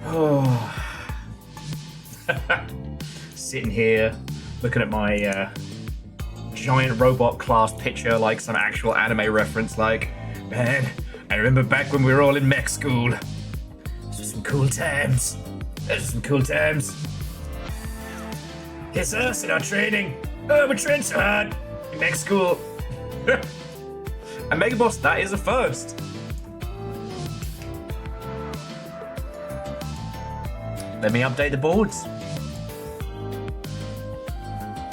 Oh. Sitting here, looking at my giant robot class picture like some actual anime reference, like, man, I remember back when we were all in mech school. Those were some cool times. Those were some cool times. It's us in our training. Oh, we're trained so hard in mech school. And Mega Boss, that is a first. Let me update the boards.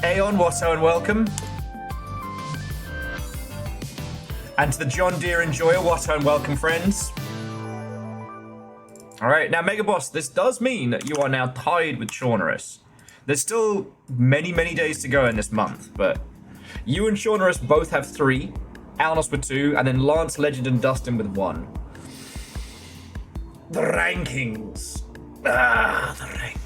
Aeon, Watto, and welcome. And to the John Deere Enjoyer, Watto, and welcome, friends. Alright, now Mega Boss, this does mean that you are now tied with Shaunerus. There's still many, many days to go in this month, but you and Shaunerus both have 3, Alnos with 2, and then Lance, Legend, and Dustin with 1. The rankings. The rankings.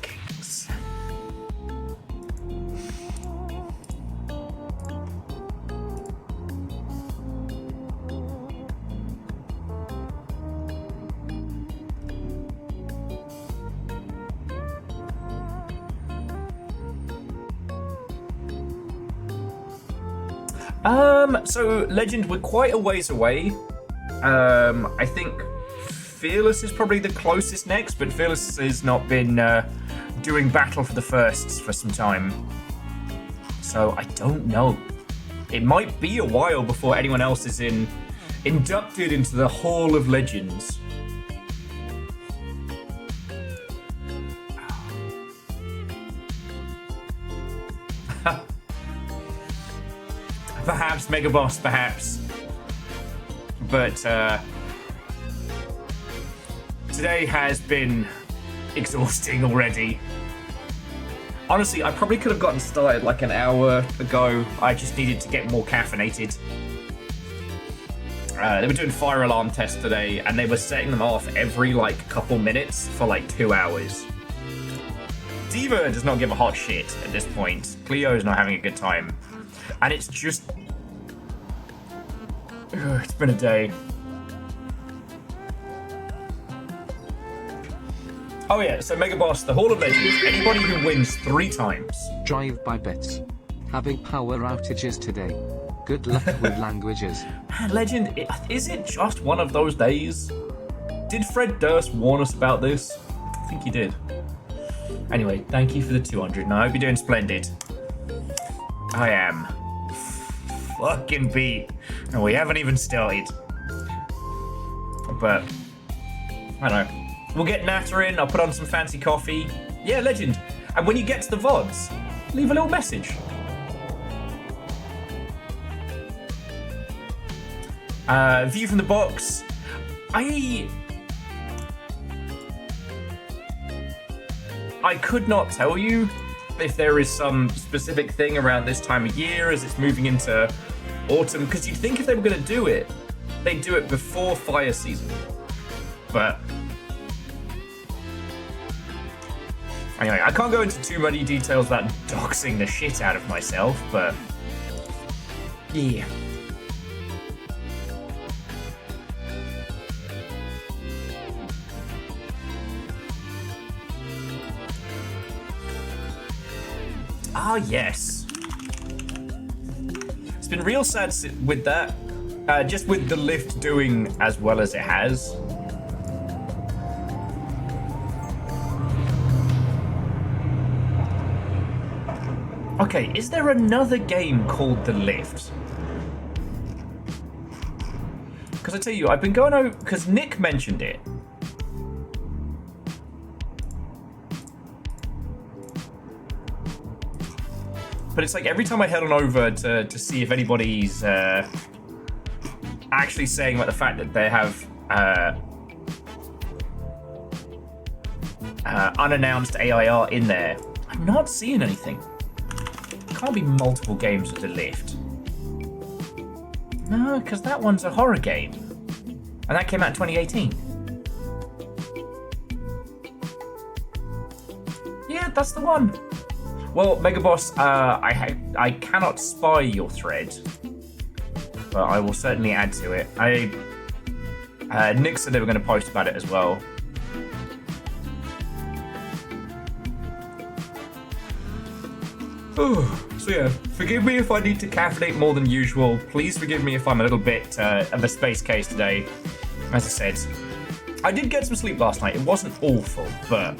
So Legend, we're quite a ways away. I think Fearless is probably the closest next, but Fearless has not been doing battle for the firsts for some time. So I don't know. It might be a while before anyone else is inducted into the Hall of Legends. Perhaps, Mega Boss, perhaps. But today has been exhausting already. Honestly, I probably could have gotten started like an hour ago. I just needed to get more caffeinated. They were doing fire alarm tests today, and they were setting them off every like couple minutes for like 2 hours. Diva does not give a hot shit at this point. Cleo is not having a good time. And it's just... it's been a day. Oh yeah, so Mega Boss, the Hall of Legends, anybody who wins 3 times. Drive-by bets. Having power outages today. Good luck with languages. Man, Legend, is it just one of those days? Did Fred Durst warn us about this? I think he did. Anyway, thank you for the 200, and I hope you're doing splendid. I am. Fucking beat. And we haven't even started. But, I don't know. We'll get Natter in, I'll put on some fancy coffee. Yeah, Legend. And when you get to the VODs, leave a little message. View from the box. I could not tell you if there is some specific thing around this time of year as it's moving into autumn, because you'd think if they were going to do it, they'd do it before fire season. But anyway, I can't go into too many details about doxing the shit out of myself, but yeah. Ah, yes. It's been real sad with that. Just with the lift doing as well as it has. Okay, is there another game called The Lift? Because I tell you, I've been going over... Because Nick mentioned it. But it's like every time I head on over to see if anybody's actually saying about the fact that they have unannounced AIR in there, I'm not seeing anything. Can't be multiple games with The Lift. No, because that one's a horror game. And that came out in 2018. Yeah, that's the one. Well, Mega Boss, I cannot spy your thread, but I will certainly add to it. Nick said they were going to post about it as well. So yeah, forgive me if I need to caffeinate more than usual. Please forgive me if I'm a little bit of a space case today. As I said, I did get some sleep last night. It wasn't awful, but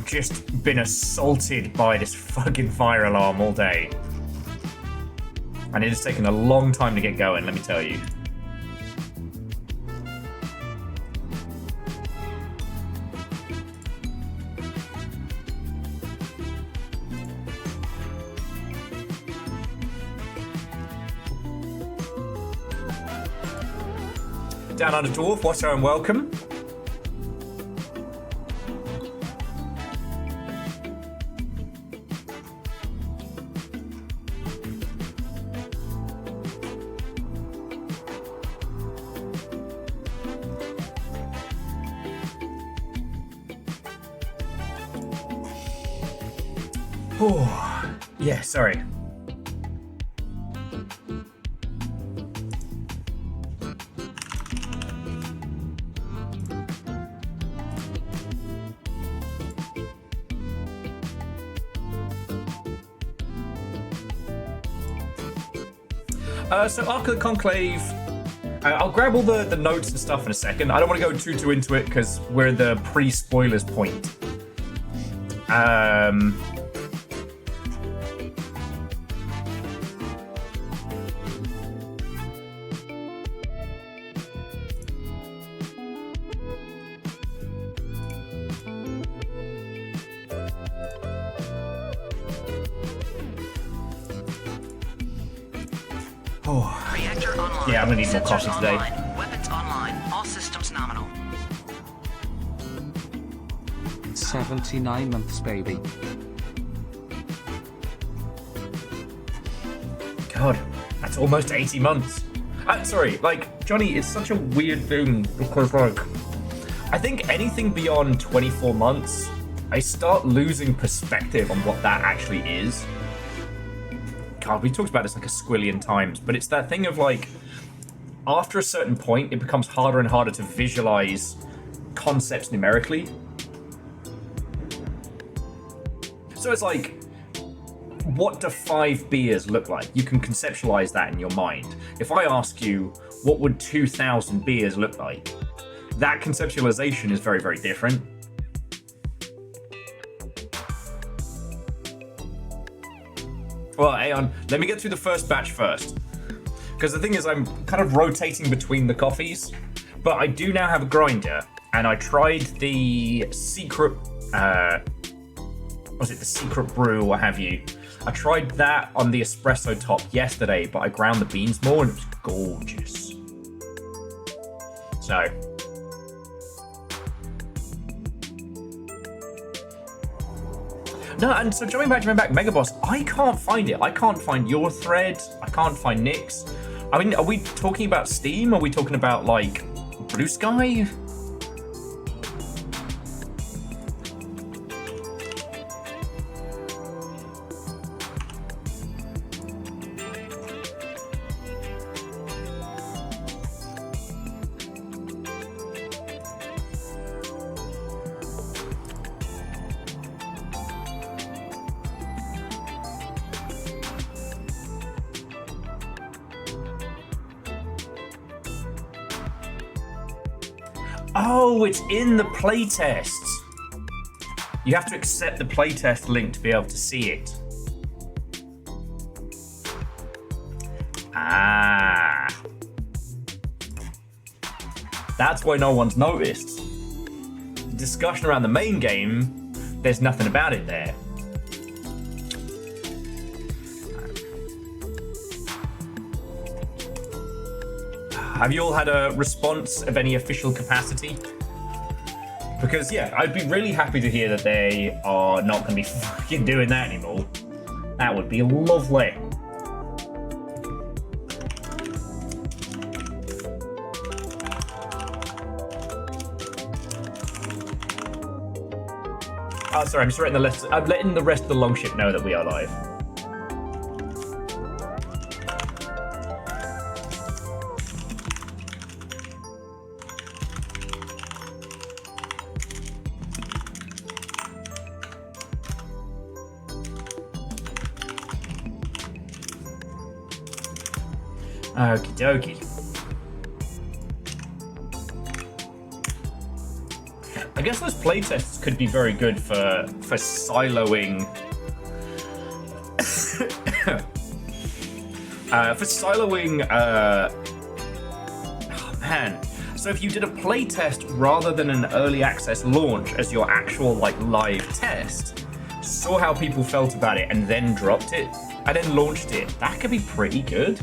just been assaulted by this fucking fire alarm all day. And it has taken a long time to get going, let me tell you. Down Under Dwarf, what's and welcome. Oh, yeah, sorry. So Ark of the Conclave, I'll grab all the notes and stuff in a second. I don't want to go too into it because we're in the pre-spoilers point. Reactor online. Yeah, I'm gonna need more Sensors coffee today. online. Weapons online. All systems nominal. 79 months, baby. God, that's almost 80 months. Sorry, like, Johnny, it's such a weird thing because, like, I think anything beyond 24 months, I start losing perspective on what that actually is. God, we talked about this like a squillion times, but it's that thing of, like, after a certain point, it becomes harder and harder to visualize concepts numerically. So it's like, what do 5 beers look like? You can conceptualize that in your mind. If I ask you, what would 2,000 beers look like? That conceptualization is very, very different. Well, Aeon, let me get through the first batch first. Because the thing is, I'm kind of rotating between the coffees, but I do now have a grinder, and I tried the secret, was it the secret brew or what have you? I tried that on the espresso top yesterday, but I ground the beans more and it was gorgeous. So. No, and so jumping back, Megaboss, I can't find it. I can't find your thread. I can't find Nick's. I mean, are we talking about Steam? Are we talking about, like, Blue Sky? Oh, it's in the playtests. You have to accept the playtest link to be able to see it. Ah. That's why no one's noticed. Discussion around the main game, there's nothing about it there. Have you all had a response of any official capacity? Because, yeah, I'd be really happy to hear that they are not going to be fucking doing that anymore. That would be lovely. Oh, sorry, I'm just writing the list. I'm letting the rest of the longship know that we are live. Okie dokie. I guess those playtests could be very good for siloing. Oh man. So if you did a playtest rather than an early access launch as your actual like live test, saw how people felt about it and then dropped it and then launched it, that could be pretty good.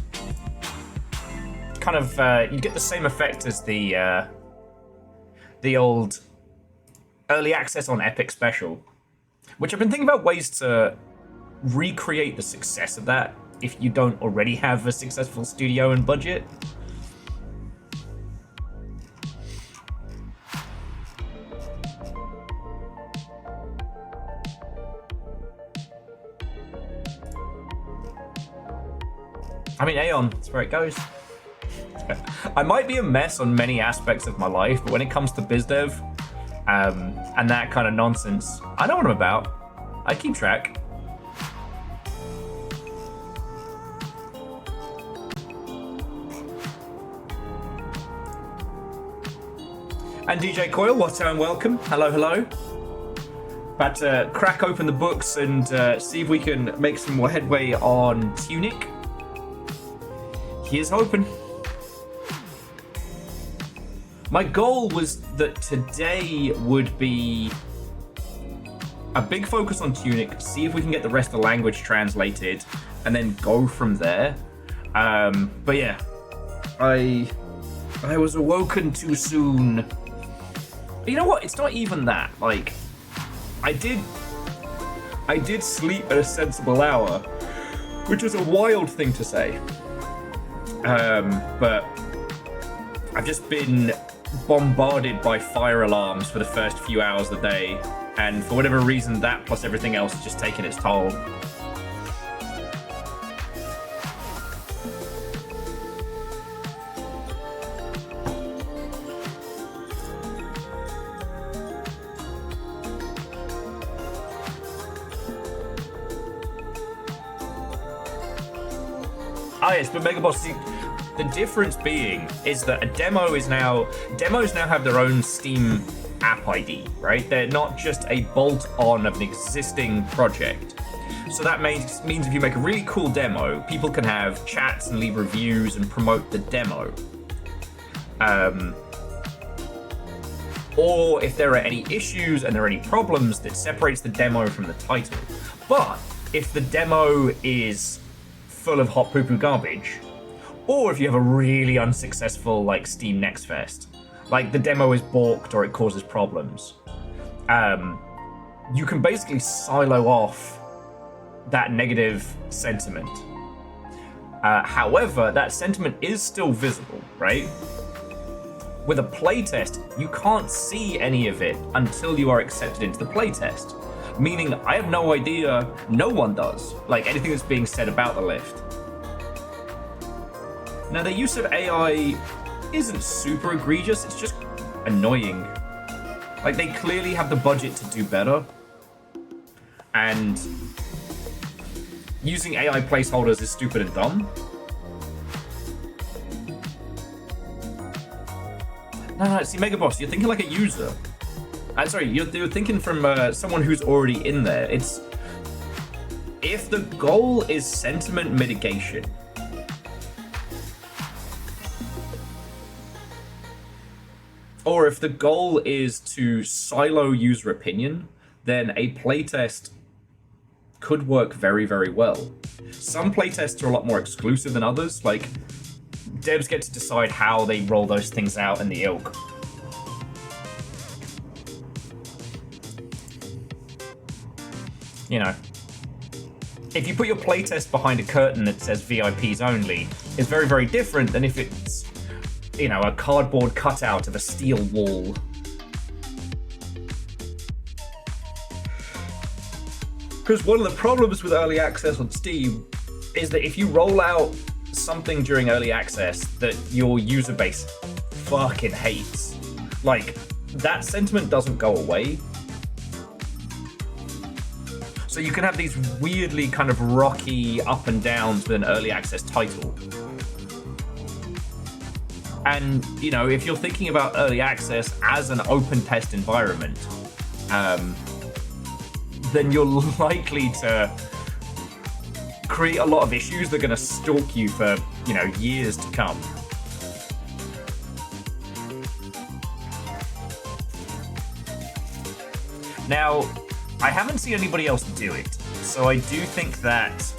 Kind of you get the same effect as the old early access on Epic Special, which I've been thinking about ways to recreate the success of that if you don't already have a successful studio and budget. I mean, Aeon, that's where it goes. I might be a mess on many aspects of my life, but when it comes to biz dev and that kind of nonsense, I know what I'm about. I keep track. And DJ Coil, what's and welcome. Hello, hello. About to crack open the books and see if we can make some more headway on Tunic. Here's hoping. My goal was that today would be a big focus on Tunic, see if we can get the rest of the language translated, and then go from there. But yeah, I was awoken too soon. But you know what? It's not even that. Like, I did sleep at a sensible hour, which is a wild thing to say. But I've just been bombarded by fire alarms for the first few hours of the day, and for whatever reason, that plus everything else has just taken its toll. Yes, but Megaboss, the difference being is that demos now have their own Steam app ID, right? They're not just a bolt-on of an existing project. So that means if you make a really cool demo, people can have chats and leave reviews and promote the demo. Or if there are any issues and there are any problems, that separates the demo from the title. But if the demo is full of hot poo-poo garbage, or if you have a really unsuccessful like Steam Next Fest, like the demo is balked or it causes problems, you can basically silo off that negative sentiment. However, that sentiment is still visible, right? With a playtest, you can't see any of it until you are accepted into the playtest. Meaning, I have no idea, no one does, like anything that's being said about the lift. Now, the use of AI isn't super egregious, it's just annoying. Like, they clearly have the budget to do better. And using AI placeholders is stupid and dumb. No, see, Megaboss, you're thinking like a user. Sorry, you're thinking from someone who's already in there. It's if the goal is sentiment mitigation, or if the goal is to silo user opinion, then a playtest could work very, very well. Some playtests are a lot more exclusive than others. Like, devs get to decide how they roll those things out in the ilk. You know, if you put your playtest behind a curtain that says VIPs only, it's very, very different than if it's, you know, a cardboard cutout of a steel wall. Because one of the problems with early access on Steam is that if you roll out something during early access that your user base fucking hates, like, that sentiment doesn't go away. So you can have these weirdly kind of rocky up and downs with an early access title. And, you know, if you're thinking about early access as an open test environment, then you're likely to create a lot of issues that are going to stalk you for, you know, years to come. Now, I haven't seen anybody else do it, so I do think that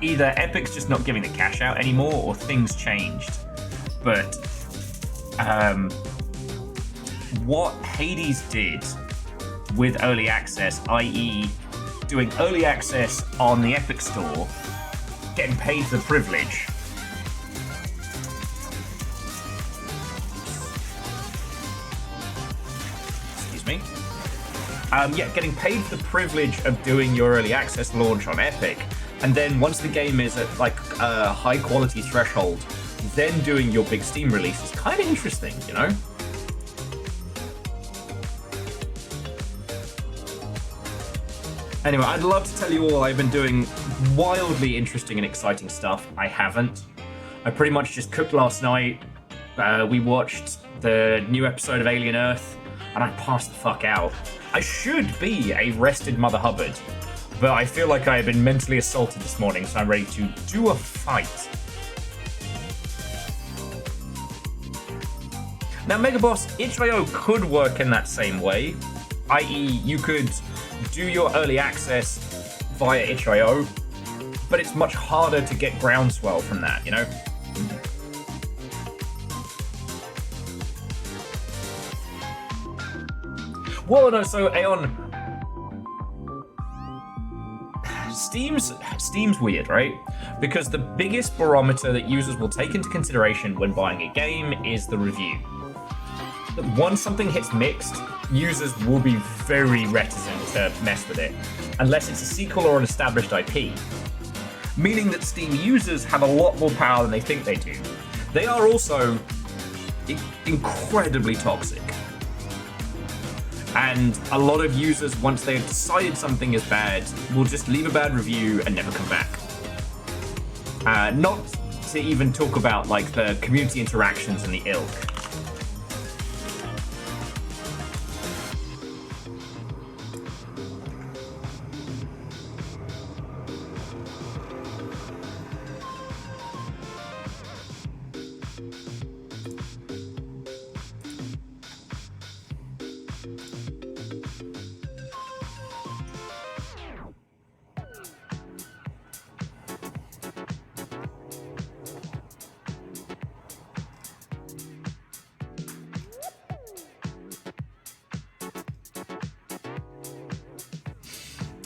either Epic's just not giving the cash out anymore or things changed. But what Hades did with early access, i.e. doing early access on the Epic Store, getting paid for the privilege, excuse me, getting paid for the privilege of doing your early access launch on Epic, and then once the game is at like a high quality threshold, then doing your big Steam release is kind of interesting, you know? Anyway, I'd love to tell you all I've been doing wildly interesting and exciting stuff. I haven't. I pretty much just cooked last night. We watched the new episode of Alien Earth, and I passed the fuck out. I should be a rested Mother Hubbard, but I feel like I have been mentally assaulted this morning, so I'm ready to do a fight. Now, Megaboss, itch.io could work in that same way, i.e. you could do your early access via itch.io, but it's much harder to get groundswell from that, you know? Well, no, so Aeon, Steam's weird, right? Because the biggest barometer that users will take into consideration when buying a game is the review. Once something hits mixed, users will be very reticent to mess with it, unless it's a sequel or an established IP. Meaning that Steam users have a lot more power than they think they do. They are also incredibly toxic. And a lot of users, once they've decided something is bad, will just leave a bad review and never come back. Not to even talk about like the community interactions and the ilk.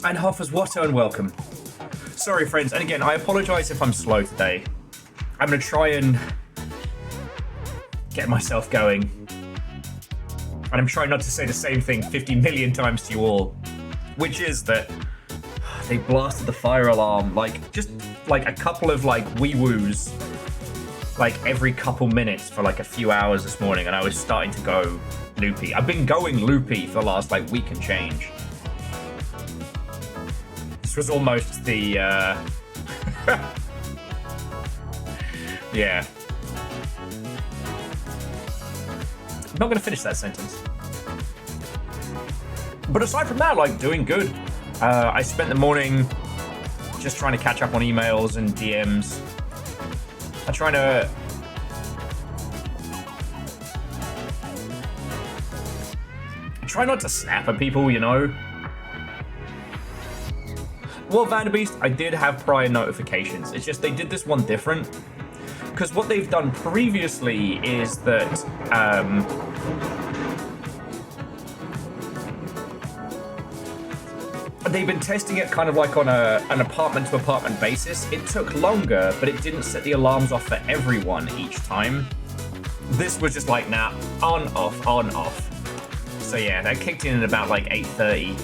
And Hoffer's Watto and welcome. Sorry friends, and again, I apologise if I'm slow today. I'm going to try and get myself going. And I'm trying not to say the same thing 50 million times to you all. Which is that they blasted the fire alarm, like, just like a couple of like wee-woos, like every couple minutes for like a few hours this morning, and I was starting to go loopy. I've been going loopy for the last like week and change. This was almost the, yeah. I'm not gonna finish that sentence. But aside from that, like, doing good. I spent the morning just trying to catch up on emails and DMs. I'm trying to... try not to snap at people, you know? Well, Vanderbeast, I did have prior notifications. It's just they did this one different. Because what they've done previously is that they've been testing it kind of like on an apartment-to-apartment basis. It took longer, but it didn't set the alarms off for everyone each time. This was just like, nah, on, off, on, off. So yeah, that kicked in at about like 8:30.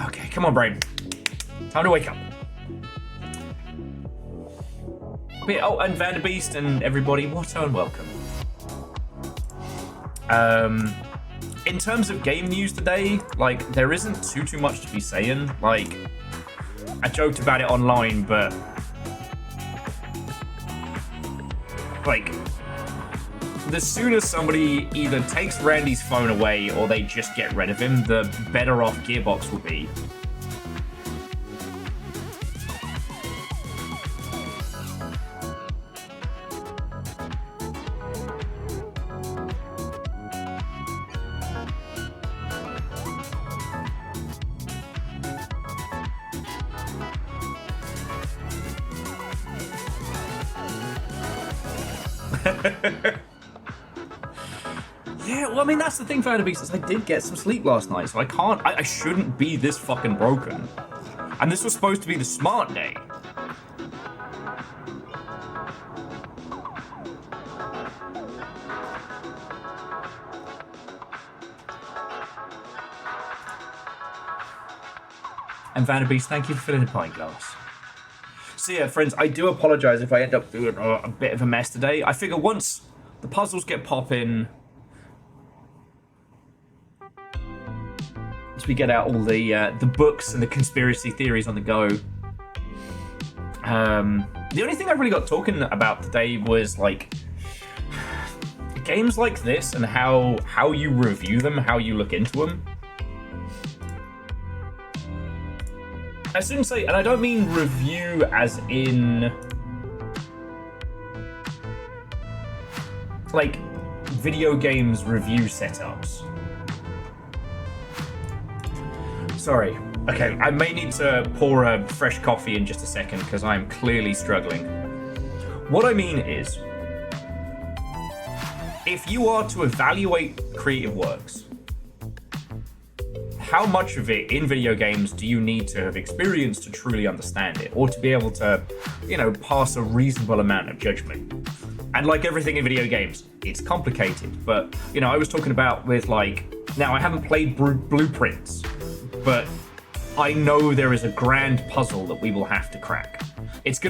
Okay, come on, brain. Time to wake up. But, oh, and Vanderbeest and everybody, what and welcome. In terms of game news today, like, there isn't too much to be saying. Like, I joked about it online, but like, the sooner somebody either takes Randy's phone away or they just get rid of him, the better off Gearbox will be. Yeah, well, I mean, that's the thing for Vanderbeest is I did get some sleep last night, so I shouldn't be this fucking broken. And this was supposed to be the smart day. And Vanderbeest, thank you for filling the pint glass. So yeah, friends, I do apologize if I end up doing a bit of a mess today. I figure once the puzzles get popping, once we get out all the books and the conspiracy theories on the go, the only thing I really got talking about today was like games like this and how you review them, how you look into them. I shouldn't say, and I don't mean review as in like video games review setups. Sorry. Okay, I may need to pour a fresh coffee in just a second because I'm clearly struggling. What I mean is, if you are to evaluate creative works, how much of it in video games do you need to have experienced to truly understand it, or to be able to, you know, pass a reasonable amount of judgment? And like everything in video games, it's complicated. But, you know, I was talking about with like, now I haven't played Blueprints, but I know there is a grand puzzle that we will have to crack. It's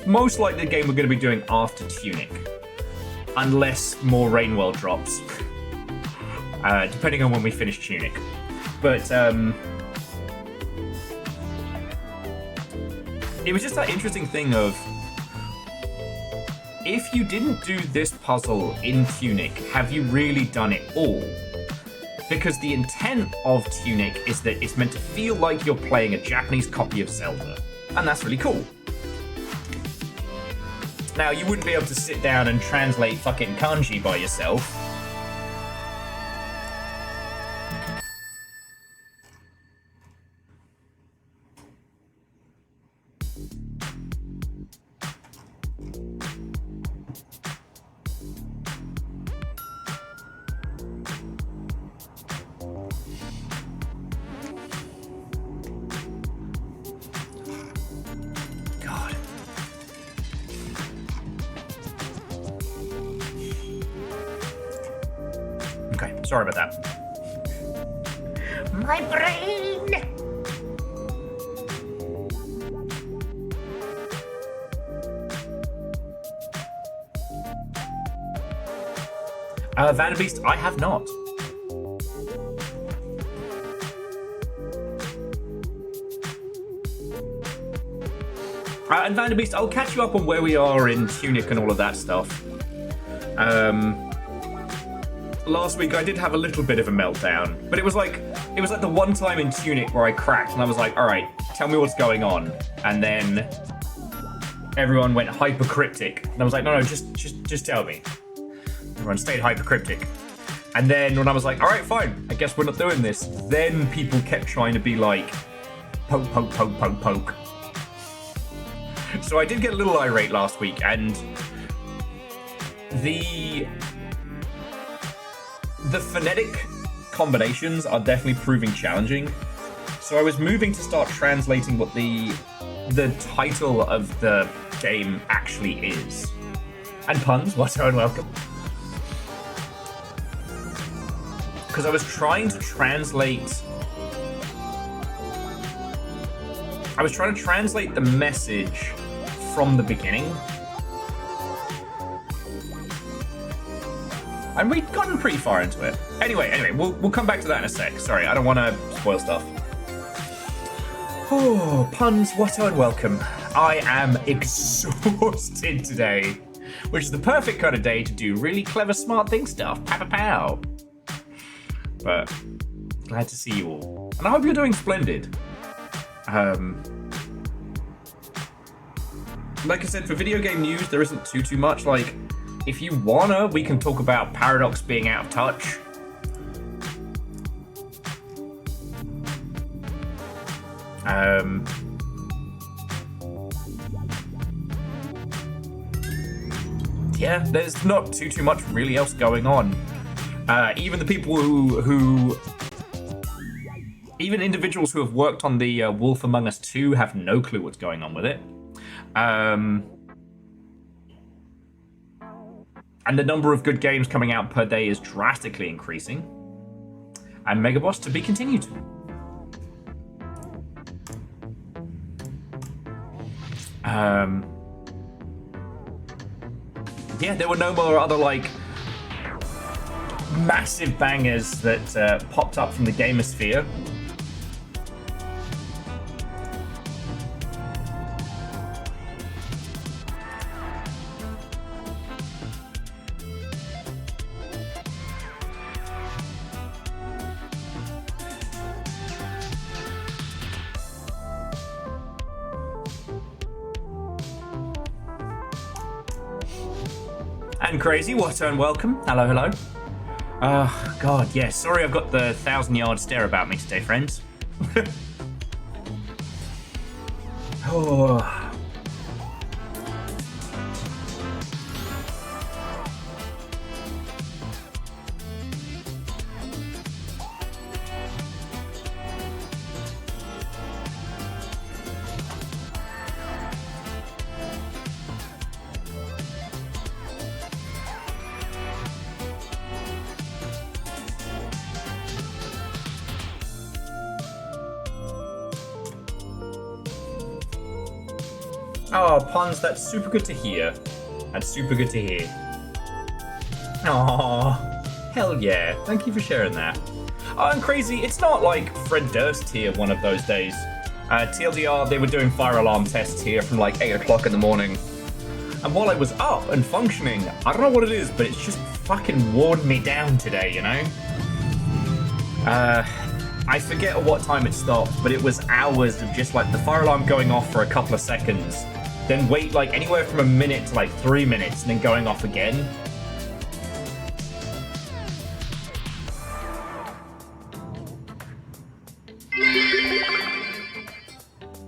most likely the game we're going to be doing after Tunic, unless more Rainworld drops. Depending on when we finish Tunic. But it was just that interesting thing of, if you didn't do this puzzle in Tunic, have you really done it all? Because the intent of Tunic is that it's meant to feel like you're playing a Japanese copy of Zelda. And that's really cool. Now, you wouldn't be able to sit down and translate fucking kanji by yourself. Sorry about that. My brain! Vanderbeest, I have not. And Vanderbeest, I'll catch you up on where we are in Tunic and all of that stuff. Last week I did have a little bit of a meltdown, but it was like the one time in Tunic where I cracked and I was like, all right, tell me what's going on. And then everyone went hypercryptic. And I was like, no, just tell me. Everyone stayed hypercryptic. And then when I was like, all right, fine, I guess we're not doing this, then people kept trying to be like, poke, poke, poke, poke, poke. So I did get a little irate last week, and the phonetic combinations are definitely proving challenging. So I was moving to start translating what the title of the game actually is. And puns, what and welcome. Because I was trying to translate the message from the beginning. And we'd gotten pretty far into it. Anyway, we'll come back to that in a sec. Sorry, I don't want to spoil stuff. Oh, puns, what unwelcome. I am exhausted today, which is the perfect kind of day to do really clever, smart thing stuff. Pow, pow, pow. But glad to see you all. And I hope you're doing splendid. Like I said, for video game news, there isn't too much. Like, if you wanna, we can talk about Paradox being out of touch. Yeah, there's not too much really else going on. Even the people who even individuals who have worked on the Wolf Among Us 2 have no clue what's going on with it. And the number of good games coming out per day is drastically increasing. And Megaboss to be continued. Yeah, there were no more other, like, massive bangers that popped up from the gamosphere. And Crazy, what and welcome. Hello. Oh, God, yeah. Sorry I've got the 1,000-yard stare about me today, friends. Oh. Oh, puns, that's super good to hear. That's super good to hear. Aww, hell yeah. Thank you for sharing that. Oh, and Crazy, it's not like Fred Durst here one of those days. TLDR, they were doing fire alarm tests here from like 8 o'clock in the morning. And while I was up and functioning, I don't know what it is, but it's just fucking worn me down today, you know? I forget at what time it stopped, but it was hours of just like the fire alarm going off for a couple of seconds, then wait like anywhere from a minute to like 3 minutes, and then going off again.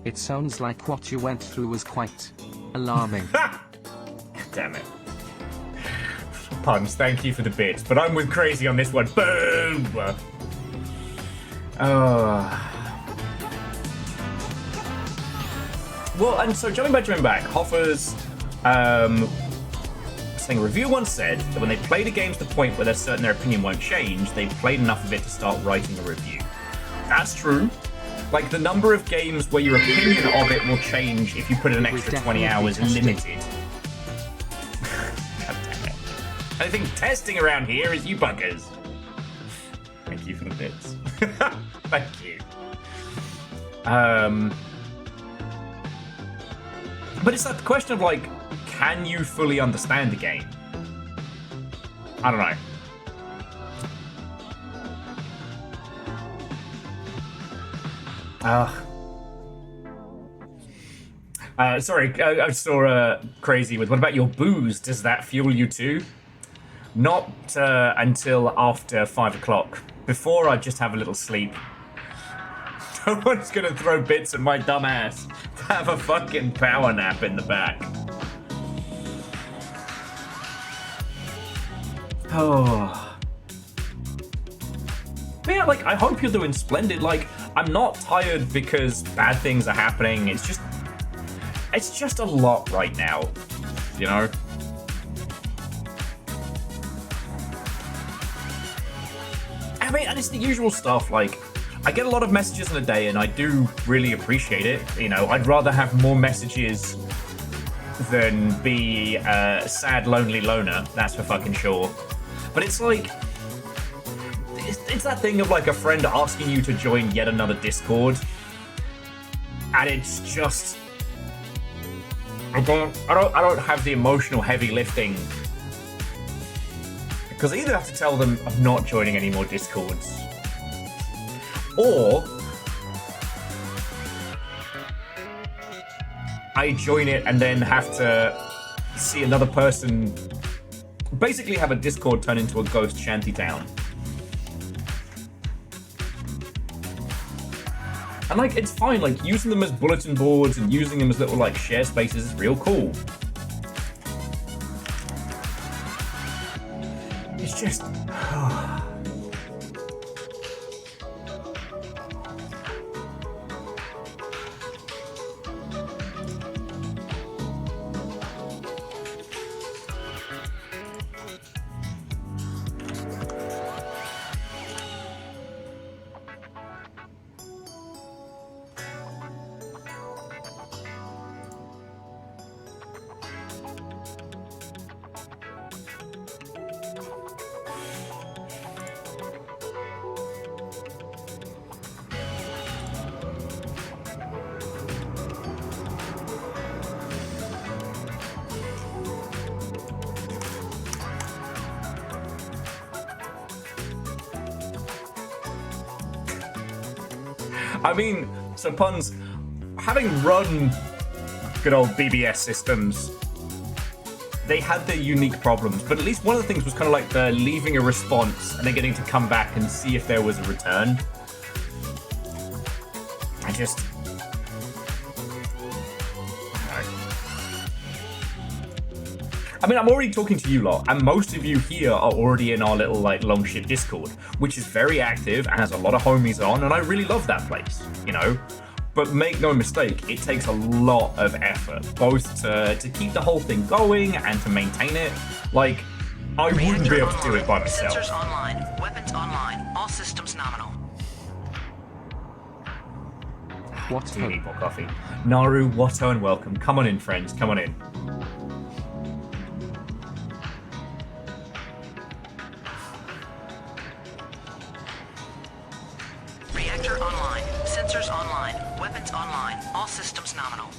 It sounds like what you went through was quite alarming. Damn it. Puns, thank you for the bits, but I'm with Crazy on this one. Boom! Well, and so jumping back, Hoffer's saying a reviewer once said that when they played a game to the point where they're certain their opinion won't change, they've played enough of it to start writing a review. That's true. Like, the number of games where your opinion of it will change if you put in an extra 20 hours is limited. God damn it. I think testing around here is you buggers. Thank you for the bits. Thank you. But it's that question of, like, can you fully understand the game? I don't know. Sorry, I saw Crazy with, what about your booze? Does that fuel you too? Not until after 5 o'clock. Before, I just have a little sleep. No one's gonna throw bits at my dumb ass to have a fucking power nap in the back. Oh. But yeah, like, I hope you're doing splendid. Like, I'm not tired because bad things are happening. It's just a lot right now, you know? I mean, and it's the usual stuff, like, I get a lot of messages in a day, and I do really appreciate it. You know, I'd rather have more messages than be a sad, lonely loner. That's for fucking sure. But it's like, it's that thing of like a friend asking you to join yet another Discord, and it's just, I don't have the emotional heavy lifting, because I either have to tell them I'm not joining any more Discords, or I join it and then have to see another person basically have a Discord turn into a ghost shantytown. And like, it's fine, like using them as bulletin boards and using them as little like share spaces is real cool. It's just, I mean, so puns, having run good old BBS systems, they had their unique problems, but at least one of the things was kind of like the leaving a response and then getting to come back and see if there was a return. I mean, I'm already talking to you lot, and most of you here are already in our little, like, long ship Discord, which is very active and has a lot of homies on, and I really love that place, you know? But make no mistake, it takes a lot of effort, both to keep the whole thing going and to maintain it. Like, I wouldn't be able to do it by myself. Sensors online. Weapons online. All systems nominal. What do you need more coffee? Naru, Watto, and welcome. Come on in, friends. Come on in. Reactor online. Sensors online. Weapons online. All systems nominal.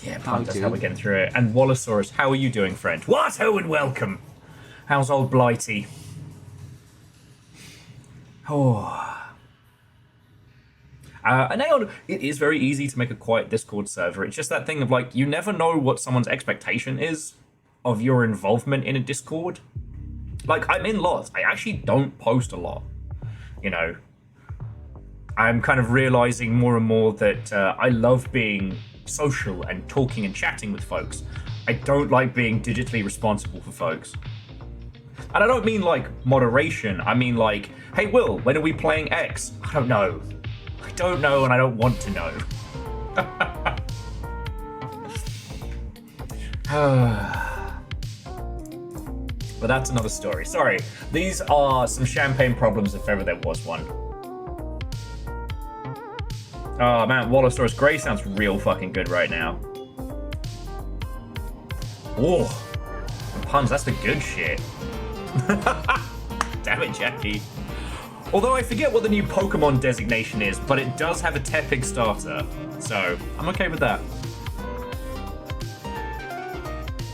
Yeah, that's how we're getting through it. And Wallosaurus, how are you doing, friend? Watto, and welcome. How's old Blighty? Oh. And Aeon, it is very easy to make a quiet Discord server. It's just that thing of like, you never know what someone's expectation is of your involvement in a Discord. Like, I'm in lots. I actually don't post a lot. You know, I'm kind of realizing more and more that I love being social and talking and chatting with folks. I don't like being digitally responsible for folks. And I don't mean like moderation. I mean like, hey, Will, when are we playing X? I don't know. I don't know, and I don't want to know. But that's another story. Sorry, these are some champagne problems if ever there was one. Oh man, Wallosaurus Grey sounds real fucking good right now. Oh, puns, that's the good shit. Damn it, Jackie. Although I forget what the new Pokemon designation is, but it does have a Tepig starter, so I'm okay with that.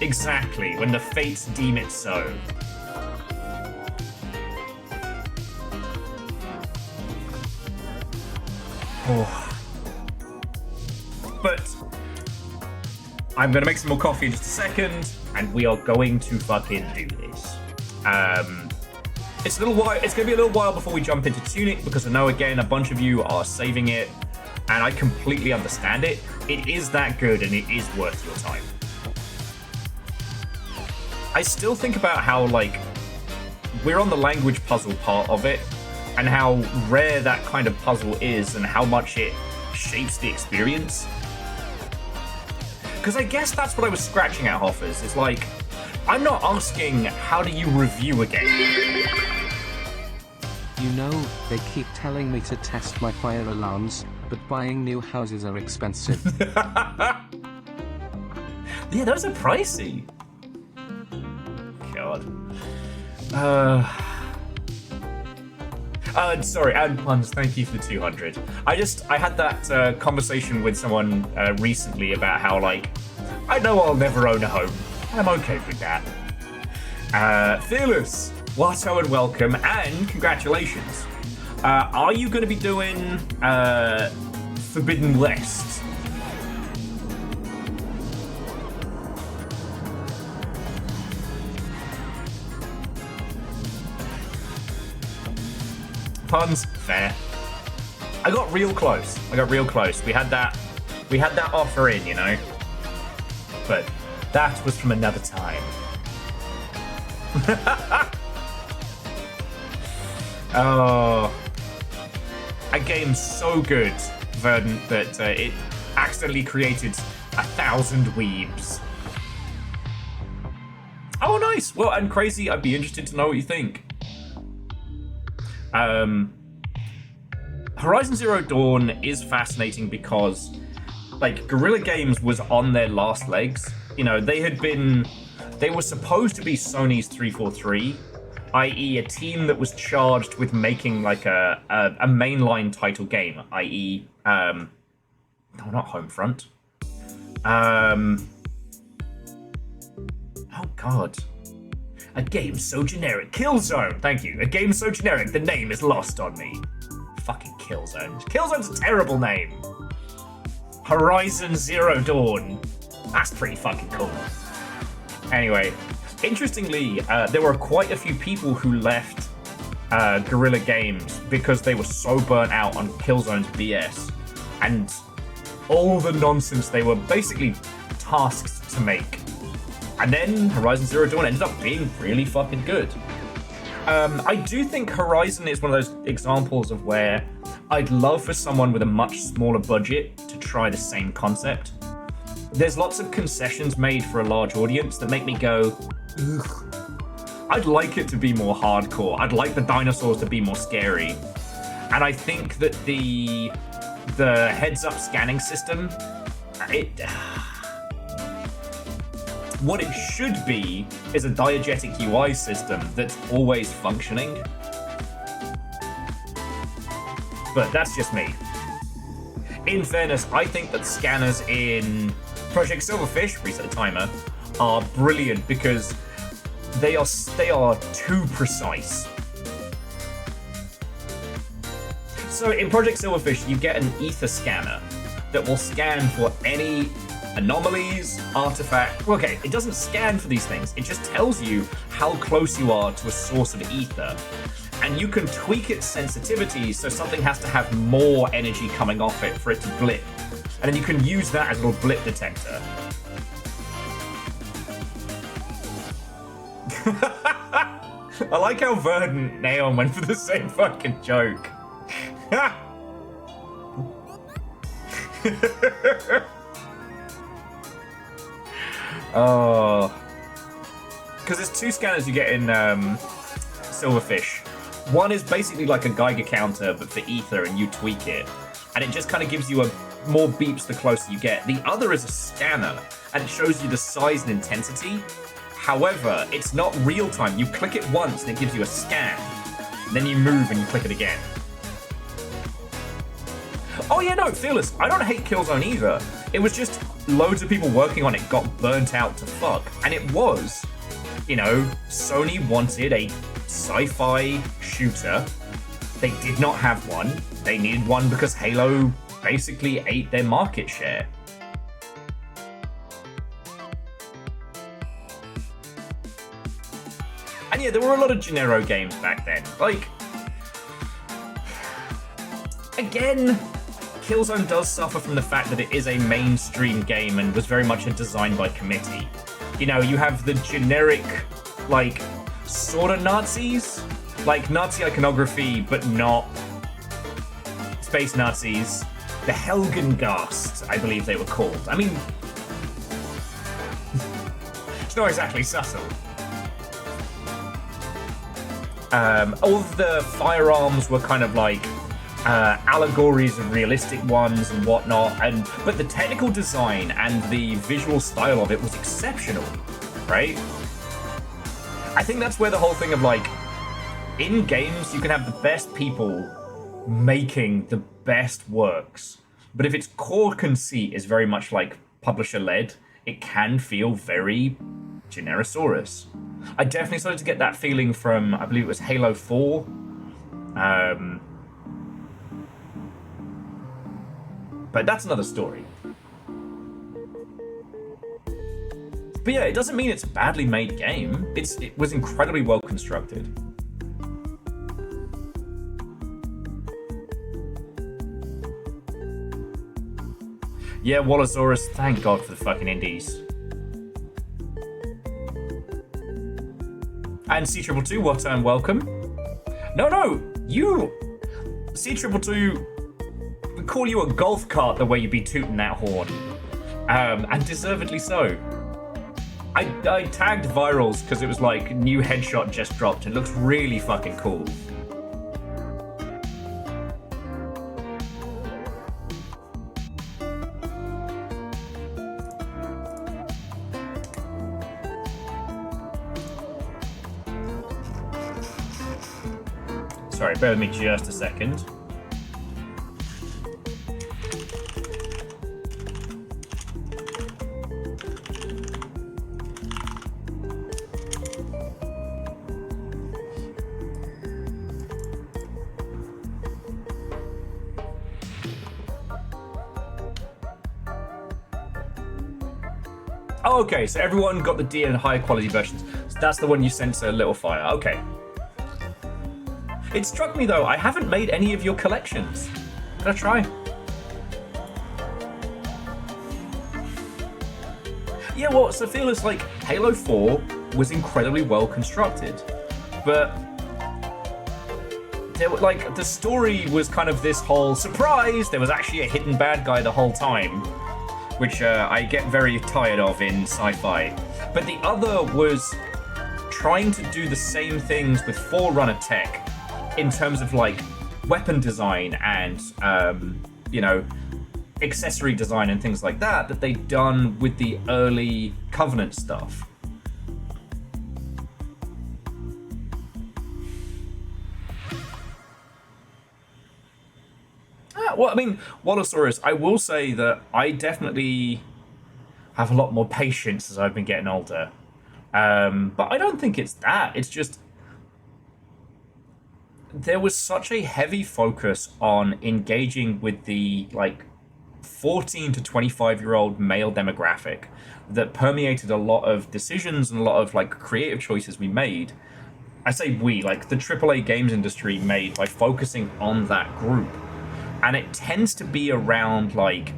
Exactly, when the fates deem it so. Oh. But I'm gonna make some more coffee in just a second, and we are going to fucking do this. It's a little while. It's going to be a little while before we jump into Tunic, because I know, again, a bunch of you are saving it, and I completely understand it. It is that good, and it is worth your time. I still think about how, like, we're on the language puzzle part of it, and how rare that kind of puzzle is, and how much it shapes the experience. Because I guess that's what I was scratching at, Hoffers. It's like, I'm not asking, how do you review a game? You know, they keep telling me to test my fire alarms, but buying new houses are expensive. Yeah, those are pricey. God. Sorry, and puns, thank you for the 200. I had that conversation with someone recently about how, like, I know I'll never own a home. I'm okay with that. Fearless, Watto and welcome, and congratulations. Are you going to be doing Forbidden West? Puns, fair. I got real close. We had that offer in, you know. But that was from another time. Oh, a game's so good, Verdant, that it accidentally created 1,000 weebs. Oh, nice. Well, and Crazy, I'd be interested to know what you think. Horizon Zero Dawn is fascinating because, like, Guerrilla Games was on their last legs. You know, they were supposed to be Sony's 343, i.e. a team that was charged with making, like, a mainline title game, i.e. No, not Homefront. Oh, God. A game so generic. Killzone, thank you. A game so generic, the name is lost on me. Fucking Killzone. Killzone's a terrible name. Horizon Zero Dawn. That's pretty fucking cool. Anyway, interestingly, there were quite a few people who left Guerrilla Games because they were so burnt out on Killzone's BS and all the nonsense they were basically tasked to make. And then Horizon Zero Dawn ended up being really fucking good. I do think Horizon is one of those examples of where I'd love for someone with a much smaller budget to try the same concept. There's lots of concessions made for a large audience that make me go, ugh. I'd like it to be more hardcore. I'd like the dinosaurs to be more scary. And I think that the heads-up scanning system, what it should be is a diegetic UI system that's always functioning. But that's just me. In fairness, I think that scanners in Project Silverfish, reset the timer, are brilliant because they are too precise. So in Project Silverfish, you get an ether scanner that will scan for any anomalies, artifacts. Okay, it doesn't scan for these things. It just tells you how close you are to a source of ether. And you can tweak its sensitivity so something has to have more energy coming off it for it to blip. And then you can use that as a little blip detector. I like how Verdant and Neon went for the same fucking joke. Oh. Because there's two scanners you get in Silverfish. One is basically like a Geiger counter, but for ether, and you tweak it. And it just kind of gives you more beeps the closer you get. The other is a scanner, and it shows you the size and intensity. However, it's not real time. You click it once, and it gives you a scan. Then you move, and you click it again. Oh yeah, no, Fearless. I don't hate Killzone either. It was just loads of people working on it got burnt out to fuck. And it was, you know, Sony wanted a sci-fi shooter. They did not have one. They needed one because Halo basically ate their market share. And yeah, there were a lot of Genero games back then. Like, again, Killzone does suffer from the fact that it is a mainstream game and was very much a design by committee. You know, you have the generic, like, sort of Nazis, like Nazi iconography, but not space Nazis. The Helgengast, I believe they were called. I mean, it's not exactly subtle. All of the firearms were kind of like allegories of realistic ones and whatnot, but the technical design and the visual style of it was exceptional, right? I think that's where the whole thing of like, in games you can have the best people making the best works, but if its core conceit is very much like publisher led, it can feel very Generosaurus. I definitely started to get that feeling from, I believe it was Halo 4. But that's another story. But yeah, it doesn't mean it's a badly made game. It was incredibly well constructed. Yeah, Wallosaurus, thank God for the fucking indies. And C222, what welcome. No, you... C222, we call you a golf cart the way you be tooting that horn. And deservedly so. I tagged Virals because it was like, new headshot just dropped. It looks really fucking cool. Sorry, bear with me just a second. Oh, okay, so everyone got the D and higher quality versions. So that's the one you sent to Little Fire. Okay. It struck me though, I haven't made any of your collections. Can I try? Yeah, well, so feels like Halo 4 was incredibly well constructed, but there were, like, the story was kind of this whole surprise. There was actually a hidden bad guy the whole time, which I get very tired of in sci-fi. But the other was trying to do the same things with Forerunner tech in terms of like weapon design and, you know, accessory design and things like that they'd done with the early Covenant stuff. Well, I mean, Wallosaurus, I will say that I definitely have a lot more patience as I've been getting older. But I don't think it's that. It's just there was such a heavy focus on engaging with the like 14 to 25-year-old male demographic that permeated a lot of decisions and a lot of like creative choices we made. I say we, like the AAA games industry made by focusing on that group. And it tends to be around like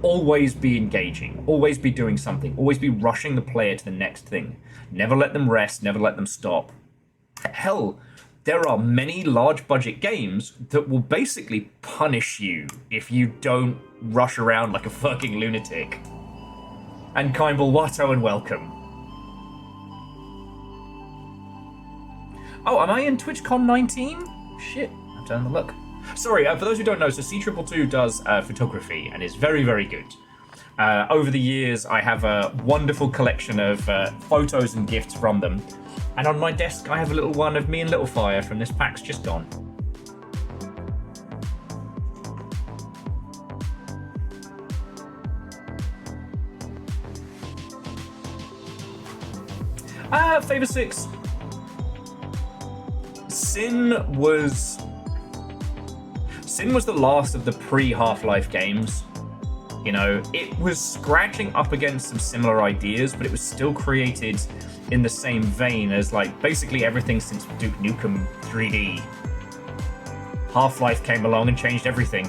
always be engaging, always be doing something, always be rushing the player to the next thing. Never let them rest, never let them stop. Hell, there are many large budget games that will basically punish you if you don't rush around like a fucking lunatic. And Kimball, Watto, and welcome. Oh, am I in TwitchCon 19? Shit, I've done the look. Sorry, for those who don't know, so C222 does photography and is very, very good. Over the years, I have a wonderful collection of photos and gifts from them. And on my desk, I have a little one of me and Little Fire from this PAX just gone. Favor 6. Sin was the last of the pre-Half-Life games. You know, it was scratching up against some similar ideas, but it was still created in the same vein as, like, basically everything since Duke Nukem 3D. Half-Life came along and changed everything.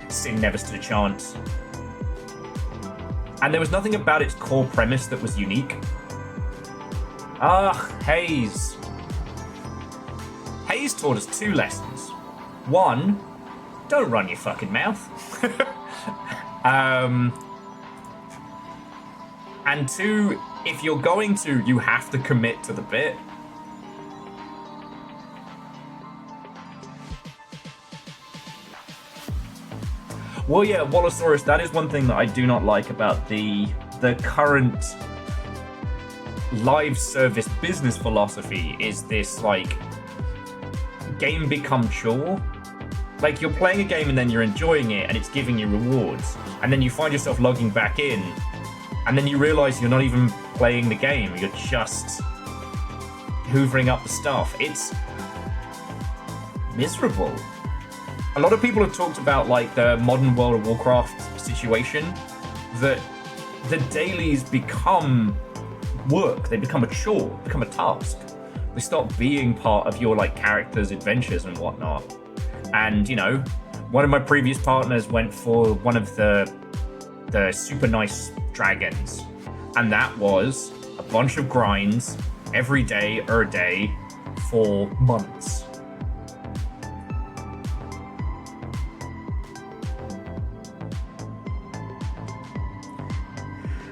Sin never stood a chance. And there was nothing about its core premise that was unique. Hayes. Hayes taught us 2 lessons. 1, don't run your fucking mouth. And 2, if you're going to, you have to commit to the bit. Well, yeah, Wallosaurus, that is one thing that I do not like about the current live service business philosophy is this, like, game become chore. Like, you're playing a game and then you're enjoying it and it's giving you rewards. And then you find yourself logging back in and then you realize you're not even playing the game. You're just hoovering up the stuff. It's miserable. A lot of people have talked about, like, the modern World of Warcraft situation, that the dailies become work. They become a chore, become a task. They stop being part of your, like, character's adventures and whatnot. And, you know, one of my previous partners went for one of the super nice dragons, and that was a bunch of grinds every day for months.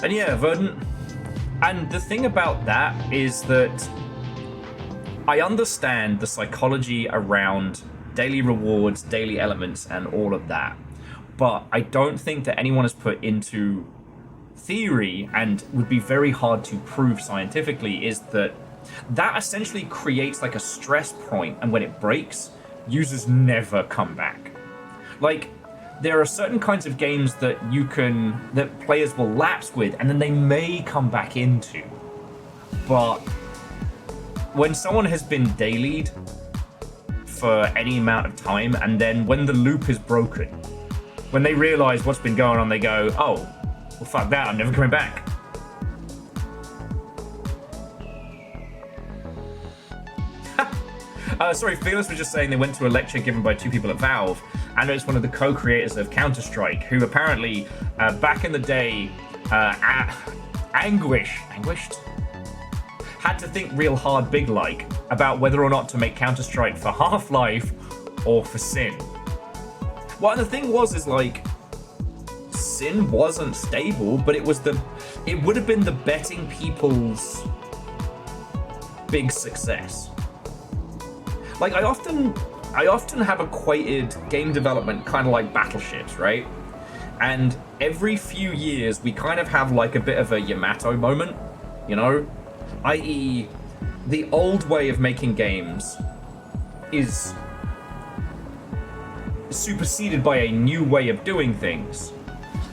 And yeah, Verdant. And the thing about that is that I understand the psychology around daily rewards, daily elements, and all of that. But I don't think that anyone has put into theory, and would be very hard to prove scientifically, is that essentially creates like a stress point, and when it breaks, users never come back. Like, there are certain kinds of games that that players will lapse with, and then they may come back into. But when someone has been dailied for any amount of time, and then when the loop is broken, when they realize what's been going on, they go, oh, well, fuck that, I'm never coming back. Sorry, Fearless was just saying they went to a lecture given by 2 people at Valve, and it's one of the co-creators of Counter-Strike, who apparently, back in the day, anguished? Had to think real hard, big like, about whether or not to make Counter-Strike for Half-Life or for Sin. Well, and the thing is like, Sin wasn't stable, but it would have been the betting people's big success. Like, I often have equated game development kind of like battleships, right? And every few years, we kind of have like a bit of a Yamato moment, you know? I.e., the old way of making games is superseded by a new way of doing things.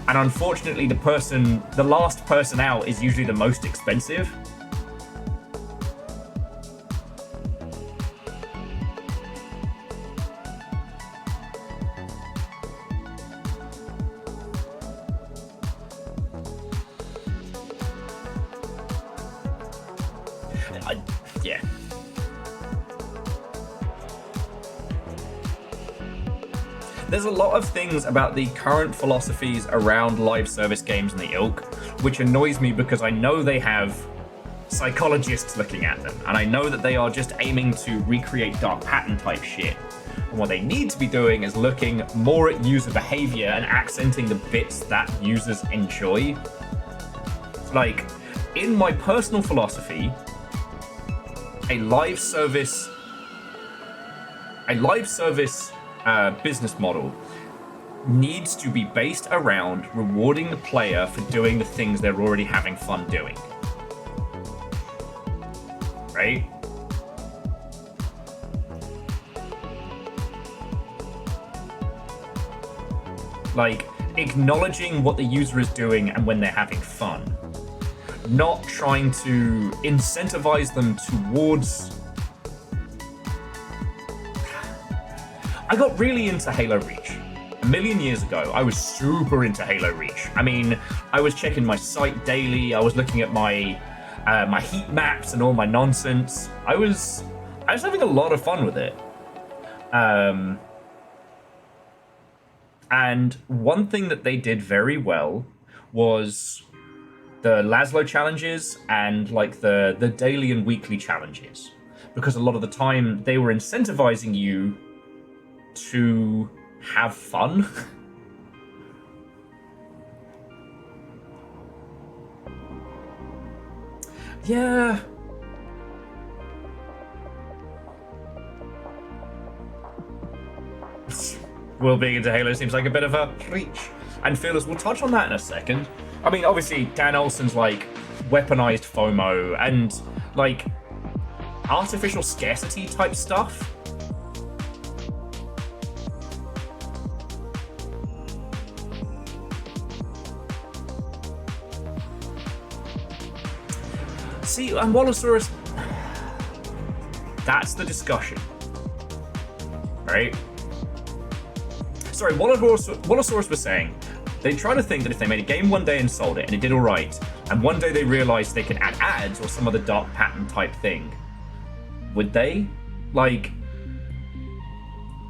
And unfortunately, the last person out is usually the most expensive. Yeah. There's a lot of things about the current philosophies around live service games and the ilk, which annoys me because I know they have psychologists looking at them, and I know that they are just aiming to recreate dark pattern type shit. And what they need to be doing is looking more at user behavior and accenting the bits that users enjoy. Like, in my personal philosophy, a live service business model needs to be based around rewarding the player for doing the things they're already having fun doing. Right? Like, acknowledging what the user is doing and when they're having fun. Not trying to incentivize them towards... I got really into Halo Reach. A million years ago, I was super into Halo Reach. I mean, I was checking my site daily, I was looking at my heat maps and all my nonsense. I was having a lot of fun with it. And one thing that they did very well was the Laszlo challenges and like the daily and weekly challenges, because a lot of the time they were incentivizing you to have fun. Yeah. Will being into Halo seems like a bit of a reach. And Fearless, we'll touch on that in a second. I mean, obviously, Dan Olsen's like weaponized FOMO and like artificial scarcity type stuff. See, and Wallosaurus, that's the discussion, right? Sorry, Wallosaurus was saying they try to think that if they made a game one day and sold it and it did all right, and one day they realized they could add ads or some other dark pattern type thing, would they? Like,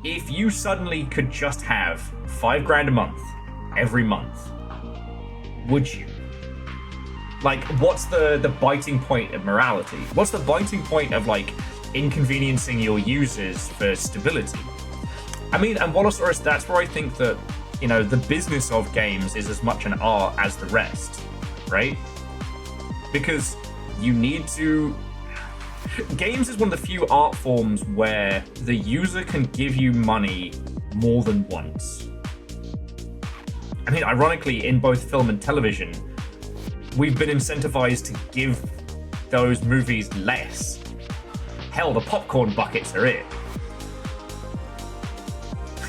if you suddenly could just have $5,000 a month every month, would you? Like, what's the biting point of morality? What's the biting point of, like, inconveniencing your users for stability? I mean, and Wallosaurus, that's where I think that, you know, the business of games is as much an art as the rest, right? Because you need to... Games is one of the few art forms where the user can give you money more than once. I mean, ironically, in both film and television, we've been incentivized to give those movies less. Hell, the popcorn buckets are it.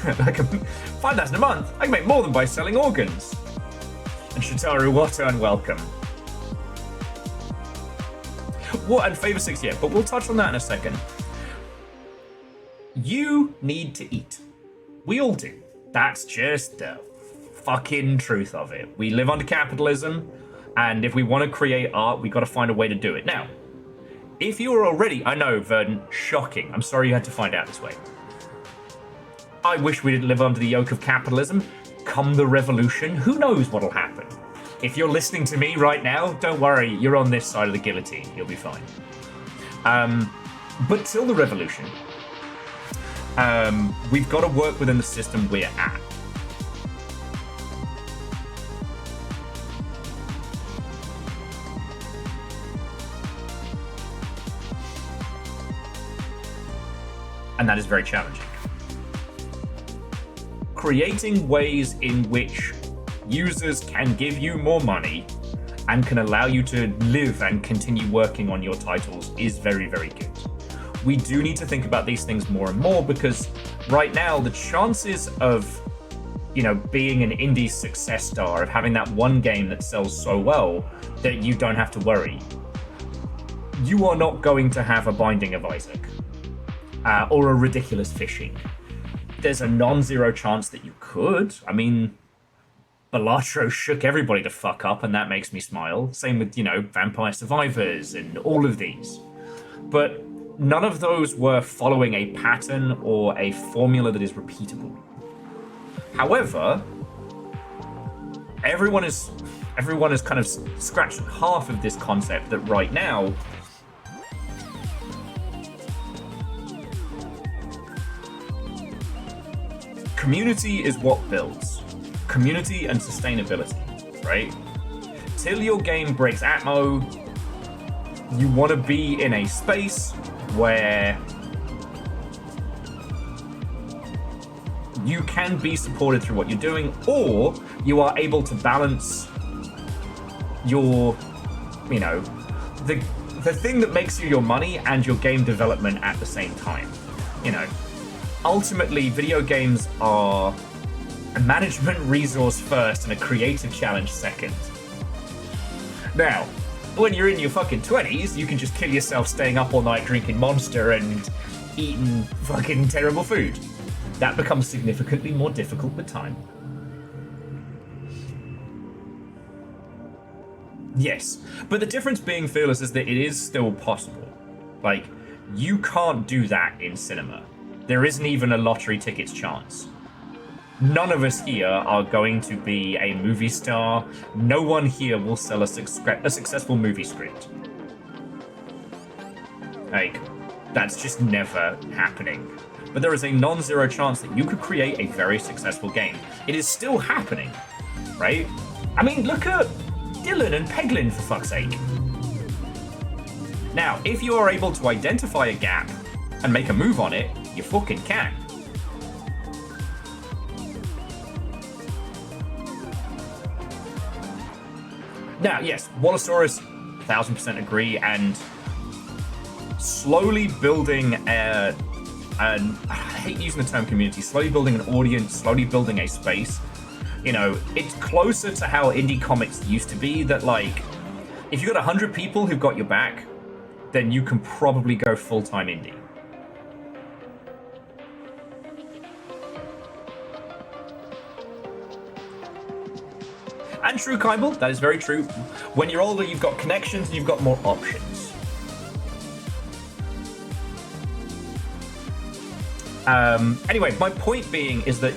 Like $5,000 a month, I can make more than by selling organs. And Shitaru, what unwelcome. What, and Favor 6 yet, but we'll touch on that in a second. You need to eat. We all do. That's just the fucking truth of it. We live under capitalism, and if we want to create art, we got to find a way to do it. Now, if you're already... I know, Verdant, shocking. I'm sorry you had to find out this way. I wish we didn't live under the yoke of capitalism. Come the revolution, who knows what'll happen? If you're listening to me right now, don't worry, you're on this side of the guillotine. You'll be fine. But till the revolution, we've got to work within the system we're at. And that is very challenging. Creating ways in which users can give you more money and can allow you to live and continue working on your titles is very, very good. We do need to think about these things more and more because right now the chances of, you know, being an indie success star, of having that one game that sells so well that you don't have to worry, you are not going to have a Binding of Isaac or a Ridiculous Fishing. There's a non-zero chance that you could. I mean, Balatro shook everybody the fuck up, and that makes me smile. Same with, you know, Vampire Survivors and all of these. But none of those were following a pattern or a formula that is repeatable. However, everyone has kind of scratched half of this concept that right now, community is what builds. Community and sustainability, right? Till your game breaks Atmo, you want to be in a space where you can be supported through what you're doing, or you are able to balance your, you know, the thing that makes you your money and your game development at the same time. You know, ultimately, video games are a management resource first and a creative challenge second. Now, when you're in your fucking 20s, you can just kill yourself staying up all night drinking Monster and eating fucking terrible food. That becomes significantly more difficult with time. Yes, but the difference being, Fearless, is that it is still possible. Like, you can't do that in cinema. There isn't even a lottery ticket's chance. None of us here are going to be a movie star. No one here will sell a successful movie script. Like, that's just never happening. But there is a non-zero chance that you could create a very successful game. It is still happening, right? I mean, look at Dylan and Peglin, for fuck's sake. Now, if you are able to identify a gap and make a move on it, you fucking can. Now, yes, Wallosaurus, 1000% agree, and slowly building I hate using the term community, slowly building an audience, slowly building a space. You know, it's closer to how indie comics used to be, that like, if you got 100 people who've got your back, then you can probably go full-time indie. And true, Kybal, that is very true. When you're older, you've got connections and you've got more options. Anyway, my point being is that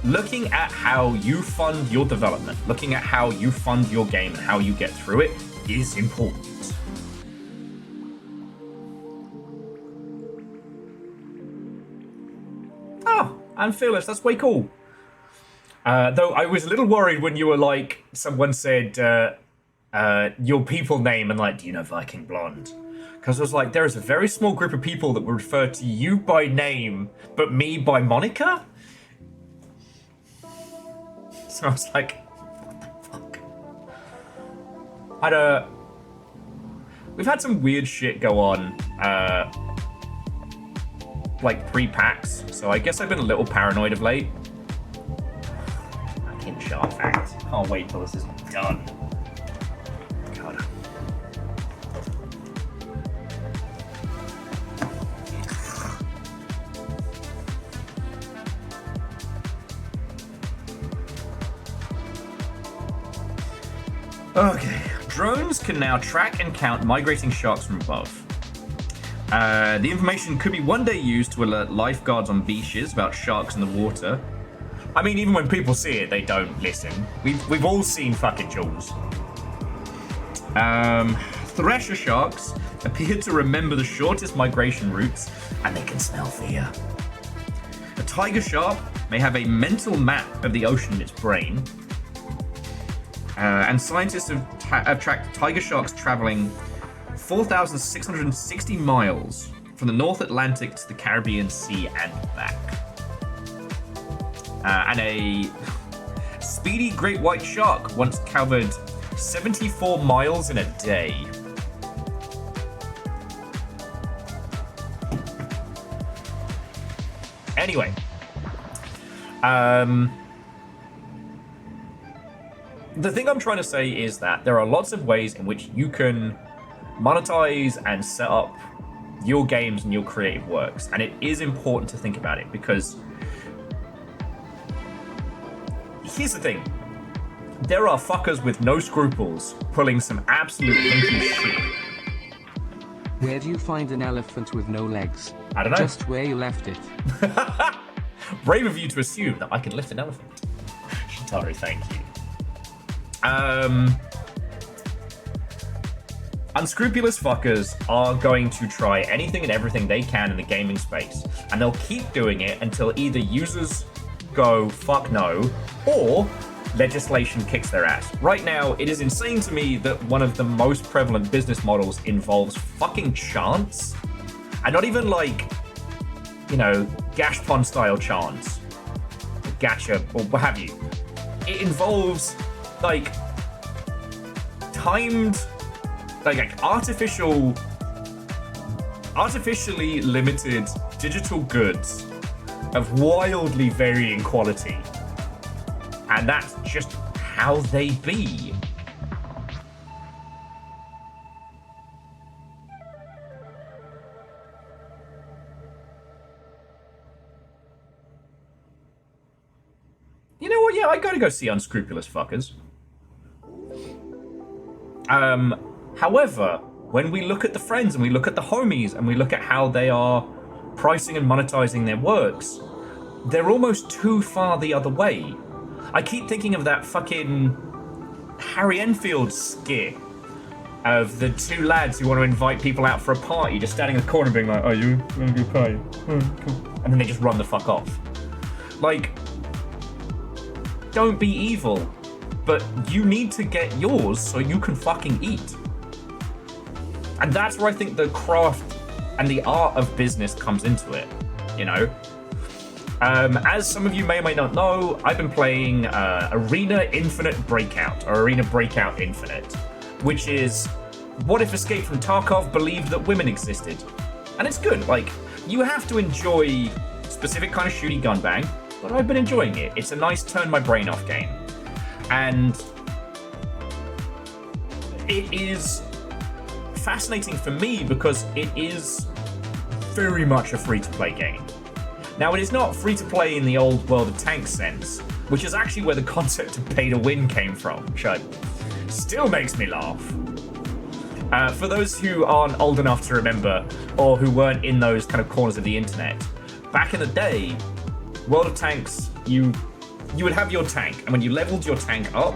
looking at how you fund your development, looking at how you fund your game and how you get through it is important. Oh, and Fearless, that's way cool. Though I was a little worried when you were like, someone said your people name and like, do you know Viking Blonde? Because I was like, there is a very small group of people that would refer to you by name, but me by moniker? So I was like, what the fuck? We've had some weird shit go on, like pre-PAX, so I guess I've been a little paranoid of late. Fucking sharp fact. Can't wait till this is done. God. Okay, drones can now track and count migrating sharks from above. The information could be one day used to alert lifeguards on beaches about sharks in the water. I mean, even when people see it, they don't listen. We've all seen fucking Jaws. Thresher sharks appear to remember the shortest migration routes, and they can smell fear. A tiger shark may have a mental map of the ocean in its brain. And scientists have tracked tiger sharks traveling 4,660 miles from the North Atlantic to the Caribbean Sea and back. And a speedy great white shark once covered 74 miles in a day. Anyway, the thing I'm trying to say is that there are lots of ways in which you can monetize and set up your games and your creative works, and it is important to think about it, because here's the thing. There are fuckers with no scruples pulling some absolute hinky shit. Where do you find an elephant with no legs? I don't know. Just where you left it. Brave of you to assume that I can lift an elephant. Shitari, thank you. Unscrupulous fuckers are going to try anything and everything they can in the gaming space, and they'll keep doing it until either users go fuck no, or legislation kicks their ass. Right now, it is insane to me that one of the most prevalent business models involves fucking chance, and not even like, you know, Gashpon style chance, gacha, or what have you. It involves like timed, like artificially limited digital goods of wildly varying quality, and that's just how they be. You know what? Yeah, I gotta go see Unscrupulous Fuckers. However, when we look at the friends and we look at the homies and we look at how they are pricing and monetizing their works, they're almost too far the other way. I keep thinking of that fucking Harry Enfield skit of the two lads who want to invite people out for a party, just standing in the corner being like, "Oh, you want to go party? Cool." And then they just run the fuck off. Like, don't be evil, but you need to get yours so you can fucking eat. And that's where I think the craft and the art of business comes into it, you know? As some of you may or may not know, I've been playing Arena Infinite Breakout, or Arena Breakout Infinite, which is what if Escape from Tarkov believed that women existed. And it's good. Like, you have to enjoy specific kind of shooty gun bang, but I've been enjoying it. It's a nice turn my brain off game. And it is fascinating for me because it is very much a free-to-play game. Now, it is not free-to-play in the old World of Tanks sense, which is actually where the concept of pay-to-win came from, which still makes me laugh. For those who aren't old enough to remember, or who weren't in those kind of corners of the internet, back in the day, World of Tanks, you would have your tank, and when you leveled your tank up,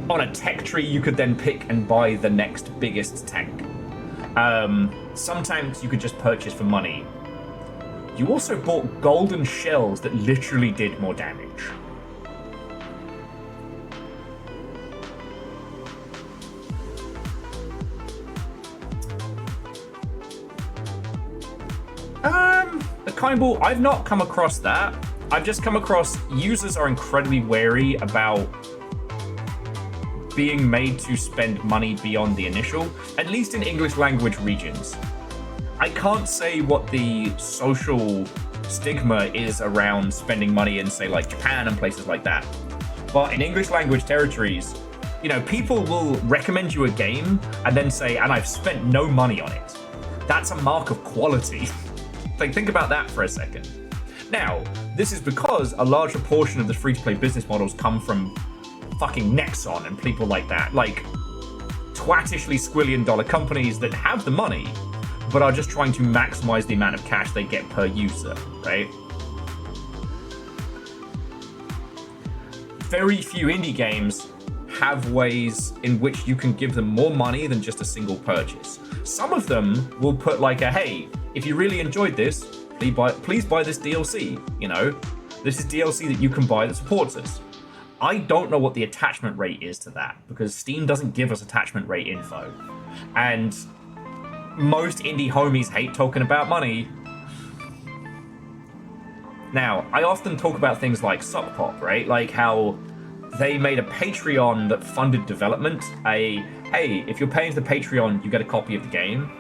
on a tech tree you could then pick and buy the next biggest tank. Some tanks you could just purchase for money. You also bought golden shells that literally did more damage. The kind ball, I've not come across that. I've just come across users are incredibly wary about being made to spend money beyond the initial, at least in English language regions. I can't say what the social stigma is around spending money in, say, like Japan and places like that. But in English language territories, you know, people will recommend you a game and then say, and I've spent no money on it. That's a mark of quality. Like, think about that for a second. Now, this is because a larger portion of the free-to-play business models come from fucking Nexon and people like that. Like, twattishly squillion-dollar companies that have the money, but are just trying to maximize the amount of cash they get per user, right? Very few indie games have ways in which you can give them more money than just a single purchase. Some of them will put like a, hey, if you really enjoyed this, please buy this DLC, you know? This is DLC that you can buy that supports us. I don't know what the attachment rate is to that, because Steam doesn't give us attachment rate info. And most indie homies hate talking about money. Now, I often talk about things like Sock Pop, right? Like how they made a Patreon that funded development. Hey, if you're paying for the Patreon, you get a copy of the game.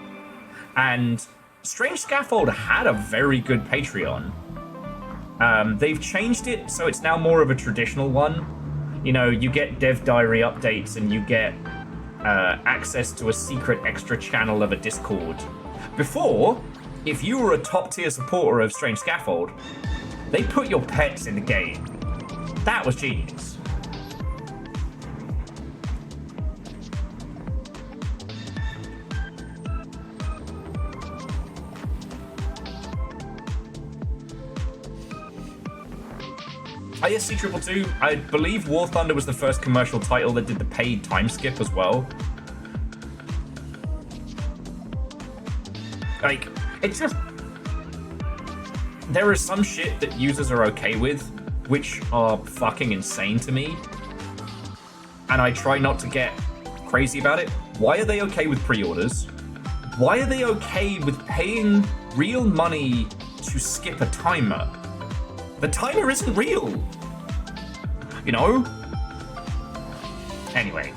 And Strange Scaffold had a very good Patreon. They've changed it, so it's now more of a traditional one. You know, you get dev diary updates and you get access to a secret extra channel of a Discord. Before, if you were a top tier supporter of Strange Scaffold, they put your pets in the game. That was genius. ISC 222, I believe War Thunder was the first commercial title that did the paid time skip as well. Like, it's just... There is some shit that users are okay with, which are fucking insane to me. And I try not to get crazy about it. Why are they okay with pre-orders? Why are they okay with paying real money to skip a timer? The timer isn't real. You know? Anyway.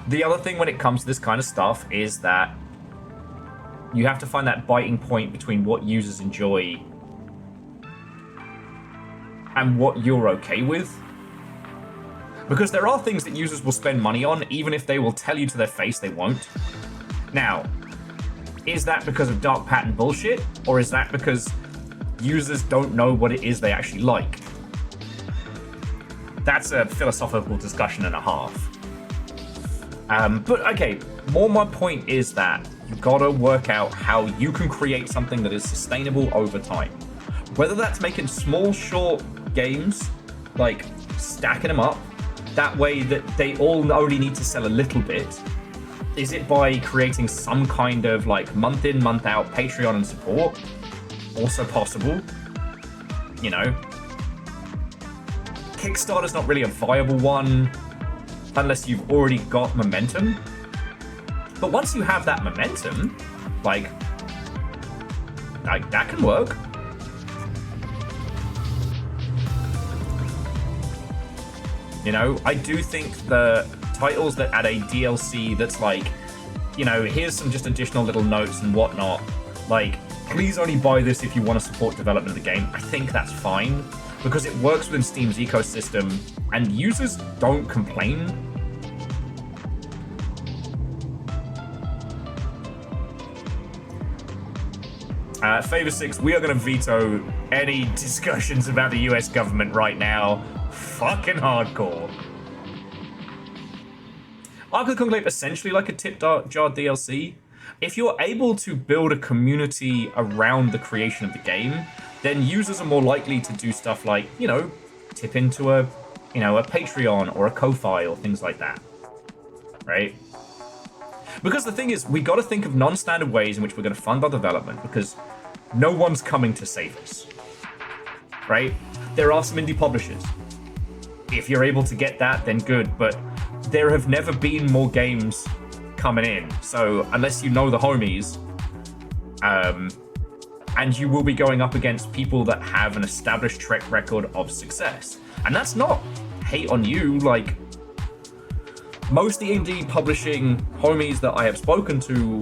The other thing when it comes to this kind of stuff is that you have to find that biting point between what users enjoy and what you're okay with. Because there are things that users will spend money on, even if they will tell you to their face they won't. Now, is that because of dark pattern bullshit? Or is that because users don't know what it is they actually like? That's a philosophical discussion and a half. But okay, more my point is that you gotta work out how you can create something that is sustainable over time. Whether that's making small, short games, like stacking them up, that way that they all only need to sell a little bit. Is it by creating some kind of like month in, month out Patreon and support? Also possible. You know, Kickstarter's not really a viable one unless you've already got momentum. But once you have that momentum, like that can work. You know, I do think the titles that add a DLC that's like, you know, here's some just additional little notes and whatnot, like, please only buy this if you want to support development of the game. I think that's fine, because it works within Steam's ecosystem, and users don't complain. Favor6, we are going to veto any discussions about the US government right now. Fucking hardcore. Ark of the Conclave essentially like a tip jar DLC. If you're able to build a community around the creation of the game, then users are more likely to do stuff like, you know, tip into a Patreon or a Ko-Fi or things like that, right? Because the thing is, we got to think of non-standard ways in which we're going to fund our development, because no one's coming to save us, right? There are some indie publishers. If you're able to get that, then good, but there have never been more games coming in. So unless you know the homies, and you will be going up against people that have an established track record of success. And that's not hate on you, like, most of the indie publishing homies that I have spoken to,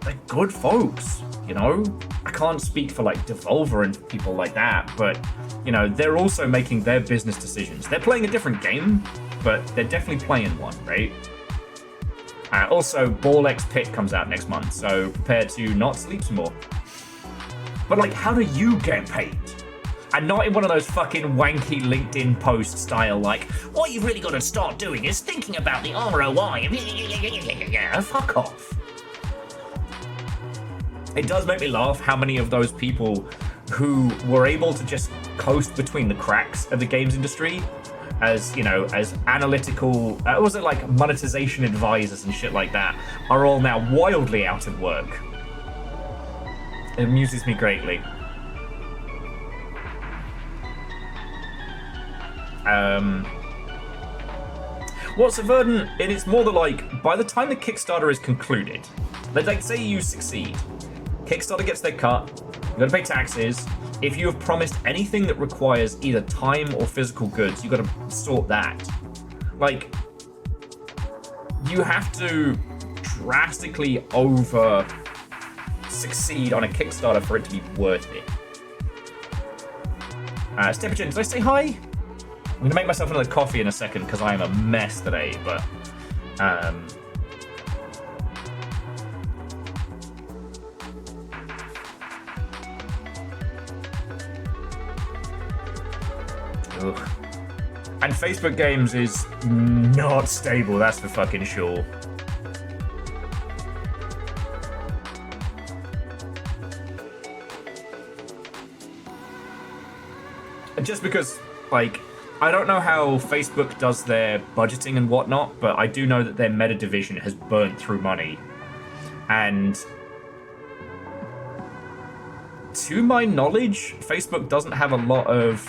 they're good folks, you know? I can't speak for like Devolver and people like that, but you know, they're also making their business decisions. They're playing a different game, but they're definitely playing one, right? Also, Ball X Pit comes out next month, so prepare to not sleep some more. But like, how do you get paid? And not in one of those fucking wanky LinkedIn post style, like, what you've really got to start doing is thinking about the ROI. Fuck off. It does make me laugh how many of those people who were able to just coast between the cracks of the games industry as, you know, as analytical, was it like monetization advisors and shit like that, are all now wildly out of work. It amuses me greatly. What's a verdant? It is more the like, by the time the Kickstarter is concluded, let's like say you succeed, Kickstarter gets their cut, you gotta pay taxes. If you have promised anything that requires either time or physical goods, you gotta sort that. Like, you have to drastically over succeed on a Kickstarter for it to be worth it. Steppergen, did I say hi? I'm gonna make myself another coffee in a second because I am a mess today, but ugh. And Facebook Games is not stable, that's for fucking sure. Just because, like, I don't know how Facebook does their budgeting and whatnot, but I do know that their meta division has burnt through money. And to my knowledge, Facebook doesn't have a lot of...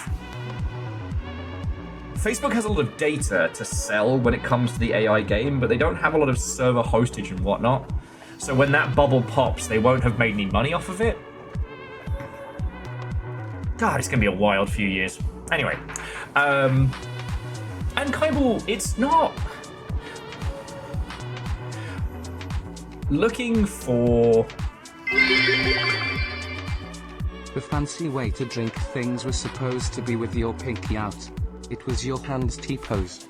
Facebook has a lot of data to sell when it comes to the AI game, but they don't have a lot of server hostage and whatnot. So when that bubble pops, they won't have made any money off of it. God, it's gonna be a wild few years. Anyway, and Kaibal, it's not looking for the fancy way to drink things was supposed to be with your pinky out. It was your hands T-posed.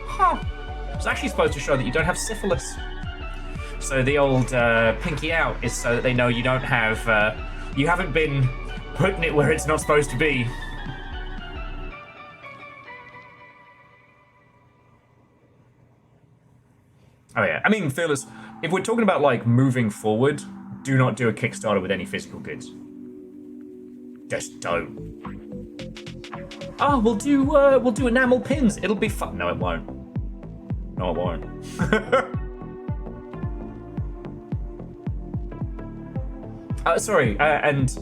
Huh. It's actually supposed to show that you don't have syphilis. So the old pinky out is so that they know you don't have, you haven't been putting it where it's not supposed to be. Oh yeah, I mean, Fearless, if we're talking about like moving forward, do not do a Kickstarter with any physical goods. Just don't. Oh, we'll do enamel pins. It'll be fun. No, it won't. No, it won't. Sorry, and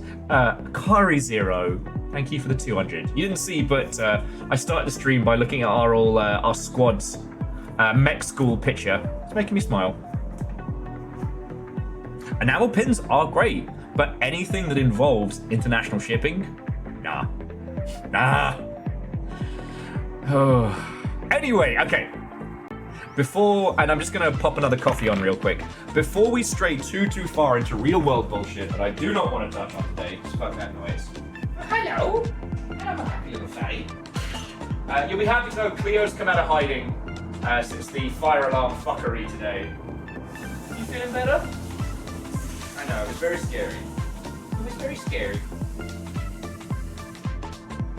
Kari Zero, thank you for the 200. You didn't see, but I started the stream by looking at our squad's mech school picture. It's making me smile. Enamel pins are great, but anything that involves international shipping, nah. Anyway, okay. Before, and I'm just gonna pop another coffee on real quick. Before we stray too far into real world bullshit that I do not want to touch on today, just fuck that noise. Hello, I'm a happy little fatty. You'll be happy to know Cleo's come out of hiding since the fire alarm fuckery today. You feeling better? I know, it was very scary. It was very scary.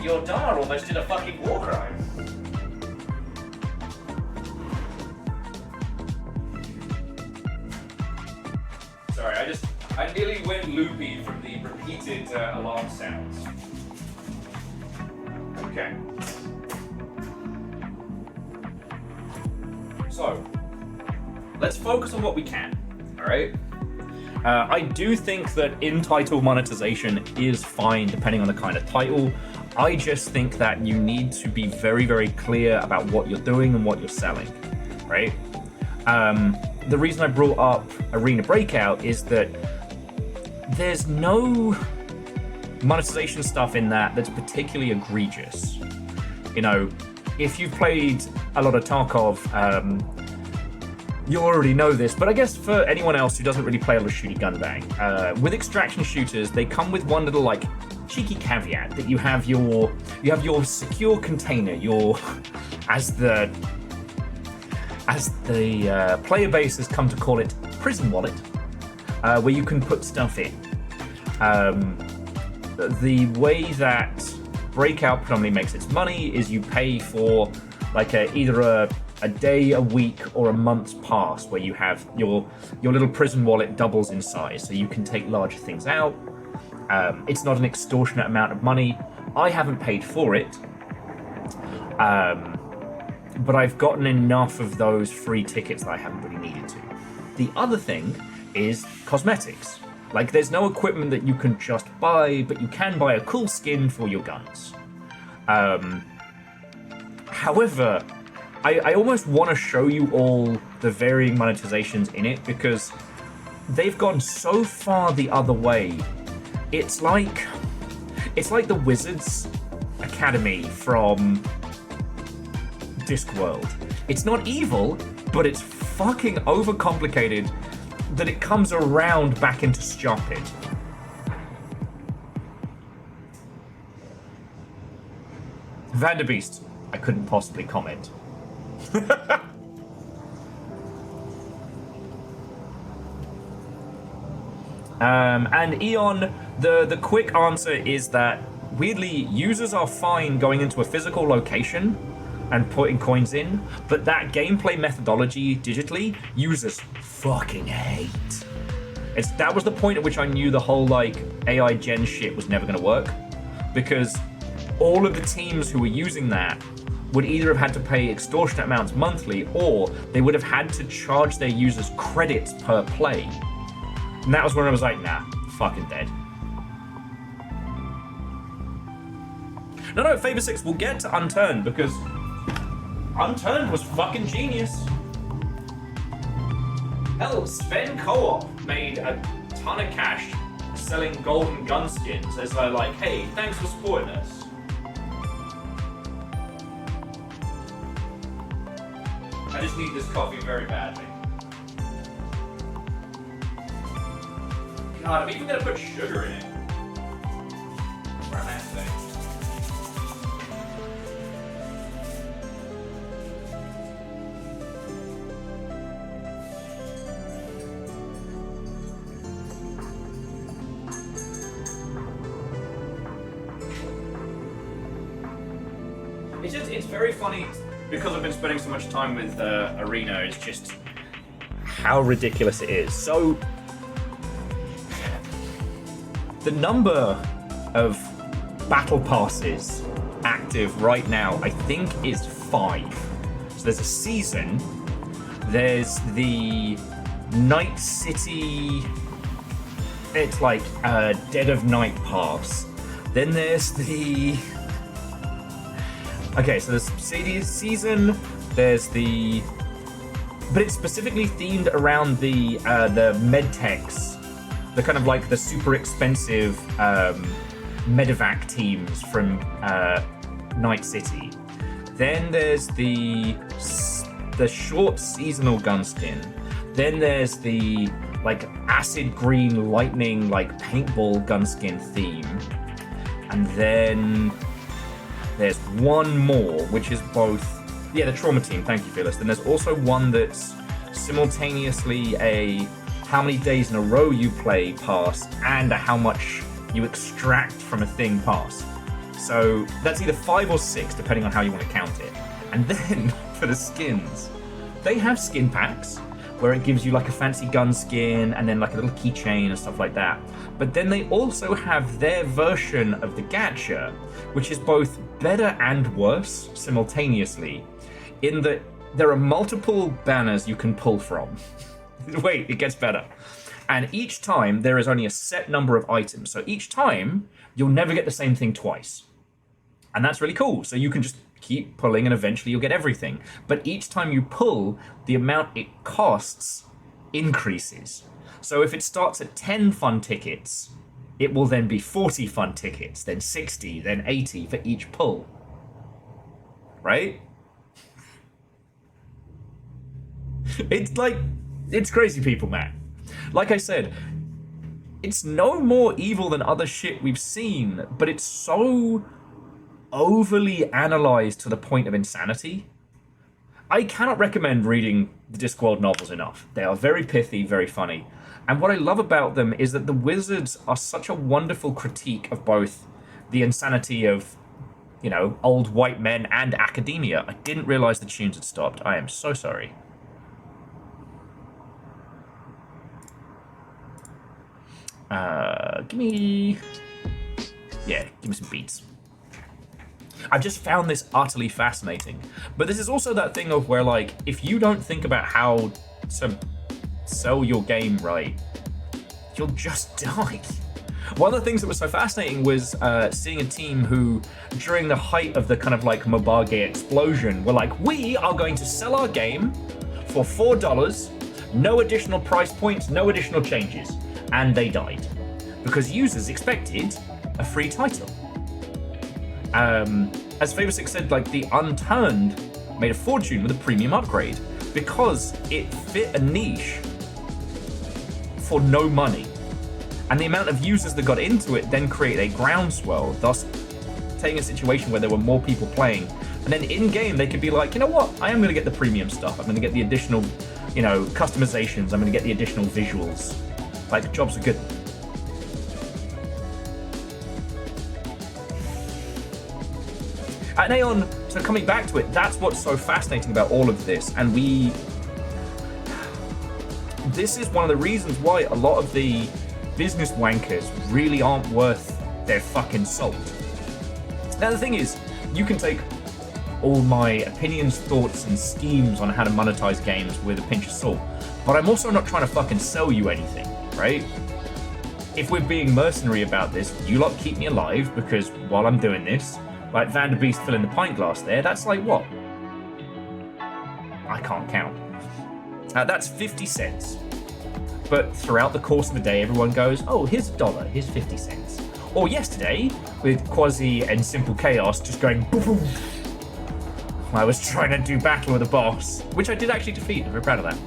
Your daughter almost did a fucking war crime. Sorry, I nearly went loopy from the repeated alarm sounds. Okay. So, let's focus on what we can, alright? I do think that in-title monetization is fine depending on the kind of title. I just think that you need to be very, very clear about what you're doing and what you're selling, right? The reason I brought up Arena Breakout is that there's no monetization stuff in that that's particularly egregious. You know, if you've played a lot of Tarkov, you already know this, but I guess for anyone else who doesn't really play a lot of shooty gun bang, with extraction shooters, they come with one little like cheeky caveat that you have your secure container, your as the player base has come to call it, prison wallet, where you can put stuff in. The way that Breakout predominantly makes its money is you pay for like either a day, a week, or a month's pass, where you have your little prison wallet doubles in size, so you can take larger things out. It's not an extortionate amount of money. I haven't paid for it. But I've gotten enough of those free tickets that I haven't really needed to. The other thing is cosmetics. Like, there's no equipment that you can just buy, but you can buy a cool skin for your guns. However, I almost want to show you all the varying monetizations in it, because they've gone so far the other way. It's like the Wizards Academy from Discworld. It's not evil, but it's fucking overcomplicated that it comes around back into stupid. Vanderbeest, I couldn't possibly comment. And Eon, the quick answer is that weirdly users are fine going into a physical location and putting coins in, but that gameplay methodology digitally, users fucking hate. That was the point at which I knew the whole like AI gen shit was never gonna work, because all of the teams who were using that would either have had to pay extortionate amounts monthly, or they would have had to charge their users credits per play. And that was when I was like, nah, fucking dead. No, Favor 6, we'll get to Unturned, because Unturned was fucking genius. Hell, Sven Co-op made a ton of cash selling golden gun skins as they're like, hey, thanks for supporting us. I just need this coffee very badly. God, I'm even gonna put sugar in it. Around that thing. It's very funny, because I've been spending so much time with Arena, it's just how ridiculous it is. So, the number of battle passes active right now, I think, is 5. So there's a season, there's the Night City, it's like a Dead of Night pass. Then there's the... Okay, so there's season, there's the... But it's specifically themed around the medtechs, the kind of like the super expensive medevac teams from Night City. Then there's the short seasonal gun skin. Then there's the like acid green lightning like paintball gun skin theme. And then there's one more, which is both the trauma team. Thank you, Fearless. Then there's also one that's simultaneously a how many days in a row you play pass and a how much you extract from a thing pass. So that's either 5 or 6, depending on how you want to count it. And then for the skins, they have skin packs where it gives you like a fancy gun skin and then like a little keychain and stuff like that. But then they also have their version of the gacha, which is both better and worse simultaneously, in that there are multiple banners you can pull from. Wait, it gets better. And each time there is only a set number of items. So each time you'll never get the same thing twice. And that's really cool. So you can just keep pulling and eventually you'll get everything. But each time you pull, the amount it costs increases. So if it starts at 10 fun tickets, it will then be 40 fun tickets, then 60, then 80 for each pull. Right? It's crazy people, man. Like I said, it's no more evil than other shit we've seen, but it's so overly analyzed to the point of insanity. I cannot recommend reading the Discworld novels enough. They are very pithy, very funny. And what I love about them is that the wizards are such a wonderful critique of both the insanity of, you know, old white men and academia. I didn't realize the tunes had stopped. I am so sorry. Give me some beats. I've just found this utterly fascinating. But this is also that thing of where, like, if you don't think about how to sell your game right, you'll just die. One of the things that was so fascinating was seeing a team who, during the height of the kind of like Mobage explosion, were like, we are going to sell our game for $4, no additional price points, no additional changes. And they died. Because users expected a free title. As Favorsic said, like, the Unturned made a fortune with a premium upgrade because it fit a niche for no money. And the amount of users that got into it then created a groundswell, thus taking a situation where there were more people playing. And then in-game, they could be like, you know what? I am going to get the premium stuff. I'm going to get the additional, you know, customizations. I'm going to get the additional visuals. Like, jobs are good. At Aeon, so coming back to it, that's what's so fascinating about all of this. And this is one of the reasons why a lot of the business wankers really aren't worth their fucking salt. Now the thing is, you can take all my opinions, thoughts, and schemes on how to monetize games with a pinch of salt, but I'm also not trying to fucking sell you anything, right? If we're being mercenary about this, you lot keep me alive, because while I'm doing this, like Vanderbeest filling the pint glass there, that's like what? I can't count. That's 50 cents. But throughout the course of the day, everyone goes, oh, here's $1, here's 50 cents. Or yesterday, with Quasi and Simple Chaos just going boom, boom. I was trying to do battle with a boss, which I did actually defeat. I'm very proud of that.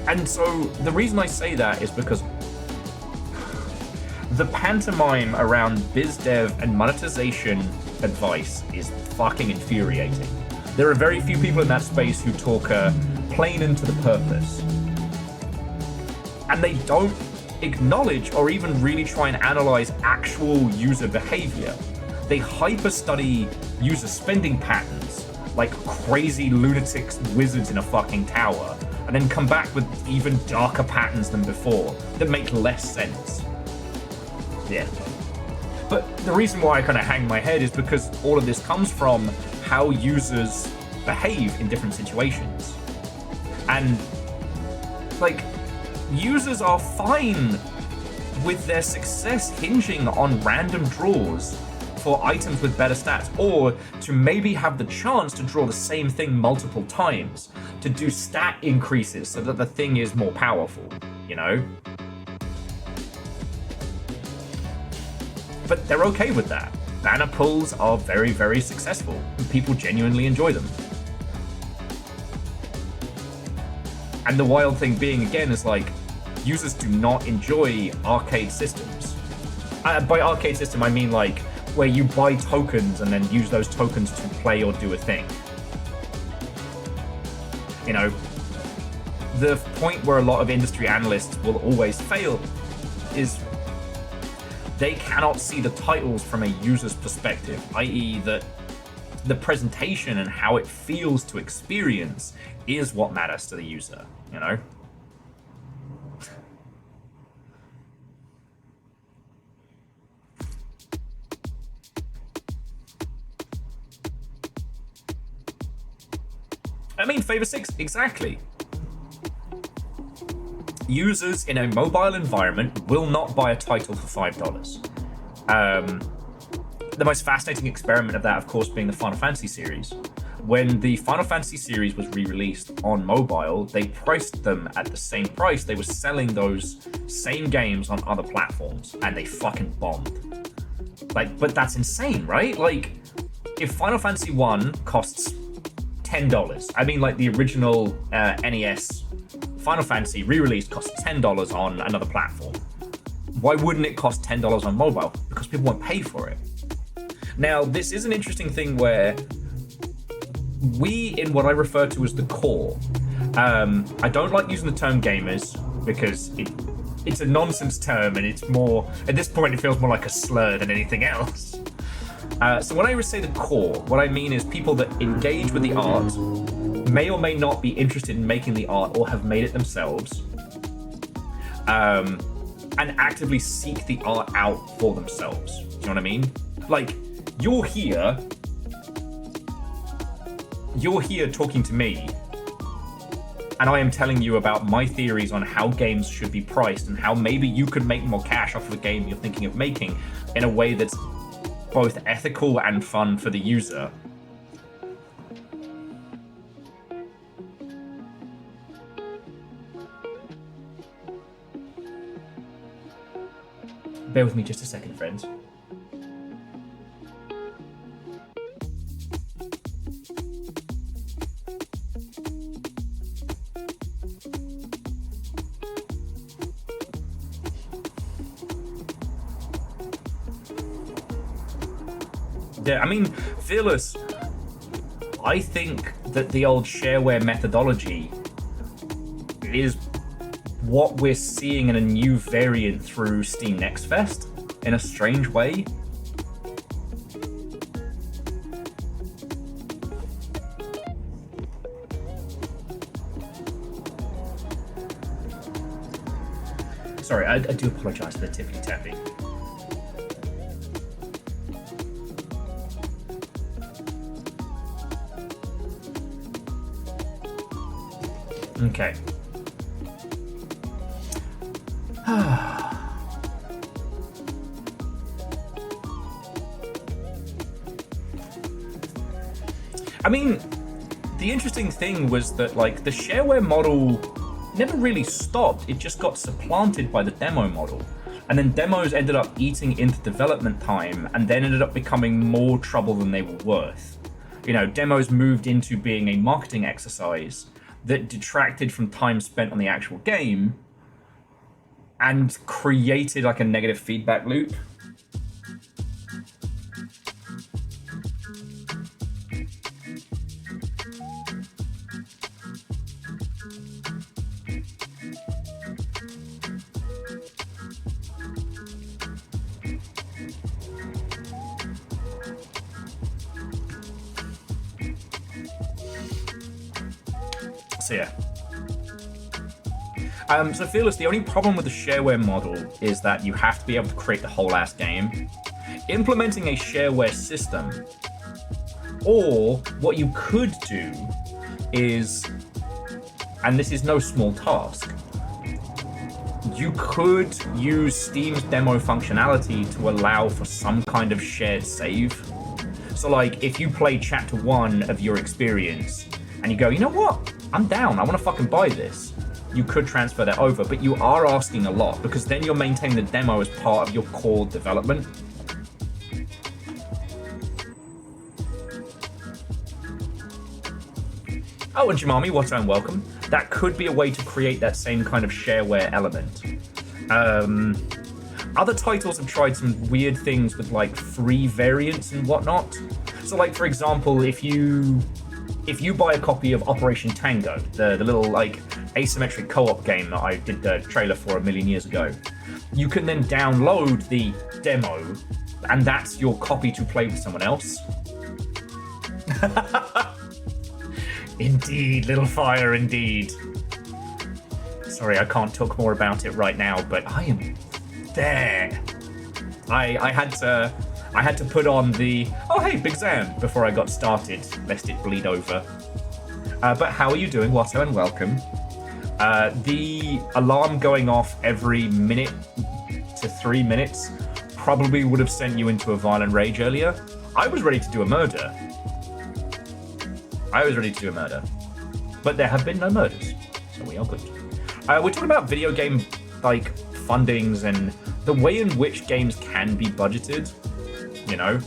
And so the reason I say that is because the pantomime around biz dev and monetization advice is fucking infuriating. There are very few people in that space who talk plain and to the purpose. And they don't acknowledge or even really try and analyze actual user behavior. They hyper-study user spending patterns like crazy lunatics wizards in a fucking tower, and then come back with even darker patterns than before that make less sense. Yeah. But the reason why I kind of hang my head is because all of this comes from how users behave in different situations. And, like, users are fine with their success hinging on random draws for items with better stats, or to maybe have the chance to draw the same thing multiple times, to do stat increases so that the thing is more powerful, you know? But they're okay with that. banner pulls are very, very successful. People genuinely enjoy them. And the wild thing being, again, is like, users do not enjoy arcade systems. By arcade system, I mean like where you buy tokens and then use those tokens to play or do a thing. You know, the point where a lot of industry analysts will always fail is they cannot see the titles from a user's perspective, i.e. that the presentation and how it feels to experience is what matters to the user, you know? I mean, Favor 6, exactly. Users in a mobile environment will not buy a title for $5. The most fascinating experiment of that, of course, being the Final Fantasy series. When the Final Fantasy series was re-released on mobile, they priced them at the same price they were selling those same games on other platforms, and they fucking bombed. Like, but that's insane, right? Like, if Final Fantasy 1 costs $10, I mean, like the original NES Final Fantasy re-released costs $10 on another platform. Why wouldn't it cost $10 on mobile? Because people won't pay for it. Now, this is an interesting thing where we, in what I refer to as the core, I don't like using the term gamers because it's a nonsense term and it's more, at this point, it feels more like a slur than anything else. So when I say the core, what I mean is people that engage with the art, may or may not be interested in making the art or have made it themselves, and actively seek the art out for themselves. Do you know what I mean? Like, you're here talking to me, and I am telling you about my theories on how games should be priced and how maybe you could make more cash off of a game you're thinking of making in a way that's both ethical and fun for the user. Bear with me just a second, friends. Yeah, I mean, Fearless, I think that the old shareware methodology is what we're seeing in a new variant through Steam Next Fest, in a strange way. Sorry, I do apologize for the tippity tapping. Okay. I mean, the interesting thing was that, like, the shareware model never really stopped. It just got supplanted by the demo model. And then demos ended up eating into development time and then ended up becoming more trouble than they were worth. You know, demos moved into being a marketing exercise that detracted from time spent on the actual game and created like a negative feedback loop. So yeah. So Fearless, the only problem with the shareware model is that you have to be able to create the whole ass game. Implementing a shareware system, or what you could do is, and this is no small task, you could use Steam's demo functionality to allow for some kind of shared save. So like, if you play chapter 1 of your experience and you go, you know what? I'm down, I want to fucking buy this. You could transfer that over, but you are asking a lot because then you're maintaining the demo as part of your core development. Oh, and Jemami, what and welcome. That could be a way to create that same kind of shareware element. Other titles have tried some weird things with like free variants and whatnot. So like, for example, if you buy a copy of Operation Tango, the little like asymmetric co-op game that I did the trailer for a million years ago, you can then download the demo, and that's your copy to play with someone else. Indeed, little fire, indeed. Sorry, I can't talk more about it right now, but I am there. I had to put on the oh hey Big Zam before I got started, lest it bleed over. But how are you doing, Watto, and welcome. The alarm going off every minute to 3 minutes probably would have sent you into a violent rage earlier. I was ready to do a murder. But there have been no murders, so we are good. We're talking about video game like fundings and the way in which games can be budgeted, you know.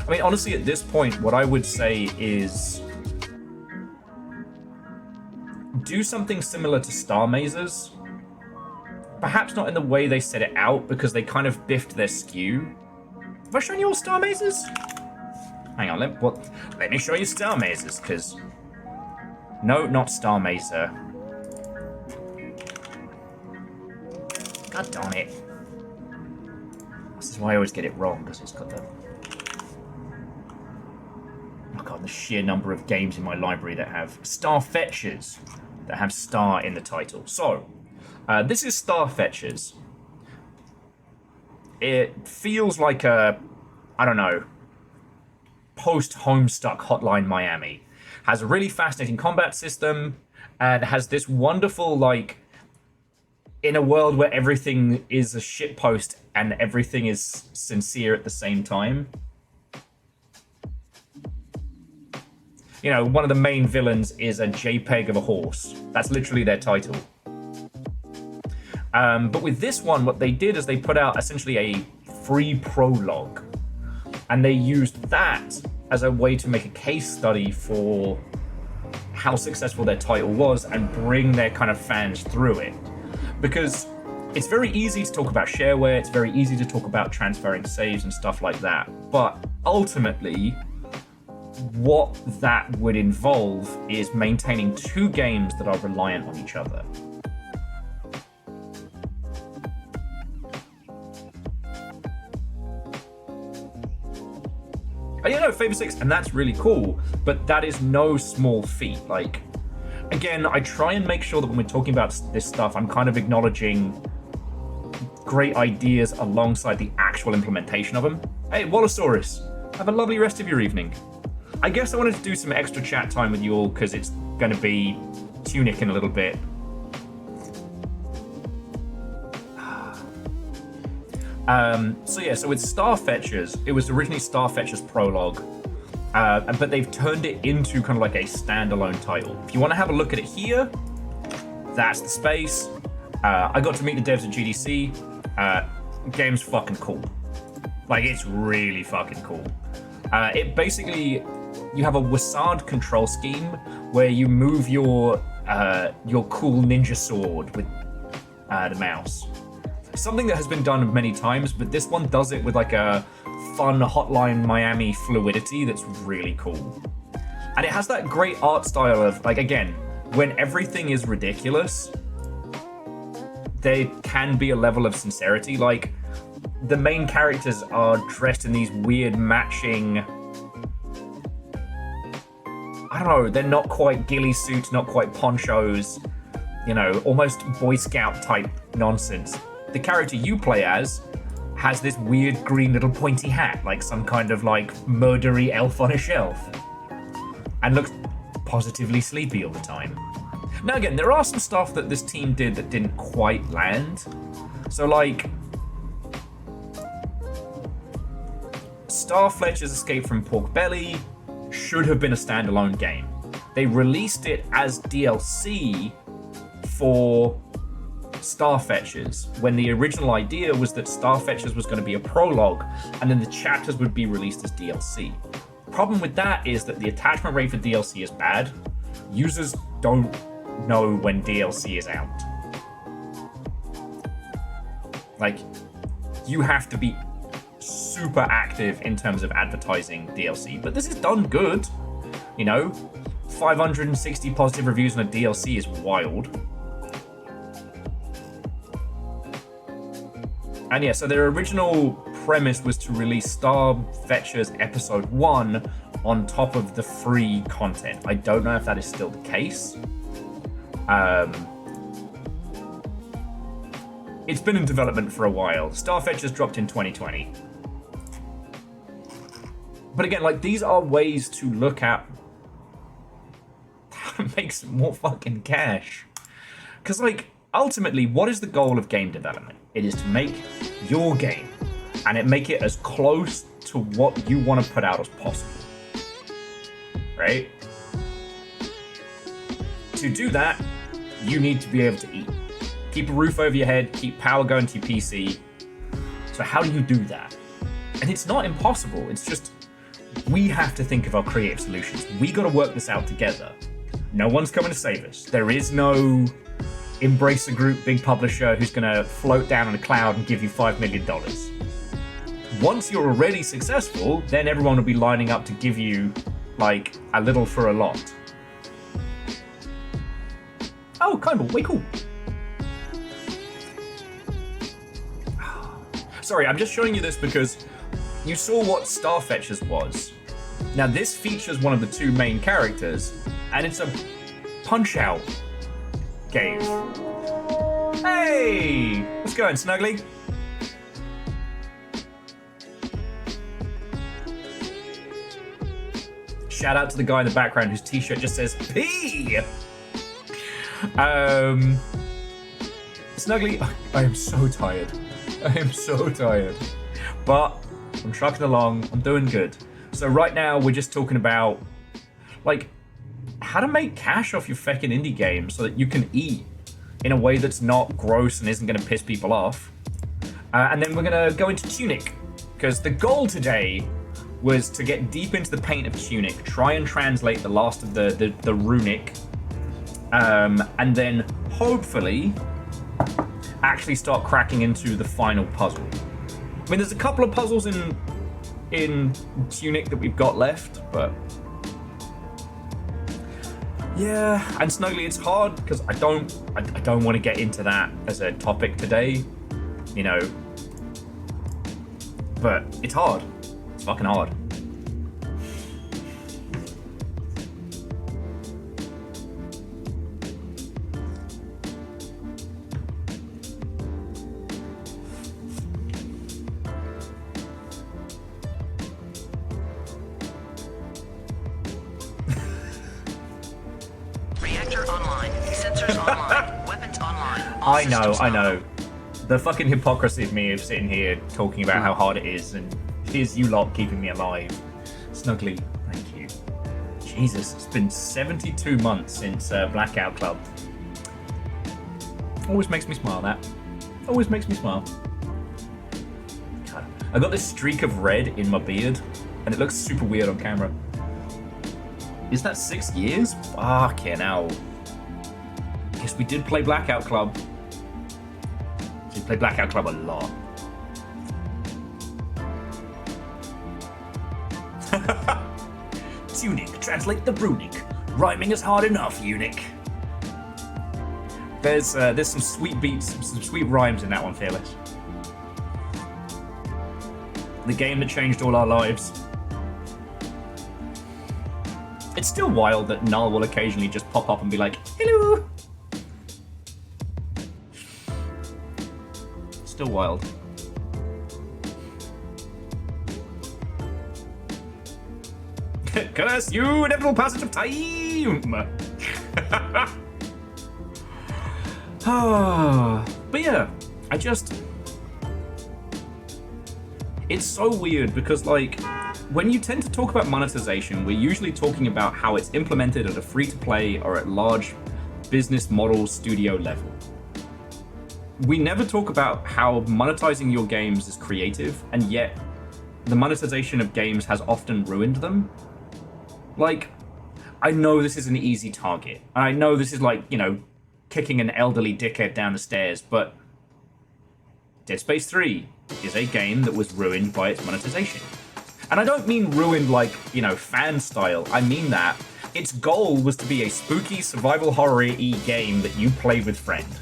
I mean, honestly, at this point, what I would say is do something similar to Star Mazes. Perhaps not in the way they set it out, because they kind of biffed their skew. Have I shown you all Star Mazes? Hang on, let me show you Star Mazes, because... No, not Star Mazer. God darn it. This is why I always get it wrong, because it's got the... Oh god, the sheer number of games in my library that have Star Fetchers, that have Star in the title. So, this is Star Fetchers. It feels like a, I don't know, post-Homestuck Hotline Miami. Has a really fascinating combat system, and has this wonderful, like, in a world where everything is a shitpost and everything is sincere at the same time. You know, one of the main villains is a JPEG of a horse. That's literally their title. But with this one, what they did is they put out essentially a free prologue. And they used that as a way to make a case study for how successful their title was and bring their kind of fans through it. Because it's very easy to talk about shareware, it's very easy to talk about transferring saves and stuff like that. But ultimately, what that would involve is maintaining two games that are reliant on each other. You know, Favor 6, and that's really cool, but that is no small feat. Like, again, I try and make sure that when we're talking about this stuff, I'm kind of acknowledging great ideas alongside the actual implementation of them. Hey, Wallosaurus, have a lovely rest of your evening. I guess I wanted to do some extra chat time with you all, because it's going to be Tunic in a little bit. So with Star Fetchers, it was originally Star Fetchers Prologue, but they've turned it into kind of like a standalone title. If you want to have a look at it here, that's the space. I got to meet the devs at GDC. Game's fucking cool. Like, it's really fucking cool. It basically, you have a Wasad control scheme where you move your cool ninja sword with the mouse. Something that has been done many times, but this one does it with like a fun Hotline Miami fluidity that's really cool. And it has that great art style of, like, again, when everything is ridiculous, there can be a level of sincerity. Like, the main characters are dressed in these weird matching... I don't know, they're not quite ghillie suits, not quite ponchos, you know, almost Boy Scout type nonsense. The character you play as has this weird green little pointy hat, like some kind of like murdery elf on a shelf, and looks positively sleepy all the time. Now again, there are some stuff that this team did that didn't quite land. So like, Star Fletcher's Escape from Pork Belly should have been a standalone game. They released it as DLC for Starfetchers, when the original idea was that Starfetchers was going to be a prologue, and then the chapters would be released as DLC. Problem with that is that the attachment rate for DLC is bad. Users don't know when DLC is out. Like, you have to be super active in terms of advertising DLC, but this is done good. You know, 560 positive reviews on a DLC is wild. And yeah, so their original premise was to release Starfetchers Episode 1 on top of the free content. I don't know if that is still the case. It's been in development for a while. Starfetchers dropped in 2020. But again, like, these are ways to look at how to make some more fucking cash. Because, like, ultimately, what is the goal of game development? It is to make your game and make it as close to what you want to put out as possible. Right? To do that, you need to be able to eat. Keep a roof over your head, keep power going to your PC. So how do you do that? And it's not impossible, it's just we have to think of our creative solutions. We got to work this out together. No one's coming to save us. There is no Embracer Group big publisher who's going to float down on a cloud and give you $5 million. Once you're already successful, then everyone will be lining up to give you, like, a little for a lot. Oh, kind of way cool. Sorry, I'm just showing you this because you saw what Starfetchers was. Now, this features one of the two main characters, and it's a Punch-Out game. Hey! What's going, Snuggly? Shout out to the guy in the background whose t-shirt just says P! Snuggly, I am so tired. I am so tired. But I'm trucking along, I'm doing good. So right now we're just talking about, like, how to make cash off your feckin' indie game so that you can eat in a way that's not gross and isn't going to piss people off. And then we're going to go into Tunic, because the goal today was to get deep into the paint of Tunic, try and translate the last of the runic, and then hopefully actually start cracking into the final puzzle. I mean, there's a couple of puzzles in Tunic that we've got left, but yeah. And Snuggly, it's hard because I don't want to get into that as a topic today, you know. But it's hard. It's fucking hard. Online. Sensors online. Weapons online. I know. The fucking hypocrisy of me of sitting here talking about how hard it is, and here's you lot keeping me alive. Snuggly, thank you. Jesus, it's been 72 months since Blackout Club. Always makes me smile, that. Always makes me smile. God, I got this streak of red in my beard, and it looks super weird on camera. Is that 6 years? Fucking hell. Yes, we did play Blackout Club. We played Blackout Club a lot. Tunic, translate the runic. Rhyming is hard enough, eunuch. There's some sweet beats, some sweet rhymes in that one, Fearless. The game that changed all our lives. It's still wild that Null will occasionally just pop up and be like, hello! Still wild. Curse you, inevitable passage of time! But yeah, it's so weird because, like, when you tend to talk about monetization, we're usually talking about how it's implemented at a free-to-play or at large business model studio level. we never talk about how monetizing your games is creative, and yet the monetization of games has often ruined them. Like, I know this is an easy target. I know this is like, you know, kicking an elderly dickhead down the stairs, but Dead Space 3 is a game that was ruined by its monetization. And I don't mean ruined like, you know, fan style. I mean that its goal was to be a spooky survival horror-y game that you play with friends.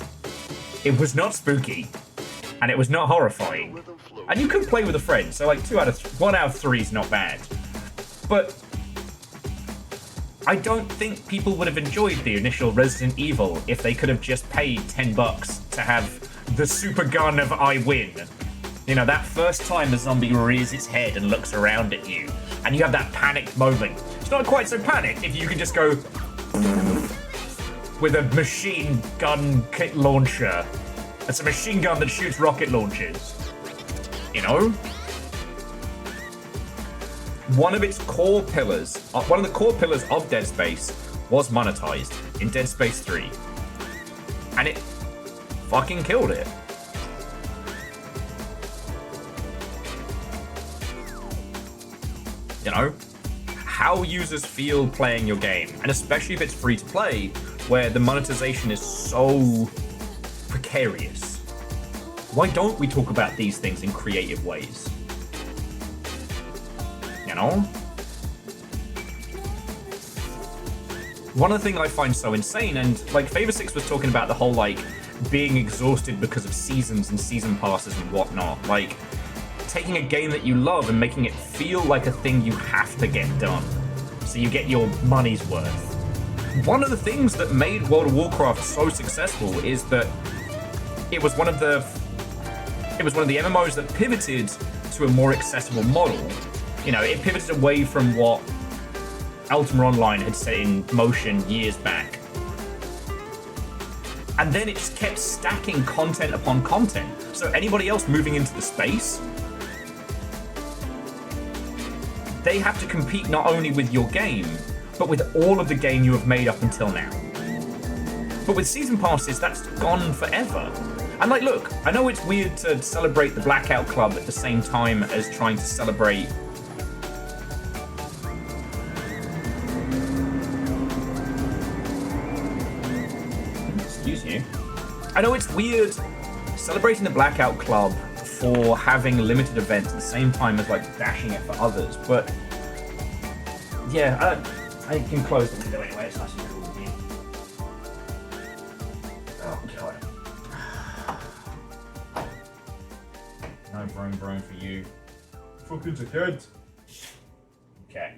It was not spooky, and it was not horrifying. And you could play with a friend, so like 1 out of 3 is not bad. But I don't think people would have enjoyed the initial Resident Evil if they could have just paid $10 to have the super gun of I win. You know, that first time the zombie rears its head and looks around at you, and you have that panicked moment. It's not quite so panicked if you can just go with a machine gun kit launcher. It's a machine gun that shoots rocket launchers. You know? One of the core pillars of Dead Space was monetized in Dead Space 3. And it fucking killed it. You know? How users feel playing your game, and especially if it's free to play, where the monetization is so precarious. Why don't we talk about these things in creative ways? You know? One of the things I find so insane, and like Favor6 was talking about the whole like being exhausted because of seasons and season passes and whatnot, like taking a game that you love and making it feel like a thing you have to get done, so you get your money's worth. One of the things that made World of Warcraft so successful is that it was one of the MMOs that pivoted to a more accessible model. You know, it pivoted away from what Ultima Online had set in motion years back. And then it just kept stacking content upon content. So anybody else moving into the space, they have to compete not only with your game, but with all of the game you have made up until now. But with season passes, that's gone forever. And like, look, I know it's weird to celebrate the Blackout Club at the same time as trying to celebrate excuse you. I know it's weird celebrating the Blackout Club for having limited events at the same time as like dashing it for others, but yeah, I can close the window anyway, it's nice and cool with me. Oh god. No brome for you. Fucking dickhead. Okay.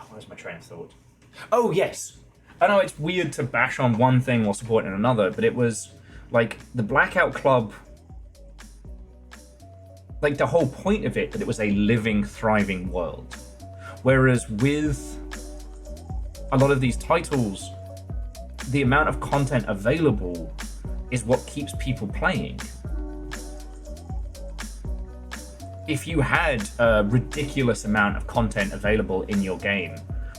Where's my train of thought? Oh yes! I know it's weird to bash on one thing while supporting another, but it was like the Blackout Club, like the whole point of it, that it was a living, thriving world. Whereas with a lot of these titles, the amount of content available is what keeps people playing. If you had a ridiculous amount of content available in your game,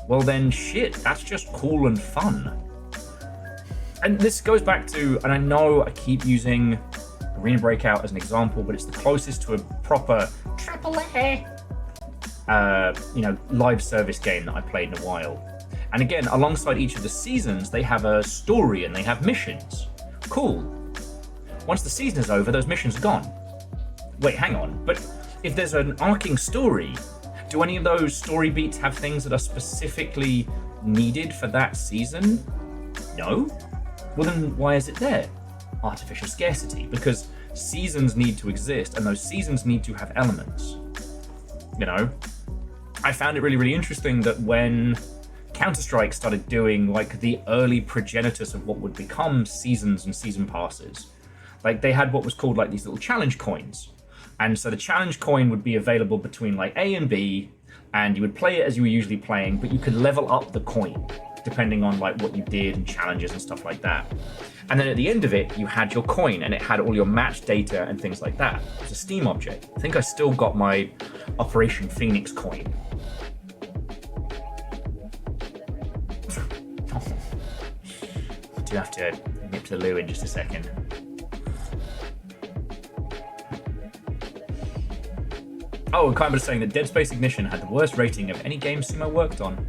well then shit, that's just cool and fun. And this goes back to, and I know I keep using Arena Breakout as an example, but it's the closest to a proper AAA, live service game that I played in a while. And again, alongside each of the seasons, they have a story and they have missions. Cool. Once the season is over, those missions are gone. Wait, hang on, but if there's an arcing story, do any of those story beats have things that are specifically needed for that season? No? Well then why is it there? Artificial scarcity, because seasons need to exist and those seasons need to have elements. You know? I found it really, really interesting that when Counter-Strike started doing like the early progenitors of what would become seasons and season passes, like they had what was called like these little challenge coins. And so the challenge coin would be available between like A and B, and you would play it as you were usually playing, but you could level up the coin depending on like what you did and challenges and stuff like that. And then at the end of it, you had your coin and it had all your match data and things like that. It was a Steam object. I think I still got my Operation Phoenix coin. do have to nip to the loo in just a second. Oh, Kaiba is saying that Dead Space Ignition had the worst rating of any game Sumo worked on.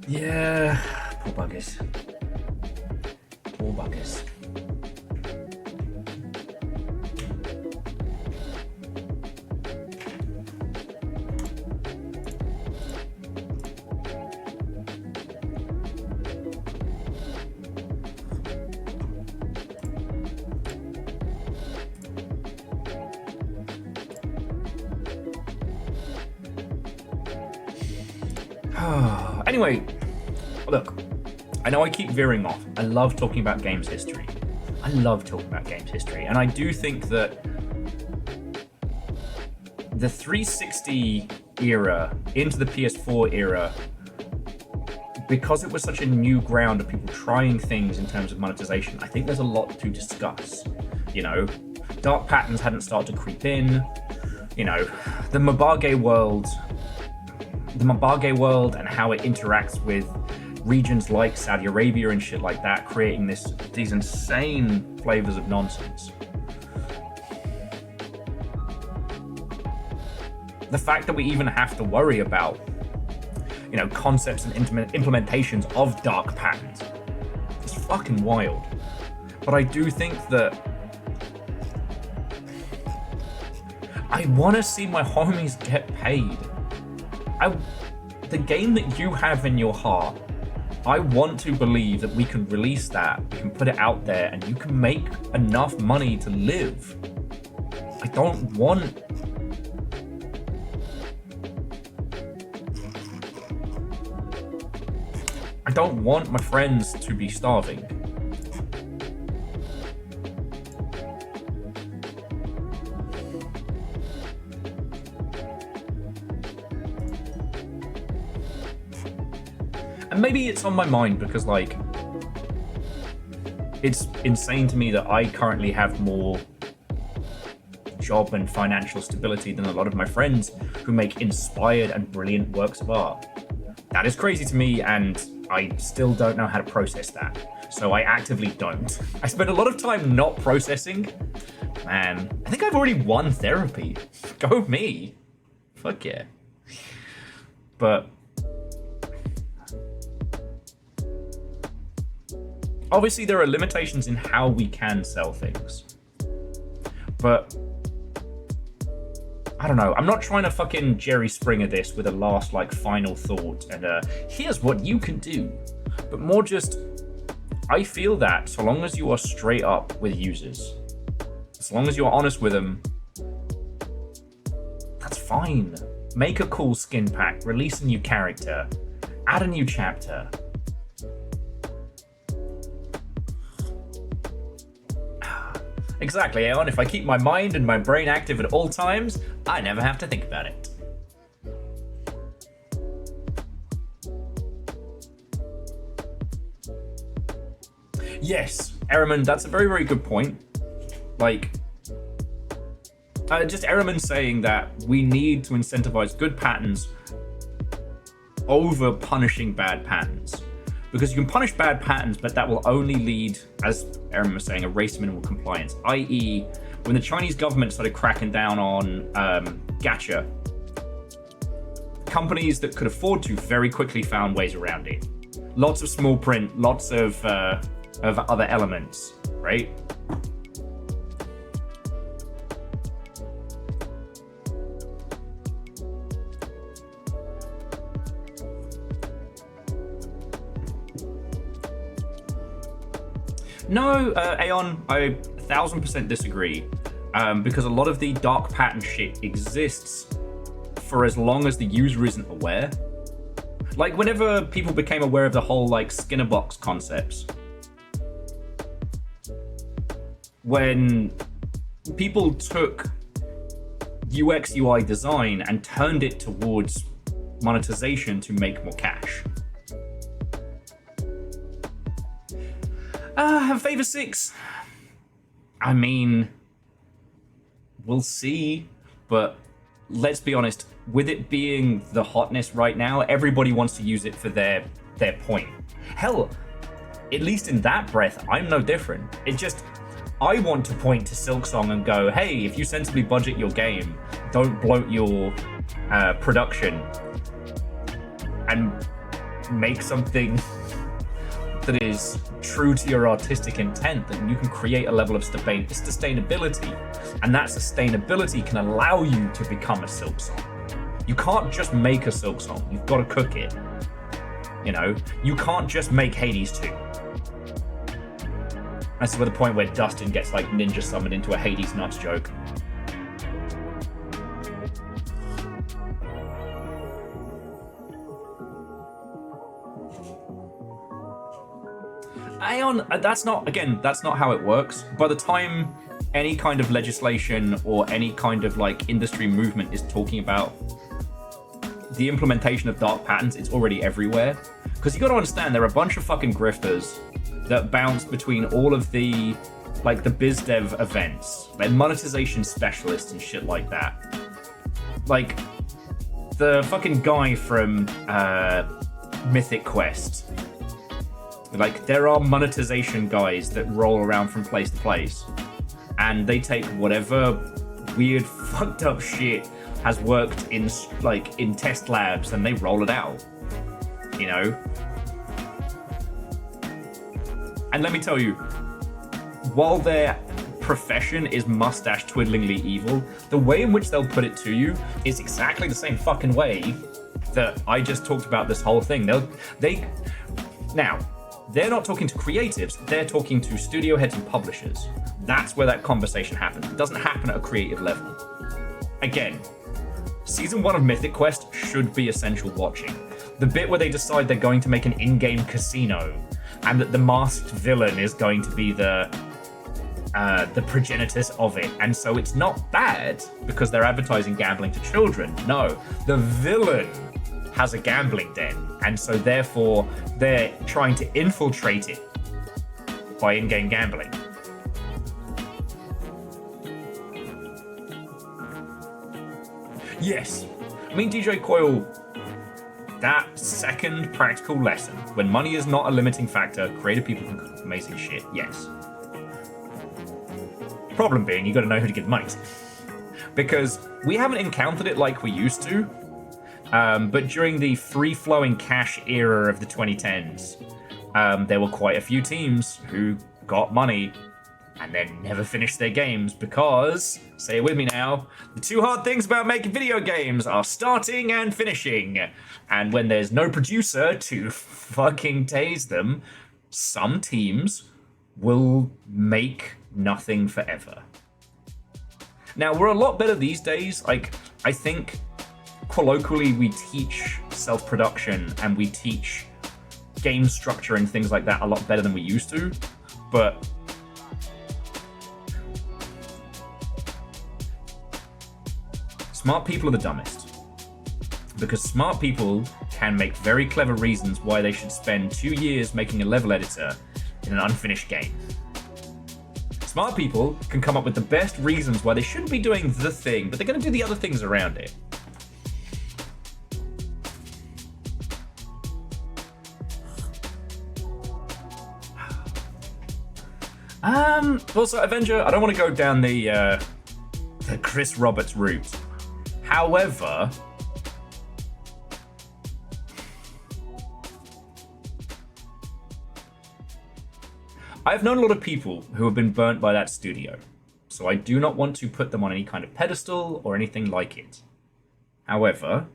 Yeah, poor buggers. Poor buggers. Anyway, look, I know I keep veering off. I love talking about games history. I love talking about games history. And I do think that the 360 era into the PS4 era, because it was such a new ground of people trying things in terms of monetization, I think there's a lot to discuss. You know, dark patterns hadn't started to creep in. You know, the Mabage world and how it interacts with regions like Saudi Arabia and shit like that, creating these insane flavors of nonsense. The fact that we even have to worry about, you know, concepts and implementations of dark patterns is fucking wild. But I do think that I want to see my homies get paid. The game that you have in your heart, I want to believe that we can release that, we can put it out there, and you can make enough money to live. I don't want my friends to be starving. And maybe it's on my mind because, like, it's insane to me that I currently have more job and financial stability than a lot of my friends who make inspired and brilliant works of art. That is crazy to me, and I still don't know how to process that. So I actively don't. I spend a lot of time not processing. Man, I think I've already won therapy. Go me. Fuck yeah. But obviously there are limitations in how we can sell things. But I don't know. I'm not trying to fucking Jerry Springer this with a last, like, final thought and here's what you can do. But more just, I feel that so long as you are straight up with users, as long as you're honest with them, that's fine. Make a cool skin pack, release a new character, add a new chapter. Exactly, Aeon. If I keep my mind and my brain active at all times, I never have to think about it. Yes, Eraman, that's a very, very good point. Like, just Eraman saying that we need to incentivize good patterns over punishing bad patterns. Because you can punish bad patterns, but that will only lead, as Aaron was saying, a race minimal compliance. I.e., when the Chinese government started cracking down on gacha, companies that could afford to very quickly found ways around it. Lots of small print, lots of other elements, right? No, Aeon, I 1000% disagree. Because a lot of the dark pattern shit exists for as long as the user isn't aware. Like, whenever people became aware of the whole, like, Skinner box concepts, when people took UX UI design and turned it towards monetization to make more cash. Favor 6. I mean, we'll see, but let's be honest, with it being the hotness right now, everybody wants to use it for their point. Hell, at least in that breath, I'm no different. It just, I want to point to Silksong and go, hey, if you sensibly budget your game, don't bloat your production, and make something that is true to your artistic intent, then you can create a level of sustainability, and that sustainability can allow you to become a Silksong. You can't just make a Silksong, you've got to cook it. You know, you can't just make Hades 2. That's where the point where Dustin gets like ninja summoned into a Hades nuts joke. That's not how it works. By the time any kind of legislation or any kind of like industry movement is talking about the implementation of dark patterns, it's already everywhere. Because you got to understand, there are a bunch of fucking grifters that bounce between all of the like the biz dev events, like monetization specialists and shit like that. Like the fucking guy from Mythic Quest. Like, there are monetization guys that roll around from place to place, and they take whatever weird, fucked up shit has worked in test labs, and they roll it out, you know? And let me tell you, while their profession is mustache twiddlingly evil, the way in which they'll put it to you is exactly the same fucking way that I just talked about this whole thing. They're not talking to creatives, they're talking to studio heads and publishers. That's where that conversation happens. It doesn't happen at a creative level. Again, Season 1 of Mythic Quest should be essential watching. The bit where they decide they're going to make an in-game casino, and that the masked villain is going to be the progenitus of it, and so it's not bad because they're advertising gambling to children. No, the villain has a gambling den, and so therefore they're trying to infiltrate it by in-game gambling. Yes, I mean, DJ Coyle, that second practical lesson, when money is not a limiting factor, creative people can do amazing shit, yes. Problem being, you gotta know who to give money to. Because we haven't encountered it like we used to, but during the free-flowing cash era of the 2010s, there were quite a few teams who got money and then never finished their games because, say it with me now, the two hard things about making video games are starting and finishing. And when there's no producer to fucking tase them, some teams will make nothing forever. Now, we're a lot better these days. Like, I think colloquially we teach self-production and we teach game structure and things like that a lot better than we used to, but smart people are the dumbest, because smart people can make very clever reasons why they should spend 2 years making a level editor in an unfinished game. Smart people can come up with the best reasons why they shouldn't be doing the thing, but they're going to do the other things around it. Also, Avenger, I don't want to go down the Chris Roberts route. However, I've known a lot of people who have been burnt by that studio, so I do not want to put them on any kind of pedestal or anything like it. However,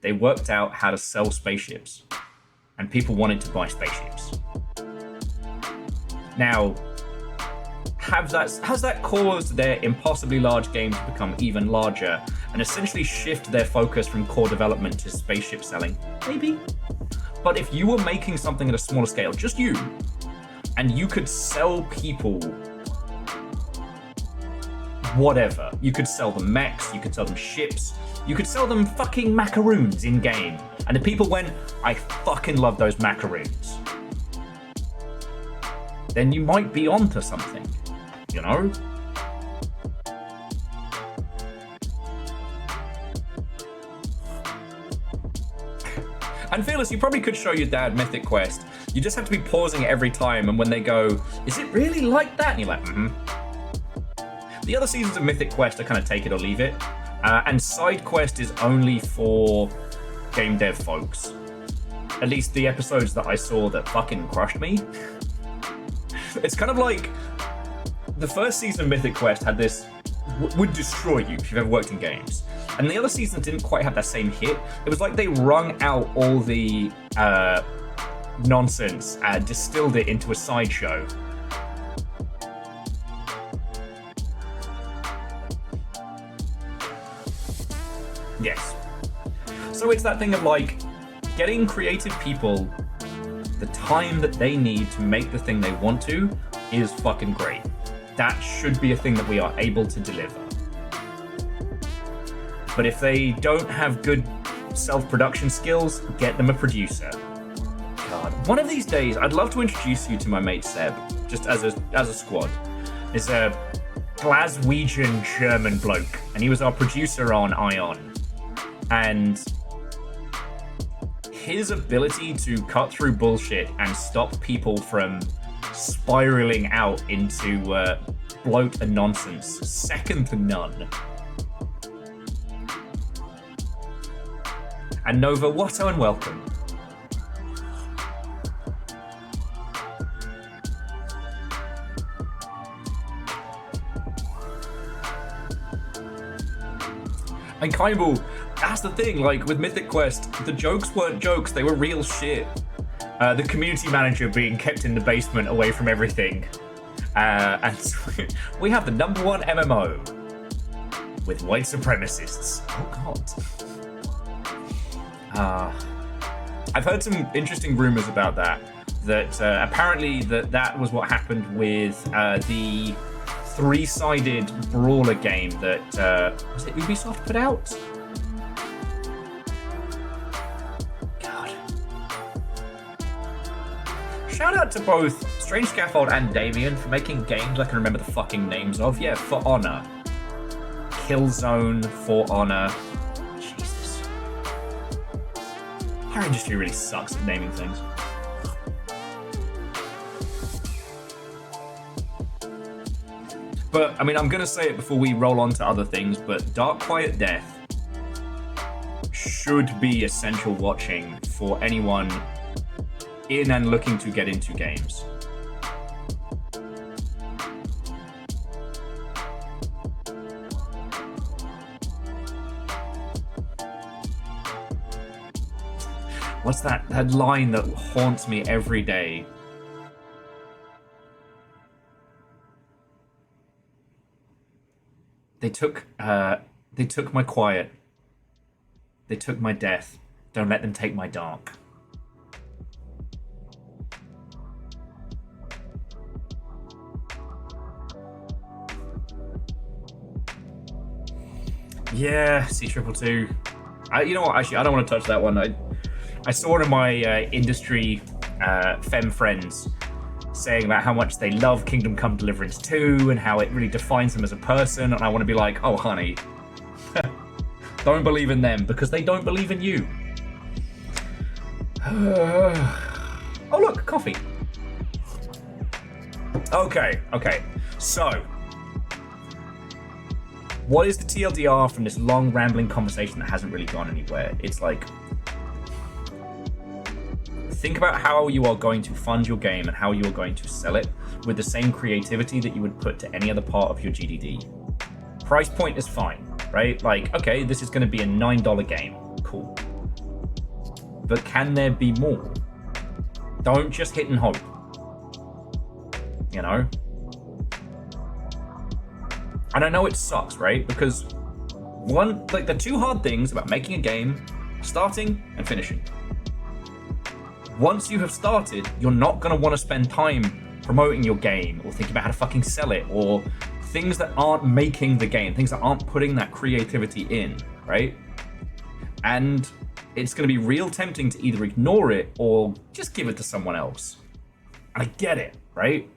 they worked out how to sell spaceships, and people wanted to buy spaceships. Now, has that caused their impossibly large game to become even larger and essentially shift their focus from core development to spaceship selling? Maybe. But if you were making something at a smaller scale, just you, and you could sell people whatever. You could sell them mechs, you could sell them ships, you could sell them fucking macaroons in-game. And the people went, I fucking love those macaroons. Then you might be onto something, you know? And Fearless, you probably could show your dad Mythic Quest. You just have to be pausing it every time, and when they go, is it really like that? And you're like, The other seasons of Mythic Quest are kind of take it or leave it. And Side Quest is only for game dev folks. At least the episodes that I saw that fucking crushed me. It's kind of like the first season of Mythic Quest had this, would destroy you if you've ever worked in games. And the other seasons didn't quite have that same hit. It was like they wrung out all the nonsense and distilled it into a sideshow. Yes. So it's that thing of like getting creative people the time that they need to make the thing they want to is fucking great. That should be a thing that we are able to deliver. But if they don't have good self-production skills, get them a producer. God, one of these days, I'd love to introduce you to my mate Seb, just as a squad. He's a Glaswegian German bloke, and he was our producer on Ion. And his ability to cut through bullshit and stop people from spiraling out into bloat and nonsense, second to none. And Nova, Watto, and welcome. And Kaibu, that's the thing, like with Mythic Quest, the jokes weren't jokes, they were real shit. The community manager being kept in the basement away from everything. And we have the #1 MMO with white supremacists. Oh god. I've heard some interesting rumors about that. That apparently that was what happened with the three-sided brawler game that was it Ubisoft put out? God. Shout out to both Strange Scaffold and Damien for making games I can remember the fucking names of. Yeah, For Honor, Killzone, For Honor. Jesus, our industry really sucks at naming things. But, I mean, I'm going to say it before we roll on to other things, but Dark Quiet Death should be essential watching for anyone in and looking to get into games. What's that line that haunts me every day? They took my quiet. They took my death. Don't let them take my dark. Yeah, C222. You know what? Actually, I don't want to touch that one. I saw one of my industry femme friends saying about how much they love Kingdom Come Deliverance 2 and how it really defines them as a person, and I want to be like, oh honey, don't believe in them because they don't believe in you. Oh look, coffee. Okay, so what is the TLDR from this long rambling conversation that hasn't really gone anywhere? It's like, think about how you are going to fund your game and how you are going to sell it with the same creativity that you would put to any other part of your GDD. Price point is fine, right? Like, okay, this is going to be a $9 game. Cool. But can there be more? Don't just hit and hope. You know? And I know it sucks, right? Because the two hard things about making a game are starting and finishing. Once you have started, you're not going to want to spend time promoting your game or thinking about how to fucking sell it or things that aren't making the game, things that aren't putting that creativity in, right? And it's going to be real tempting to either ignore it or just give it to someone else. And I get it, right?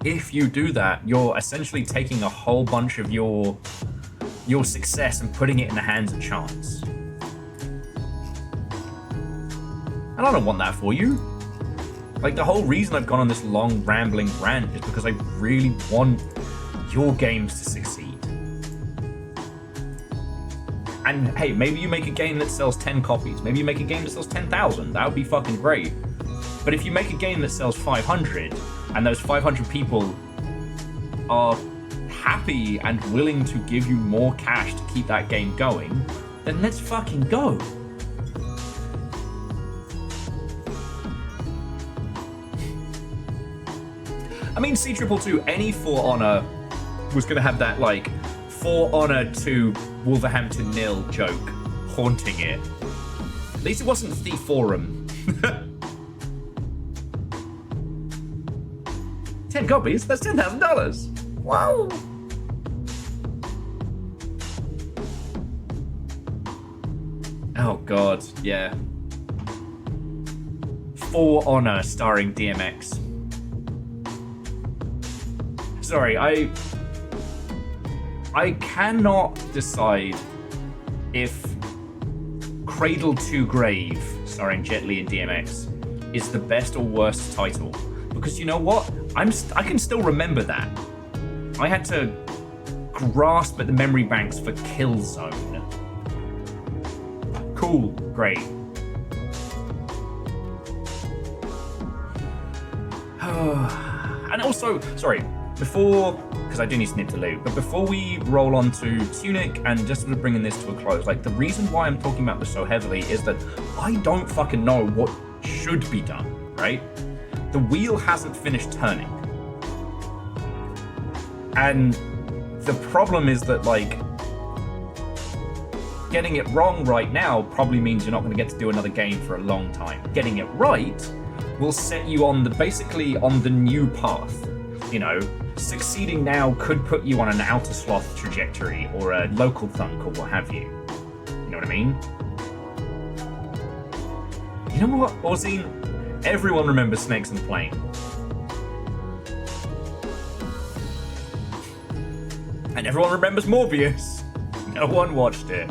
if you do that, you're essentially taking a whole bunch of your success and putting it in the hands of chance. And I don't want that for you. Like, the whole reason I've gone on this long rambling rant is because I really want your games to succeed. And hey, maybe you make a game that sells 10 copies. Maybe you make a game that sells 10,000. That would be fucking great. But if you make a game that sells 500, and those 500 people are happy and willing to give you more cash to keep that game going, then let's fucking go. I mean, C222, any For Honor was going to have that, like, For Honor to Wolverhampton 0 joke haunting it. At least it wasn't the Forum. 10 copies? That's $10,000. Wow. Oh god, yeah. For Honor starring DMX. Sorry, I cannot decide if Cradle to Grave starring Jet Li and DMX is the best or worst title. Because you know what? I can still remember that. I had to grasp at the memory banks for Killzone. Cool, great. And also, sorry, before, because I do need to snip to loot, but before we roll on to Tunic and just sort of bringing this to a close, like, the reason why I'm talking about this so heavily is that I don't fucking know what should be done, right? The wheel hasn't finished turning. And the problem is that, like, getting it wrong right now probably means you're not going to get to do another game for a long time. Getting it right will set you on basically on the new path. You know, succeeding now could put you on an outer sloth trajectory or a local thunk or what have you. You know what I mean? You know what, Ozzy? Everyone remembers Snakes and Plane. And everyone remembers Morbius. No one watched it.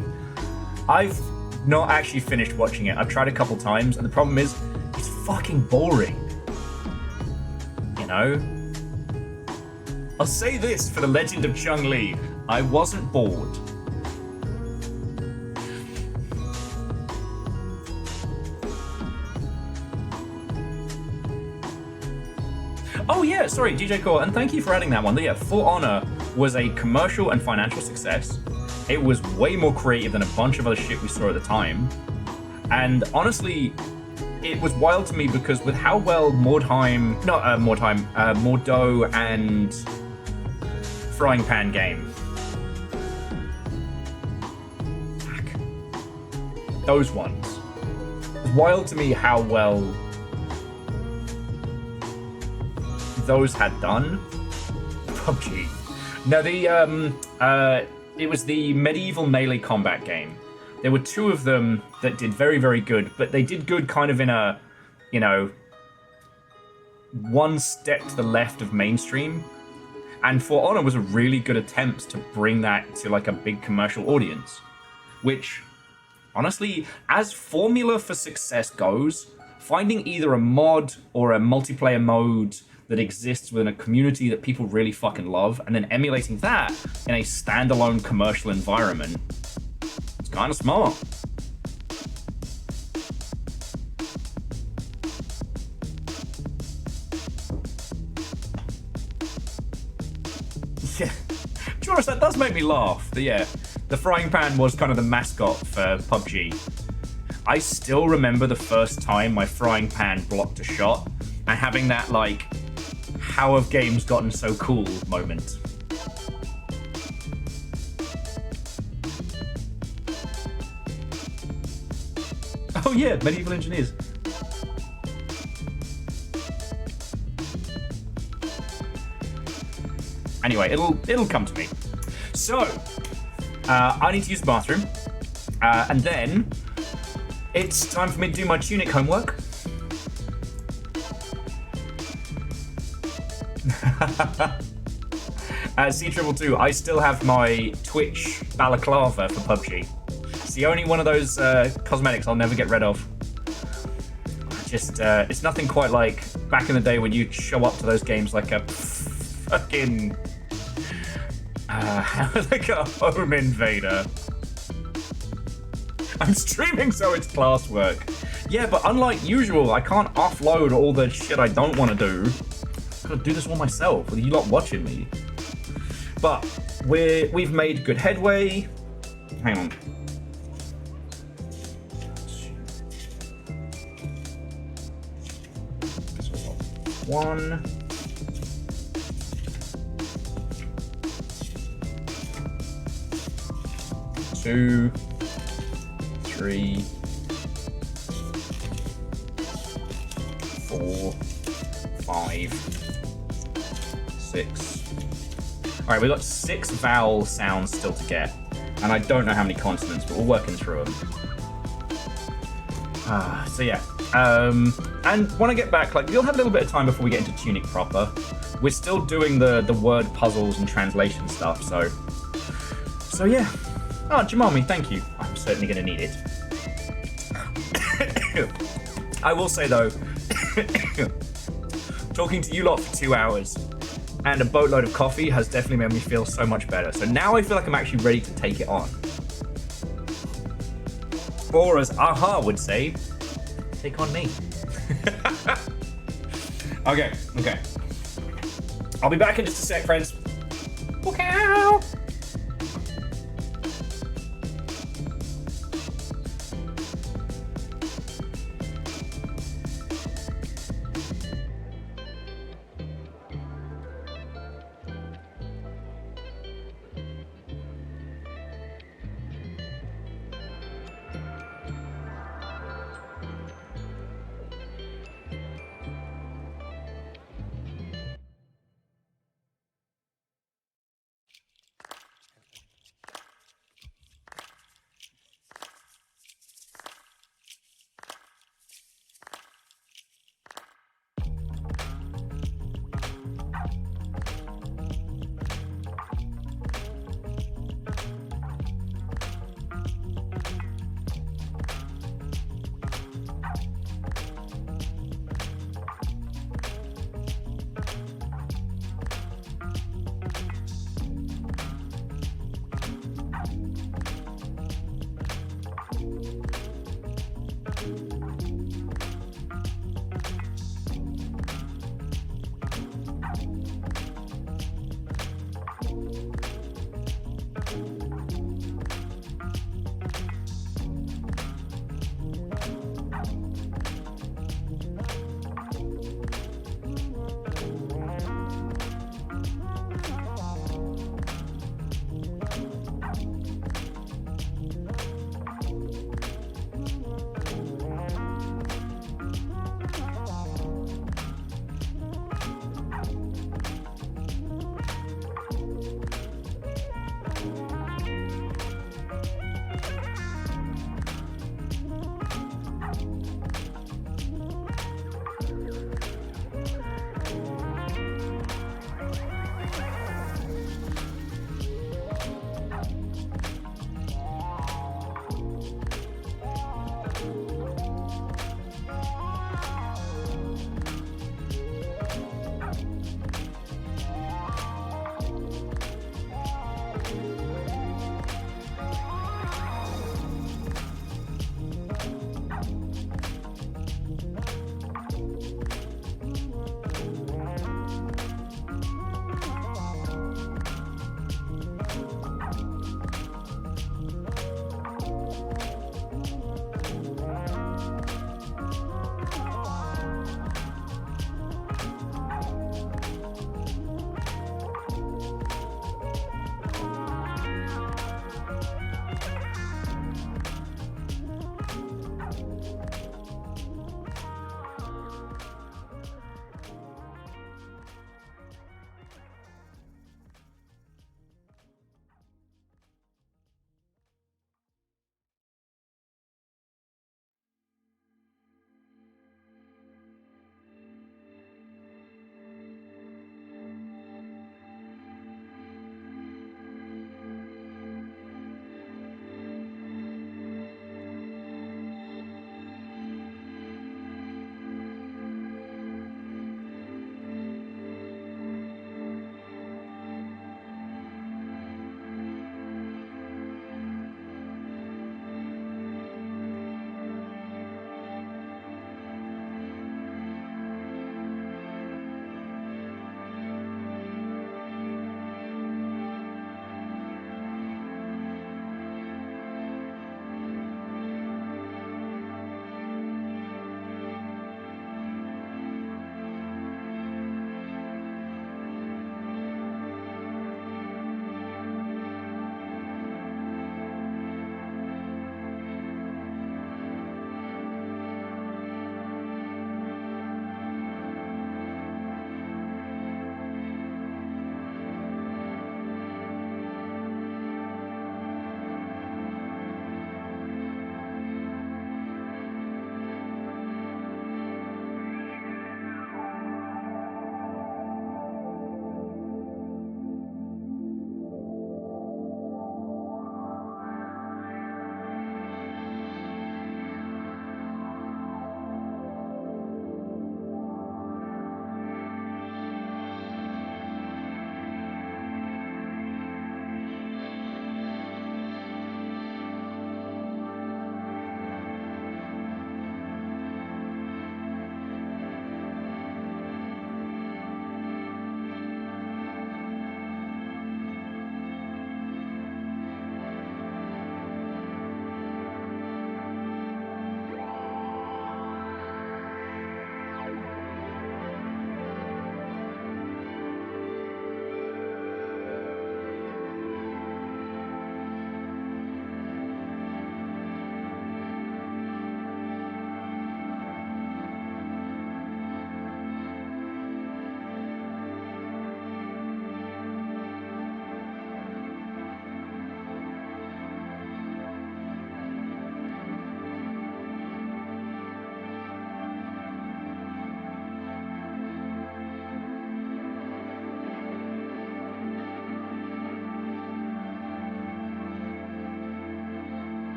I've not actually finished watching it. I've tried a couple times, and the problem is, it's fucking boring. You know? I'll say this for the Legend of Chung-Li. I wasn't bored. Oh yeah, sorry, DJ Core, and thank you for adding that one. Yeah, For Honor was a commercial and financial success. It was way more creative than a bunch of other shit we saw at the time. And honestly, it was wild to me because with how well Mordo and Frying Pan game. Fuck. Those ones. It was wild to me how well those had done. PUBG. No, it was the medieval melee combat game. There were two of them that did very, very good, but they did good kind of in a, you know, one step to the left of mainstream. And For Honor was a really good attempt to bring that to like a big commercial audience, which honestly, as formula for success goes, finding either a mod or a multiplayer mode that exists within a community that people really fucking love, and then emulating that in a standalone commercial environment, it's kind of smart. Yeah, to be honest, that does make me laugh. Yeah, the Frying Pan was kind of the mascot for PUBG. I still remember the first time my Frying Pan blocked a shot, and having that, like, how have games gotten so cool moment. Oh yeah, Medieval Engineers. Anyway, it'll come to me. So, I need to use the bathroom, and then it's time for me to do my Tunic homework. C222, I still have my Twitch balaclava for PUBG. It's the only one of those cosmetics I'll never get rid of. Just, it's nothing quite like back in the day when you'd show up to those games like a fucking... like a home invader. I'm streaming so it's classwork. Yeah, but unlike usual, I can't offload all the shit I don't want to do. I've got to do this all myself with you lot watching me. But we've made good headway. Hang on. One. Two. Three. 4, 5, 6. Alright, we've got 6 vowel sounds still to get. And I don't know how many consonants, but we're working through them. So yeah. And when I get back, like, we'll have a little bit of time before we get into Tunic proper. We're still doing the word puzzles and translation stuff, so yeah. Oh, Jamami, thank you. I'm certainly going to need it. I will say, though, talking to you lot for 2 hours and a boatload of coffee has definitely made me feel so much better. So now I feel like I'm actually ready to take it on. Or as Aha would say, take on me. Okay. I'll be back in just a sec, friends. Wow.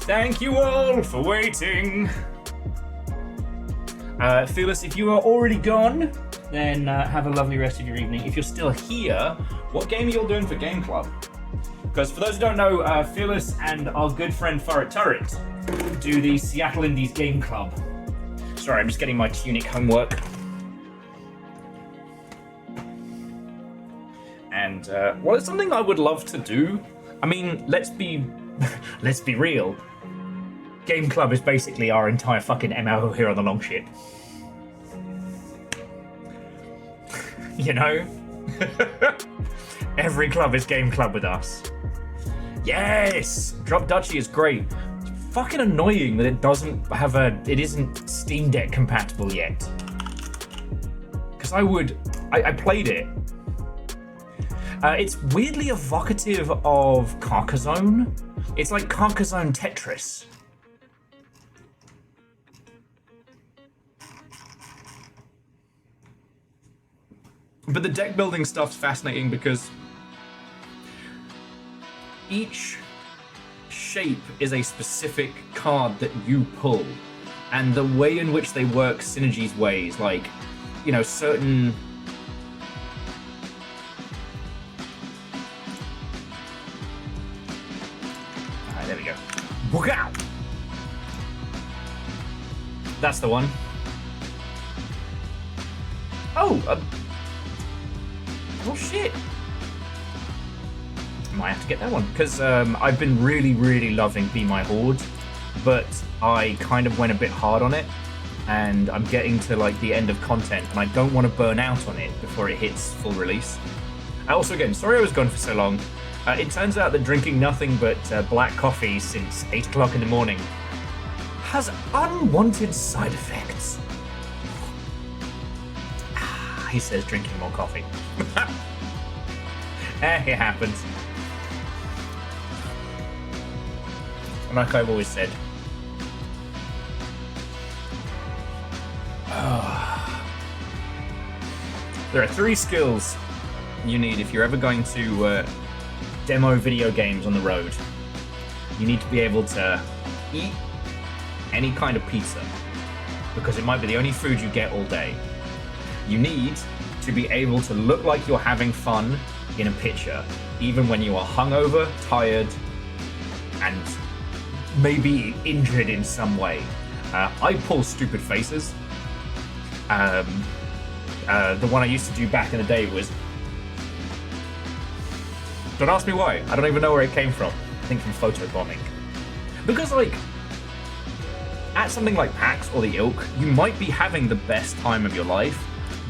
Thank you all for waiting. Fearless, if you are already gone, then have a lovely rest of your evening. If you're still here, what game are you all doing for Game Club? Because for those who don't know, Fearless and our good friend Furret Turret do the Seattle Indies Game Club. Sorry, I'm just getting my Tunic homework. And, well, it's something I would love to do. I mean, let's be real. Game Club is basically our entire fucking MMO here on the Longship. You know? Every club is Game Club with us. Yes! Drop Duchy is great. It's fucking annoying that it doesn't have it isn't Steam Deck compatible yet. Because I played it. It's weirdly evocative of Carcassonne. It's like Carcassonne Tetris. But the deck building stuff's fascinating because each shape is a specific card that you pull, and the way in which they work synergies ways, like, you know, certain there we go. Wow! That's the one. Oh, oh shit! Might have to get that one because I've been really loving Be My Horde, but I kind of went a bit hard on it, and I'm getting to like the end of content, and I don't want to burn out on it before it hits full release. Also, again, sorry I was gone for so long. It turns out that drinking nothing but black coffee since 8 o'clock in the morning has unwanted side effects. He says drinking more coffee. It happens. And like I've always said, there are 3 skills you need if you're ever going to demo video games on the road. You need to be able to eat any kind of pizza, because it might be the only food you get all day. You need to be able to look like you're having fun in a picture, even when you are hungover, tired, and maybe injured in some way. I pull stupid faces. The one I used to do back in the day was... Don't ask me why. I don't even know where it came from. I think from photobombing. Because, like, at something like PAX or the Ilk, you might be having the best time of your life,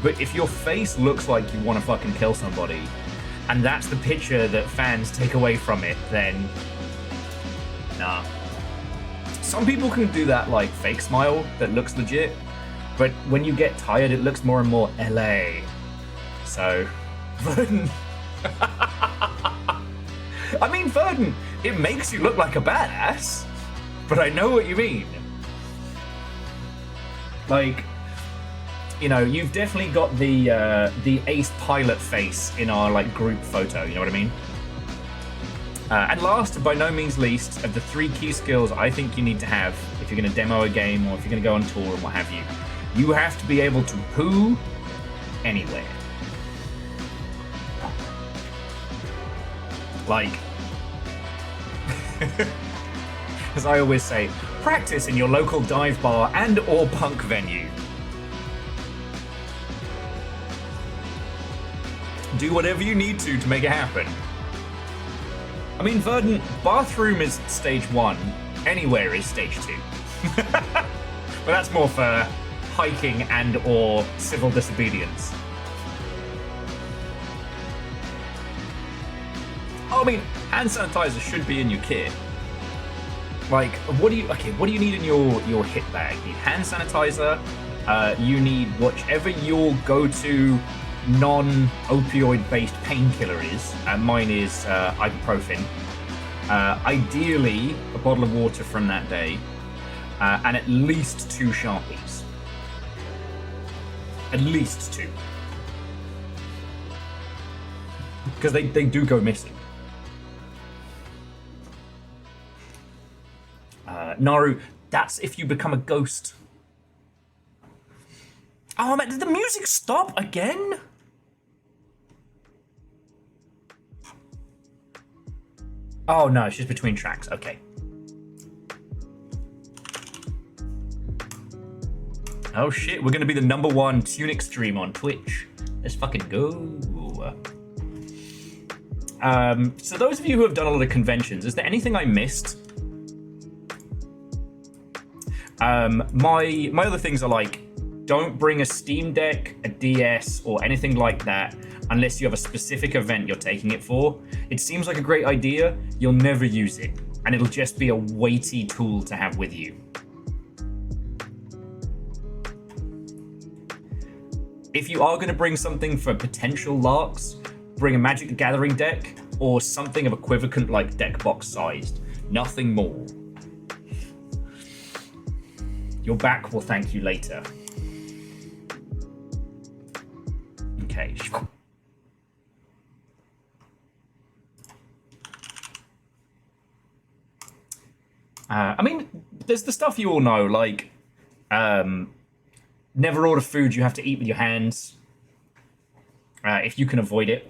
but if your face looks like you want to fucking kill somebody, and that's the picture that fans take away from it, then... Nah. Some people can do that, like, fake smile that looks legit, but when you get tired, it looks more and more LA. So... Verden... I mean, Verden, it makes you look like a badass, but I know what you mean. Like, you know, you've definitely got the ace pilot face in our, like, group photo, you know what I mean? And last, but by no means least, of the 3 key skills I think you need to have if you're going to demo a game or if you're going to go on tour and what have you, you have to be able to poo anywhere. Like, as I always say, practice in your local dive bar and or punk venue. Do whatever you need to make it happen. I mean, Verdant, bathroom is stage 1. Anywhere is stage 2. But that's more for hiking and or civil disobedience. Oh, I mean, hand sanitizer should be in your kit. Like, what do you need in your hit bag? You need hand sanitizer. You need whichever your go-to non-opioid based painkiller is. Mine is ibuprofen. Ideally, a bottle of water from that day, and at least 2 Sharpies. At least 2. Because they do go missing. Naru, that's if you become a ghost. Oh man, did the music stop again? Oh no, it's just between tracks. Okay. Oh shit, we're gonna be the #1 Tunic stream on Twitch. Let's fucking go. So those of you who have done a lot of conventions, is there anything I missed? My other things are like, don't bring a Steam Deck, a DS, or anything like that unless you have a specific event you're taking it for. It seems like a great idea, you'll never use it, and it'll just be a weighty tool to have with you. If you are going to bring something for potential larks, bring a Magic the Gathering deck, or something of equivalent like deck box sized. Nothing more. Your back will thank you later. Okay. I mean, there's the stuff you all know, like, never order food you have to eat with your hands, if you can avoid it.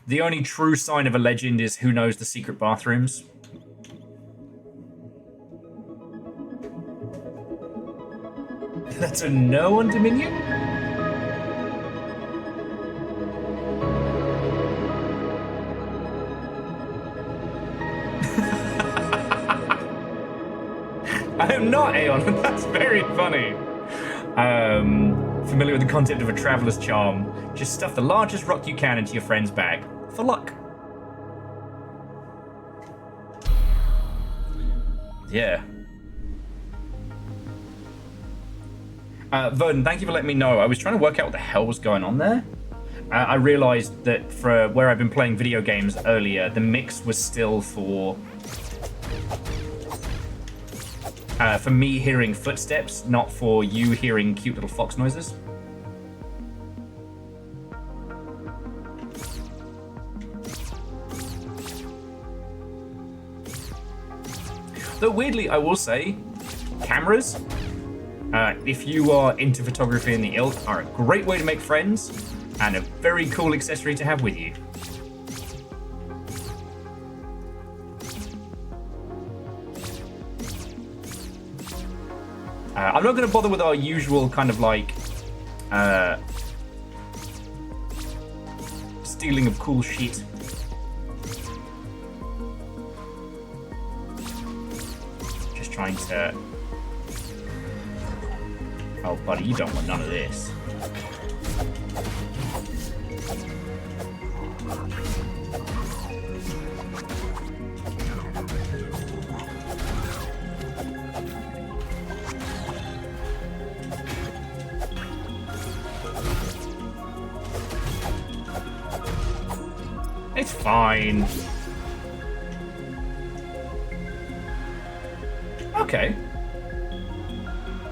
The only true sign of a legend is who knows the secret bathrooms. That's a no on Dominion? I am not Aeon. That's very funny. Familiar with the concept of a traveler's charm. Just stuff the largest rock you can into your friend's bag. For luck. Yeah. Verdant, thank you for letting me know. I was trying to work out what the hell was going on there. I realized that for where I've been playing video games earlier, the mix was still for me hearing footsteps, not for you hearing cute little fox noises. Though weirdly, I will say, cameras, if you are into photography in the ilk, are a great way to make friends and a very cool accessory to have with you. I'm not going to bother with our usual kind of like stealing of cool shit. Just trying to... Oh, buddy, you don't want none of this. It's fine. Okay.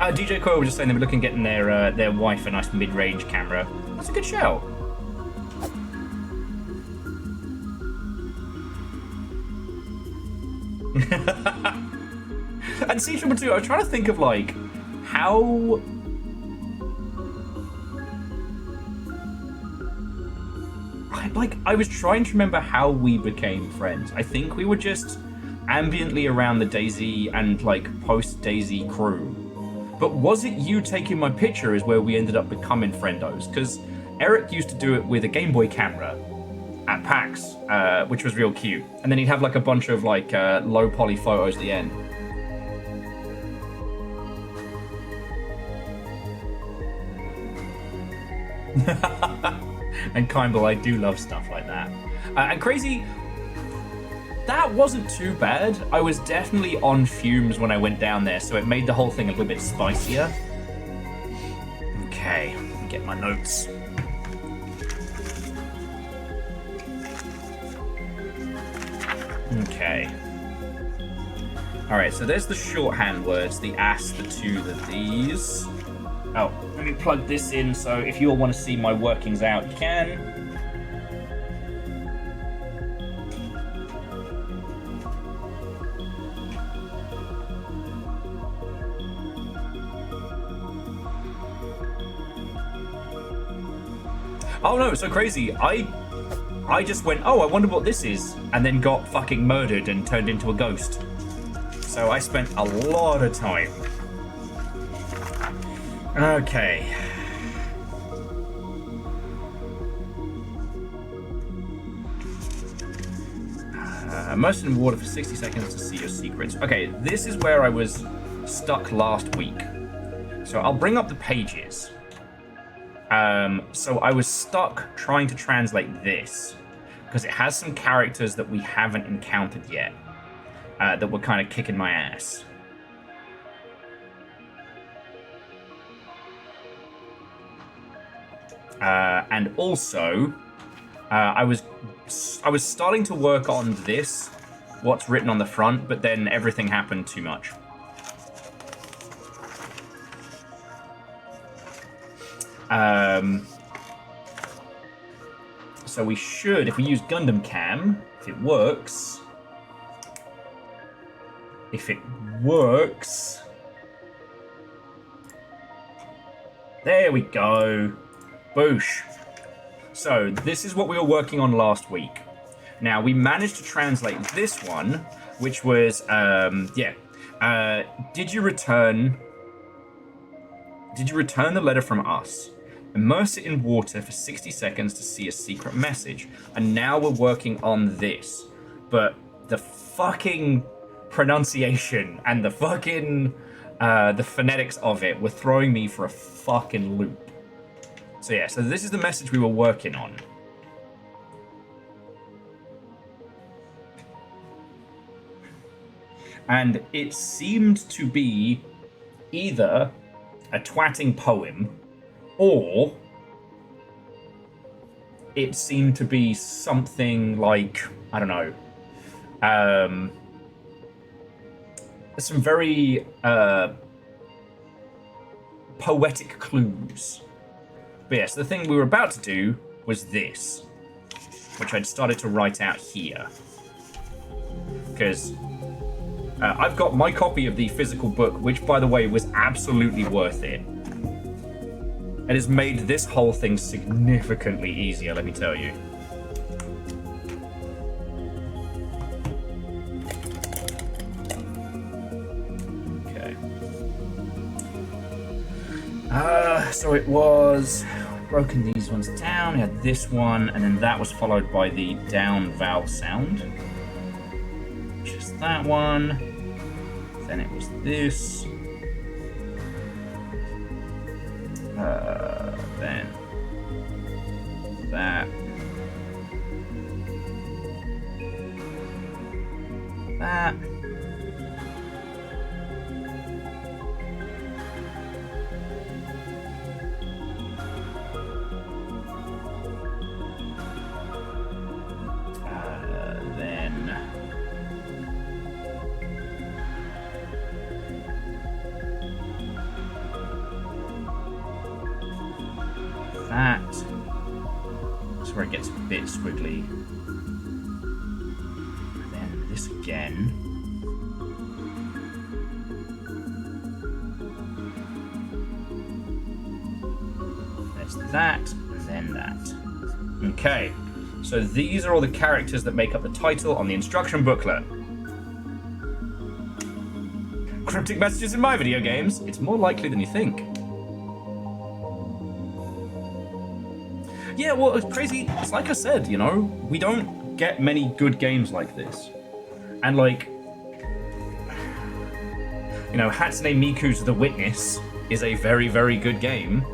DJ Coyle was just saying they were looking at getting their wife a nice mid-range camera. That's a good show. And Siege number 2, I was trying to think of like how I was trying to remember how we became friends. I think we were just ambiently around the DayZ and like post-DayZ crew. But was it you taking my picture is where we ended up becoming friendos? Because Eric used to do it with a Game Boy camera at PAX, which was real cute. And then he'd have like a bunch of like low poly photos at the end. And Kimball, I do love stuff like that. And Crazy, that wasn't too bad. I was definitely on fumes when I went down there, so it made the whole thing a little bit spicier. Okay, let me get my notes. Okay. Alright, so there's the shorthand words, the as, the to, the these. Oh, let me plug this in so if you all want to see my workings out, you can. Oh no, so Crazy. I just went, oh, I wonder what this is, and then got fucking murdered and turned into a ghost. So I spent a lot of time. Okay. Immerse in water for 60 seconds to see your secrets. Okay, this is where I was stuck last week. So I'll bring up the pages. So I was stuck trying to translate this because it has some characters that we haven't encountered yet that were kind of kicking my ass. And also, I was starting to work on this, what's written on the front, but then everything happened too much. So we should, if we use Gundam Cam, if it works, there we go. Boosh. So this is what we were working on last week. Now we managed to translate this one, which was did you return the letter from us? Immerse it in water for 60 seconds to see a secret message. And now we're working on this. But the fucking pronunciation and the fucking the phonetics of it were throwing me for a fucking loop. So yeah, so this is the message we were working on. And it seemed to be either a twatting poem, or it seemed to be something like, I don't know, some very poetic clues. But yes, the thing we were about to do was this, which I'd started to write out here. Because I've got my copy of the physical book, which, by the way, was absolutely worth it. It has made this whole thing significantly easier, let me tell you. Okay. So it was broken these ones down. We had this one, and then that was followed by the down vowel sound, which is that one. Then it was this. Then that. That. Then. That. That's where it gets a bit squiggly. Then this again. There's that, then that. Okay, so these are all the characters that make up the title on the instruction booklet. cryptic messages in my video games? It's more likely than you think. Yeah, well, it's crazy. It's like I said, you know, we don't get many good games like this. And like, you know, Hatsune Miku's The Witness is a very, very good game.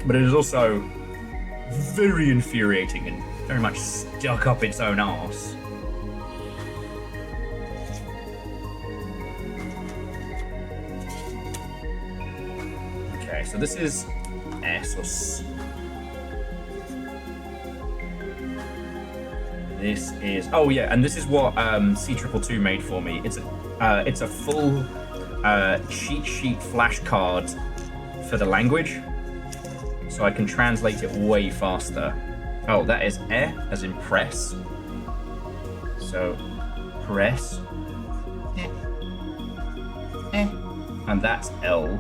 But it is also very infuriating and very much stuck up its own arse. Okay, so this is Essos. This is, oh yeah, and this is what C222 made for me. It's a full cheat sheet flashcard for the language, so I can translate it way faster. Oh, that is as in press. So press, and that's L.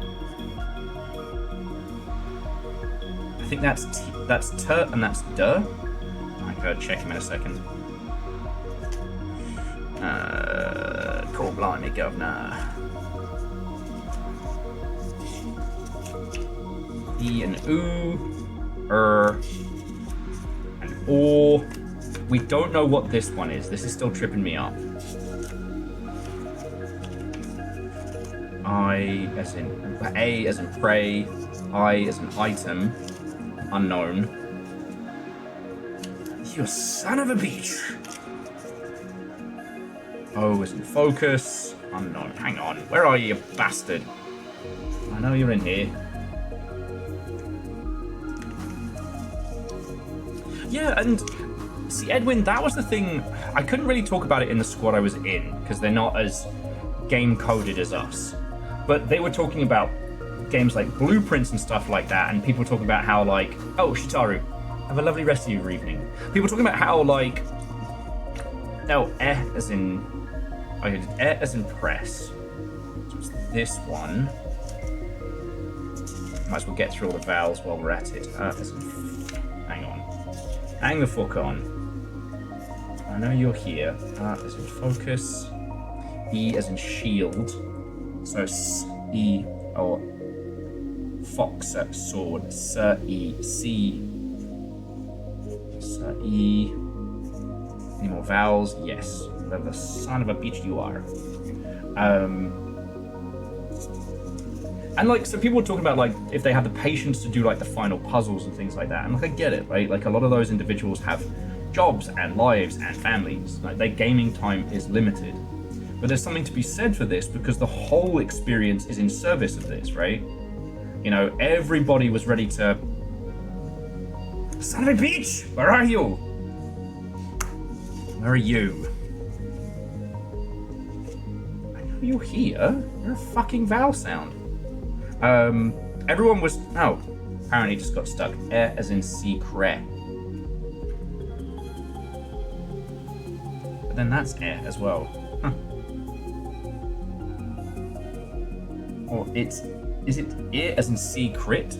I think that's T, and that's D. I gotta check him in a second. Cool, blimey, governor. E and U, and O. We don't know what this one is. This is still tripping me up. I as in A as in prey, I as an item, unknown. You son of a bitch! O as in focus, unknown. Hang on, where are you, you bastard? I know you're in here. Yeah, and see, Edwin, that was the thing. I couldn't really talk about it in the squad I was in, because they're not as game-coded as us. But they were talking about games like Blueprints and stuff like that, and people talking about how, like, oh, Shitaru, have a lovely rest of your evening. People talking about how, like, no, as in, okay, as in press. So it's this one. Might as well get through all the vowels while we're at it. As in, hang on. Hang the fuck on. I know you're here. As in focus. E as in shield. So E, or fox, sword. E, C. E. Any more vowels? Yes. The son of a bitch you are. And like, so people were talking about like if they have the patience to do like the final puzzles and things like that. And like, I get it, right? Like a lot of those individuals have jobs and lives and families. Like their gaming time is limited. But there's something to be said for this because the whole experience is in service of this, right? You know, everybody was ready to. Son of a bitch! Where are you? Where are you? I know you're here. You're a fucking vowel sound. Everyone was. Oh, apparently just got stuck. As in secret. But then that's as well. Huh. Or it's. Is it as in secret?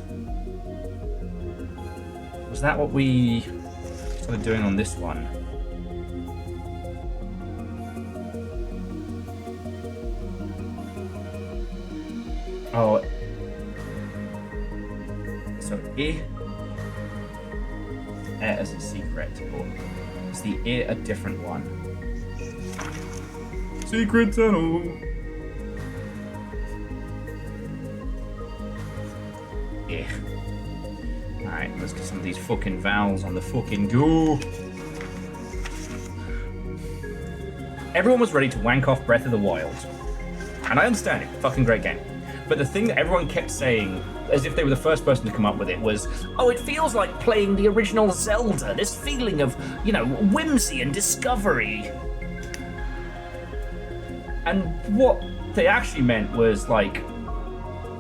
Was that what we started doing on this one? Oh. So as in secret, or is the a different one? Secret tunnel. Alright, let's get some of these fucking vowels on the fucking go. Everyone was ready to wank off Breath of the Wild. And I understand it, fucking great game. But the thing that everyone kept saying, as if they were the first person to come up with it, was, oh, it feels like playing the original Zelda, this feeling of, you know, whimsy and discovery. And what they actually meant was, like,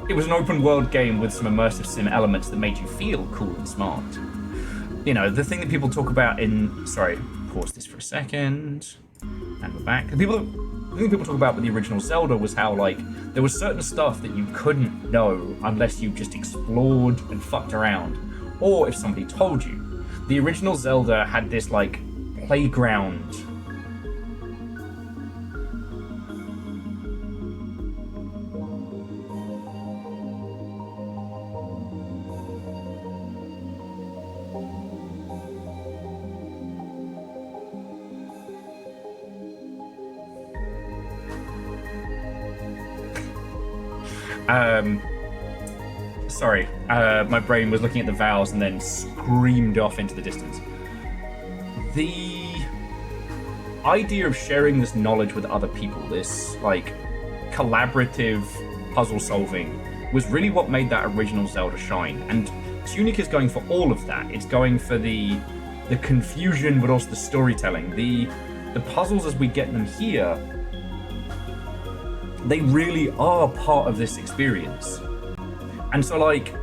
it was an open world game with some immersive sim elements that made you feel cool and smart. You know, the thing that people talk about in... Sorry, pause this for a second. And we're back. The thing people talk about with the original Zelda was how, like, there was certain stuff that you couldn't know unless you just explored and fucked around. Or if somebody told you. The original Zelda had this, like, playground Sorry, my brain was looking at the vowels and then screamed off into the distance. The idea of sharing this knowledge with other people, this like collaborative puzzle solving, was really what made that original Zelda shine. And Tunic is going for all of that. It's going for the confusion, but also the storytelling. The puzzles as we get them here, they really are part of this experience. And so, like,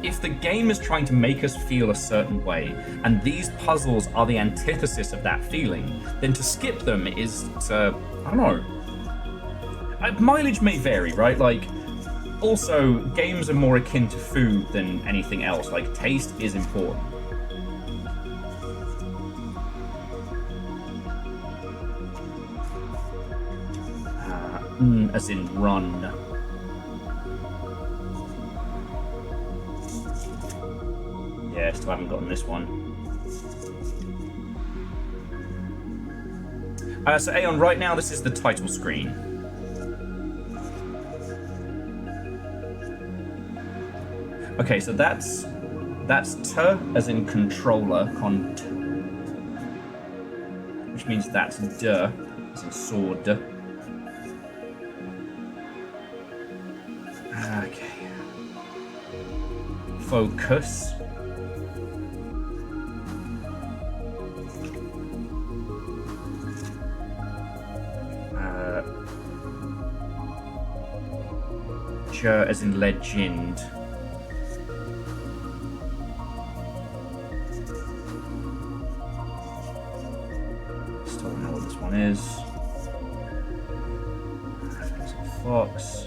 if the game is trying to make us feel a certain way, and these puzzles are the antithesis of that feeling, then to skip them is to, I don't know. Mileage may vary, right? Like, also, games are more akin to food than anything else. Like, taste is important. As in run. Yeah, still haven't gotten this one. So Aeon, right now this is the title screen. Okay, so that's T as in controller, which means that's D as in sword. Okay. Focus. J as in legend. Still don't know what this one is. Fox.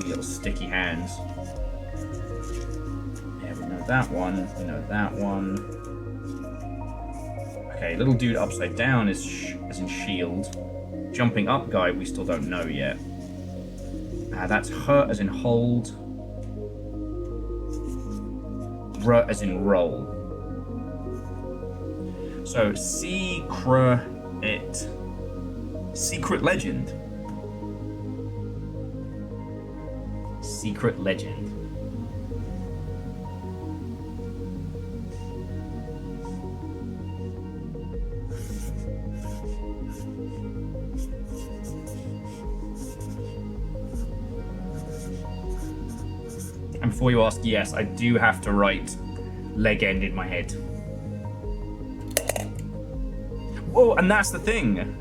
Little sticky hands. Yeah, we know that one. We know that one. Okay, little dude upside down is as in shield. Jumping up guy, we still don't know yet. That's her as in hold. R as in roll. So secret legend. Secret legend. And before you ask, yes, I do have to write legend in my head. Whoa, and that's the thing.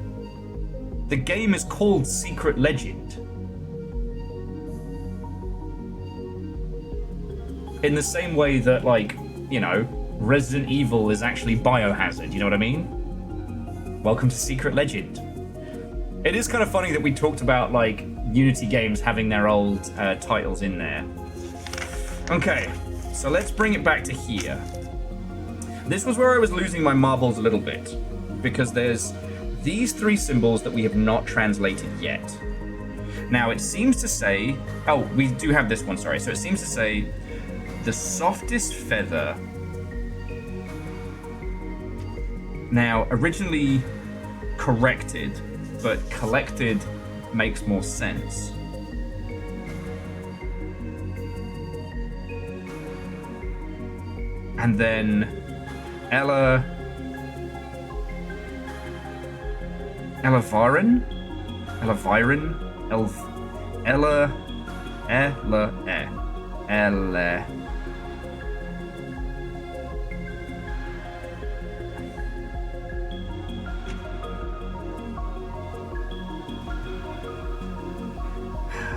The game is called Secret Legend. In the same way that, like, you know, Resident Evil is actually Biohazard, you know what I mean? Welcome to Secret Legend. It is kind of funny that we talked about, like, Unity games having their old titles in there. Okay, so let's bring it back to here. This was where I was losing my marbles a little bit, because there's these three symbols that we have not translated yet. Now, it seems to say... Oh, we do have this one, sorry. So it seems to say... the softest feather. Now, originally corrected, but collected makes more sense. And then Elaviren.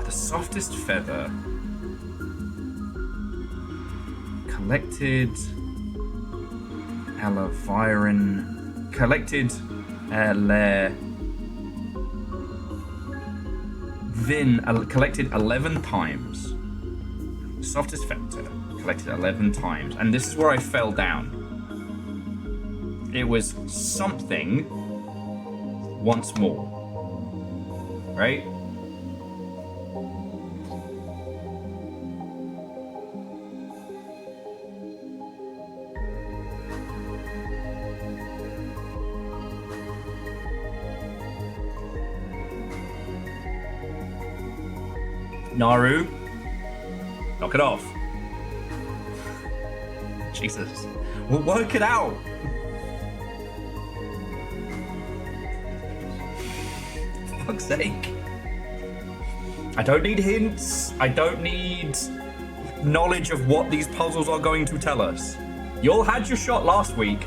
The softest feather. Collected Elaviren. Collected collected 11 times. Softest feather collected 11 times. And this is where I fell down. It was something once more. Right? Naru, knock it off. Jesus. We'll work it out. For fuck's sake. I don't need hints. I don't need knowledge of what these puzzles are going to tell us. You all had your shot last week.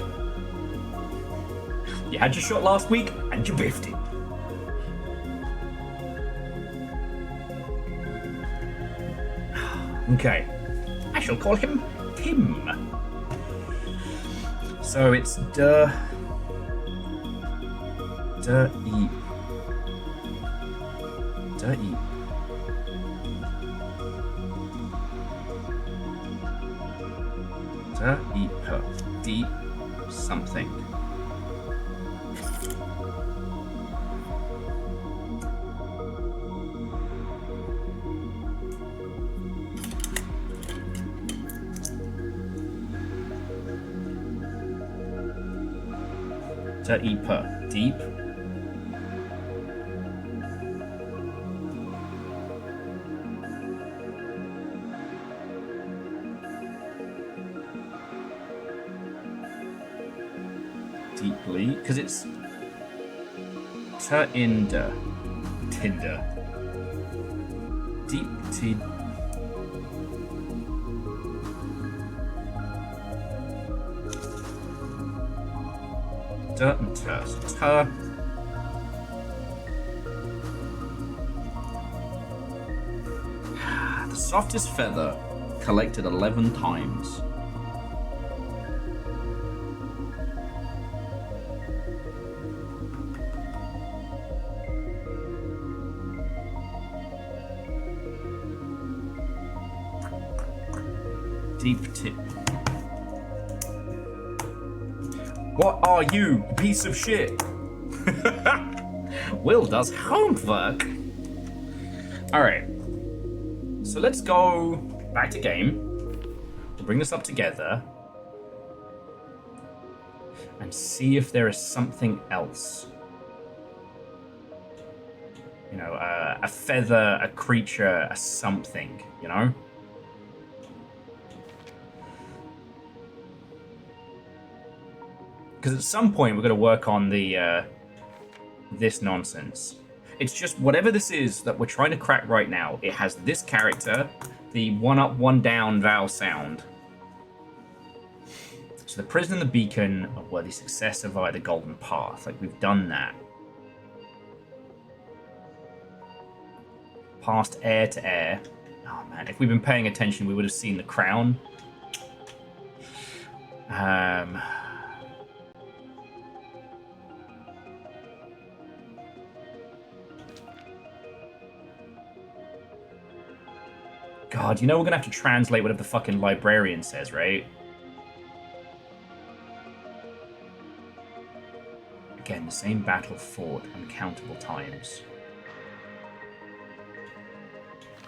You had your shot last week and you biffed it. Okay. I shall call him Tim. So it's de eep. De eep. De eep. Deep something. Deeper. Deep. Deeply, because it's Tinder. Tinder. Deep T. And ter. The softest feather collected 11 times. Deep tip. What are you, piece of shit? Will does homework. Alright. So let's go back to game. We'll bring this up together. And see if there is something else. You know, a feather, a creature, a something, you know? Because at some point we're going to work on the this nonsense. It's just whatever this is that we're trying to crack right now. It has this character, the one up, one down vowel sound. So the prison and the beacon are worthy successor via the golden path. Like we've done that. Past air to air. Oh man, if we've been paying attention, we would have seen the crown. God, you know we're gonna have to translate whatever the fucking librarian says, right? Again, the same battle fought uncountable times.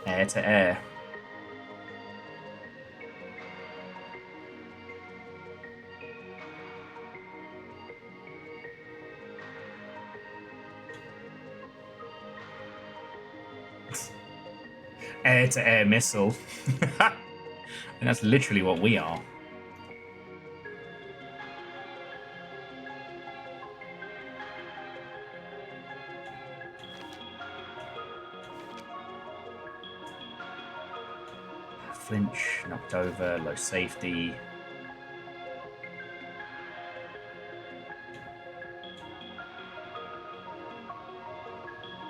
Air to air. Air-to-air missile. And that's literally what we are. Flinch, knocked over, low safety.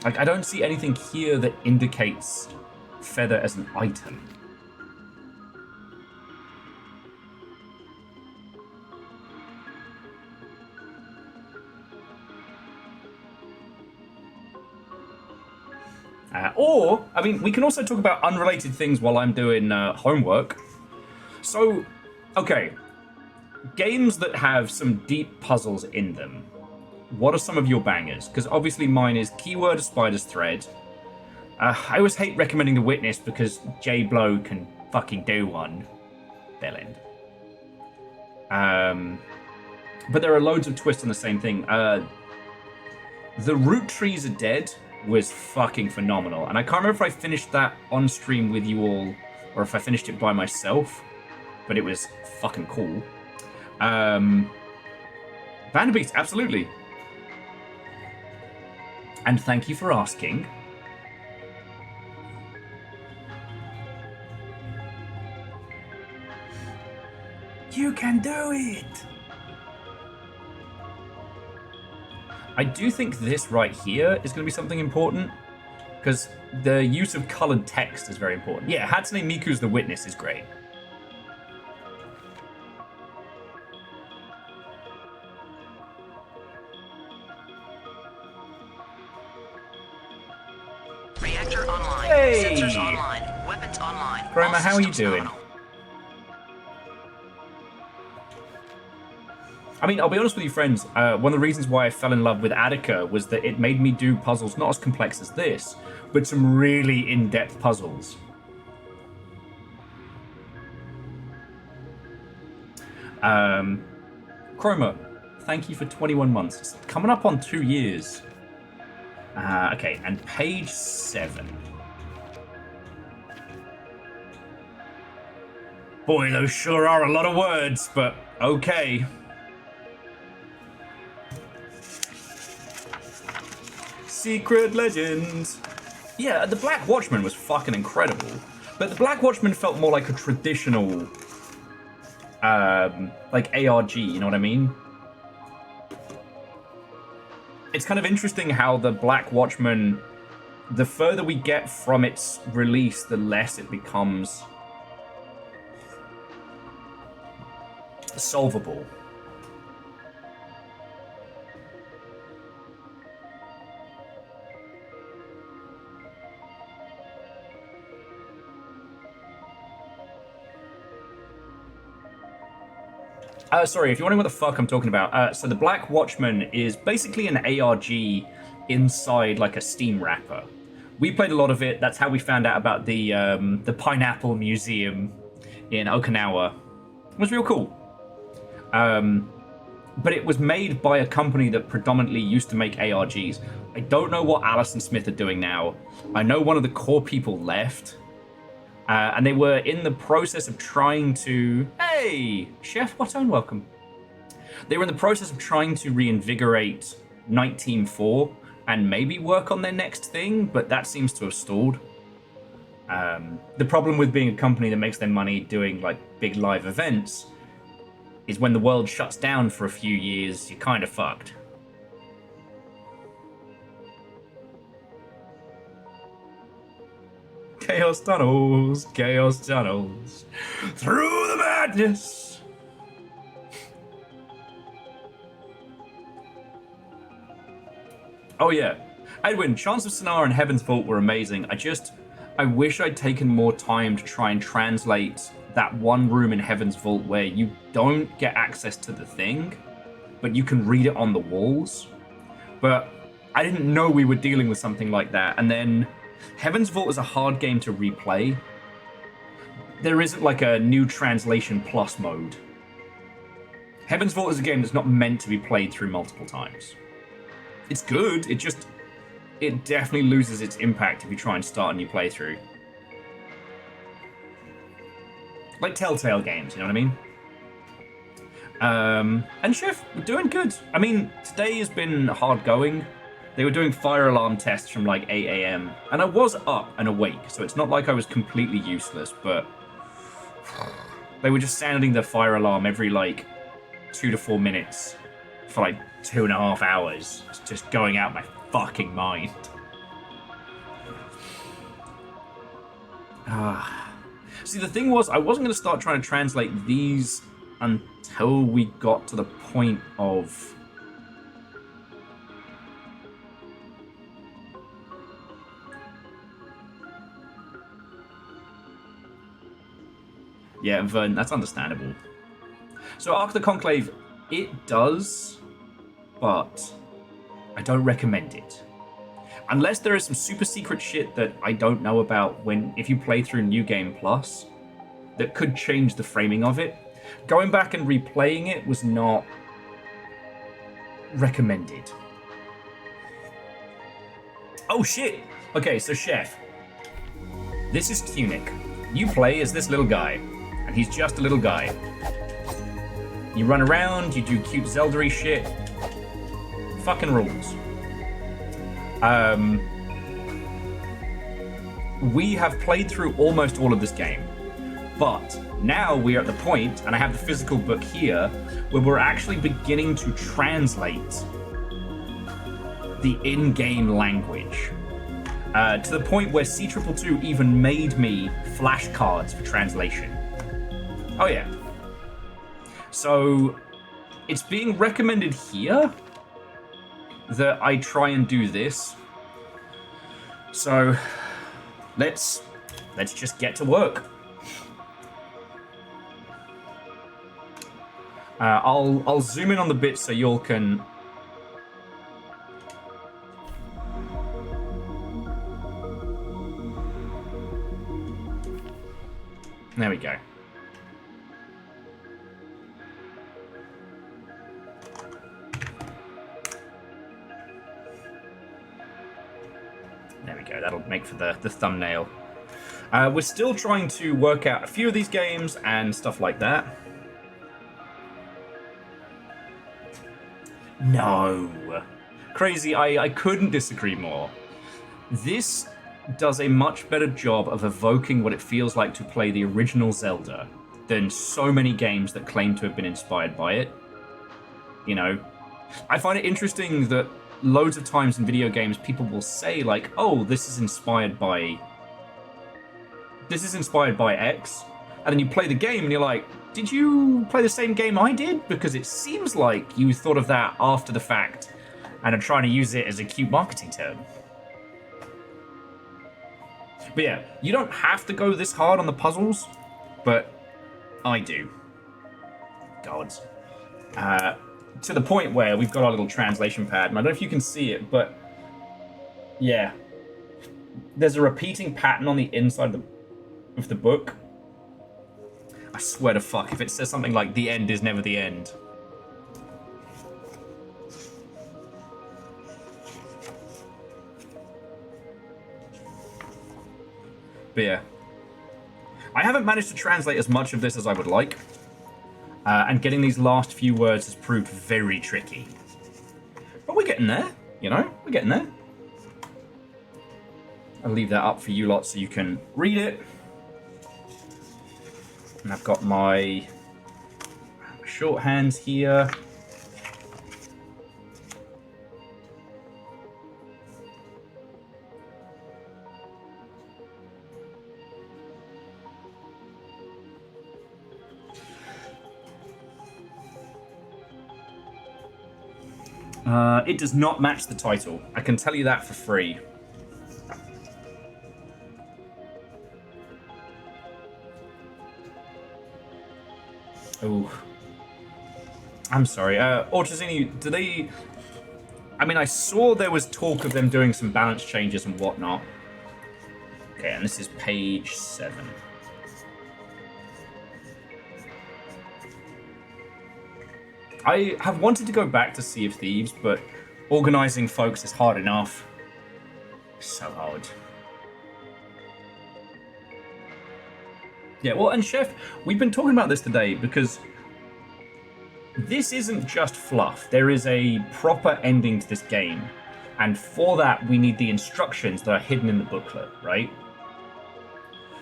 Like, I don't see anything here that indicates feather as an item. Or, I mean, we can also talk about unrelated things while I'm doing homework. So, okay. Games that have some deep puzzles in them. What are some of your bangers? Because obviously mine is Keyword Spider's Thread. I always hate recommending The Witness because J Blow can fucking do one. Bell end. But there are loads of twists on the same thing. The Root Trees Are Dead was fucking phenomenal. And I can't remember if I finished that on stream with you all or if I finished it by myself, but it was fucking cool. Vanderbeats, absolutely. And thank you for asking. You can do it! I do think this right here is going to be something important, because the use of colored text is very important. Yeah, Hatsune Miku's The Witness is great. Reactor online. Hey! Sensors online. Weapons online. Chroma, All how are you systems doing? nominal. I mean, I'll be honest with you, friends. One of the reasons why I fell in love with Attica was that it made me do puzzles not as complex as this, but some really in-depth puzzles. Chroma, thank you for 21 months. It's coming up on 2 years. Okay, and page 7. Boy, those sure are a lot of words, but okay. Secret Legends. Yeah, the Black Watchman was fucking incredible, but the Black Watchman felt more like a traditional, like ARG, you know what I mean? It's kind of interesting how the Black Watchman, the further we get from its release, the less it becomes solvable. Sorry, if you're wondering what the fuck I'm talking about, so the Black Watchman is basically an ARG inside like a Steam wrapper. We played a lot of it. That's how we found out about the Pineapple Museum in Okinawa. It was real cool. But it was made by a company that predominantly used to make ARGs. I don't know what Alice and Smith are doing now. I know one of the core people left. And they were in the process of trying to... Hey, Chef Watone, welcome. They were in the process of trying to reinvigorate Night Team 4 and maybe work on their next thing, but that seems to have stalled. The problem with being a company that makes their money doing like big live events is when the world shuts down for a few years, you're kind of fucked. Chaos tunnels, through the madness. Oh yeah, Edwin, Chants of Sonar and Heaven's Vault were amazing. I wish I'd taken more time to try and translate that one room in Heaven's Vault where you don't get access to the thing, but you can read it on the walls. But I didn't know we were dealing with something like that, and then Heaven's Vault is a hard game to replay. There isn't like a new translation plus mode. Heaven's Vault is a game that's not meant to be played through multiple times. It's good, it definitely loses its impact if you try and start a new playthrough. Like Telltale games, you know what I mean? And Chef, we're doing good. I mean, today has been hard going. They were doing fire alarm tests from like 8 a.m. And I was up and awake, so it's not like I was completely useless, but they were just sounding the fire alarm every like 2 to 4 minutes for like 2.5 hours. It's just going out my fucking mind. See, the thing was, I wasn't going to start trying to translate these until we got to the point of... Yeah, Vern, that's understandable. So Ark of the Conclave, it does, but I don't recommend it. Unless there is some super secret shit that I don't know about if you play through New Game Plus that could change the framing of it. Going back and replaying it was not recommended. Oh shit! Okay, so Chef. This is Tunic. You play as this little guy, and he's just a little guy. You run around, you do cute Zelda-y shit. Fucking rules. We have played through almost all of this game, but now we are at the point, and I have the physical book here, where we're actually beginning to translate the in-game language. To the point where C222 even made me flashcards for translation. Oh yeah. So, it's being recommended here that I try and do this. So, let's just get to work. I'll zoom in on the bits so y'all can. There we go. There we go, that'll make for the thumbnail. We're still trying to work out a few of these games and stuff like that. No. Crazy, I couldn't disagree more. This does a much better job of evoking what it feels like to play the original Zelda than so many games that claim to have been inspired by it. You know, I find it interesting that loads of times in video games people will say like, oh, this is inspired by X, and then you play the game and you're like, did you play the same game I did? Because it seems like you thought of that after the fact and are trying to use it as a cute marketing term. But yeah, you don't have to go this hard on the puzzles, but I do. Gods. To the point where we've got our little translation pad, and I don't know if you can see it, but yeah. There's a repeating pattern on the inside of the book. I swear to fuck, if it says something like, the end is never the end. But yeah, I haven't managed to translate as much of this as I would like, and getting these last few words has proved very tricky. But we're getting there, you know? We're getting there. I'll leave that up for you lot so you can read it. And I've got my shorthands here. It does not match the title. I can tell you that for free. Oh. I'm sorry. Orchazini, do they... I mean, I saw there was talk of them doing some balance changes and whatnot. Okay, and this is page 7. I have wanted to go back to Sea of Thieves, but organizing folks is hard enough. So hard. Yeah, well, and Chef, we've been talking about this today because this isn't just fluff. There is a proper ending to this game. And for that, we need the instructions that are hidden in the booklet, right?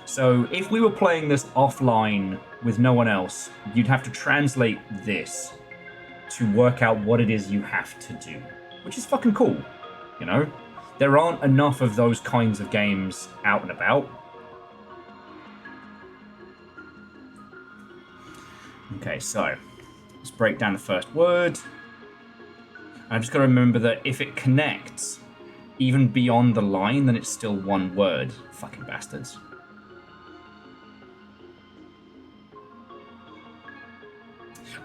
So if we were playing this offline with no one else, you'd have to translate this to work out what it is you have to do, which is fucking cool, you know? There aren't enough of those kinds of games out and about. Okay, so let's break down the first word. I've just got to remember that if it connects even beyond the line, then it's still one word. Fucking bastards.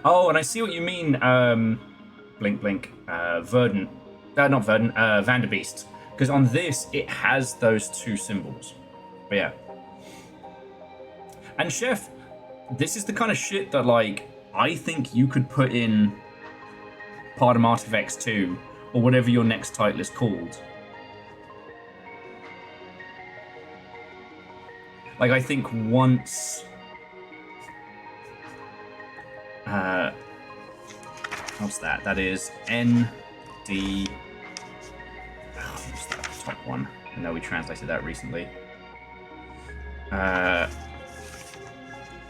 Oh, and I see what you mean, blink, blink, Verdant. Not Verdant, Vanderbeest. Because on this, it has those two symbols. But yeah. And Chef, this is the kind of shit that, like, I think you could put in Part of Artifacts 2, or whatever your next title is called. Like, I think once... what's that? That is N, D... Oh, what's that top one? I know we translated that recently.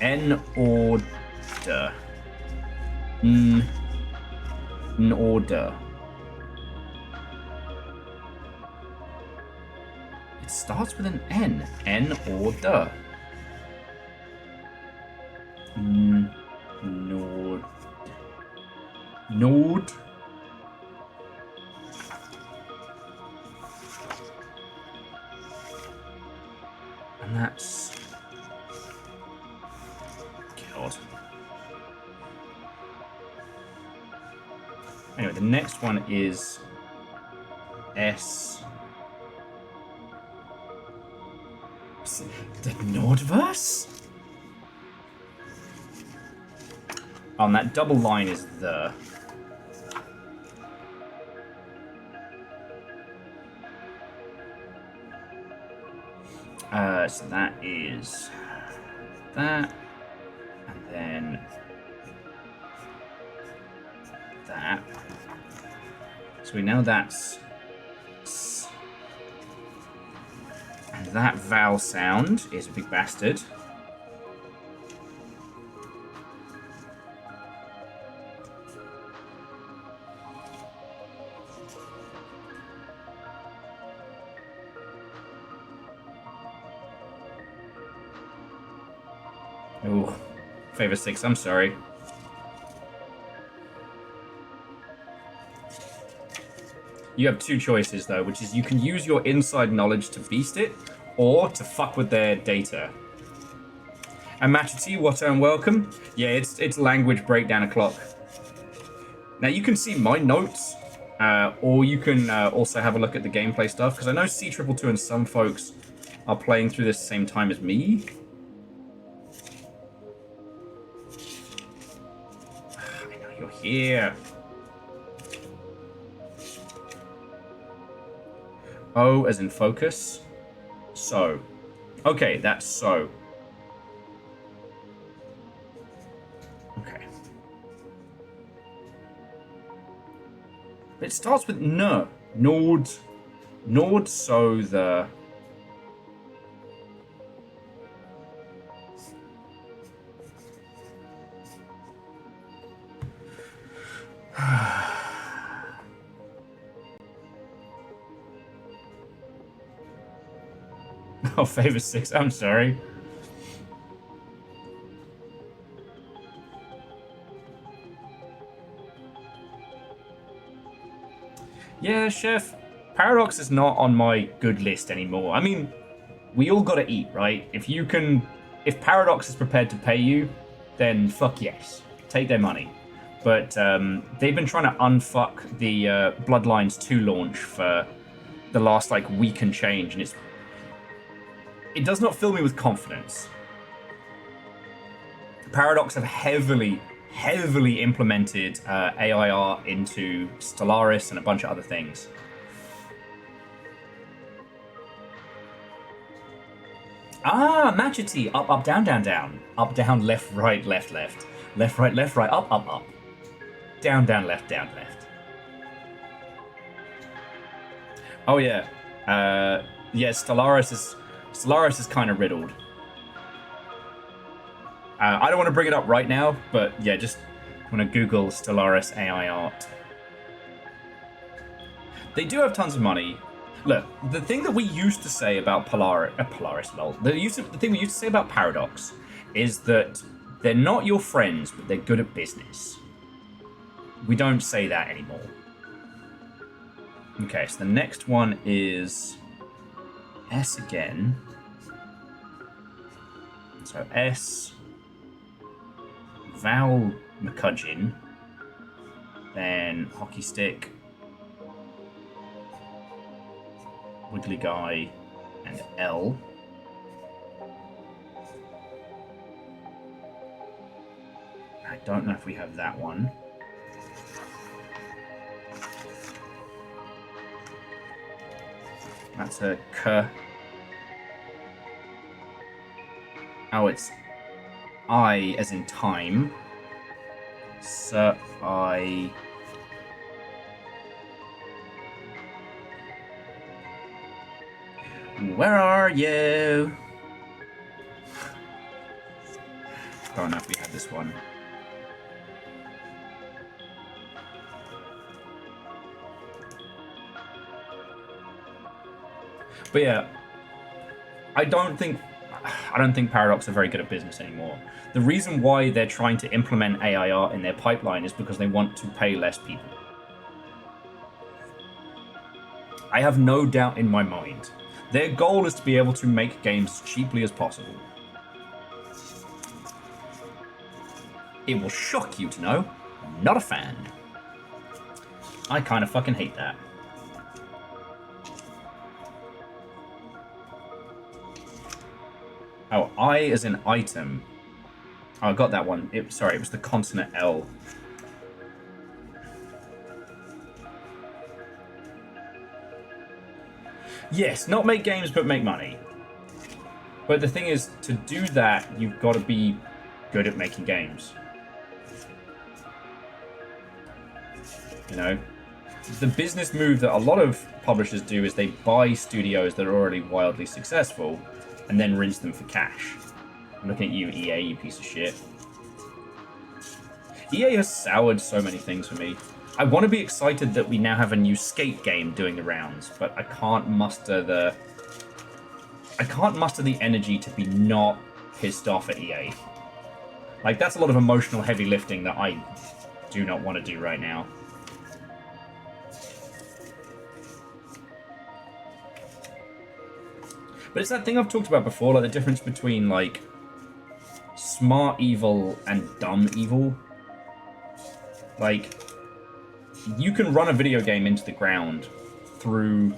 N order. N order. It starts with an N. N order. Nord. Nord. And that's... God. Anyway, the next one is S. The Nordverse? On that double line is the. So that is that, and then that. So we know that's S. And that vowel sound is a big bastard. Ooh, favor 6, I'm sorry. You have two choices, though, which is you can use your inside knowledge to beast it, or to fuck with their data. And Machete, what welcome. Yeah, it's language breakdown o'clock. Now, you can see my notes, or you can also have a look at the gameplay stuff, because I know C222 and some folks are playing through this same time as me. You're here. O as in focus. So. Okay, that's so. Okay. It starts with N. Nord. Nord, so the... Oh, favor 6, I'm sorry. Yeah, Chef, Paradox is not on my good list anymore. I mean, we all gotta eat, right? If Paradox is prepared to pay you, then fuck yes. Take their money. But they've been trying to unfuck the Bloodlines 2 launch for the last, like, week and change, and it does not fill me with confidence. Paradox have heavily implemented AIR into Stellaris and a bunch of other things. Ah, Machete. Up, up, down, down, down. Up, down, left, right, left, left. Left, right, up, up, up. Down, down, left, left. Oh, yeah. Yeah, Stellaris is kind of riddled. I don't want to bring it up right now, but yeah, just want to Google Stellaris AI art. They do have tons of money. Look, the thing that we used to say about Polaris, lol. The thing we used to say about Paradox is that they're not your friends, but they're good at business. We don't say that anymore. Okay, so the next one is S again. So S, vowel McCudgeon, then hockey stick, wiggly guy, and L. I don't know if we have that one. That's a K. Oh, it's I as in time. I. Where are you? Don't know if we had this one. But yeah, I don't think Paradox are very good at business anymore. The reason why they're trying to implement AI art in their pipeline is because they want to pay less people. I have no doubt in my mind. Their goal is to be able to make games as cheaply as possible. It will shock you to know, I'm not a fan. I kind of fucking hate that. Oh, I as in item. Oh, I got that one. Sorry, it was the consonant L. Yes, not make games, but make money. But the thing is, to do that, you've got to be good at making games. You know? The business move that a lot of publishers do is they buy studios that are already wildly successful and then rinse them for cash. I'm looking at you, EA, you piece of shit. EA has soured so many things for me. I want to be excited that we now have a new skate game doing the rounds, but I can't muster the energy to be not pissed off at EA. Like, that's a lot of emotional heavy lifting that I do not want to do right now. But it's that thing I've talked about before, like the difference between, like, smart evil and dumb evil. Like, you can run a video game into the ground through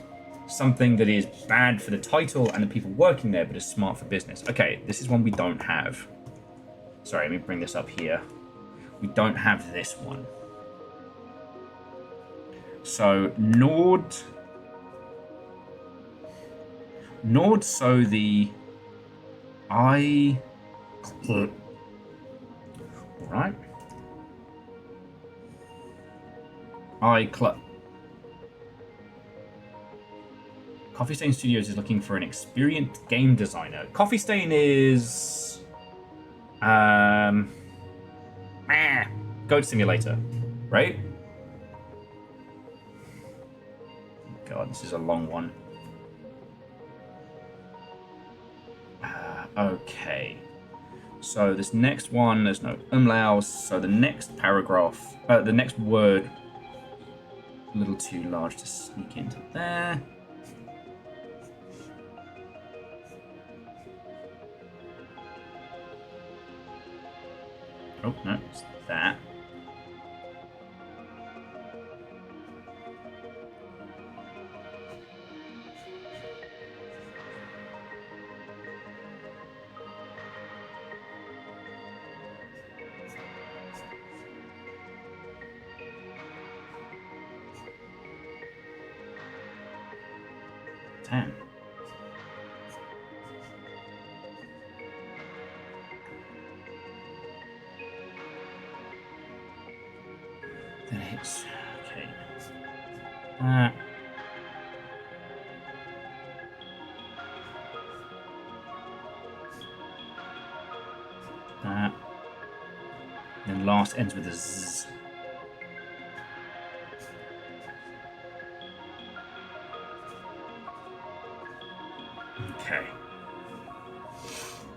something that is bad for the title and the people working there, but is smart for business. Okay, this is one we don't have. Sorry, let me bring this up here. We don't have this one. So, Nord, so the right. Coffee Stain Studios is looking for an experienced game designer. Coffee Stain is Goat Simulator, right? God, this is a long one. Okay. So this next one, there's no umlauts. So the next paragraph, the next word, a little too large to sneak into there. Oh, no, it's that. Then it's okay. Then last ends with a Z. Okay.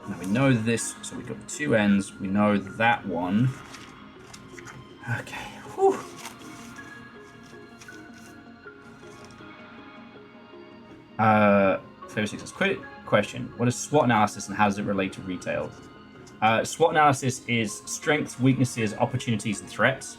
Now we know this, so we've got two ends. We know that one. Okay. Whew. Flavor 6 quick question. What is SWOT analysis and how does it relate to retail? SWOT analysis is strengths, weaknesses, opportunities, and threats.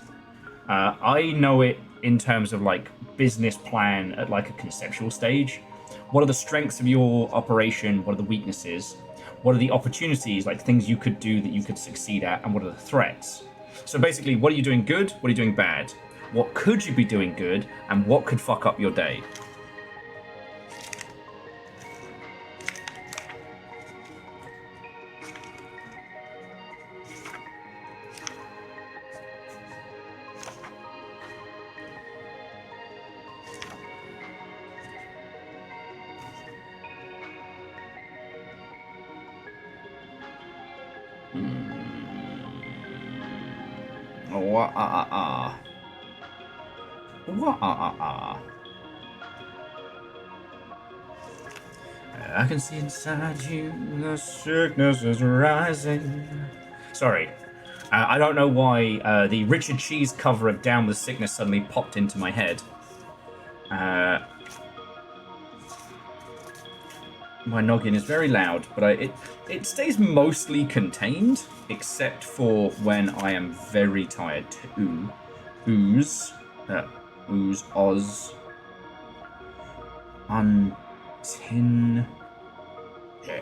I know it in terms of like business plan at like a conceptual stage. What are the strengths of your operation? What are the weaknesses? What are the opportunities, like things you could do that you could succeed at? And what are the threats? So basically, what are you doing good? What are you doing bad? What could you be doing good? And what could fuck up your day? I can see inside you, the sickness is rising. Sorry, I don't know why the Richard Cheese cover of Down with Sickness suddenly popped into my head. My noggin is very loud, but it stays mostly contained, except for when I am very tired. Ooze, Oz, untin. Yeah.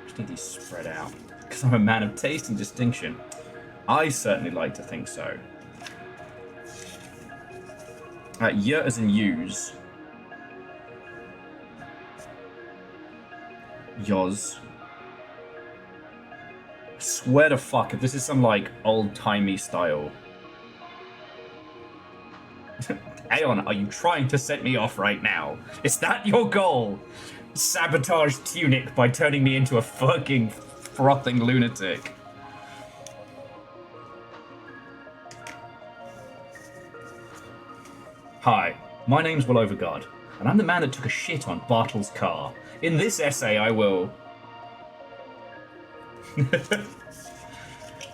Just need these spread out, because I'm a man of taste and distinction. I certainly like to think so. Y as in use. Yoz. Swear to fuck if this is some like old-timey style. Aeon, are you trying to set me off right now? Is that your goal? Sabotage Tunic by turning me into a fucking frothing lunatic. Hi, my name's Will Overguard, and I'm the man that took a shit on Bartle's car. In this essay, I will...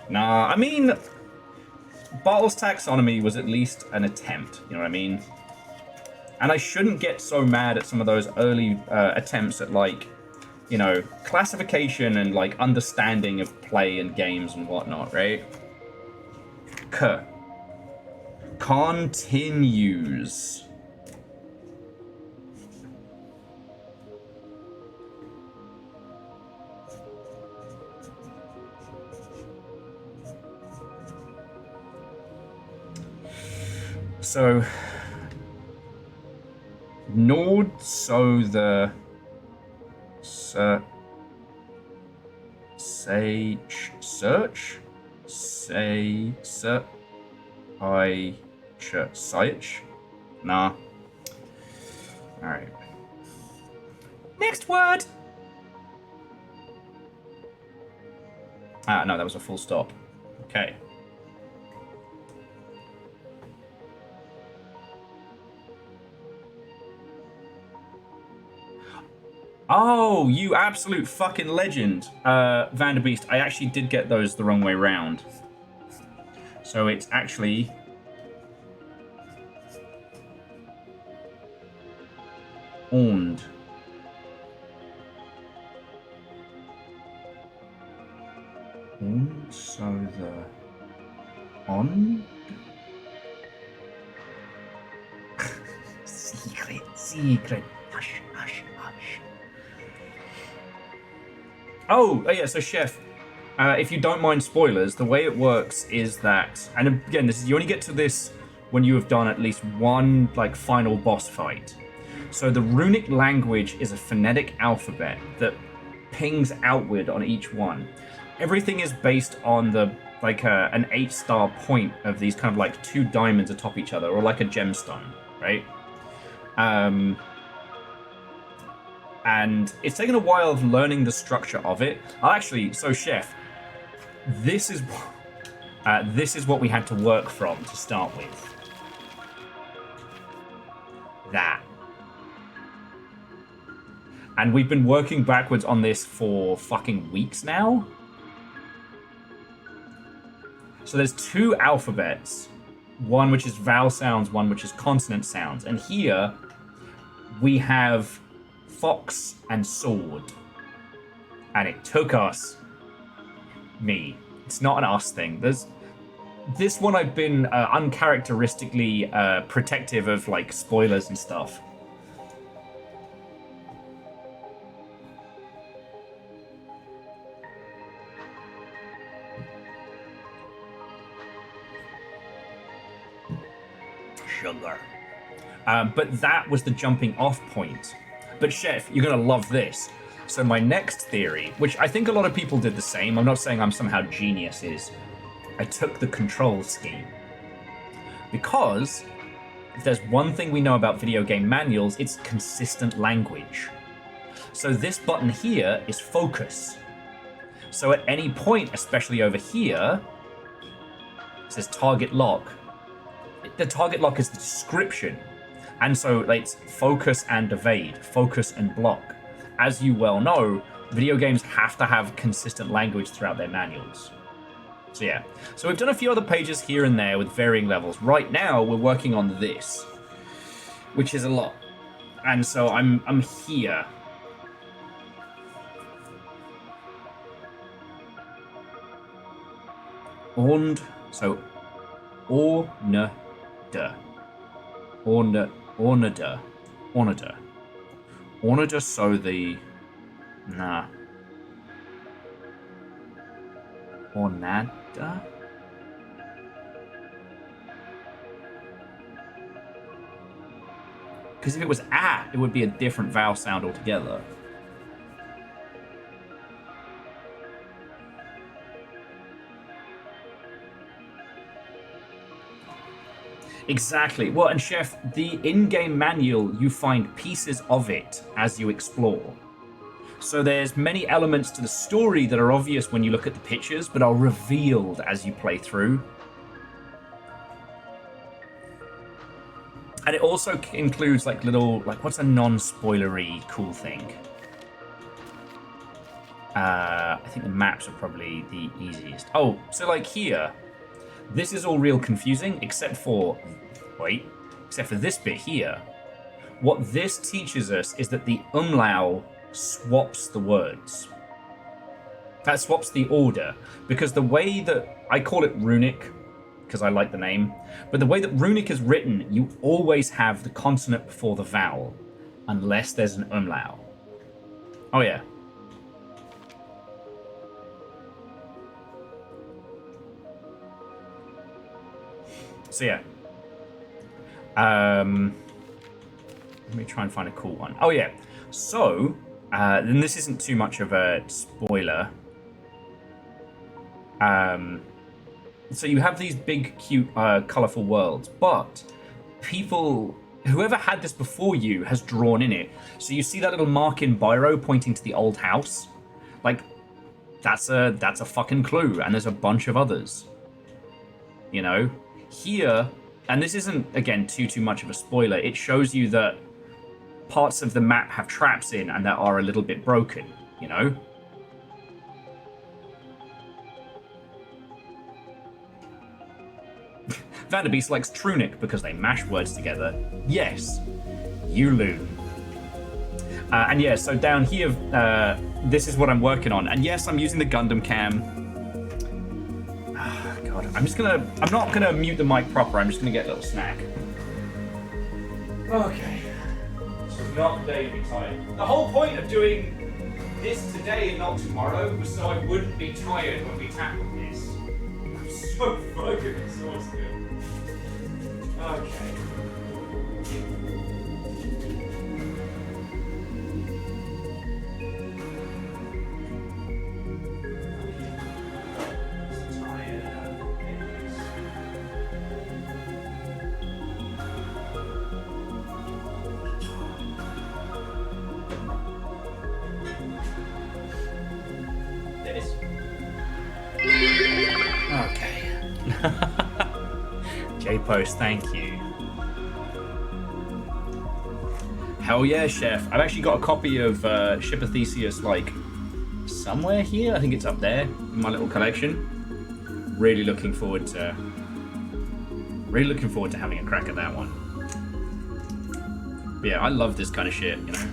Nah, I mean... Bartle's taxonomy was at least an attempt, you know what I mean? And I shouldn't get so mad at some of those early attempts at, like, you know, classification and, like, understanding of play and games and whatnot, right? Continues. So, Nord, so the search, Siach? Nah. Alright. Next word! Ah, no, that was a full stop. Okay. Oh, you absolute fucking legend, Vanderbeest. I actually did get those the wrong way round. So it's actually... Und. Und, so the... On? Secret. Hush, hush, hush. Oh, yeah, so Chef, if you don't mind spoilers, the way it works is that, and again, this is, you only get to this when you have done at least one, like, final boss fight. So the runic language is a phonetic alphabet that pings outward on each one. Everything is based on the, like, an 8-star point of these kind of, like, 2 diamonds atop each other, or like a gemstone, right? And it's taken a while of learning the structure of it. Actually, so Chef, this is what we had to work from to start with. That. And we've been working backwards on this for fucking weeks now. So there's 2 alphabets. One which is vowel sounds, one which is consonant sounds. And here we have fox and sword. And it took us. Me. It's not an us thing. There's this one I've been uncharacteristically protective of, like, spoilers and stuff. Sugar. But that was the jumping off point. But Chef, you're gonna love this. So my next theory, which I think a lot of people did the same, I'm not saying I'm somehow genius, is I took the control scheme. Because if there's one thing we know about video game manuals, it's consistent language. So this button here is focus. So at any point, especially over here, it says target lock. The target lock is the description. And so it's focus and evade, focus and block. As you well know, video games have to have consistent language throughout their manuals. So yeah, so we've done a few other pages here and there with varying levels. Right now, we're working on this, which is a lot. And so I'm here. Und, so ornada, ornada, so the, nah, ornada? Because if it was at, it would be a different vowel sound altogether. Exactly. Well, and Chef, the in-game manual, you find pieces of it as you explore. So there's many elements to the story that are obvious when you look at the pictures, but are revealed as you play through. And it also includes like little, like what's a non-spoilery cool thing? I think the maps are probably the easiest. Oh, so like here, this is all real confusing, except for this bit here. What this teaches us is that the umlaut swaps the words. That swaps the order, because the way that, I call it runic, because I like the name, but the way that runic is written, you always have the consonant before the vowel, unless there's an umlaut. Oh yeah. So yeah. Let me try and find a cool one. Oh yeah. So, then this isn't too much of a spoiler. So you have these big, cute, colorful worlds, but whoever had this before you has drawn in it. So you see that little mark in biro pointing to the old house? Like, that's a fucking clue, and there's a bunch of others. You know? Here, and this isn't, again, too much of a spoiler, it shows you that parts of the map have traps in and that are a little bit broken, you know? Vanderbeest likes Tunic because they mash words together. Yes, you loon. And yeah, so down here, this is what I'm working on. And yes, I'm using the Gundam cam. Oh, God, I'm not gonna mute the mic proper, I'm just gonna get a little snack. Okay. So not today to be tired. The whole point of doing this today and not tomorrow was so I wouldn't be tired when we tackled this. I'm so fucking exhausted. Okay. J-Post, thank you. Hell yeah, Chef. I've actually got a copy of Shipper Theseus, like, somewhere here. I think it's up there in my little collection. Really looking forward to having a crack at that one. But yeah, I love this kind of shit, you know.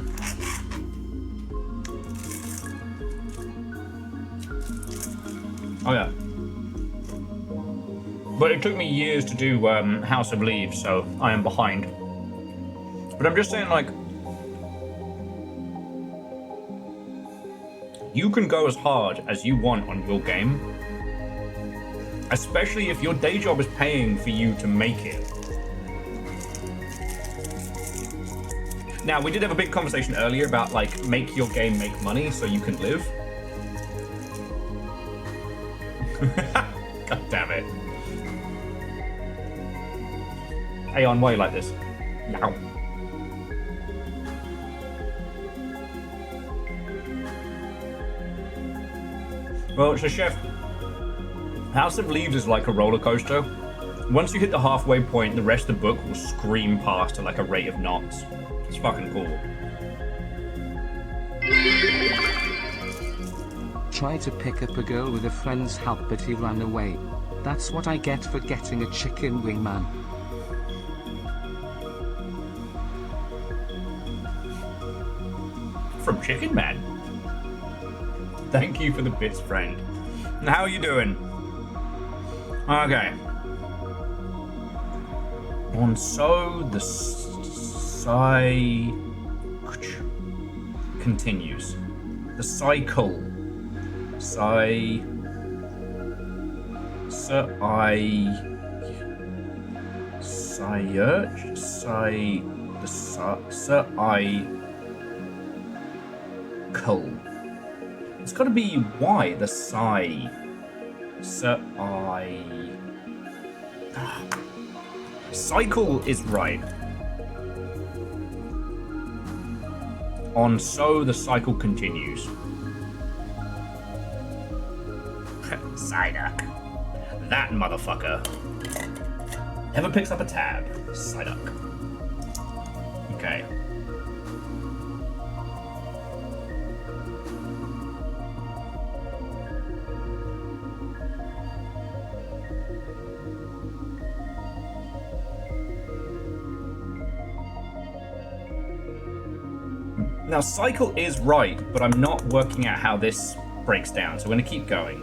Oh yeah. But it took me years to do House of Leaves, so I am behind. But I'm just saying, like, you can go as hard as you want on your game, especially if your day job is paying for you to make it. Now, we did have a big conversation earlier about, like, make your game make money so you can live. God damn it. Aeon, why you like this? Yow. Well, so Chef, House of Leaves is like a roller coaster. Once you hit the halfway point, the rest of the book will scream past at like a rate of knots. It's fucking cool. Tried to pick up a girl with a friend's help, but he ran away. That's what I get for getting a chicken wing, man. From Chicken Man. Thank you for the bits, friend. And how are you doing? Okay. And so the continues. The cycle. It's got to be Y, the psi. Cycle is right. On so the cycle continues. Psyduck. That motherfucker never picks up a tab. Psyduck. Okay. Now, cycle is right, but I'm not working out how this breaks down, so I'm going to keep going.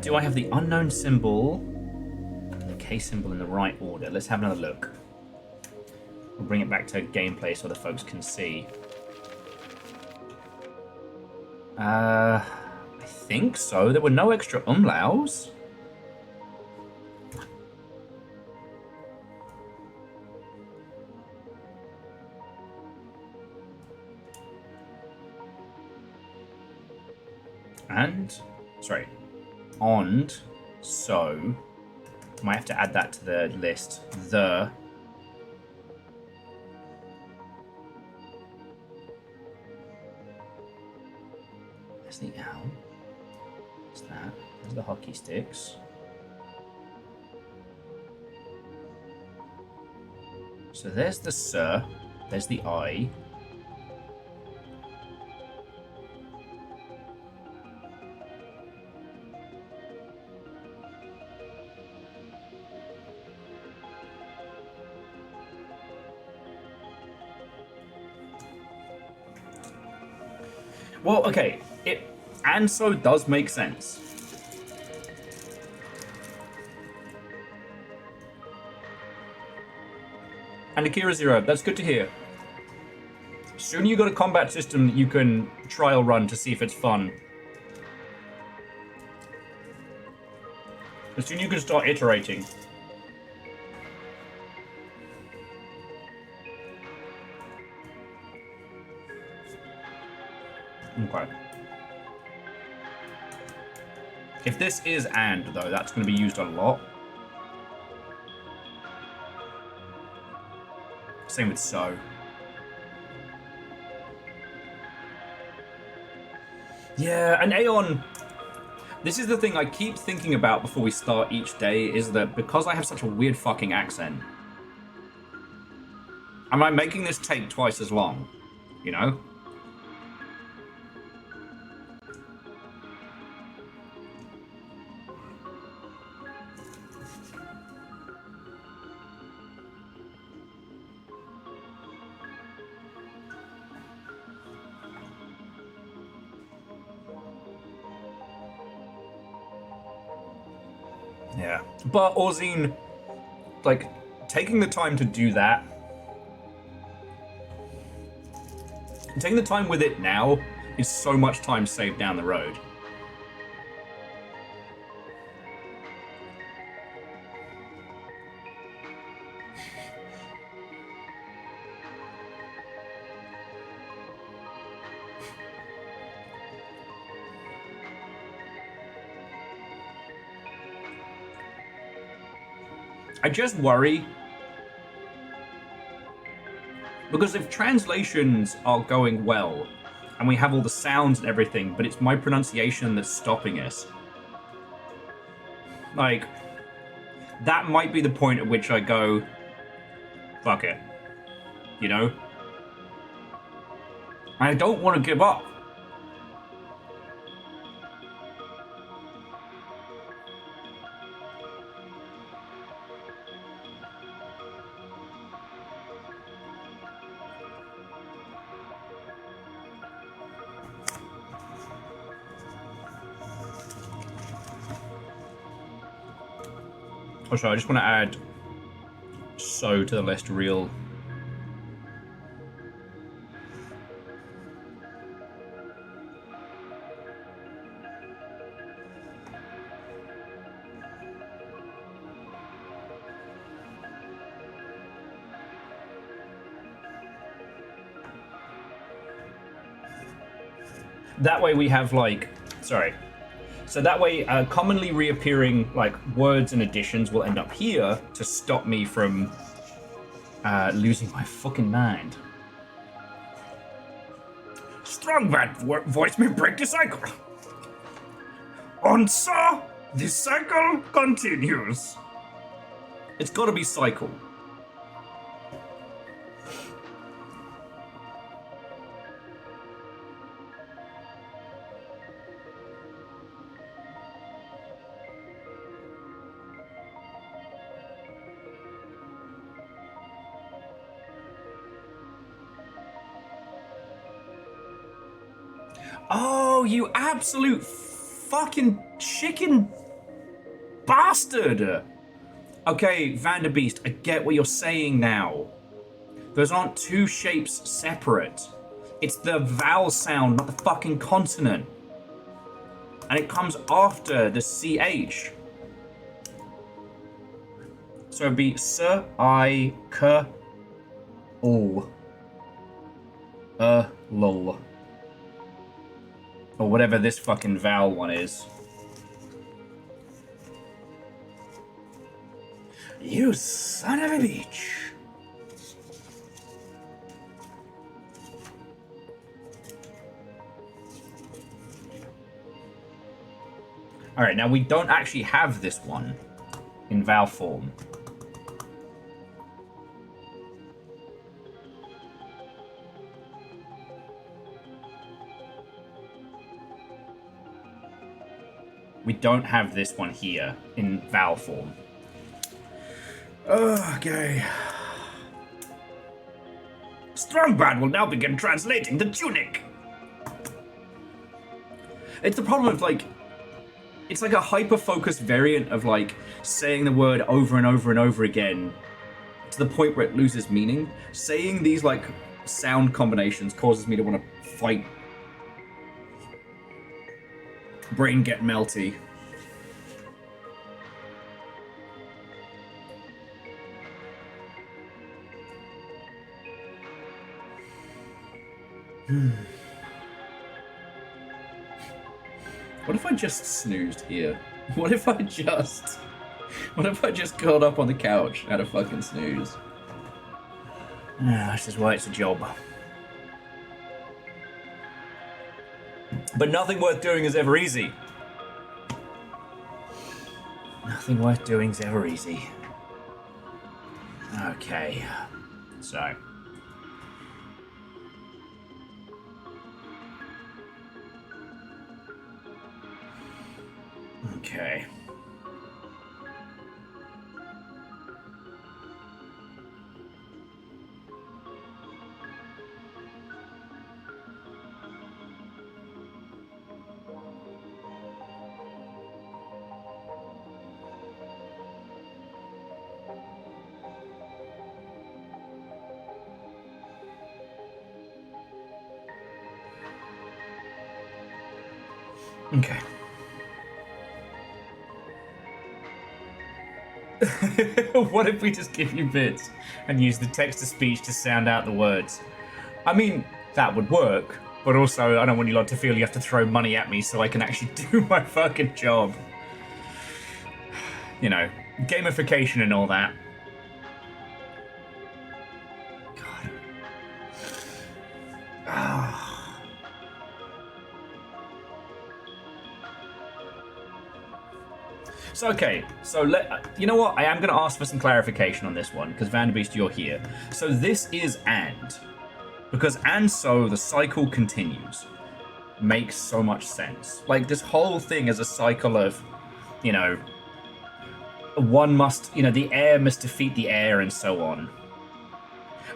Do I have the unknown symbol, the K symbol in the right order? Let's have another look. We'll bring it back to gameplay so the folks can see. I think so. There were no extra umlauts. So, might have to add that to the list. There's the L. What's that? There's the hockey sticks. So there's the sir. There's the I. Well, okay, and so does make sense. And Akira Zero, that's good to hear. Soon you got a combat system that you can trial run to see if it's fun. As soon as you can start iterating. Okay. If this is and, though, that's going to be used a lot. Same with so. Yeah, and Aeon, this is the thing I keep thinking about before we start each day, is that because I have such a weird fucking accent, am I making this take twice as long? You know? Yeah. But Orzine, like, taking the time to do that, taking the time with it now is so much time saved down the road. I just worry because if translations are going well and we have all the sounds and everything, but it's my pronunciation that's stopping us, like, that might be the point at which I go, fuck it, you know? I don't want to give up. Also, I just want to add so to the list real. That way we have like, sorry. So that way, commonly reappearing like words and additions will end up here to stop me from losing my fucking mind. Strong bad voice may break the cycle. On so, the cycle continues. It's got to be cycle. Oh, you absolute fucking chicken bastard! Okay, Vanderbeest, I get what you're saying now. Those aren't two shapes separate. It's the vowel sound, not the fucking consonant. And it comes after the CH. So it'd be S, I, K, L. Lol. Or whatever this fucking vowel one is. You son of a bitch. Alright, now we don't actually have this one in vowel form. We don't have this one here in vowel form. Okay. Strongbad will now begin translating the Tunic. It's the problem of like, it's like a hyper-focused variant of like saying the word over and over and over again to the point where it loses meaning. Saying these like sound combinations causes me to want to fight. Brain get melty. What if I just snoozed here? What if I just curled up on the couch and had a fucking snooze? This is why it's a job. But nothing worth doing is ever easy. Nothing worth doing is ever easy. Okay, so. Okay. Okay. What if we just give you bits and use the text-to-speech to sound out the words? I mean, that would work, but also I don't want you lot to feel you have to throw money at me so I can actually do my fucking job. You know, gamification and all that. God. So, okay, so you know what? I am going to ask for some clarification on this one, because Vanderbeest, you're here. So this is and. Because and so, the cycle continues. Makes so much sense. Like, this whole thing is a cycle of, you know, one must, you know, the air must defeat the air and so on.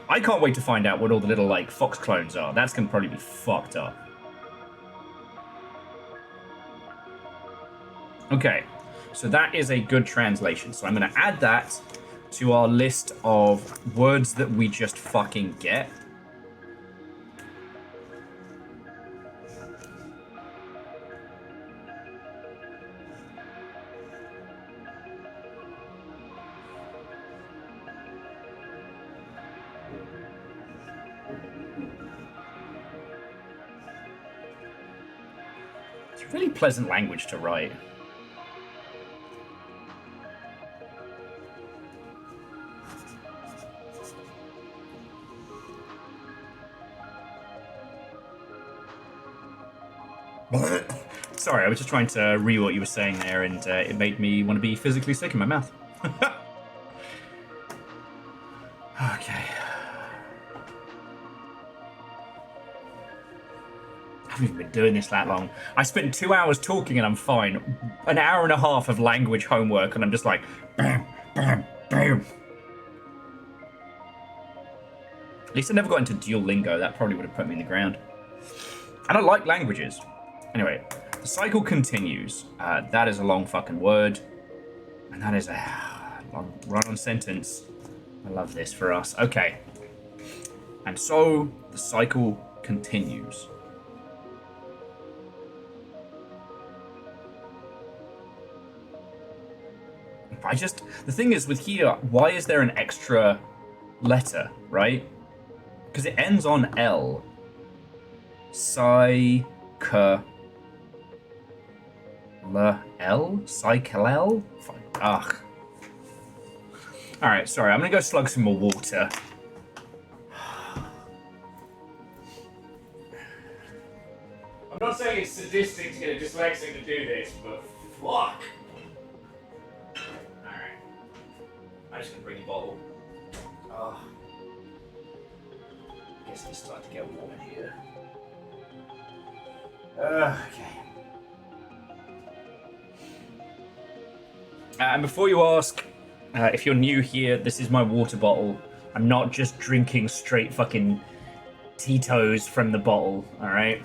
I can't wait to find out what all the little, like, fox clones are. That's going to probably be fucked up. Okay. So that is a good translation. So I'm going to add that to our list of words that we just fucking get. It's a really pleasant language to write. Sorry, I was just trying to read what you were saying there, and it made me want to be physically sick in my mouth. Okay. I haven't even been doing this that long. I spent 2 hours talking and I'm fine. An hour and a half of language homework and I'm just like, bam, bam, bam. At least I never got into Duolingo. That probably would have put me in the ground. I don't like languages. Anyway, the cycle continues. That is a long fucking word. And that is a long run-on sentence. I love this for us. Okay. And so, the cycle continues. The thing is with here, why is there an extra letter, right? Because it ends on L. Cycle-L? Ugh. Alright, sorry, I'm gonna go slug some more water. I'm not saying it's sadistic to get a dyslexic to do this, but fuck! Alright. I'm just gonna bring a bottle. Oh. I guess it's starting to get warm in here. Okay. And before you ask, if you're new here, this is my water bottle. I'm not just drinking straight fucking Tito's from the bottle, alright?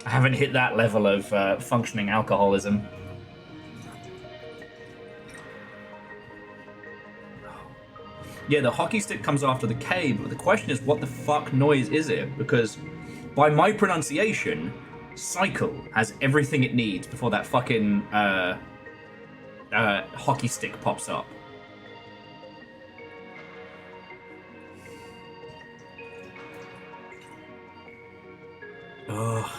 I haven't hit that level of functioning alcoholism. Yeah, the hockey stick comes after the K, but the question is, what the fuck noise is it? Because by my pronunciation, cycle has everything it needs before that fucking hockey stick pops up. Ugh.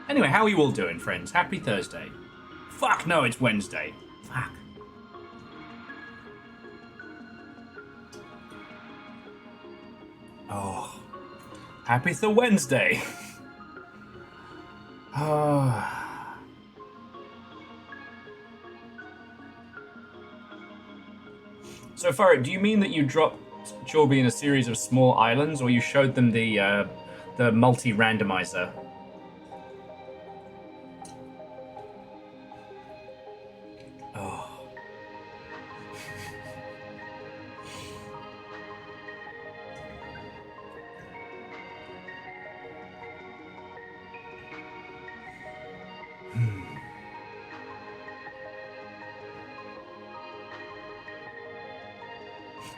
Anyway, how are you all doing, friends? Happy Thursday. Fuck no, it's Wednesday. Fuck. Oh. Happy Wednesday. Oh. So, Farah, do you mean that you dropped Chorby in a series of small islands, or you showed them the multi-randomizer? Oh.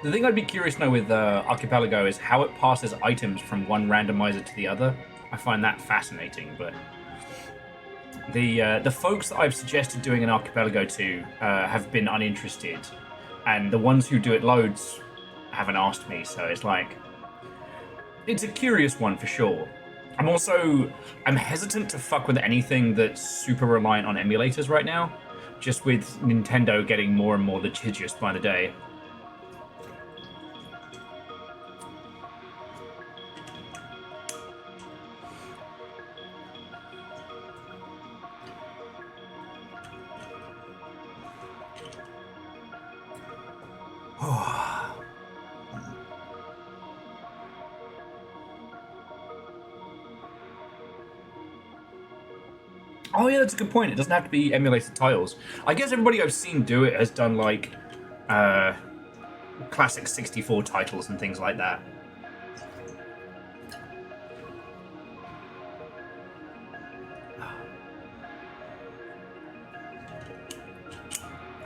The thing I'd be curious to know with Archipelago is how it passes items from one randomizer to the other. I find that fascinating, but the folks that I've suggested doing an Archipelago to have been uninterested, and the ones who do it loads haven't asked me, so it's like, it's a curious one for sure. I'm hesitant to fuck with anything that's super reliant on emulators right now, just with Nintendo getting more and more litigious by the day. Oh yeah, that's a good point. It doesn't have to be emulated titles. I guess everybody I've seen do it has done like classic 64 titles and things like that.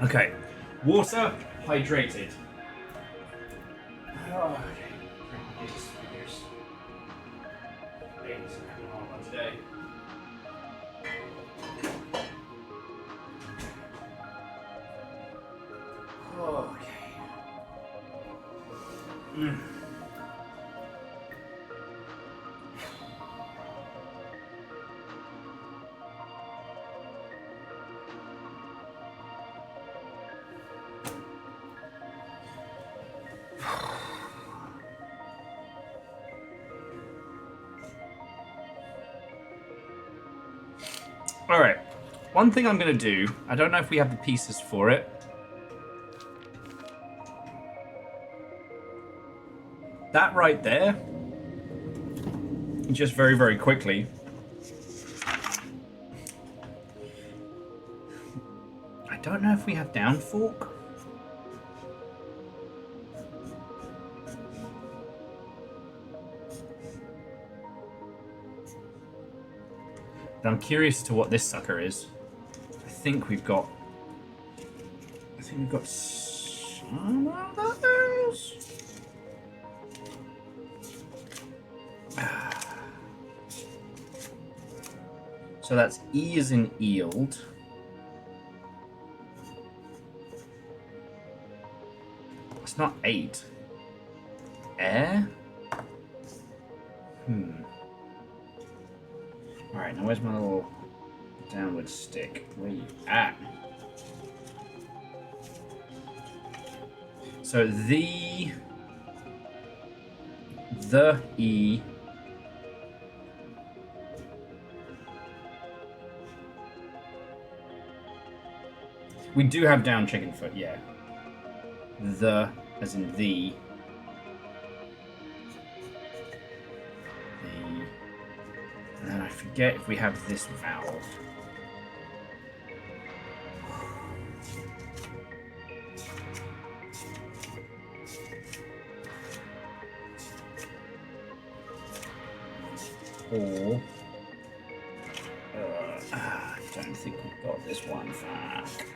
Okay, water, hydrated. Oh, okay. Today. Okay. All right. One thing I'm going to do, I don't know if we have the pieces for it. That right there, just very, very quickly. I don't know if we have down fork. But I'm curious as to what this sucker is. I think we've got some of those. So that's E as in yield. It's not 8. Air? Alright, now where's my little downward stick? Where you at? So the E. We do have down chicken foot, yeah. The, as in the. And then I forget if we have this vowel. Or I don't think we've got this one. Fuck.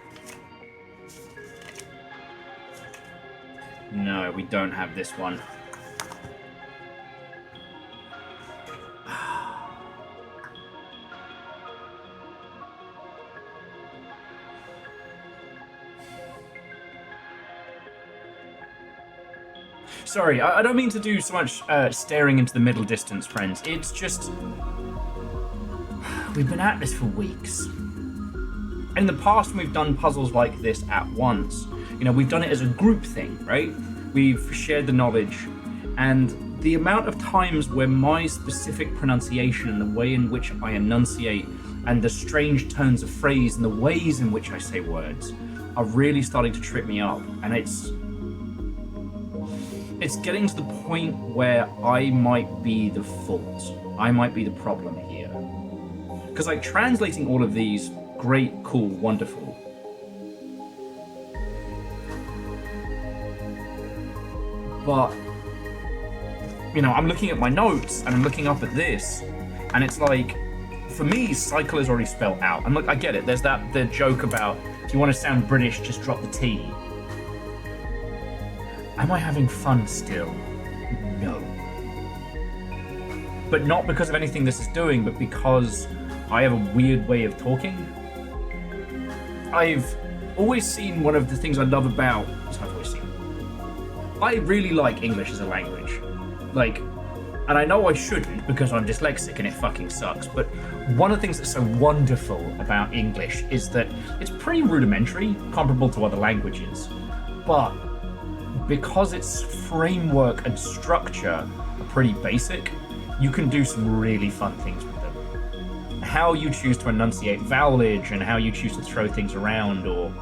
No, we don't have this one. Sorry, I don't mean to do so much staring into the middle distance, friends. It's just, we've been at this for weeks. In the past, we've done puzzles like this at once. You know, we've done it as a group thing, right? We've shared the knowledge, and the amount of times where my specific pronunciation and the way in which I enunciate and the strange turns of phrase and the ways in which I say words are really starting to trip me up, and it's getting to the point where I might be the fault. I might be the problem here. Because like translating all of these, great, cool, wonderful. But, you know, I'm looking at my notes and I'm looking up at this, and it's like, for me, cycle is already spelled out. And look, I get it. There's the joke about, if you want to sound British, just drop the T. Am I having fun still? No. But not because of anything this is doing, but because I have a weird way of talking. I've always seen one of the things I love about... I really like English as a language. Like, and I know I shouldn't because I'm dyslexic and it fucking sucks, but one of the things that's so wonderful about English is that it's pretty rudimentary, comparable to other languages. But because its framework and structure are pretty basic, you can do some really fun things with them. How you choose to enunciate vowelage and how you choose to throw things around, or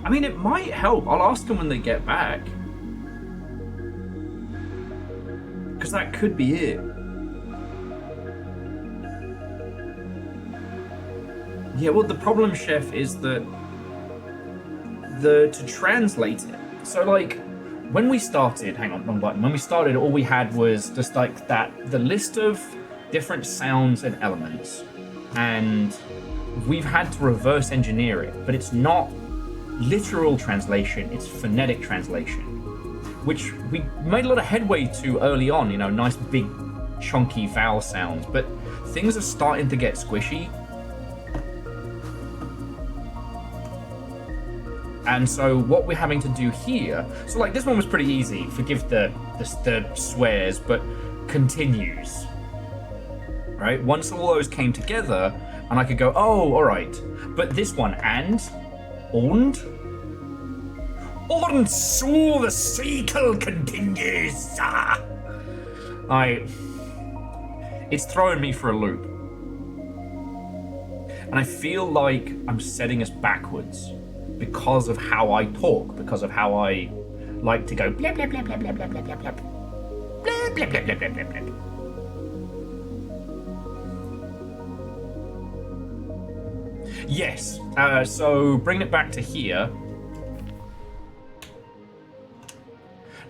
I mean, it might help. I'll ask them when they get back. Because that could be it. Yeah, well, the problem, Chef, is that to translate it. So, like, when we started, hang on, wrong button. When we started, all we had was just like the list of different sounds and elements. And we've had to reverse engineer it, but it's not literal translation, it's phonetic translation, which we made a lot of headway to early on, you know, nice big chunky vowel sounds, but things are starting to get squishy. And so what we're having to do here, so like this one was pretty easy, forgive the swears, but continues, right? Once all those came together, and I could go, oh, all right. But this one, and so the cycle continues. It's throwing me for a loop. And I feel like I'm setting us backwards because of how I talk, because of how I like to go blah, blah, blah, blah, blah, blah, blah, blah, blah, blah, blah, blah, blah, blah, blah, blah. Yes, so bring it back to here.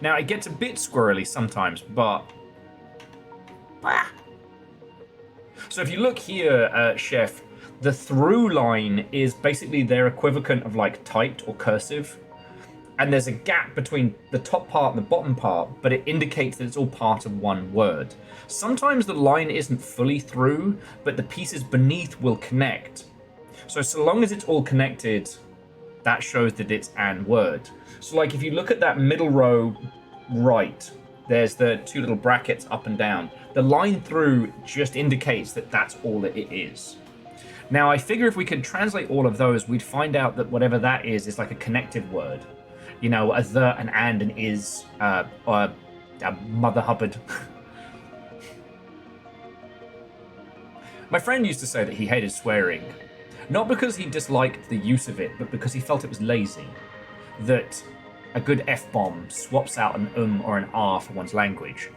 Now, it gets a bit squirrely sometimes, but... So if you look here, Chef, the through line is basically their equivalent of like typed or cursive. And there's a gap between the top part and the bottom part, but it indicates that it's all part of one word. Sometimes the line isn't fully through, but the pieces beneath will connect. So long as it's all connected, that shows that it's an word. So like if you look at that middle row right, there's the two little brackets up and down. The line through just indicates that that's all that it is. Now I figure if we could translate all of those, we'd find out that whatever that is like a connected word. You know, a the, an and, an is, a Mother Hubbard. My friend used to say that he hated swearing. Not because he disliked the use of it, but because he felt it was lazy. That a good F-bomb swaps out an or an R for one's language.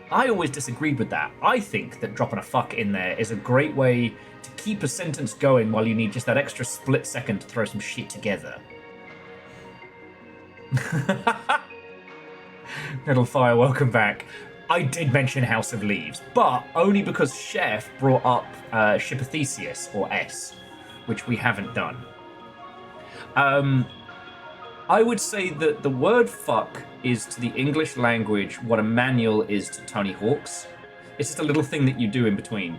I always disagreed with that. I think that dropping a fuck in there is a great way to keep a sentence going while you need just that extra split second to throw some shit together. Little Fire, welcome back. I did mention House of Leaves, but only because Chef brought up Shipathesius, or S, which we haven't done. I would say that the word fuck is to the English language what a manual is to Tony Hawk's. It's just a little thing that you do in between.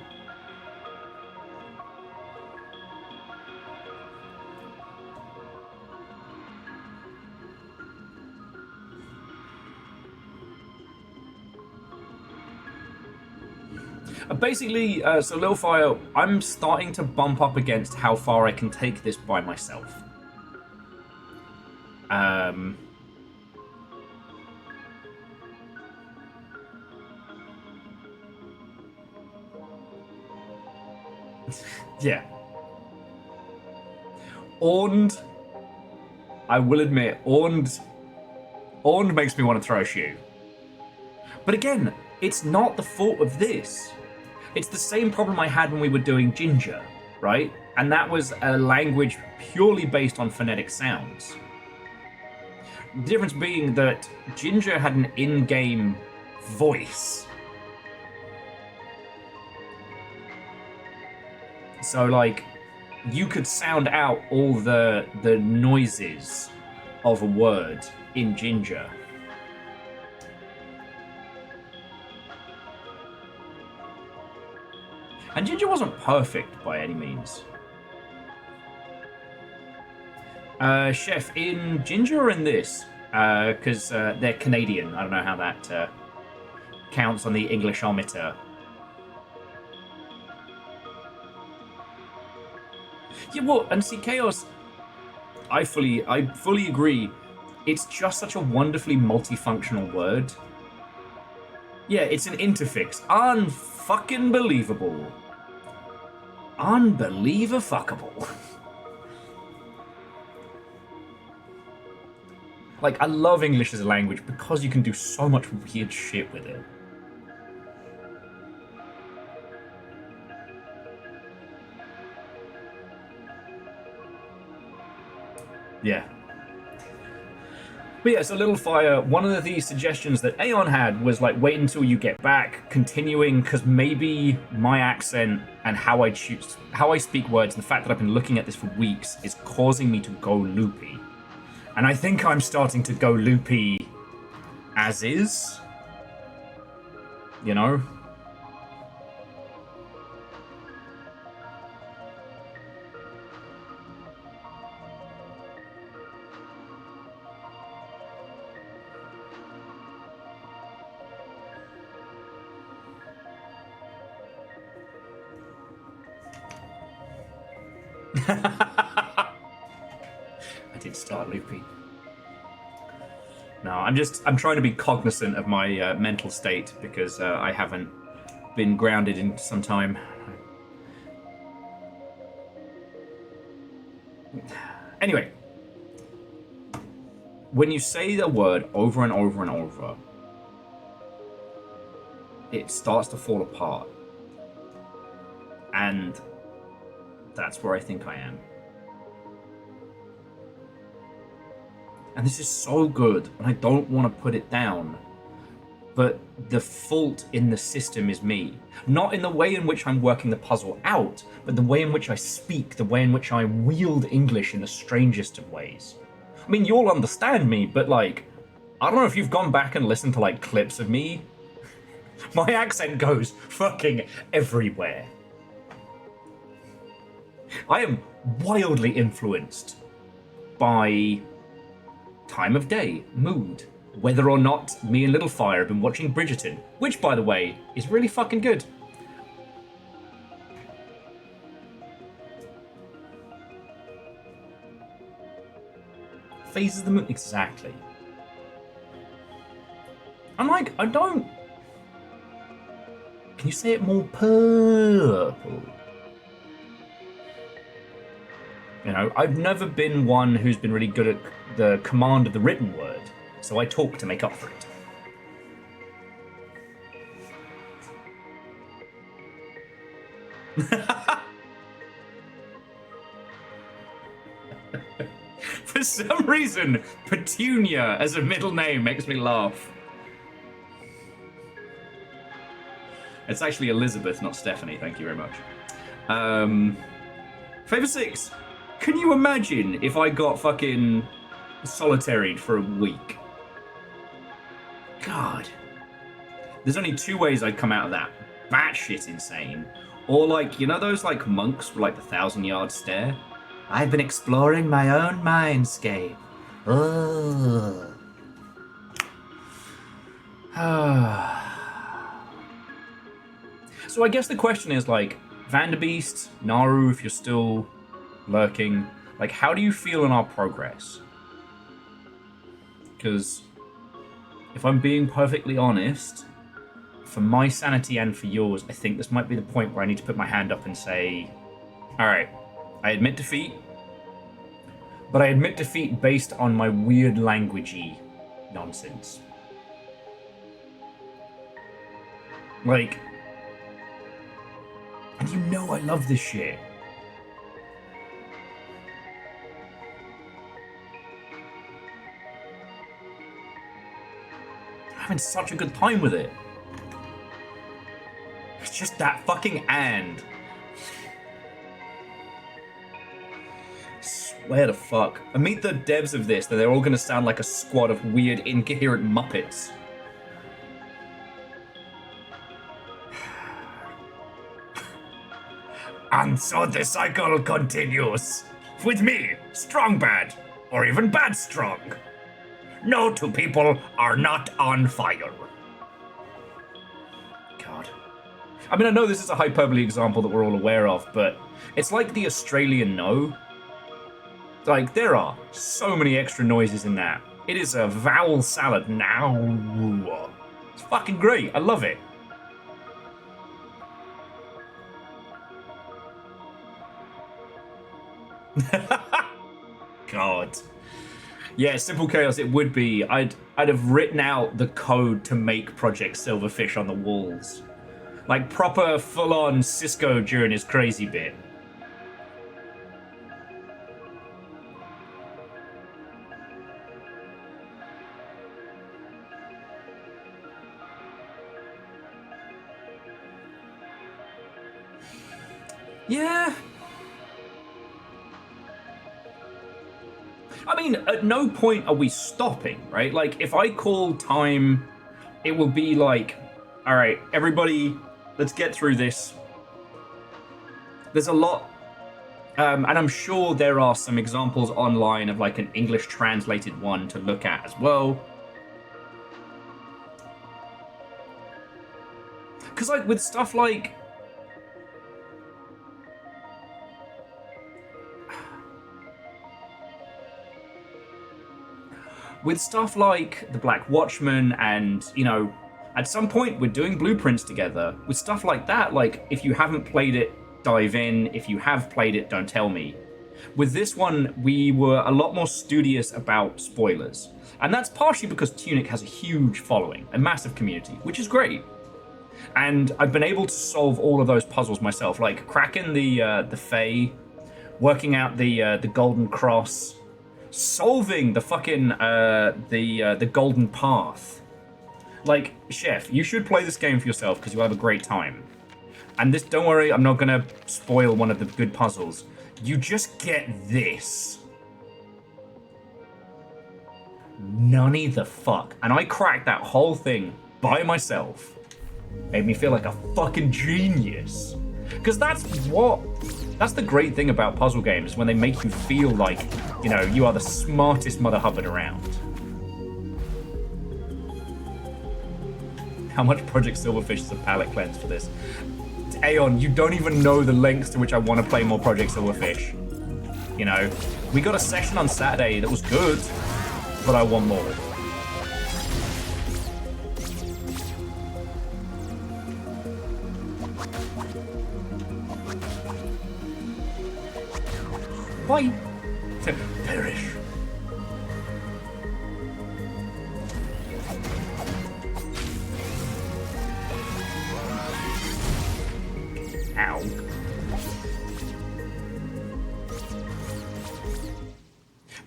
Basically, so Lil Fire, I'm starting to bump up against how far I can take this by myself. Yeah. And I will admit, and makes me want to throw a shoe. But again, it's not the fault of this. It's the same problem I had when we were doing Ginger, right? And that was a language purely based on phonetic sounds. The difference being that Ginger had an in-game voice. So like, you could sound out all the noises of a word in Ginger. And Ginger wasn't perfect by any means. Chef, in Ginger or in this? Because they're Canadian. I don't know how that counts on the Englishometer. Yeah, well, and see, Chaos, I fully agree. It's just such a wonderfully multifunctional word. Yeah, it's an interfix. Unfucking believable. Unbeliever-fuckable. Like, I love English as a language because you can do so much weird shit with it. Yeah. But yeah, so Little Fire, one of the suggestions that Aeon had was like, wait until you get back, continuing, because maybe my accent and how I speak words, and the fact that I've been looking at this for weeks is causing me to go loopy. And I think I'm starting to go loopy as is. You know? I did start loopy. No, I'm trying to be cognizant of my mental state because I haven't been grounded in some time. Anyway, when you say the word over and over and over, it starts to fall apart. And that's where I think I am. And this is so good, and I don't want to put it down. But the fault in the system is me. Not in the way in which I'm working the puzzle out, but the way in which I speak, the way in which I wield English in the strangest of ways. I mean, you'll understand me, but like, I don't know if you've gone back and listened to like clips of me. My accent goes fucking everywhere. I am wildly influenced by time of day, mood, whether or not me and Little Fire have been watching Bridgerton, which, by the way, is really fucking good. Phases of the moon, exactly. I'm like, I don't... Can you say it more purple? You know, I've never been one who's been really good at the command of the written word, so I talk to make up for it. For some reason, Petunia as a middle name makes me laugh. It's actually Elizabeth, not Stephanie, thank you very much. Favor 6. Can you imagine if I got fucking solitaried for a week? God. There's only two ways I'd come out of that. Batshit insane. Or like, you know those like monks with like the 1,000-yard stare? I've been exploring my own mindscape. Ugh. So I guess the question is like, Vanderbeest, Naru, if you're still lurking, like, how do you feel in our progress? Because if I'm being perfectly honest, for my sanity and for yours, I think this might be the point where I need to put my hand up and say, all right, I admit defeat, but I admit defeat based on my weird languagey nonsense. Like, and you know I love this shit. I'm having such a good time with it. It's just that fucking and. Where the fuck? I meet the devs of this, that they're all gonna sound like a squad of weird, incoherent Muppets. And so the cycle continues. With me, strong bad, or even bad strong. No two people are not on fire. God. I mean, I know this is a hyperbole example that we're all aware of, but it's like the Australian no. Like, there are so many extra noises in that. It is a vowel salad now. It's fucking great. I love it. God. Yeah, Simple Chaos it would be. I'd have written out the code to make Project Silverfish on the walls. Like proper full-on Cisco during his crazy bit. Yeah. I mean, at no point are we stopping, right? Like, if I call time, it will be like, all right, everybody, let's get through this. There's a lot, and I'm sure there are some examples online of like an English translated one to look at as well. Because like with stuff like, the Black Watchman and, you know, at some point we're doing blueprints together. With stuff like that, like, if you haven't played it, dive in. If you have played it, don't tell me. With this one, we were a lot more studious about spoilers. And that's partially because Tunic has a huge following, a massive community, which is great. And I've been able to solve all of those puzzles myself, like cracking the Fae, working out the Golden Cross, solving the fucking the Golden Path. Like, Chef, you should play this game for yourself because you'll have a great time. And this, don't worry, I'm not gonna spoil one of the good puzzles. You just get this. Nunny the fuck. And I cracked that whole thing by myself. Made me feel like a fucking genius. Because that's the great thing about puzzle games, when they make you feel like, you know, you are the smartest mother hubbard around. How much Project Silverfish is a palate cleanse for this? Aeon, you don't even know the lengths to which I want to play more Project Silverfish. You know, we got a session on Saturday that was good, but I want more. Why? Perish. Ow.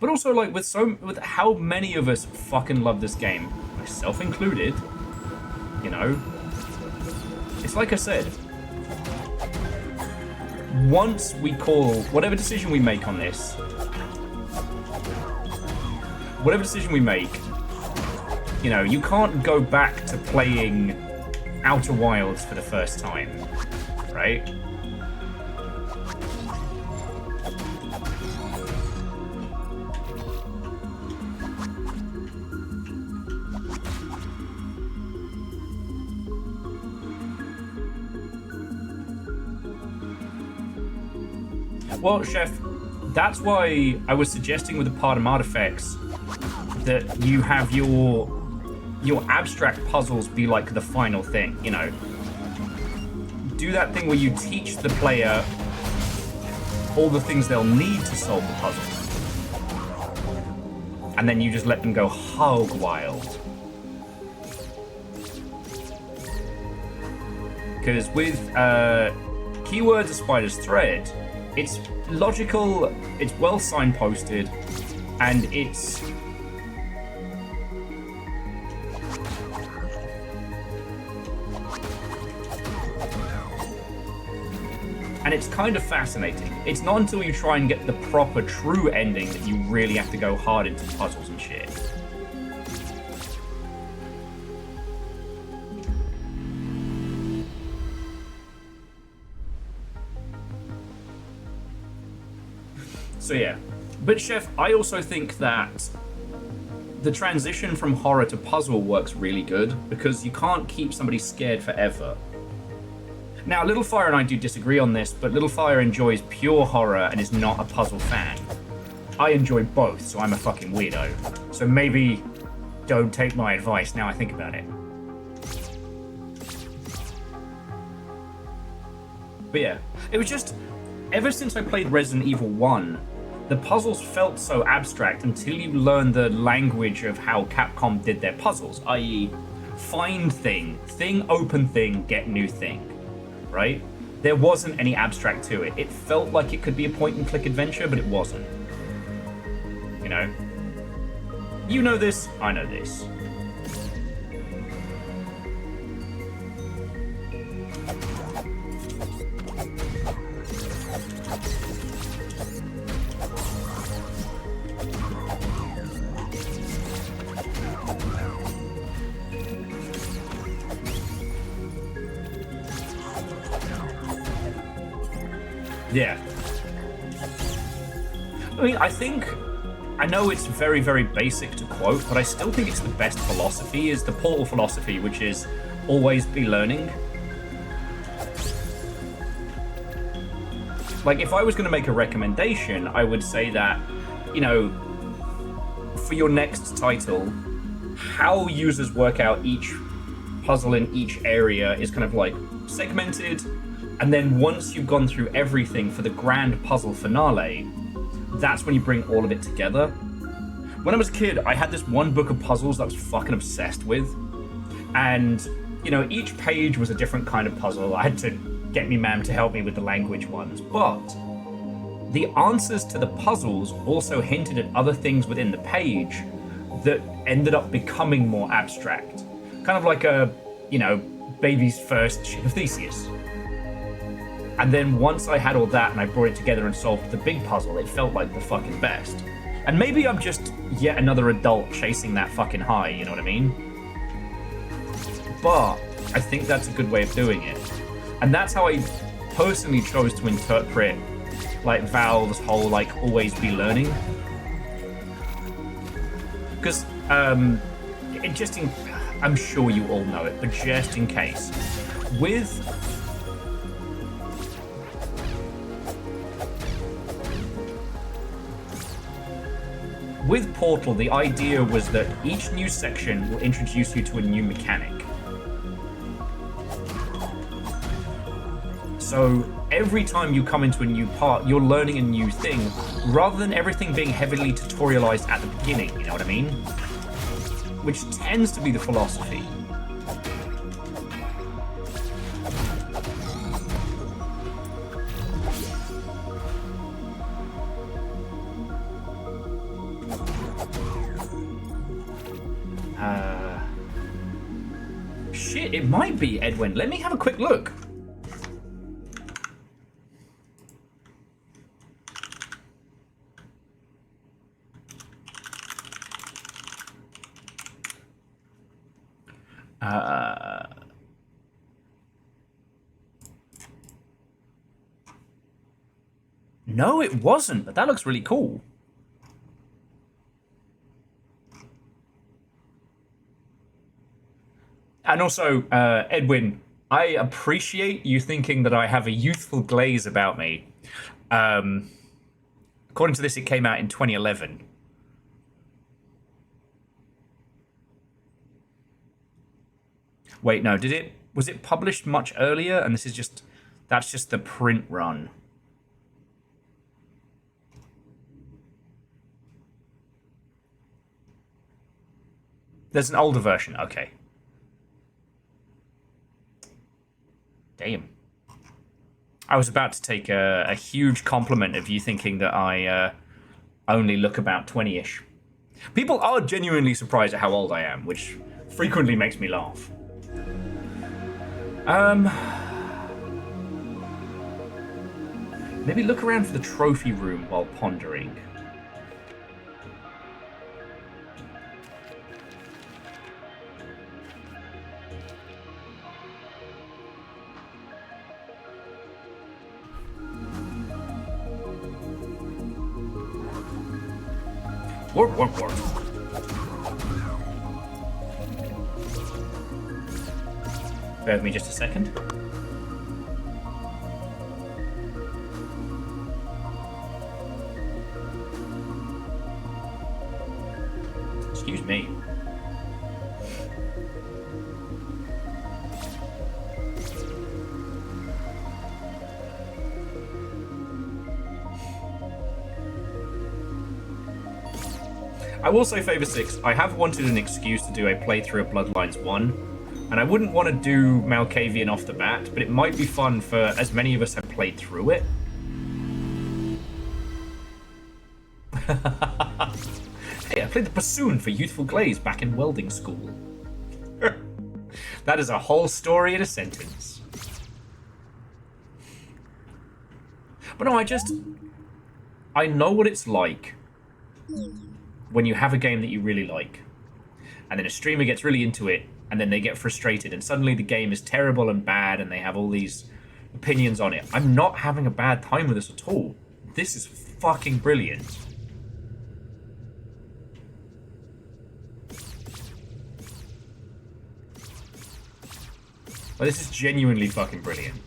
But also, like, with how many of us fucking love this game, myself included, you know, it's like I said, once we call, whatever decision we make on this, you know, you can't go back to playing Outer Wilds for the first time, right? Well, Chef, that's why I was suggesting with the Pardon artifacts that you have your abstract puzzles be like the final thing, you know. Do that thing where you teach the player all the things they'll need to solve the puzzle. And then you just let them go hog wild. Because with keywords of Spider's Thread, it's logical, it's well signposted, and it's And it's kind of fascinating. It's not until you try and get the proper, true ending that you really have to go hard into puzzles and shit. So yeah. But Chef, I also think that the transition from horror to puzzle works really good, because you can't keep somebody scared forever. Now, Little Fire and I do disagree on this, but Little Fire enjoys pure horror and is not a puzzle fan. I enjoy both, so I'm a fucking weirdo. So maybe don't take my advice now I think about it. But yeah, it was just, ever since I played Resident Evil 1, the puzzles felt so abstract until you learn the language of how Capcom did their puzzles, i.e. find thing, open thing, get new thing. Right? There wasn't any abstract to it. It felt like it could be a point-and-click adventure, but it wasn't. You know? You know this, I know this. Yeah. I mean, I know it's very, very basic to quote, but I still think it's the best philosophy, is the Portal philosophy, which is always be learning. Like, if I was going to make a recommendation, I would say that, you know, for your next title, how users work out each puzzle in each area is kind of like segmented. And then once you've gone through everything for the grand puzzle finale, that's when you bring all of it together. When I was a kid, I had this one book of puzzles that I was fucking obsessed with. And, you know, each page was a different kind of puzzle. I had to get me ma'am to help me with the language ones. But the answers to the puzzles also hinted at other things within the page that ended up becoming more abstract. Kind of like a, you know, baby's first ship of Theseus. And then once I had all that and I brought it together and solved the big puzzle, it felt like the fucking best. And maybe I'm just yet another adult chasing that fucking high, you know what I mean? But I think that's a good way of doing it. And that's how I personally chose to interpret, like, Valve's whole, like, always be learning. Because, I'm sure you all know it, but just in case, with Portal, the idea was that each new section will introduce you to a new mechanic. So every time you come into a new part, you're learning a new thing, rather than everything being heavily tutorialized at the beginning, you know what I mean? Which tends to be the philosophy. Shit, it might be Edwin. Let me have a quick look. No, it wasn't, but that looks really cool. And also, Edwin, I appreciate you thinking that I have a youthful glaze about me. According to this, it came out in 2011. Wait, no, was it published much earlier? And that's just the print run. There's an older version, okay. Damn. I was about to take a huge compliment of you thinking that I only look about 20-ish. People are genuinely surprised at how old I am, which frequently makes me laugh. Maybe look around for the trophy room while pondering. Warp, warp, warp. Bear with me just a second. Excuse me. I will say, Favor 6, I have wanted an excuse to do a playthrough of Bloodlines 1, and I wouldn't want to do Malkavian off the bat, but it might be fun for as many of us have played through it. Hey, I played the bassoon for Youthful Glaze back in welding school. That is a whole story in a sentence. But no, I know what it's like when you have a game that you really like, and then a streamer gets really into it, and then they get frustrated, and suddenly the game is terrible and bad, and they have all these opinions on it. I'm not having a bad time with this at all. This is fucking brilliant. Like, this is genuinely fucking brilliant.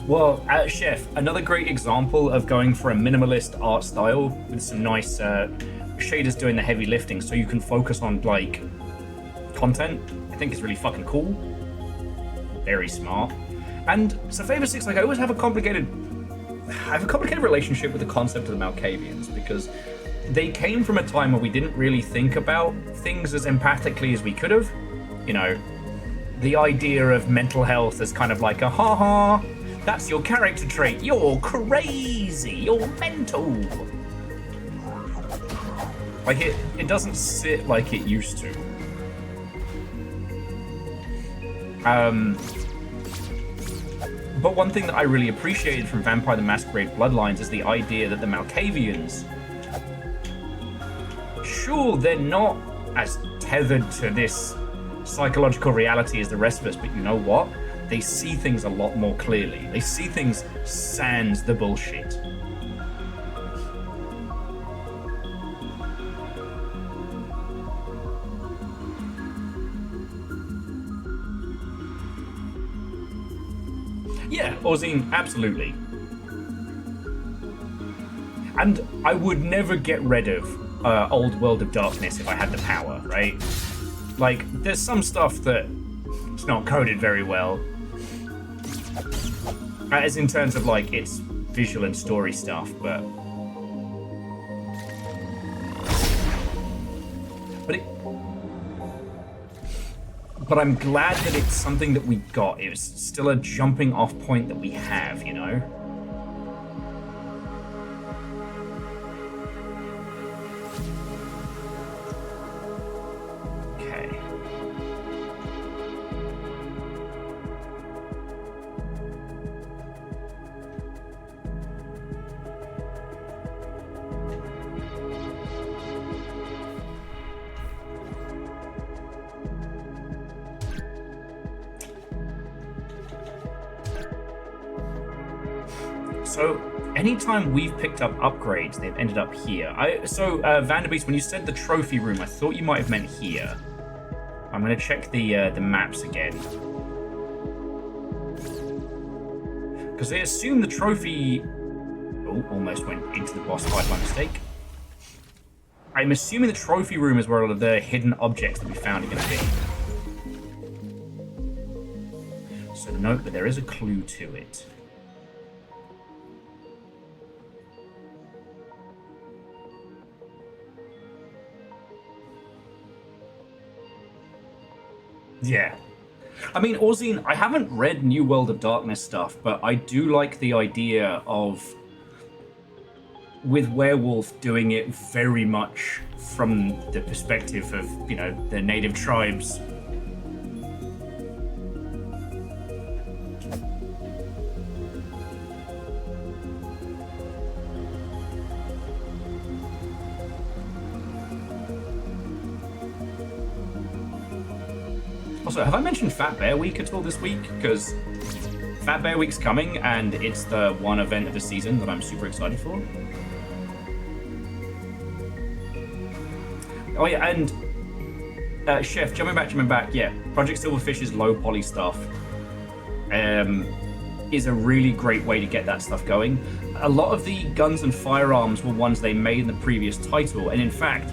Well, Chef, another great example of going for a minimalist art style with some nice shaders doing the heavy lifting so you can focus on, like, content, I think is really fucking cool. Very smart. And so Favor 6, like, I always have a complicated relationship with the concept of the Malkavians, because they came from a time where we didn't really think about things as empathically as we could have. You know, the idea of mental health as kind of like a ha-ha, that's your character trait, you're crazy, you're mental. Like, it doesn't sit like it used to. But one thing that I really appreciated from Vampire the Masquerade Bloodlines is the idea that the Malkavians, sure, they're not as tethered to this psychological reality as the rest of us, but you know what? They see things a lot more clearly. They see things sans the bullshit. Yeah, Orzine, absolutely. And I would never get rid of Old World of Darkness if I had the power, right? Like, there's some stuff that it's not coded very well. As in terms of, like, its visual and story stuff, but I'm glad that it's something that we got. It was still a jumping off point that we have, you know? Okay. So, anytime we've picked up upgrades, they've ended up here. Vanderbeest, when you said the trophy room, I thought you might have meant here. I'm going to check the maps again. Because they assume the trophy... Oh, almost went into the boss fight by mistake. I'm assuming the trophy room is where a lot of the hidden objects that we found are going to be. So note that there is a clue to it. Yeah. I mean, Orzine, I haven't read New World of Darkness stuff, but I do like the idea of, with Werewolf, doing it very much from the perspective of, you know, the native tribes. Also, have I mentioned Fat Bear Week at all this week? Because Fat Bear Week's coming, and it's the one event of the season that I'm super excited for. Oh yeah, and Chef, jumping back, yeah, Project Silverfish's low poly stuff is a really great way to get that stuff going. A lot of the guns and firearms were ones they made in the previous title, and in fact,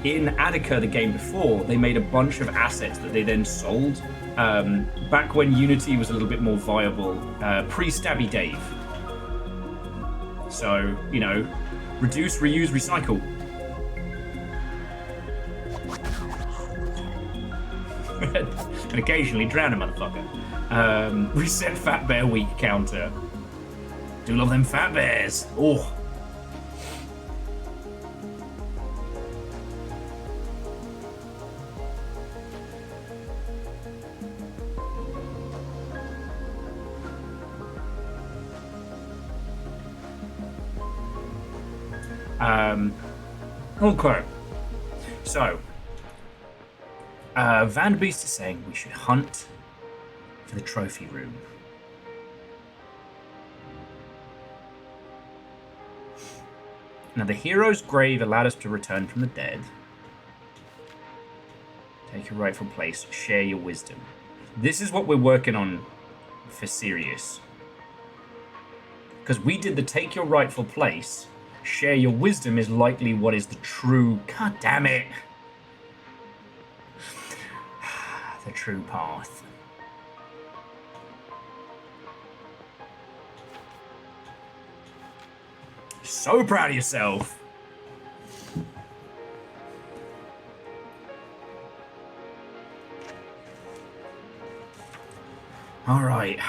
in Attica, the game before, they made a bunch of assets that they then sold. Back when Unity was a little bit more viable, pre-Stabby Dave. So, you know, reduce, reuse, recycle. And occasionally drown a motherfucker. Reset Fat Bear Week counter. Do love them fat bears. Oh. Okay. So, Van Beast is saying we should hunt for the trophy room. Now, the hero's grave allowed us to return from the dead. Take your rightful place. Share your wisdom. This is what we're working on for Sirius. Because we did the take your rightful place. Share your wisdom is likely what is the true... God damn it. The true path. So proud of yourself. All right.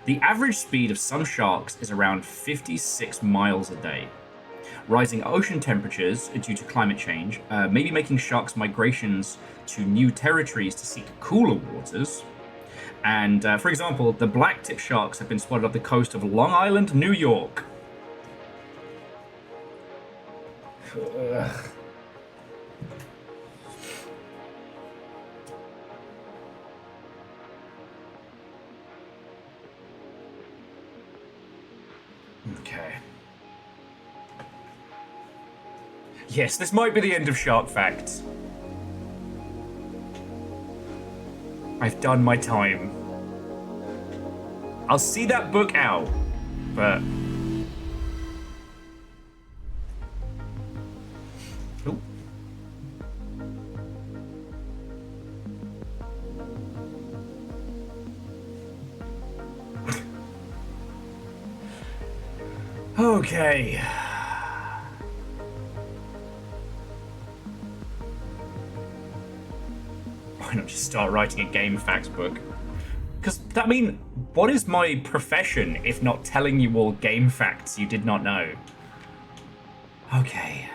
The average speed of some sharks is around 56 miles a day. Rising ocean temperatures due to climate change may be making sharks' migrations to new territories to seek cooler waters. And, for example, the black-tip sharks have been spotted off the coast of Long Island, New York. Ugh. Okay. Yes, this might be the end of Shark Facts. I've done my time. I'll see that book out, but... Ooh. Okay. Why not just start writing a game facts book? Because, I mean, what is my profession if not telling you all game facts you did not know? Okay.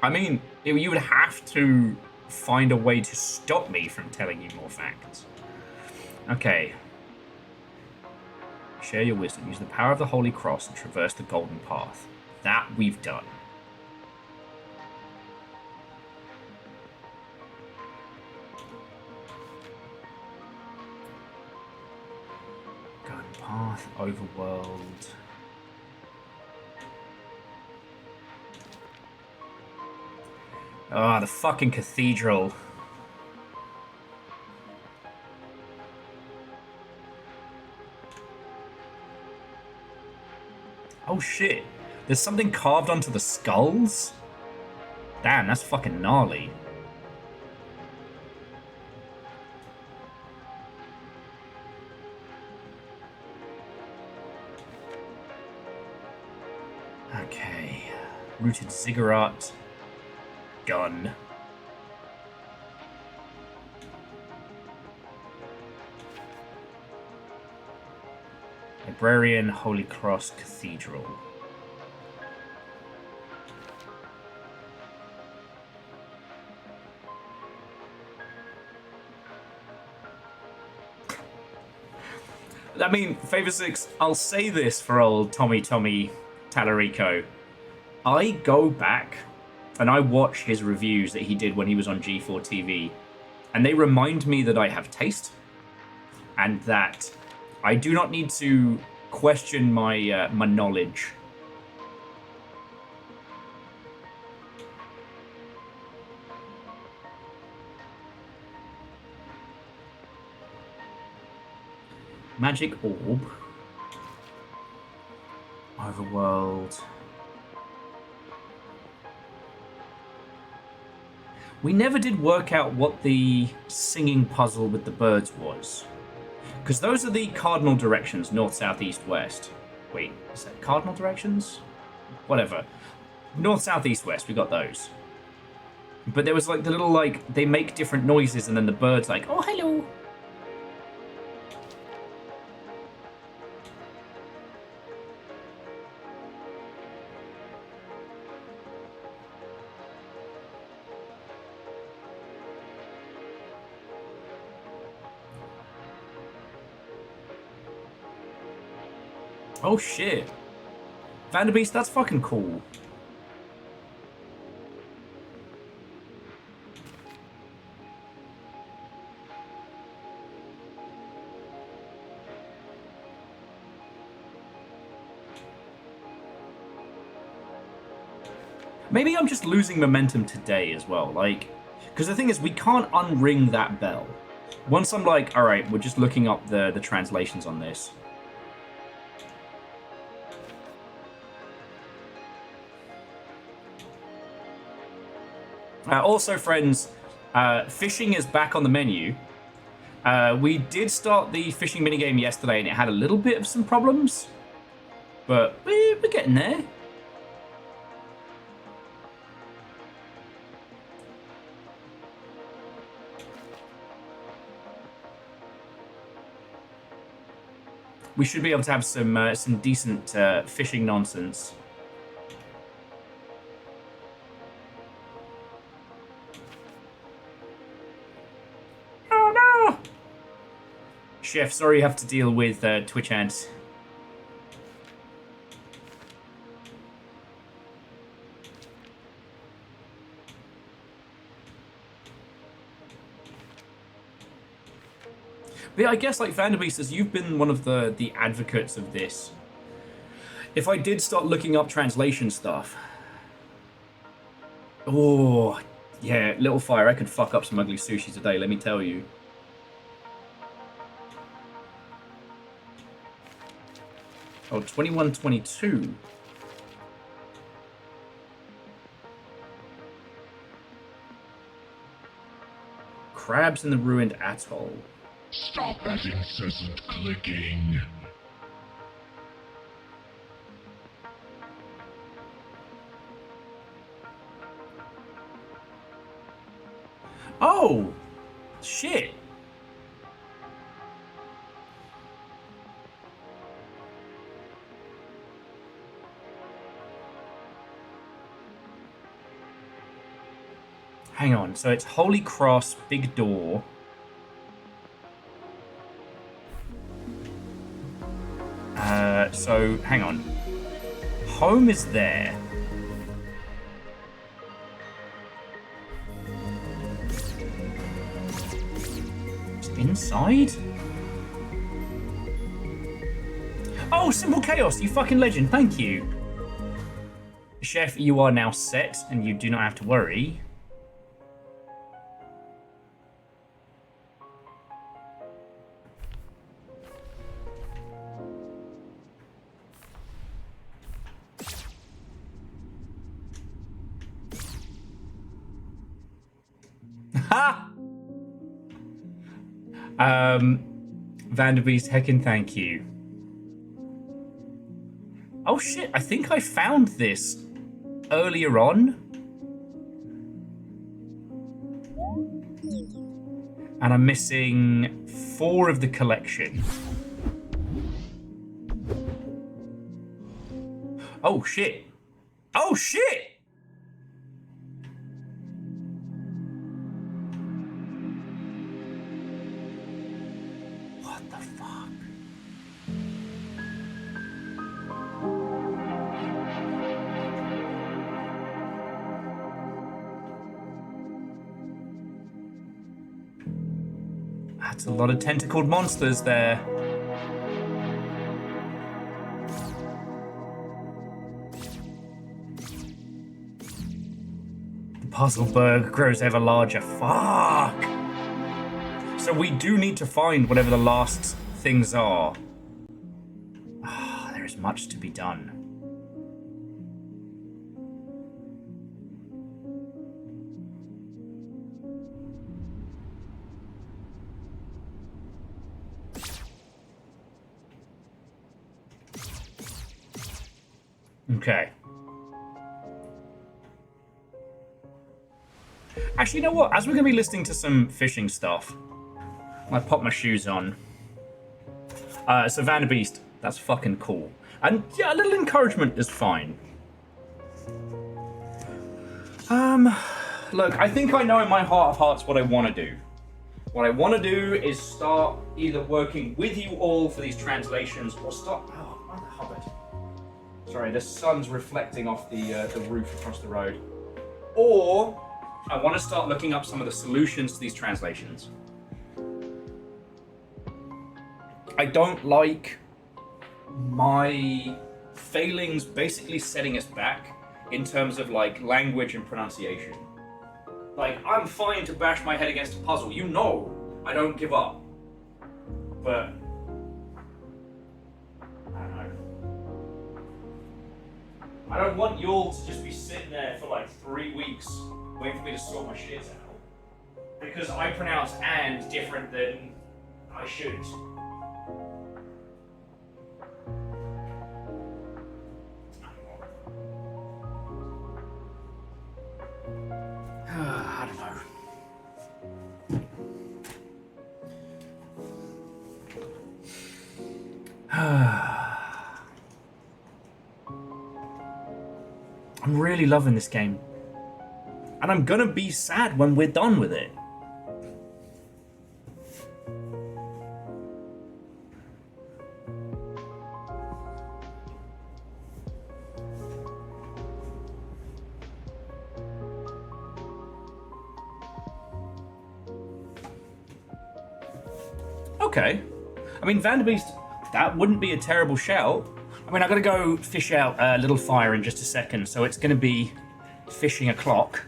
I mean, you would have to find a way to stop me from telling you more facts. Okay. Share your wisdom. Use the power of the Holy Cross and traverse the Golden Path. That we've done. Golden Path, Overworld. Ah, the fucking cathedral. Oh shit. There's something carved onto the skulls? Damn, that's fucking gnarly. Okay. Rooted ziggurat. Gun. Librarian, Holy Cross Cathedral. I mean, Favor 6, I'll say this for old Tommy Tallarico. I go back and I watch his reviews that he did when he was on G4 TV, and they remind me that I have taste, and that I do not need to question my my knowledge. Magic orb. Overworld. We never did work out what the singing puzzle with the birds was. Because those are the cardinal directions, north, south, east, west. Wait, is that cardinal directions? Whatever. North, south, east, west, we got those. But there was like the little, like, they make different noises and then the bird's like, oh, hello. Oh shit. Vanderbeest, that's fucking cool. Maybe I'm just losing momentum today as well, like, because the thing is, we can't unring that bell. Once I'm like, alright, we're just looking up the translations on this. Also, friends, fishing is back on the menu. We did start the fishing minigame yesterday, and it had a little bit of some problems. But we're getting there. We should be able to have some decent fishing nonsense. Oh no! Chef, sorry you have to deal with Twitch ads. But yeah, I guess, like, Vanderbeest, as you've been one of the advocates of this, if I did start looking up translation stuff... Oh, yeah, Little Fire, I could fuck up some ugly sushi today, let me tell you. Oh, 2122. Crabs in the ruined atoll. Stop that incessant clicking. Oh! Shit! Hang on, so it's Holy Cross, Big Door. So, hang on. Home is there. It's inside? Oh, Simple Chaos, you fucking legend, thank you. Chef, you are now set, and you do not have to worry. Ha! Vanderbeest, heckin' thank you. Oh shit, I think I found this earlier on. And I'm missing 4 of the collection. Oh shit. Oh shit! What the fuck? That's a lot of tentacled monsters there. The Puzzleberg grows ever larger. Fuck! So we do need to find whatever the last things are. Ah, there is much to be done. Okay. Actually, you know what? As we're going to be listening to some fishing stuff, I pop my shoes on. So Vanderbeest, that's fucking cool. And yeah, a little encouragement is fine. Look, I think I know in my heart of hearts what I want to do. What I want to do is start either working with you all for these translations or start... Oh, Mother Hubbard. Sorry, the sun's reflecting off the roof across the road. Or I want to start looking up some of the solutions to these translations. I don't like my failings basically setting us back in terms of like language and pronunciation. Like, I'm fine to bash my head against a puzzle. You know I don't give up. But I don't know. I don't want you all to just be sitting there for like 3 weeks waiting for me to sort my shit out. Because I pronounce and different than I should. I don't know. I'm really loving this game. And I'm gonna be sad when we're done with it. Okay. I mean, Vanderbeest, that wouldn't be a terrible shout. I mean, I'm going to go fish out a little fire in just a second, so it's going to be fishing o'clock.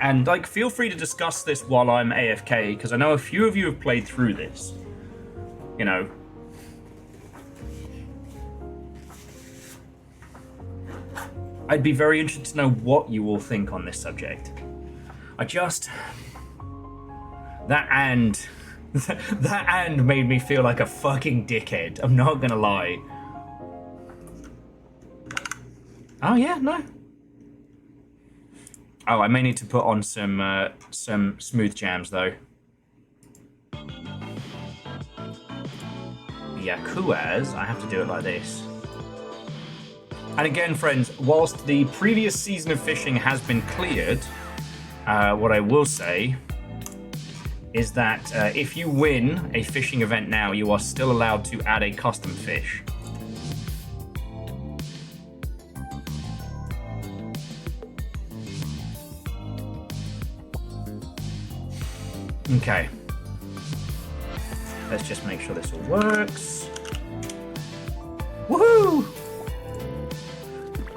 And, like, feel free to discuss this while I'm AFK, because I know a few of you have played through this. You know. I'd be very interested to know what you all think on this subject. That and made me feel like a fucking dickhead. I'm not gonna lie. Oh yeah, no. Oh, I may need to put on some smooth jams though. Yakuaz, I have to do it like this. And again, friends, whilst the previous season of fishing has been cleared, what I will say is that if you win a fishing event now, you are still allowed to add a custom fish. Okay. Let's just make sure this all works. Woohoo!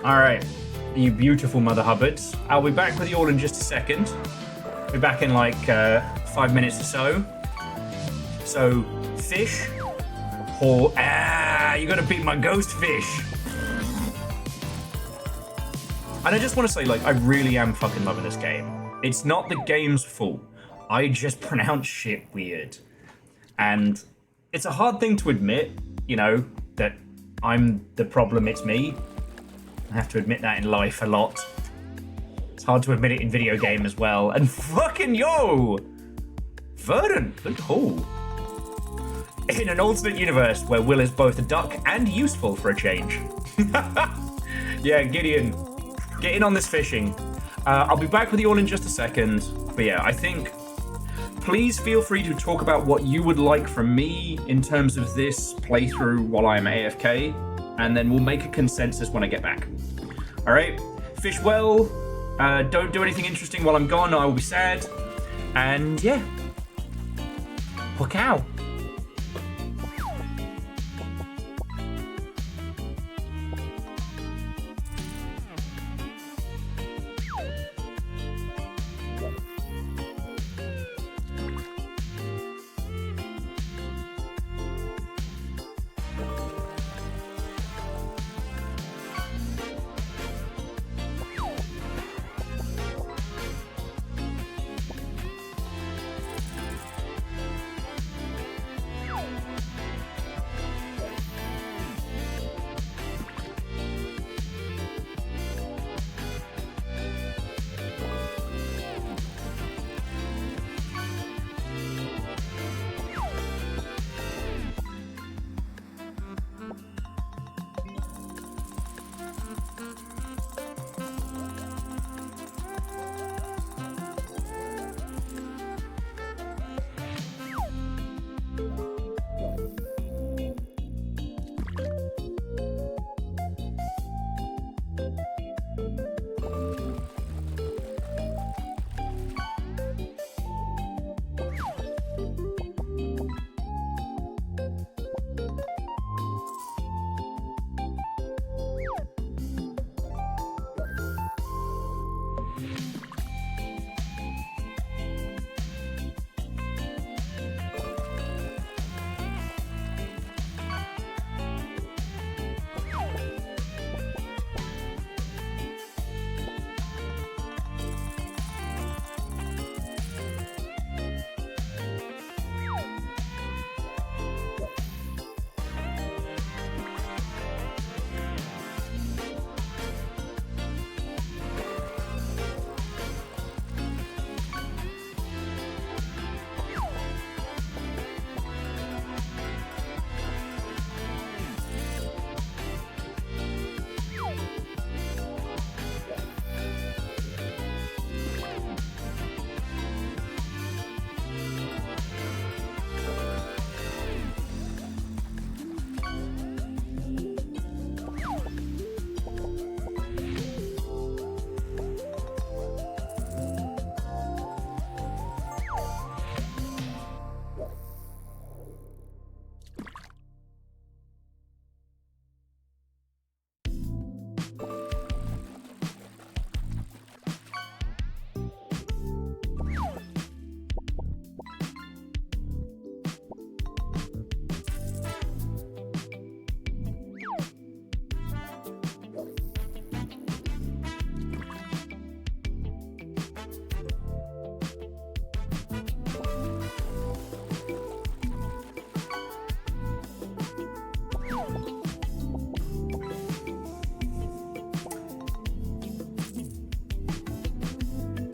Alright, you beautiful Mother Hubbards. I'll be back with you all in just a second. Be back in like 5 minutes or so. So, fish. Or, you gotta beat my ghost fish. And I just want to say, like, I really am fucking loving this game. It's not the game's fault. I just pronounce shit weird. And it's a hard thing to admit, you know, that I'm the problem, it's me. I have to admit that in life a lot. It's hard to admit it in video game as well. And fucking yo! Verdant, good call. In an alternate universe where Will is both a duck and useful for a change. Yeah, Gideon, get in on this fishing. I'll be back with you all in just a second. But yeah, I think please feel free to talk about what you would like from me in terms of this playthrough while I'm AFK, and then we'll make a consensus when I get back. All right, fish well. Don't do anything interesting while I'm gone. I will be sad. And yeah, Wow.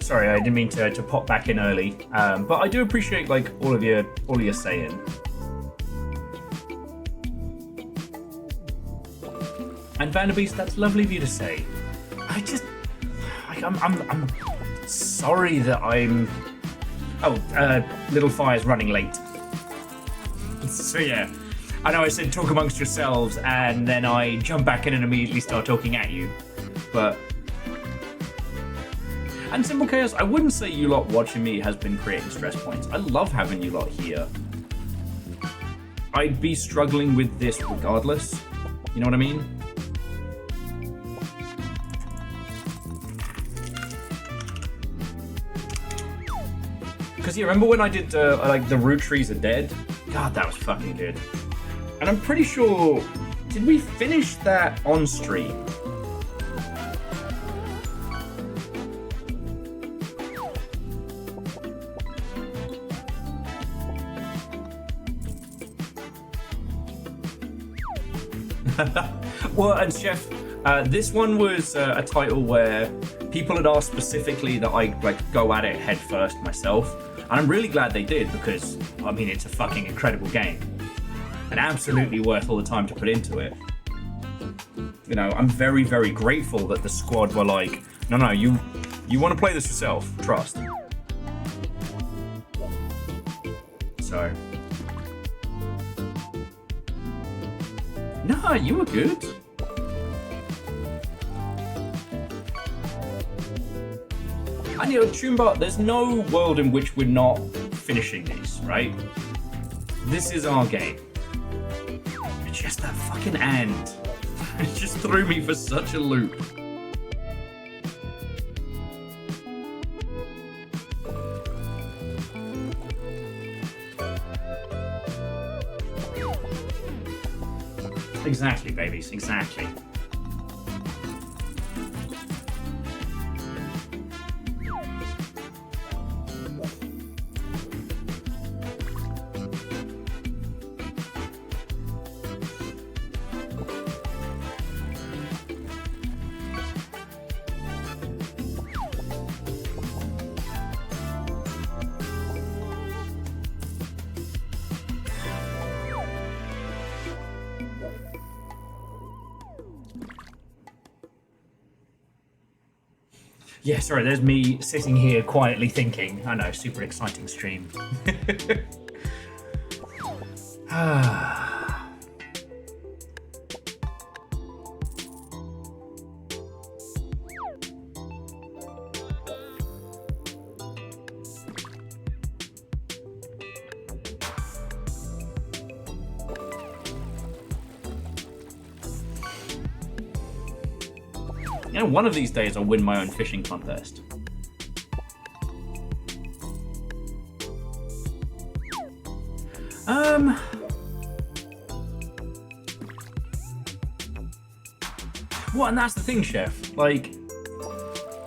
Sorry, I didn't mean to pop back in early, but I do appreciate like all of your saying. And Vanderbeest, that's lovely of you to say. I'm sorry that I'm. Oh, Little Fire's running late. So yeah, I know I said talk amongst yourselves, and then I jump back in and immediately start talking at you, but. And Simple Chaos, I wouldn't say you lot watching me has been creating stress points. I love having you lot here. I'd be struggling with this regardless. You know what I mean? Because you remember when I did like the root trees are dead? God, that was fucking good. And I'm pretty sure, did we finish that on stream? Well, and Chef, this one was a title where people had asked specifically that I go at it head first myself, and I'm really glad they did because I mean it's a fucking incredible game, and absolutely worth all the time to put into it. You know, I'm very, very grateful that the squad were like, no, you want to play this yourself, trust. So. Nah, you were good. And you know, Toonbot, there's no world in which we're not finishing these, right? This is our game. It's just that fucking end. It just threw me for such a loop. Exactly, babies, exactly. Yeah, sorry, there's me sitting here quietly thinking. I know, super exciting stream. You know, one of these days I'll win my own fishing contest. Well, and that's the thing, Chef. Like,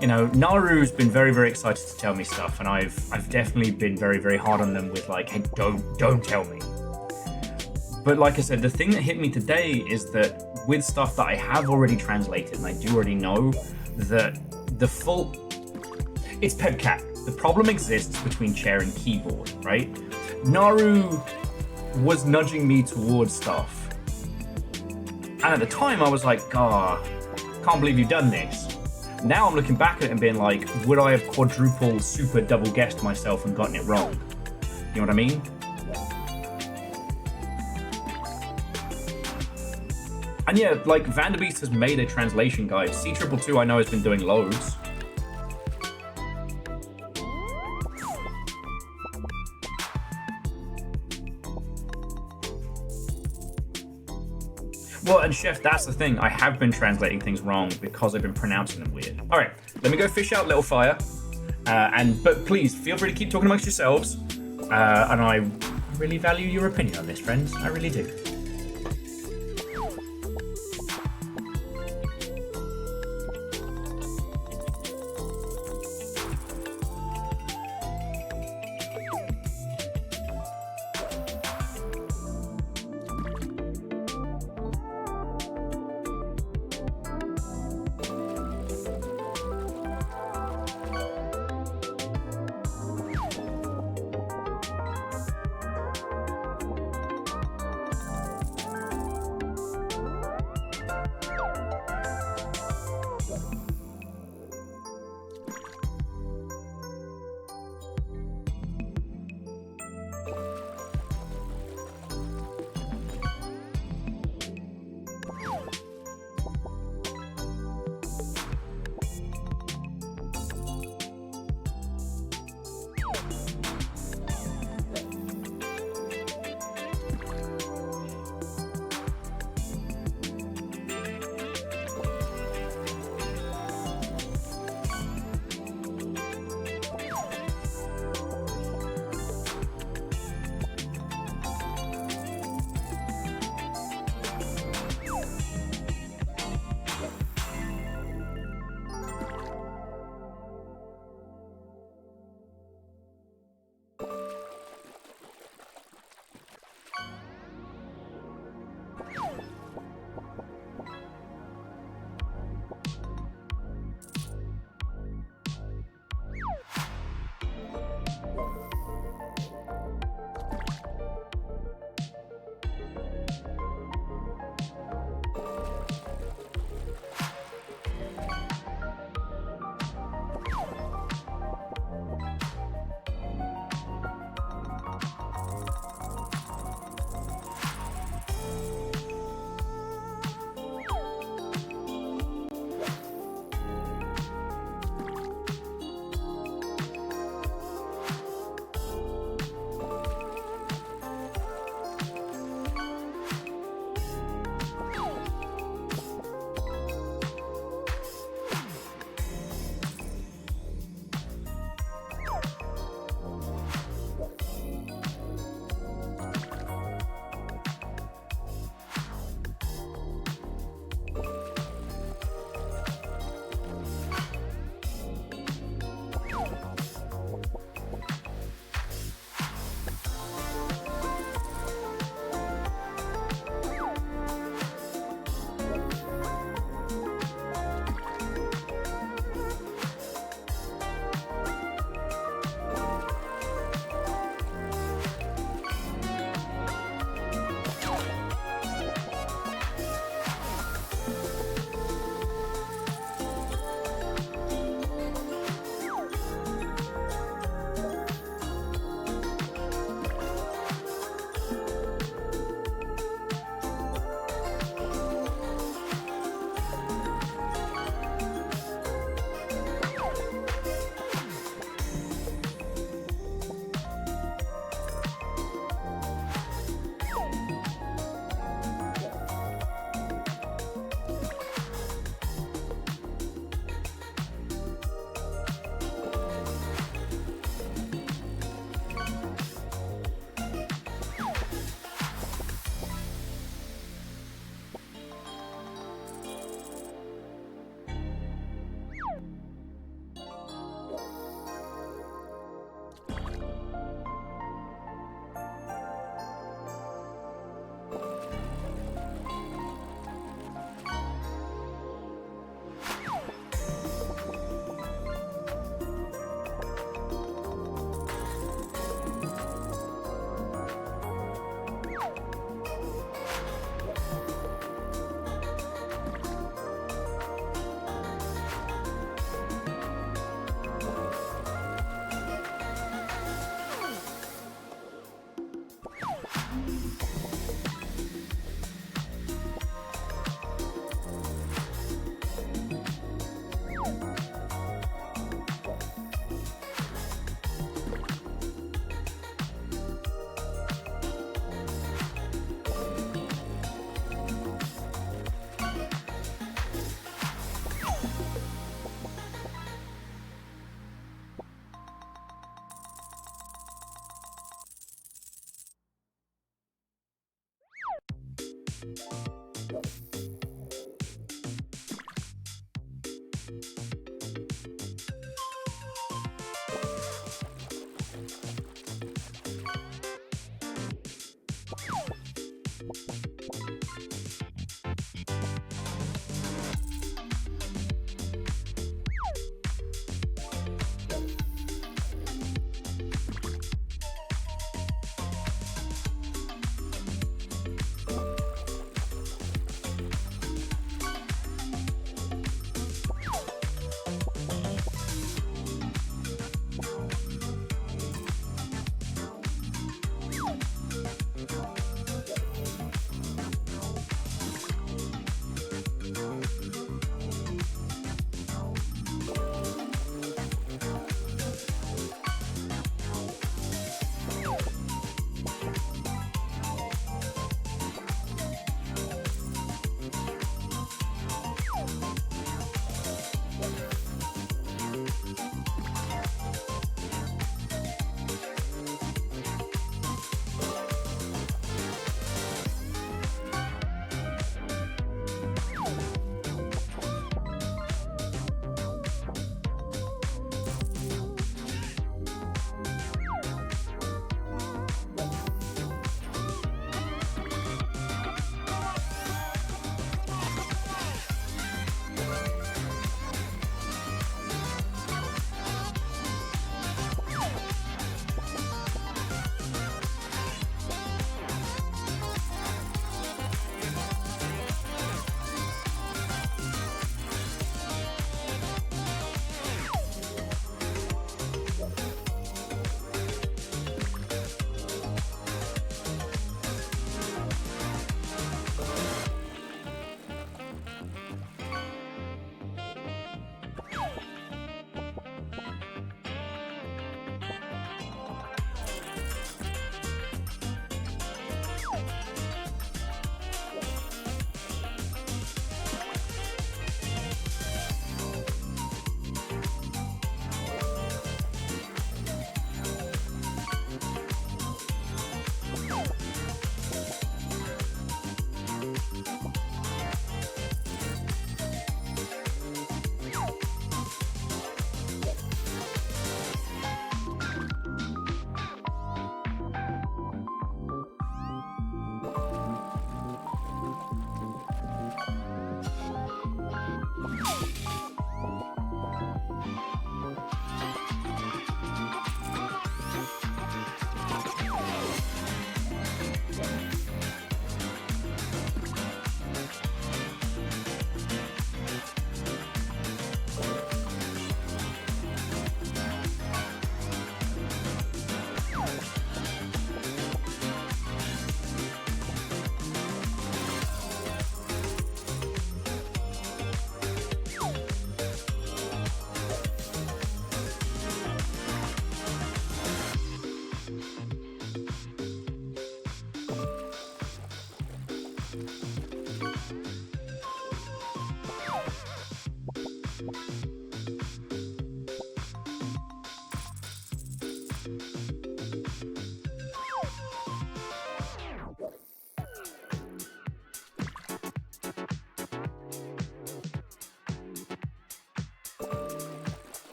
you know, Naru's been very, very excited to tell me stuff, and I've definitely been very, very hard on them with like, hey, don't tell me. But like I said, the thing that hit me today is that with stuff that I have already translated, and I do already know that the fault, it's PEBKAC. The problem exists between chair and keyboard, right? Naru was nudging me towards stuff. And at the time I was like, can't believe you've done this. Now I'm looking back at it and being like, would I have quadruple super double guessed myself and gotten it wrong? You know what I mean? And yeah, like Vanderbeest has made a translation guide. C222 I know has been doing loads. Well, and Chef, that's the thing. I have been translating things wrong because I've been pronouncing them weird. All right, let me go fish out Little Fire. But please, feel free to keep talking amongst yourselves. And I really value your opinion on this, friends. I really do.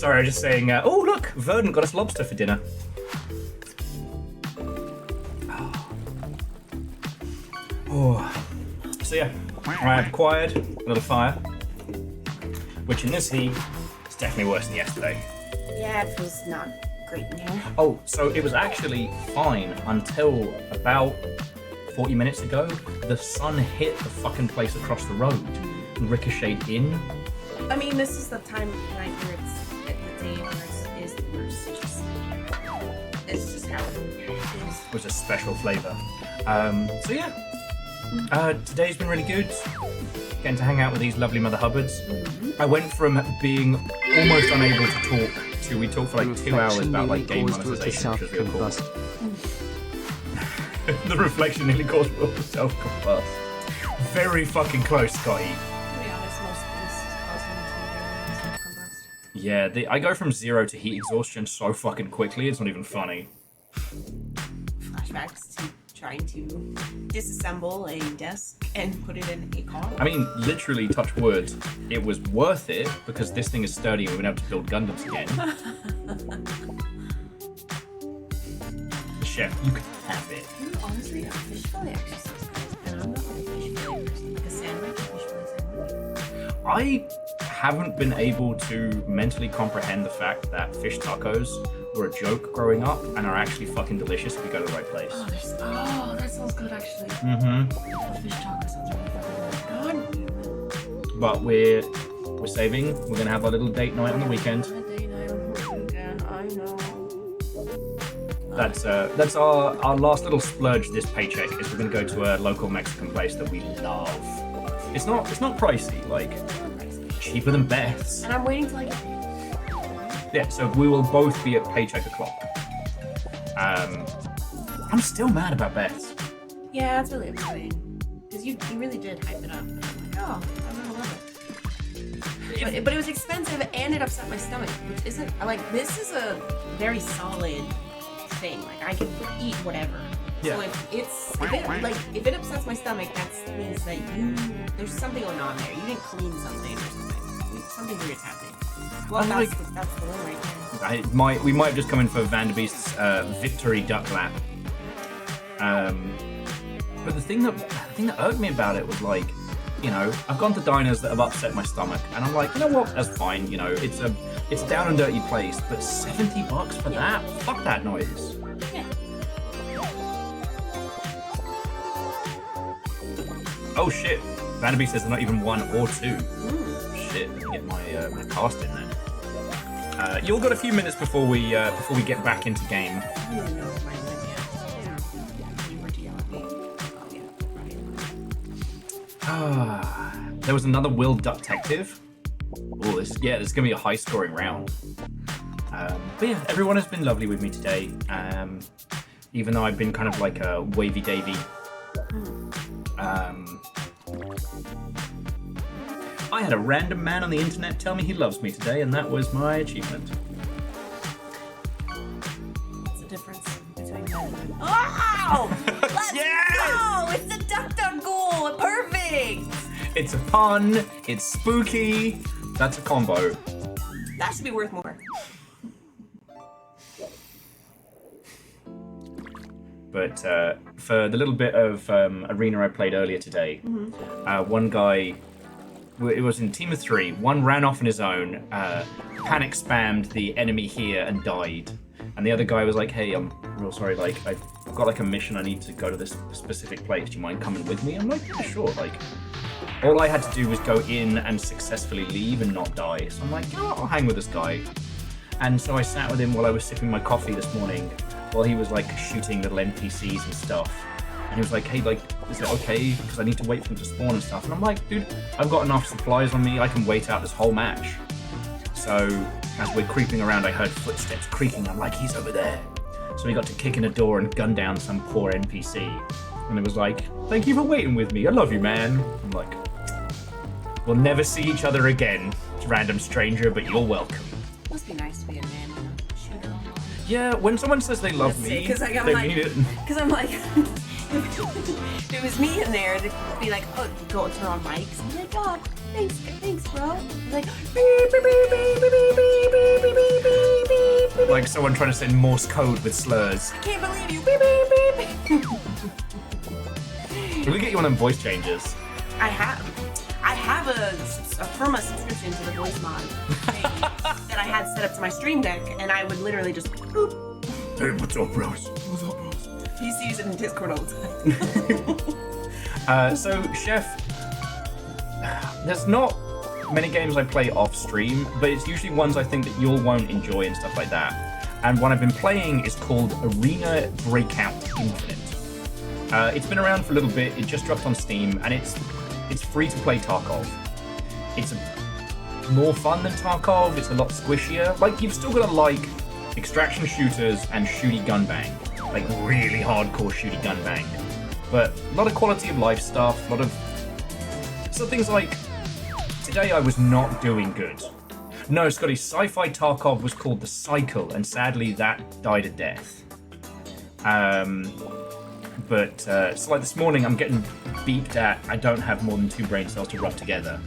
Sorry, I was just saying, oh look, Verdant got us lobster for dinner. Oh. So yeah, I have acquired a little fire, which in this heat is definitely worse than yesterday. Yeah, it feels not great in here. Oh, so it was actually fine until about 40 minutes ago. The sun hit the fucking place across the road and ricocheted in. I mean, this is the time of night where it's at the day where it is the worst. It's just how it is. It was a special flavour. So yeah, today's been really good. Getting to hang out with these lovely Mother Hubbards. I went from being almost unable to talk to we talked for like 2 hours about like game monetization, which was real cool. The reflection nearly caused Will to self-combust. Very fucking close, Scotty. To be honest, most things cause him to self-combust. Yeah, I go from 0 to heat exhaustion so fucking quickly, it's not even funny. Flashbacks to trying to disassemble a desk and put it in a car. I mean, literally, touch wood, it was worth it because this thing is sturdy and we've been able to build Gundams again. Chef, you can have it. Honestly, a fish fillet actually sounds good. And I'm not a fish fillet person. Like a sandwich, a fish fillet sandwich. I haven't been able to mentally comprehend the fact that fish tacos were a joke growing up and are actually fucking delicious if you go to the right place. Oh, that sounds good actually. Mm-hmm. Fish taco sounds really fucking good. But we're saving. We're gonna have our little date night on the weekend. I know. That's our last little splurge this paycheck. Is we're gonna go to a local Mexican place that we love. It's not pricey, like cheaper than Beth's. And I'm waiting till I get paid. Yeah, so we will both be at paycheck o'clock. I'm still mad about Beth's. Yeah, that's really upsetting. Because you really did hype it up. And I'm like, oh, I'm gonna love it. But it was expensive and it upset my stomach, which isn't like this is a very solid thing. Like I can eat whatever. Yeah. So if it upsets my stomach, that means that there's something going on there. You didn't clean something or something. Something weird's happening. Well, that's the one right there. We might have just come in for Vanderbeest's victory duck lap. But the thing that irked me about it was like, you know, I've gone to diners that have upset my stomach, and I'm like, you know what? That's fine. You know, it's a down and dirty place, but $70 for that? Fuck that noise. Yeah. Oh shit! Vanderbeest says they're not even 1 or 2. Shit, let me get my cast in then. You've got a few minutes before we get back into game. I don't even know if mine went yet. You were to yell at me. Oh yeah. There was another Will Duck Detective. Oh, this is gonna be a high-scoring round. But yeah, everyone has been lovely with me today. Even though I've been kind of like a wavy davy. I had a random man on the internet tell me he loves me today, and that was my achievement. What's the difference between that and oh! Let's go! It's the duck duck goal! Perfect! It's a pun, it's spooky, that's a combo. That should be worth more. But for the little bit of arena I played earlier today, one guy, it was in team of 3, one ran off on his own, panic spammed the enemy here and died. And the other guy was like, hey, I'm real sorry, like, I've got like a mission, I need to go to this specific place, do you mind coming with me? I'm like, yeah, sure, like, all I had to do was go in and successfully leave and not die. So I'm like, you know what, I'll hang with this guy. And so I sat with him while I was sipping my coffee this morning, while he was like shooting little NPCs and stuff. And he was like, hey, like, is it okay? Because I need to wait for them to spawn and stuff. And I'm like, dude, I've got enough supplies on me, I can wait out this whole match. So as we're creeping around, I heard footsteps creaking. I'm like, he's over there. So we got to kick in a door and gun down some poor NPC. And it was like, thank you for waiting with me. I love you, man. I'm like, we'll never see each other again, random stranger, but you're welcome. Must be nice to be a man and a shooter. Yeah, when someone says they love me, Because they mean it. Because I'm like, It was me in there to be like, oh, go turn on mics. I'm like, oh, thanks, bro. He's like, beep, beep, beep, beep, beep, beep, beep, beep, beep, beep, beep, beep. Like someone trying to send Morse code with slurs. I can't believe you. Beep, beep, beep. Can we get you one of them voice changes? I have a perma subscription to the voice mod thing that I had set up to my stream deck, and I would literally just boop. Hey, what's up, bros? What's up, bros? He used to use it in Discord all the time. So, Chef, there's not many games I play off stream, but it's usually ones I think that you won't enjoy and stuff like that. And one I've been playing is called Arena Breakout Infinite. It's been around for a little bit. It just dropped on Steam, and it's free to play Tarkov. It's more fun than Tarkov. It's a lot squishier. Like, you've still got to like extraction shooters and shooty gun bang, like really hardcore shooty gun bang. But a lot of quality of life stuff. A lot of things like today I was not doing good. No, Scotty, sci-fi Tarkov was called The Cycle, and sadly that died a death. But so like this morning I'm getting beeped at I don't have more than 2 brain cells to rub together.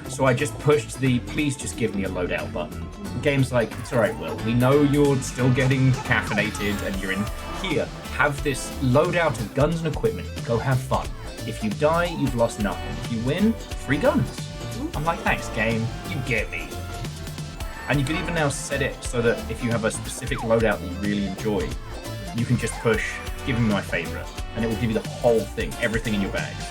So I just pushed the please just give me a loadout button. The game's like, it's alright, Will, we know you're still getting caffeinated and you're in here. Have this loadout of guns and equipment. Go have fun. If you die, you've lost nothing. If you win, free guns. I'm like, thanks game, you get me. And you can even now set it so that if you have a specific loadout that you really enjoy, you can just push give me my favorite, and it will give you the whole thing, everything in your bags.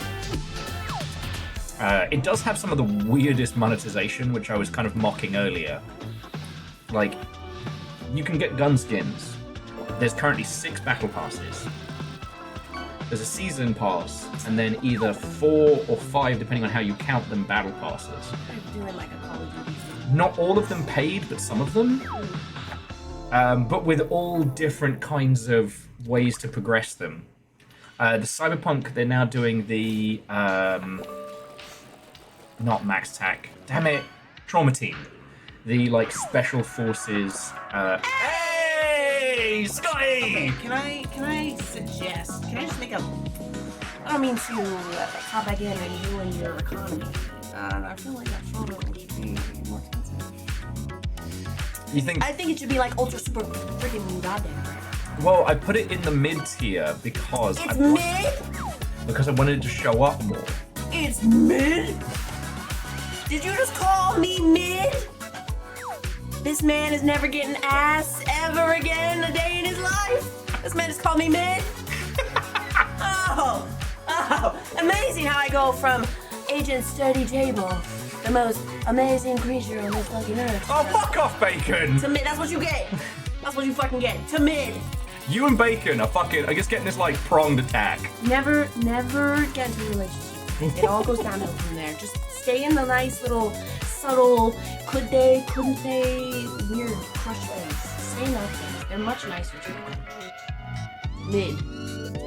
It does have some of the weirdest monetization, which I was kind of mocking earlier. Like, you can get gun skins. There's currently 6 battle passes. There's a season pass, and then either 4 or 5, depending on how you count them, battle passes. I'm doing like a Call of Duty thing. Not all of them paid, but some of them. But with all different kinds of ways to progress them. The Cyberpunk, they're now doing the not Max Tac, damn it, Trauma Team, the like special forces. Hey, Scotty! Can I suggest? Can I just make a? I don't mean to hop back in and ruin your economy. I feel like that photo should be more expensive. You think? I think it should be like ultra super freaking goddamn rare. Well, I put it in the mid tier because It's mid? Because I wanted it to show up more. It's mid? Did you just call me mid? This man is never getting ass ever again a day in his life. This man just called me mid? Oh, amazing how I go from Agent Study Table, the most amazing creature on this fucking earth. Oh, fuck off, Bacon! To mid, that's what you get. That's what you fucking get. To mid. You and Bacon are fucking, I guess, getting this like pronged attack. Never get into a relationship. It all goes downhill from there. Just stay in the nice little subtle could they, couldn't they, weird crush phase. Say nothing. They're much nicer to you. Mid.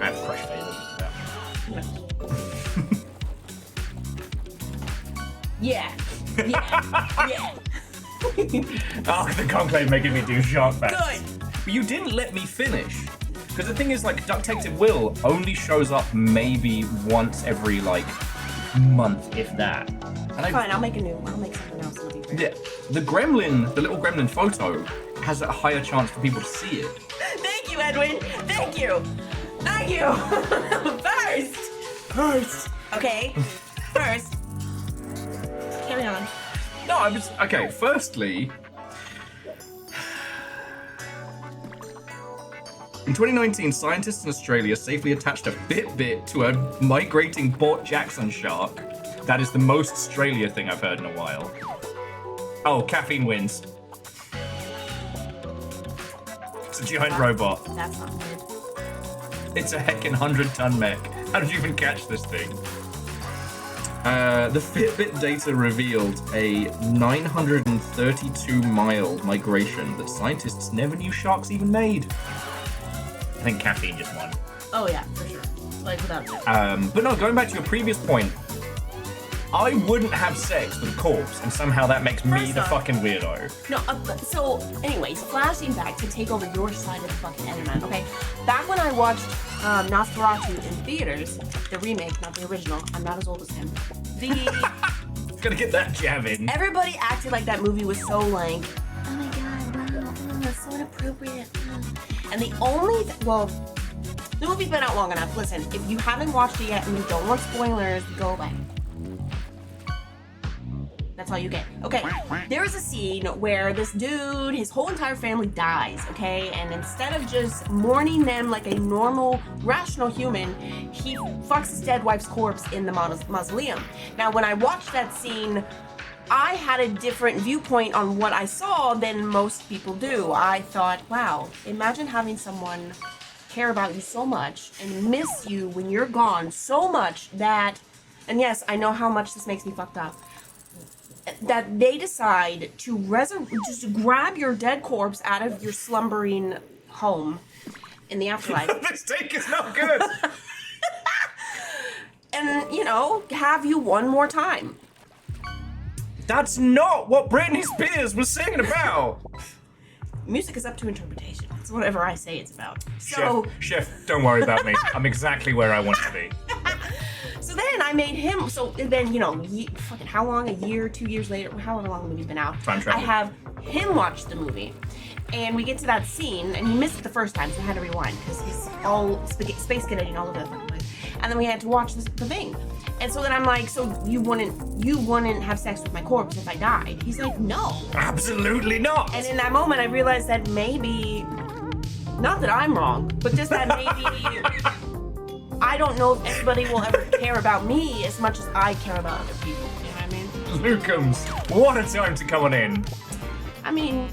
I have crush phases. Yeah. Yeah. Oh, the conclave making me do shark backs. Good. But you didn't let me finish. Because the thing is, like, Detective Will only shows up maybe once every, like, month, if that. And Fine, I'll make something else. It'll be great. Yeah, the little gremlin photo has a higher chance for people to see it. Thank you, Edwin. Thank you. First. Okay. First. Carry on. No, I was okay. Firstly, in 2019, scientists in Australia safely attached a Fitbit to a migrating Port Jackson shark. That is the most Australia thing I've heard in a while. Oh, caffeine wins. It's a giant robot. That's not weird. It's a heckin' 100-ton mech. How did you even catch this thing? The Fitbit data revealed a 932-mile migration that scientists never knew sharks even made. I think caffeine just won. Oh yeah, for sure. Like without a doubt. But no, going back to your previous point, I wouldn't have sex with a corpse, and somehow that makes me First the off- fucking weirdo. No, so anyways, flashing back to take over your side of the fucking internet, okay? Back when I watched Nosferatu in theaters, the remake, not the original. I'm not as old as him. Gotta get that jab in. Everybody acted like that movie was so like, oh my god, wow, that's so inappropriate. And the only, the movie's been out long enough. Listen, if you haven't watched it yet and you don't want spoilers, go away. That's all you get. Okay, there is a scene where this dude, his whole entire family dies, okay? And instead of just mourning them like a normal, rational human, he fucks his dead wife's corpse in the mausoleum. Now, when I watched that scene, I had a different viewpoint on what I saw than most people do. I thought, wow, imagine having someone care about you so much and miss you when you're gone so much that, and yes, I know how much this makes me fucked up, that they decide to just grab your dead corpse out of your slumbering home in the afterlife. This take is not good. And, you know, have you one more time. That's not what Britney Spears was singing about. Music is up to interpretation. It's whatever I say it's about. So, Chef, don't worry about me. I'm exactly where I want to be. So then I made him, so then, you know, fucking how long? A year, 2 years later? However long the movie's been out. Time travel. I have him watch the movie. And we get to that scene, and he missed it the first time, so I had to rewind, because he's all space cadeting all over the fucking place. And then we had to watch the thing. And so then I'm like, so you wouldn't have sex with my corpse if I died? He's like, no. Absolutely not. And in that moment, I realized that maybe, not that I'm wrong, but just that maybe I don't know if anybody will ever care about me as much as I care about other people. You know what I mean? Lucums, what a time to come on in. I mean,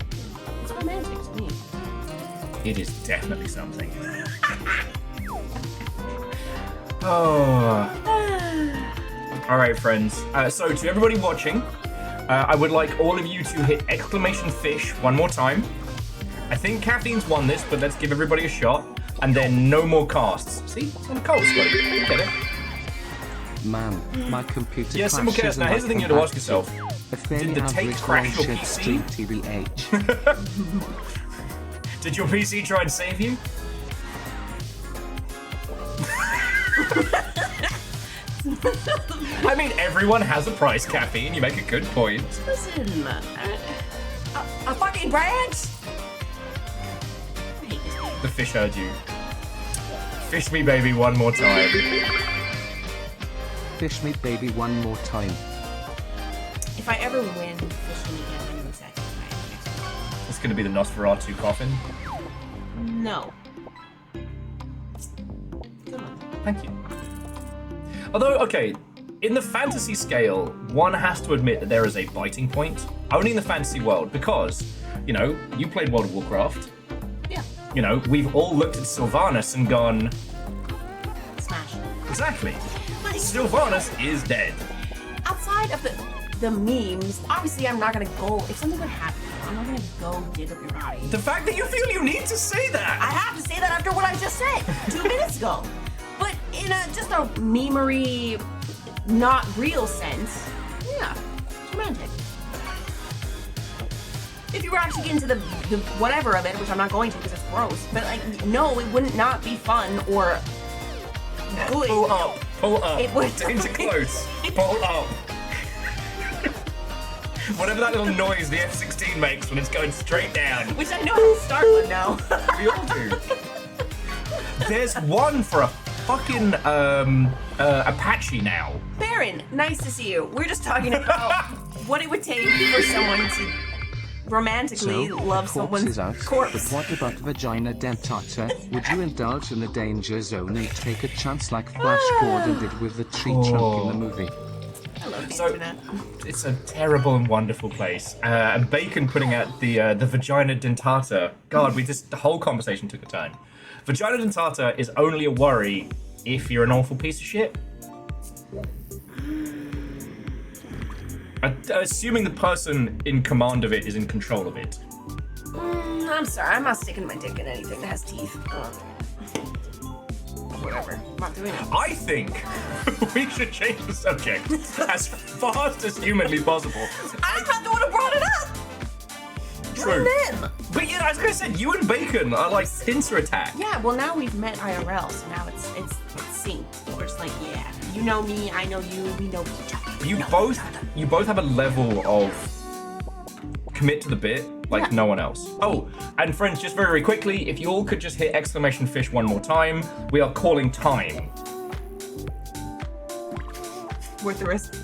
it's romantic to me. It is definitely something. Oh. All right, friends. So to everybody watching, I would like all of you to hit exclamation fish one more time. I think Caffeine's won this, but let's give everybody a shot. And then no more casts. See? It's on the cold scope. You get it. Man, my computer Yeah, simple cast. Now, here's the thing you have to ask yourself. Did the tape crash your PC? TBH. Did your PC try and save you? I mean, everyone has a price, Caffeine. You make a good point. Listen, a fucking branch? I hate this game. The fish heard you. Fish me, baby, one more time. Fish me, baby, one more time. If I ever win fishing again, I'm gonna exactly what I am next week. It's gonna be the Nosferatu coffin. No. Good one. Thank you. Although, okay, in the fantasy scale, one has to admit that there is a biting point. Only in the fantasy world, because, you know, you played World of Warcraft. Yeah. You know, we've all looked at Sylvanas and gone, Smash. exactly. But Sylvanas is dead. outside of the memes, obviously I'm not gonna go, if something would happen, I'm not gonna go dig up your body. The fact that you feel you need to say that. I have to say that after what I just said 2 minutes ago. But in just a memery, not real sense, yeah, it's romantic. If you were actually getting to the whatever of it, which I'm not going to because it's gross, but like, no, it wouldn't not be fun or good. Pull up. Pull up. It would- Danger close. Pull up. Whatever that little noise the F-16 makes when it's going straight down. Which I know how to start with now. We all do. There's one for a fucking Apache now. Baron, nice to see you. We're just talking about what it would take for someone to romantically So, love corpse someone's is out, corpse. but what about vagina dentata? Would you indulge in the danger zone and take a chance like Flash Gordon did with the tree trunk in the movie? I love the So internet. it's a terrible and wonderful place. And Bacon putting out the vagina dentata. God, the whole conversation took a turn. Vagina dentata is only a worry if you're an awful piece of shit. Assuming the person in command of it is in control of it. I'm sorry, I'm not sticking my dick in anything that has teeth. Whatever, I'm not doing it. I think we should change the subject as fast as humanly possible. I'm not the one who brought it up! True. Blame them! But But yeah, as I said, you and Bacon are like Pincer attack. Yeah, well now we've met IRL, so now it's synced. We're just like, yeah, you know me, I know you, we know each other. You both have a level of commit to the bit like no one else. Oh, and friends, just very, very quickly, if you all could just hit exclamation fish one more time, we are calling time. Worth the risk.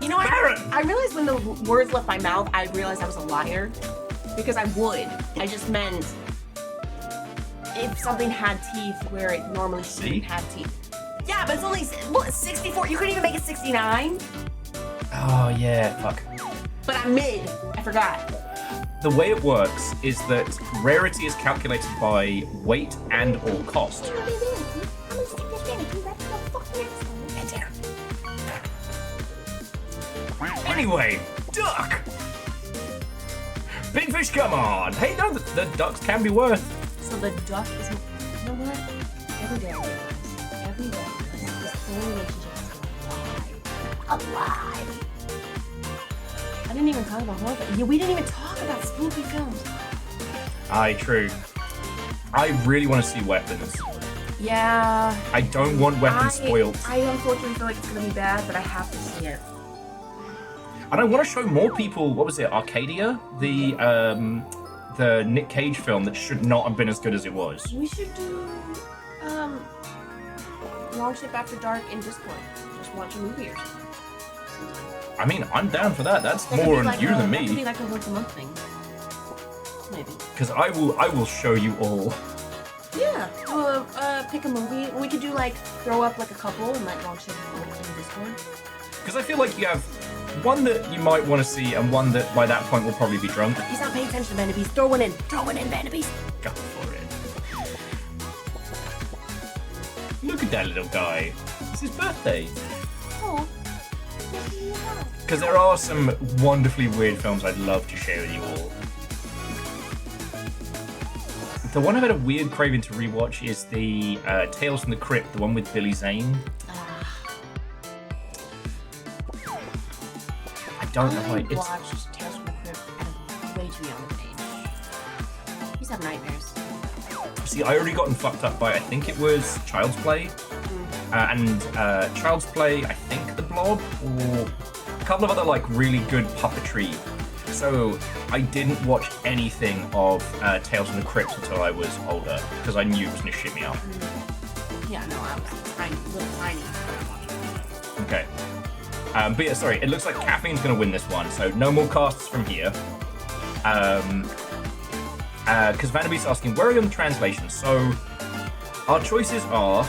You know what? Baron! I realized when the words left my mouth, I realized I was a liar. Because I would. I just meant if something had teeth where it normally shouldn't have teeth. Yeah, but it's only, what, 64? You couldn't even make it 69? Oh yeah, fuck. But I'm mid. I forgot. The way it works is that rarity is calculated by weight and or cost. Anyway, duck! Big fish, come on! Hey, no, the ducks can be worth. So the duck is, you know what? Every day I realize. Every day I realize this whole relationship is alive. I didn't even talk about horror. Yeah, we didn't even talk about spooky films. Aye, true. I really want to see Weapons. Yeah. I don't want Weapons spoiled. I unfortunately feel like it's gonna be bad, but I have to see it. And I want to show more people, what was it, Arcadia? The Nick Cage film that should not have been as good as it was. We should do Long Ship After Dark in Discord. Just watch a movie or something. I mean, I'm down for that. That's That could more be on like you than That could be me. like a once a month thing. Maybe. Because I will show you all. Yeah. Pick a movie. We could do like throw up like a couple and like Long Ship in Discord. Because I feel like you have one that you might want to see and one that by that point will probably be drunk. He's not paying attention to Vanderbeest. Throw one in. Throw one in, Vanderbeest. Go for it. Look at that little guy. It's his birthday. Oh. Because there are some wonderfully weird films I'd love to share with you all. The one I've had a weird craving to rewatch is the Tales from the Crypt, the one with Billy Zane. I don't know why I it's. watched Tales from the Crypt at a way too young of an age. He's have nightmares. See, I already gotten fucked up by, I think it was Child's Play. And Child's Play, I think The Blob, or a couple of other like really good puppetry. So I didn't watch anything of Tales from the Crypt until I was older, because I knew it was gonna shit me up. Yeah, no, I was tiny, little tiny. Okay. But yeah, sorry, it looks like Caffeine's gonna win this one, so no more casts from here. Because Vanderbeest's asking, where are you on the translation? So our choices are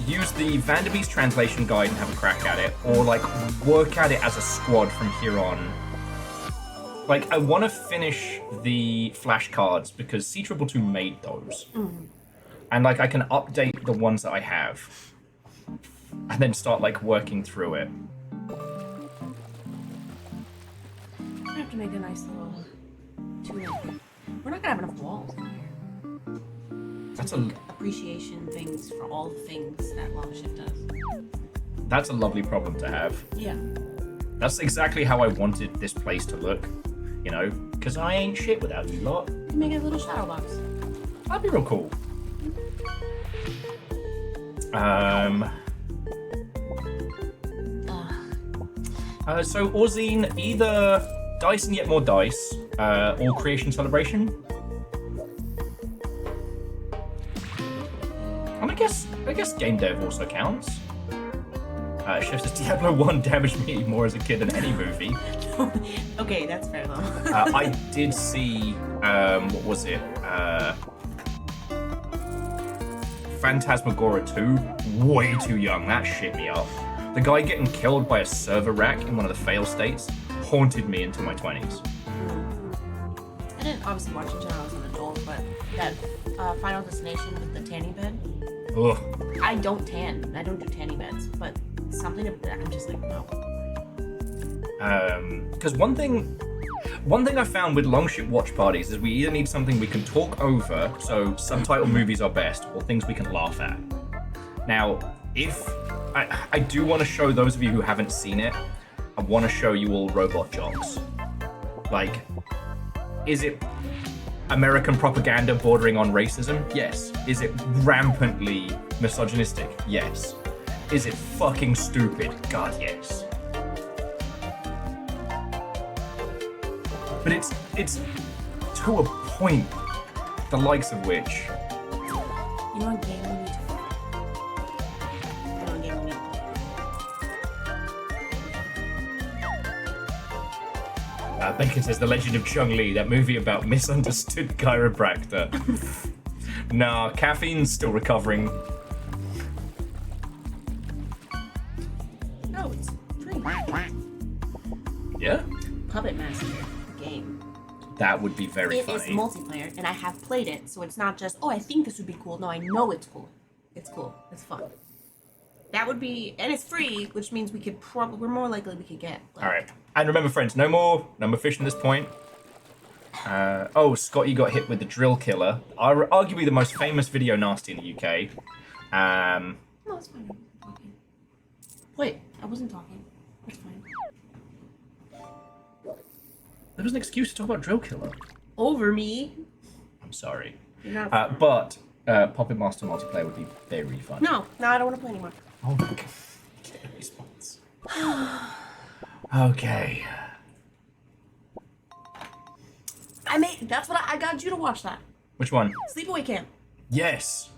use the Vanderbeest translation guide and have a crack at it, or like work at it as a squad from here on. Like, I want to finish the flashcards because C222 made those. And like I can update the ones that I have and then start like working through it. I have to make a nice little tunic. We're not gonna have enough walls in here. That's Appreciation things for all the things that Long Ship does. That's a lovely problem to have. Yeah. That's exactly how I wanted this place to look, you know, because I ain't shit without you lot. You can make a little shadow box. That'd be real cool. So Orzine, either Dice and Yet More Dice, or Creation Celebration. And I guess Game Dev also counts. Chef says Diablo 1 damaged me more as a kid than any movie. Okay, that's fair though. I did see, what was it? Phantasmagoria 2, way too young, that shit me up. The guy getting killed by a server rack in one of the fail states haunted me into my 20s. I didn't obviously watch it until I was an adult, but that Final Destination with the tanning bed. Ugh. I don't tan. I don't do tanning beds, but something about that, I'm just like, no. Because one thing I found with long ship watch parties is we either need something we can talk over, so subtitle movies are best, or things we can laugh at. Now, if I do want to show those of you who haven't seen it, I want to show you all Robot Jocks. Like, Is it American propaganda bordering on racism? Yes. Is it rampantly misogynistic? Yes. Is it fucking stupid? God, yes. But it's to a point, the likes of which. You know what game we need to play? You know what game we need to play? Bacon says The Legend of Chung-Li, that movie about misunderstood chiropractor. Nah, caffeine's still recovering. No, it's free. Yeah? Puppet Master, the game. That would be very It is funny. multiplayer, and I have played it, so it's not just, oh, I think this would be cool. No, I know it's cool. It's cool. It's fun. That would be, and it's free, which means we could probably, we're more likely we could get. Like, All right. And remember, friends, no more fish at this point. Oh, Scotty got hit with the drill killer. Arguably the most famous video nasty in the UK. No, it's fine. I'm talking. Wait, I wasn't talking. It's fine. There was an excuse to talk about drill killer. Over me. I'm sorry. You're not. But Puppet Master multiplayer would be very fun. No, I don't want to play anymore. Oh my god. Okay, response. Okay. That's what I got you to watch that. Which one? Sleepaway Camp. Yes.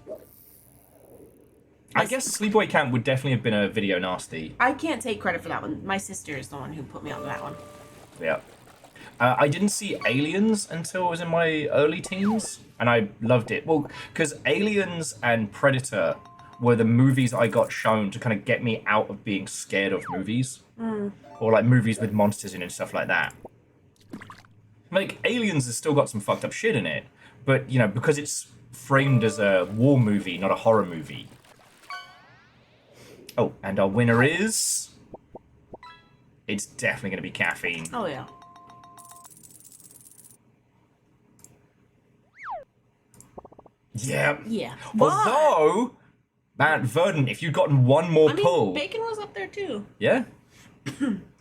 I guess Sleepaway Camp would definitely have been a video nasty. I can't take credit for that one. My sister is the one who put me onto that one. Yeah. I didn't see Aliens until I was in my early teens, and I loved it. Well, because Aliens and Predator were the movies I got shown to kind of get me out of being scared of movies. Or like movies with monsters in it and stuff like that. Like, Aliens has still got some fucked up shit in it, but, you know, because it's framed as a war movie, not a horror movie. Oh, and our winner is... It's definitely going to be Caffeine. Oh, yeah. Yeah. Yeah. Although, man, Verdant, if you'd gotten one more pull... Bacon was up there, too. Yeah?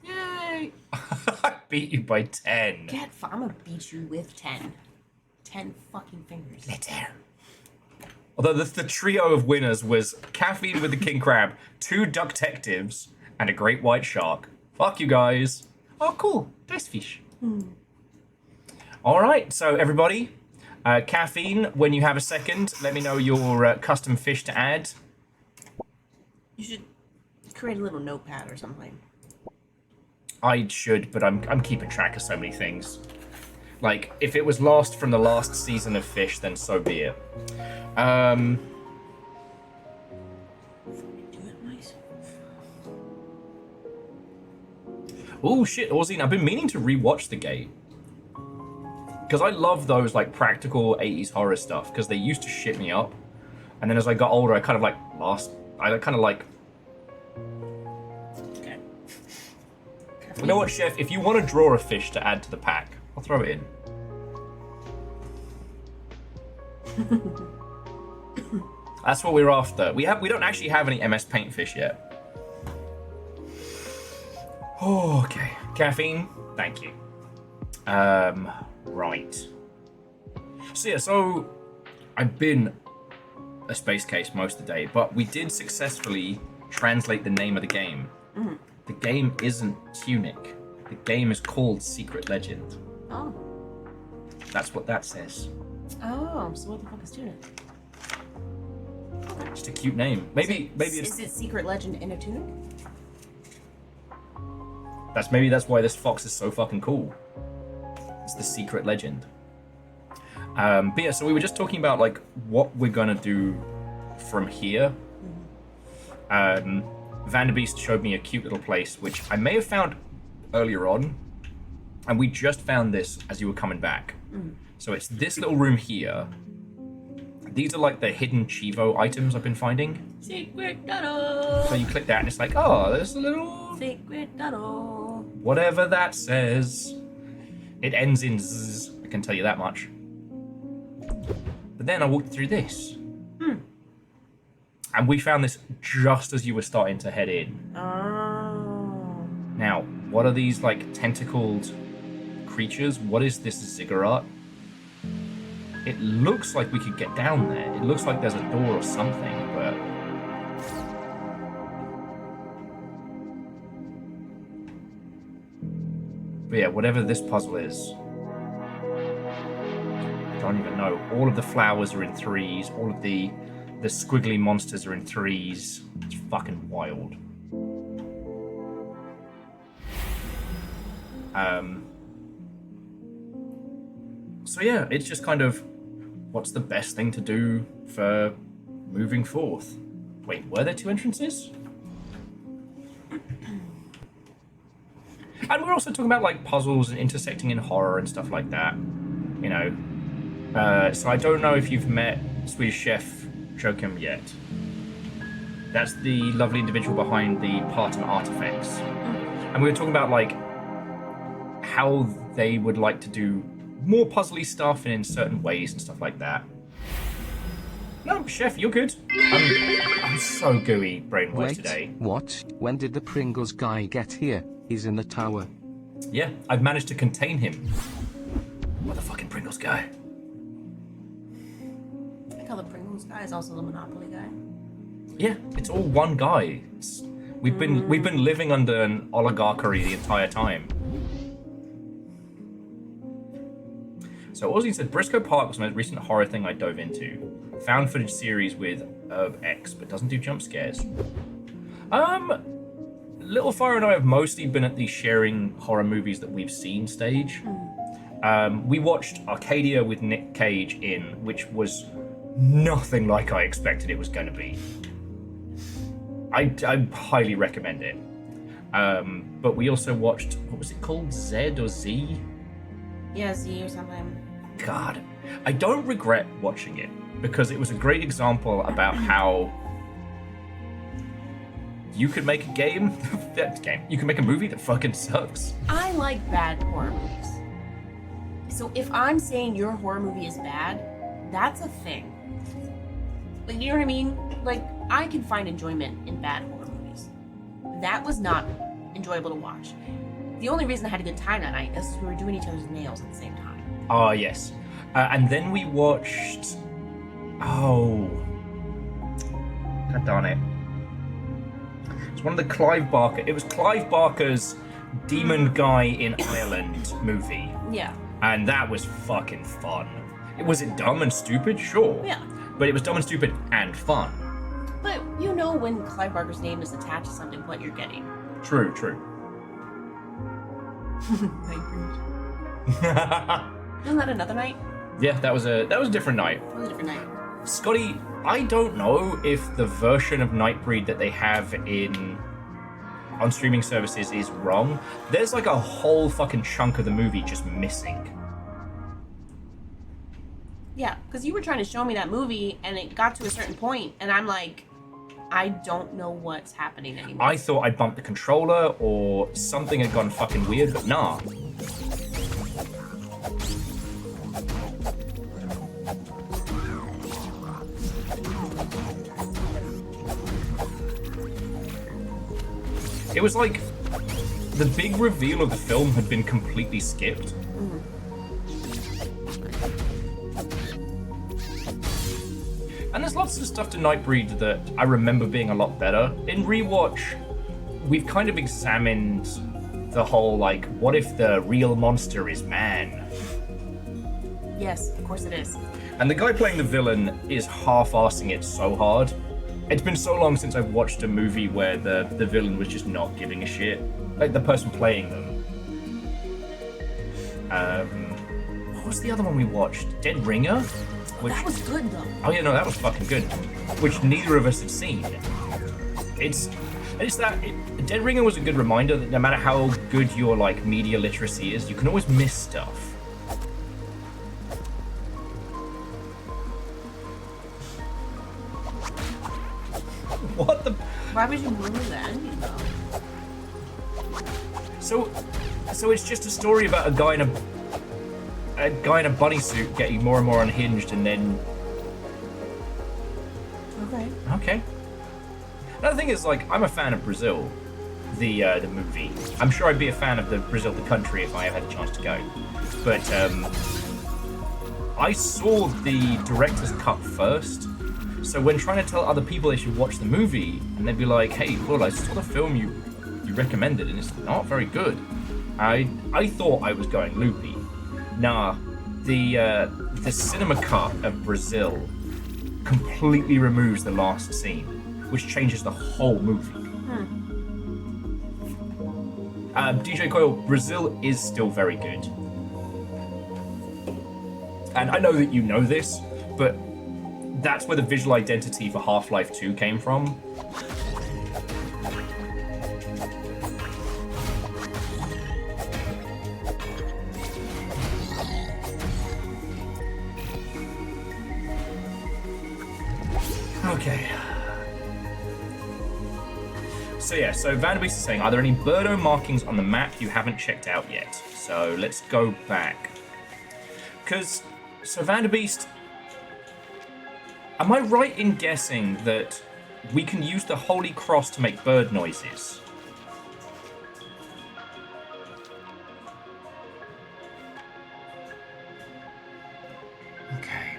Yay. I beat you by 10. I'm gonna beat you with 10. 10 fucking fingers. Although the trio of winners was Caffeine with the King Crab, 2 Ducktectives, and a Great White Shark. Fuck you guys. Oh, cool. Nice fish. All right, so everybody, Caffeine, when you have a second, let me know your custom fish to add. You should create a little notepad or something. I should, but I'm keeping track of so many things. Like, if it was lost from the last season of Fish, then so be it. Do it myself. Oh shit, Orzine, I've been meaning to rewatch The Gate. Because I love those, like, practical 80s horror stuff, because they used to shit me up. And then as I got older, I kind of, like, Okay. You know what, Chef? If you want to draw a fish to add to the pack, I'll throw it in. That's what we're after. We don't actually have any MS Paint fish yet. Oh, okay. Caffeine, thank you. Right. So yeah, so I've been a space case most of the day, but we did successfully translate the name of the game. Mm-hmm. The game isn't Tunic. The game is called Secret Legend. Oh. That's what that says. Oh, so what the fuck is Tunic? Just a cute name. Maybe it's Is it Secret Legend in a tunic? that's why this fox is so fucking cool. It's the Secret Legend. But yeah, so we were just talking about like what we're gonna do from here. Vanderbeest showed me a cute little place which I may have found earlier on, and we just found this as you were coming back. So it's this little room here. These are like the hidden Chivo items I've been finding. Secret tunnel. So you click that and it's like, oh, there's a little... Secret tunnel. Whatever that says. It ends in zzz, I can tell you that much. But then I walked through this. And we found this just as you were starting to head in. Oh. Now, what are these like tentacled creatures. What is this ziggurat? It looks like we could get down there. It looks like there's a door or something, but... But yeah, whatever this puzzle is, I don't even know. All of the flowers are in threes. All of the squiggly monsters are in threes. It's fucking wild. So yeah, it's just kind of, what's the best thing to do for moving forth? Wait, were there two entrances? And we're also talking about like puzzles and intersecting in horror and stuff like that, you know. So I don't know if you've met Swedish Chef Joachim yet. That's the lovely individual behind the Parton Artifacts. And we were talking about like how they would like to do more puzzly stuff and in certain ways and stuff like that. No, Chef, you're good. I'm so gooey brain-wise today. What? When did the Pringles guy get here? He's in the tower. Yeah, I've managed to contain him. Motherfucking Pringles guy. I call the Pringles guy is also the Monopoly guy. Yeah, it's all one guy. We've been living under an oligarchy the entire time. So Ozzy said, Briscoe Park was the most recent horror thing I dove into. Found footage series with PEBKAC, but doesn't do jump scares. Little Fire and I have mostly been at the sharing horror movies that we've seen stage. We watched Arcadia with Nick Cage in, which was nothing like I expected it was going to be. I highly recommend it. But we also watched, what was it called? Zed or Z? Yeah, Z or something. God, I don't regret watching it because it was a great example about how you could make a game, you can make a movie that fucking sucks. I like bad horror movies. So if I'm saying your horror movie is bad, that's a thing. Like, you know what I mean? Like, I can find enjoyment in bad horror movies. That was not enjoyable to watch. The only reason I had a good time that night is we were doing each other's nails at the same time. Ah, yes. And then we watched... Oh. God darn it. It's one of the Clive Barker... It was Clive Barker's Demon Guy in Ireland movie. Yeah. And that was fucking fun. Was it dumb and stupid? Sure. Yeah. But it was dumb and stupid and fun. But you know when Clive Barker's name is attached to something, what you're getting. True, true. Isn't that another night? Yeah, that was a different night. It was a different night. Scotty, I don't know if the version of Nightbreed that they have on streaming services is wrong. There's like a whole fucking chunk of the movie just missing. Yeah, because you were trying to show me that movie, and it got to a certain point, and I'm like, I don't know what's happening anymore. I thought I bumped the controller or something had gone fucking weird, but nah. It was like the big reveal of the film had been completely skipped. And there's lots of stuff to Nightbreed that I remember being a lot better. In rewatch, we've kind of examined the whole, like, what if the real monster is man? Yes, of course it is. And the guy playing the villain is half-arsing it so hard. It's been so long since I've watched a movie where the villain was just not giving a shit. Like, the person playing them. What was the other one we watched? Dead Ringer? That was good, though. Oh yeah, no, that was fucking good. Which neither of us had seen. Dead Ringer was a good reminder that no matter how good your like media literacy is, you can always miss stuff. What the? Why would you ruin the ending, though? So it's just a story about a guy in a bunny suit getting more and more unhinged, and then. Okay. Okay. Another thing is, like, I'm a fan of Brazil, the movie. I'm sure I'd be a fan of the Brazil the country if I ever had a chance to go. But I saw the director's cut first, so when trying to tell other people they should watch the movie, and they'd be like, "Hey, well, I saw the film you recommended, and it's not very good," I thought I was going loopy. Nah, the cinema cut of Brazil completely removes the last scene, which changes the whole movie. DJ Coyle, Brazil is still very good. And I know that you know this, but that's where the visual identity for Half-Life 2 came from. Okay. So yeah, so Vanderbeest is saying, are there any Birdo markings on the map you haven't checked out yet? So let's go back. Because, so Vanderbeest, am I right in guessing that we can use the Holy Cross to make bird noises? Okay.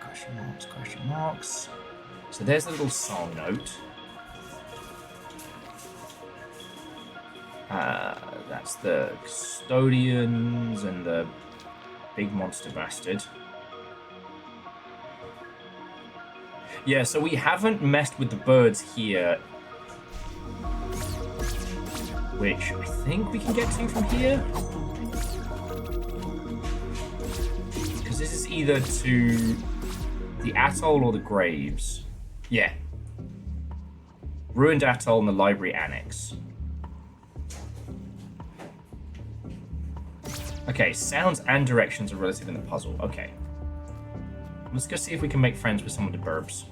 Question marks. So there's a little song note. That's the custodians and the big monster bastard. Yeah, so we haven't messed with the birds here, which I think we can get to from here. Because this is either to the atoll or the graves. Yeah. Ruined atoll and the library annex. Okay, sounds and directions are relative in the puzzle. Okay. Let's go see if we can make friends with some of the burbs.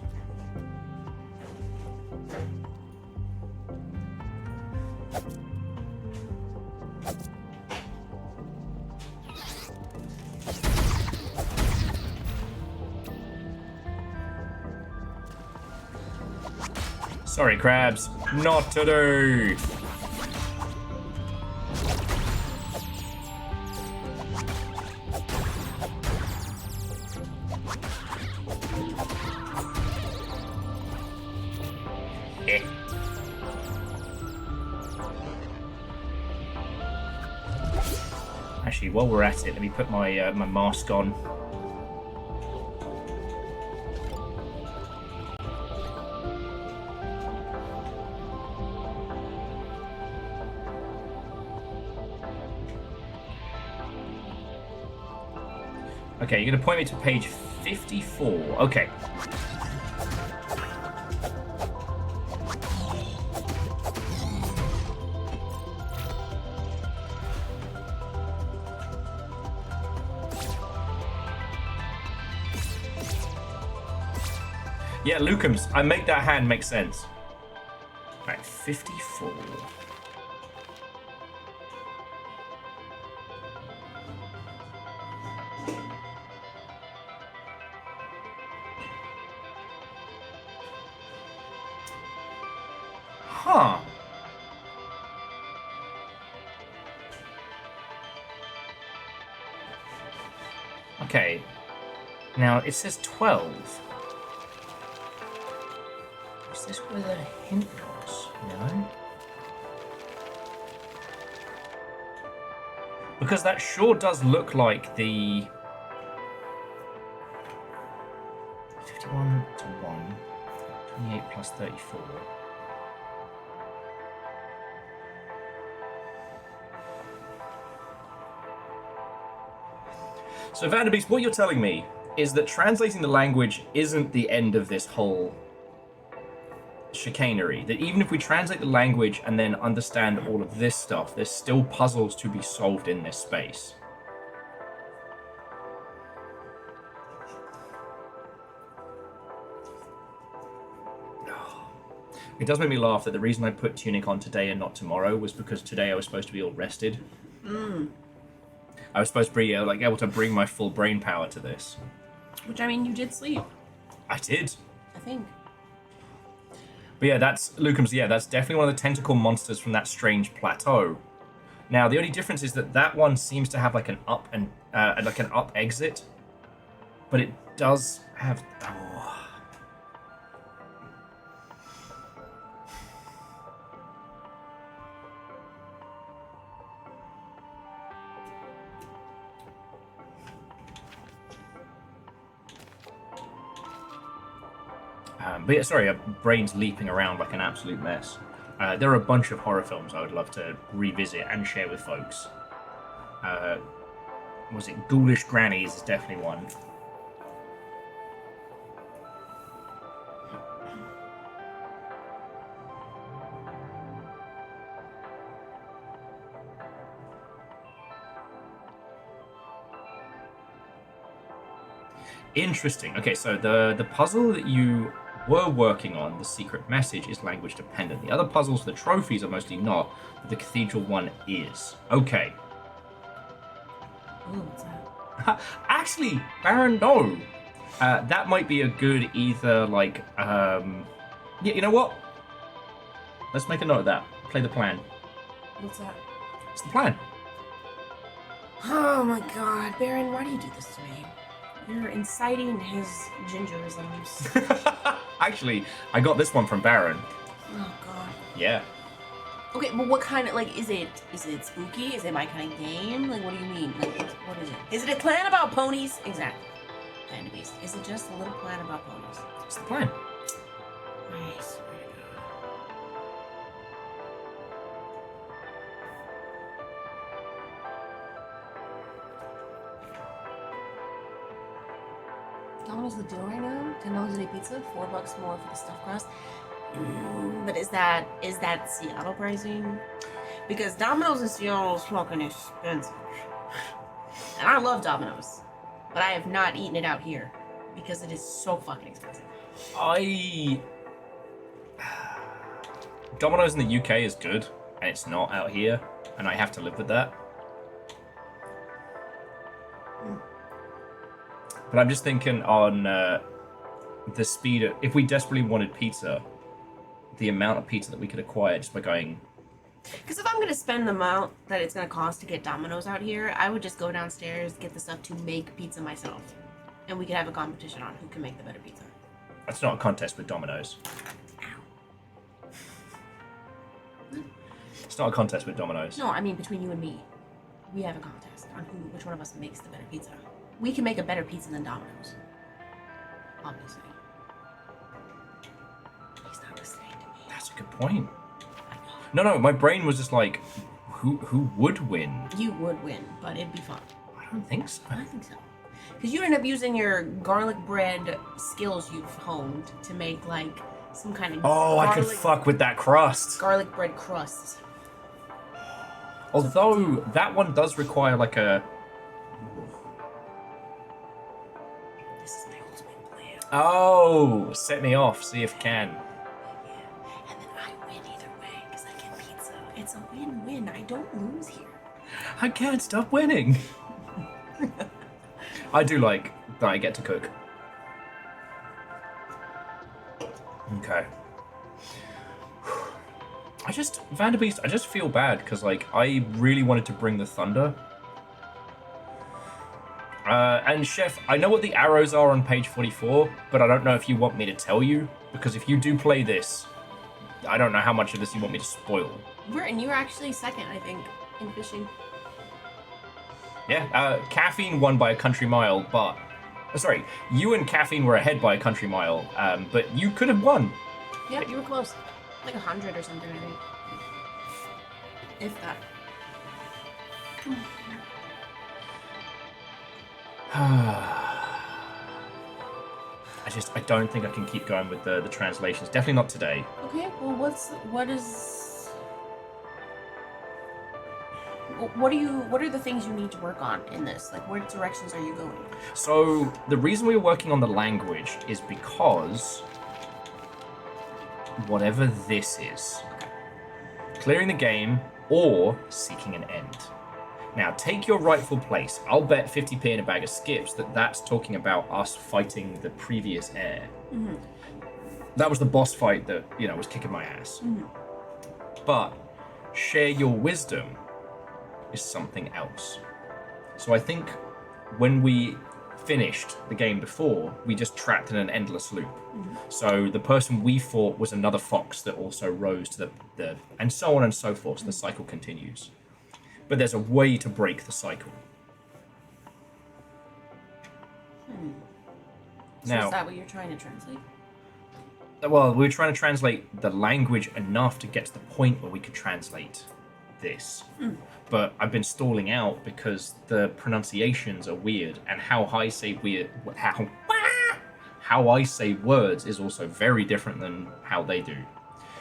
Sorry, crabs. Not today! Actually, while we're at it, let me put my my mask on. Okay, you're going to point me to page 54. Okay. Yeah, Lucums, I make that hand make sense. Right, 54. Huh. Okay. Now, it says 12. Is this where the hint was? No? Because that sure does look like the 51 to 1, 28 plus 34. So Vanderbeest, what you're telling me is that translating the language isn't the end of this whole chicanery. That even if we translate the language and then understand all of this stuff, there's still puzzles to be solved in this space. It does make me laugh that the reason I put Tunic on today and not tomorrow was because today I was supposed to be all rested. I was supposed to be like able to bring my full brain power to this. Which, I mean, you did sleep. I did. I think. But yeah, that's Lucum's. Yeah, that's definitely one of the tentacle monsters from that strange plateau. Now, the only difference is that that one seems to have like an up and like an up exit, but it does have. Oh. But yeah, sorry, brain's leaping around like an absolute mess. There are a bunch of horror films I would love to revisit and share with folks. Was it Ghoulish Grannies is definitely one. Interesting. Okay, so the puzzle that you were working on, the secret message, is language dependent. The other puzzles, the trophies, are mostly not, but the cathedral one is. Okay. Ooh, what's that? Actually, Baron, no. That might be a good either, like, yeah, you know what? Let's make a note of that. Play the plan. What's that? It's the plan. Oh my god, Baron, why do you do this to me? You're inciting his gingerisms. Actually, I got this one from Baron. Oh god. Yeah. Okay, but what kind of, like, is it spooky? Is it my kind of game? Like, what do you mean? Like, what is it? Is it a plan about ponies? Exactly. Kind of beast. Is it just a little plan about ponies? It's the plan. Nice. Domino's the deal right now? $10 a day pizza, $4 more for the stuffed crust. But is that Seattle pricing? Because Domino's in Seattle is fucking expensive. And I love Domino's, but I have not eaten it out here because it is so fucking expensive. Domino's in the UK is good, and it's not out here, and I have to live with that. But I'm just thinking on the speed of, if we desperately wanted pizza, the amount of pizza that we could acquire just by going. Because if I'm going to spend the amount that it's going to cost to get Domino's out here, I would just go downstairs, get the stuff to make pizza myself. And we could have a competition on who can make the better pizza. That's not a contest with Domino's. It's not a contest with Domino's. No, I mean between you and me. We have a contest on which one of us makes the better pizza. We can make a better pizza than Domino's. Obviously. He's not listening to me. That's a good point. No, my brain was just like, who would win? You would win, but it'd be fun. I don't think so. I think so. Because you'd end up using your garlic bread skills you've honed to make like some kind of I could fuck with that crust. garlic bread crust. Although that one does require like a. This is my ultimate plan. Oh, set me off. See if can. Yeah. And then I win either way because I get pizza. It's a win-win. I don't lose here. I can't stop winning. I do like that I get to cook. Okay. Vanderbeest, I just feel bad because, like, I really wanted to bring the thunder. And Chef, I know what the arrows are on page 44, but I don't know if you want me to tell you, because if you do play this, I don't know how much of this you want me to spoil. And you're actually second, I think, in fishing. Yeah, Caffeine won by a country mile, but... sorry, you and Caffeine were ahead by a country mile, but you could have won. Yeah, you were close. Like 100 or something, I think. If that. I don't think I can keep going with the translations. Definitely not today. Okay, well, what are the things you need to work on in this? Like, what directions are you going? So, the reason we were working on the language is because whatever this is, clearing the game or seeking an end. Now, take your rightful place. I'll bet 50p in a bag of skips that that's talking about us fighting the previous heir. Mm-hmm. that was the boss fight that, you know, was kicking my ass. But share your wisdom is something else. So I think when we finished the game before, we just trapped in an endless loop. So the person we fought was another fox that also rose to the and so on and so forth. So the cycle continues. But there's a way to break the cycle. So Now, is that what you're trying to translate? well, we were trying to translate the language enough to get to the point where we could translate this. But I've been stalling out because the pronunciations are weird, and how I say words is also very different than how they do.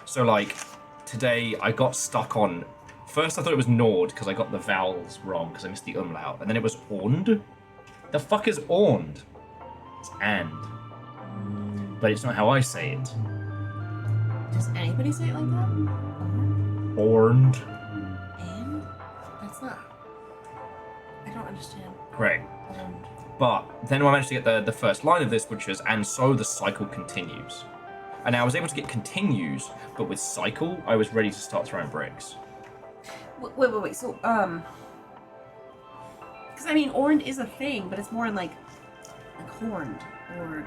So like today I got stuck on, first I thought it was Nord because I got the vowels wrong because I missed the umlaut, and then it was Ornd. The fuck is Ornd? It's and. But it's not how I say it. Does anybody say it like that? Ornd. And? That's not. I don't understand. Great. But then I managed to get the first line of this, which is, and so the cycle continues. And I was able to get continues, but with cycle, I was ready to start throwing bricks. Wait. So, because I mean, Ornd is a thing, but it's more like horned or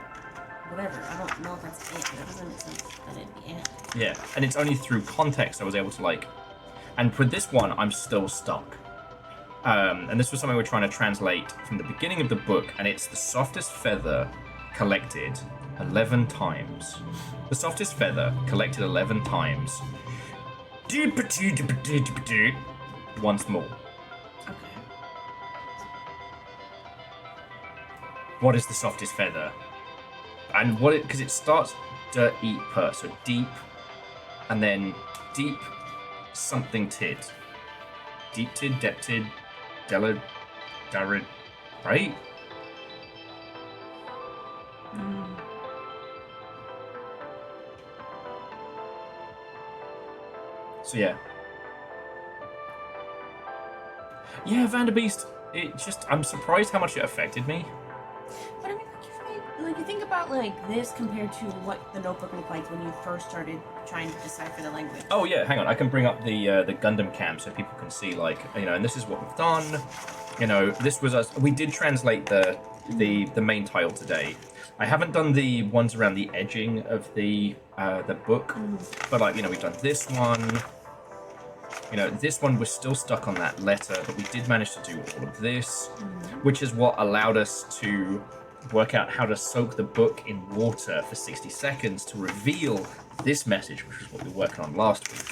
whatever. I don't know if that's it. That doesn't make sense that it'd be it. Yeah, and it's only through context I was able to like, and for this one, I'm still stuck. And this was something we're trying to translate from the beginning of the book, and it's the softest feather collected 11 times. The softest feather collected 11 times. Once more. Okay. What is the softest feather? And what it, because it starts eat per, so deep, and then deep something tid. Deep tid, deptid, delid, darid, right? So yeah. Yeah, Vanderbeest, it just, I'm surprised how much it affected me. But I mean, like you think about like this compared to what the notebook looked like when you first started trying to decipher the language. Oh yeah, hang on, I can bring up the Gundam cam so people can see, like, you know, and this is what we've done. You know, this was us. We did translate the main title today. I haven't done the ones around the edging of the book, but like, you know, we've done this one. You know, this one we're still stuck on that letter, but we did manage to do all of this, which is what allowed us to work out how to soak the book in water for 60 seconds to reveal this message, which is what we were working on last week.